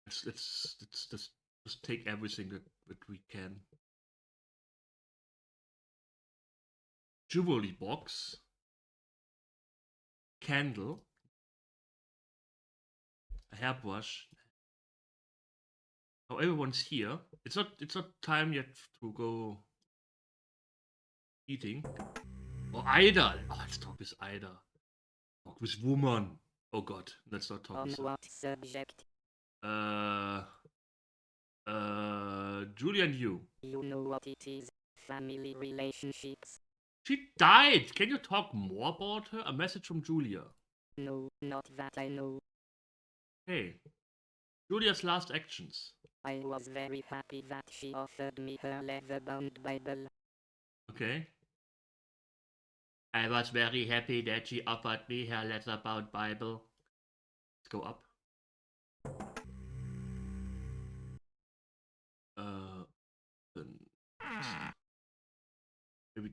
Let's just take everything that we can. Jewelry box. Candle. A hairbrush. Oh, everyone's here. It's not time yet to go eating. Oh, Ida. Oh, let's talk with Ida. Talk with woman. Oh god, let's not talk with her. On what subject? Julia and you. You know what it is. Family relationships. She died. Can you talk more about her? A message from Julia. No, not that I know. Hey. Julia's last actions. I was very happy that she offered me her leather-bound Bible. Okay. I was very happy that she offered me her leather-bound Bible. Let's go up.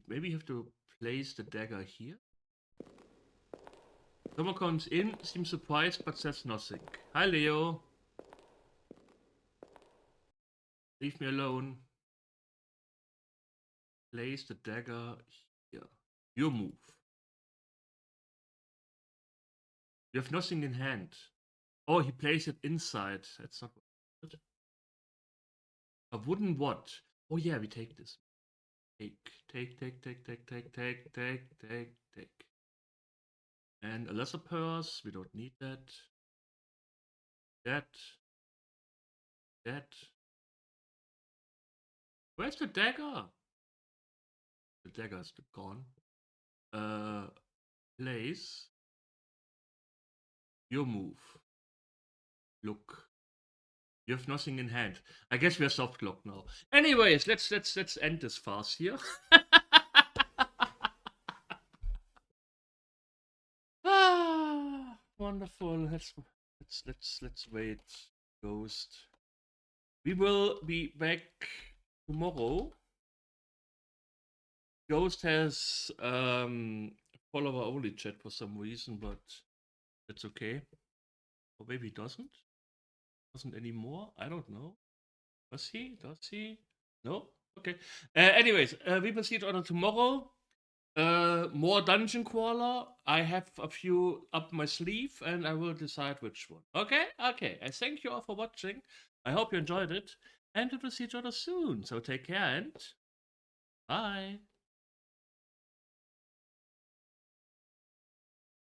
Maybe you have to place the dagger here. Someone comes in, seems surprised, but says nothing. Hi, Leo. Leave me alone. Place the dagger here. Your move. You have nothing in hand. Oh, he placed it inside. That's not good. A wooden what? Oh yeah, we take this. Take. And a lesser purse, we don't need that. That. Where's the dagger? The dagger's gone. Place. Your move. Look. You have nothing in hand. I guess we're soft locked now. Anyways, let's end this farce here. Wonderful. Let's wait. Ghost. We will be back tomorrow. Ghost has follower only chat for some reason, but that's okay. Or maybe he doesn't. Doesn't anymore. I don't know. Does he? No? Okay. Anyways, we will see each other tomorrow. More dungeon crawler. I have a few up my sleeve and I will decide which one. Okay? Okay. I thank you all for watching. I hope you enjoyed it. And we will see each other soon. So take care and bye.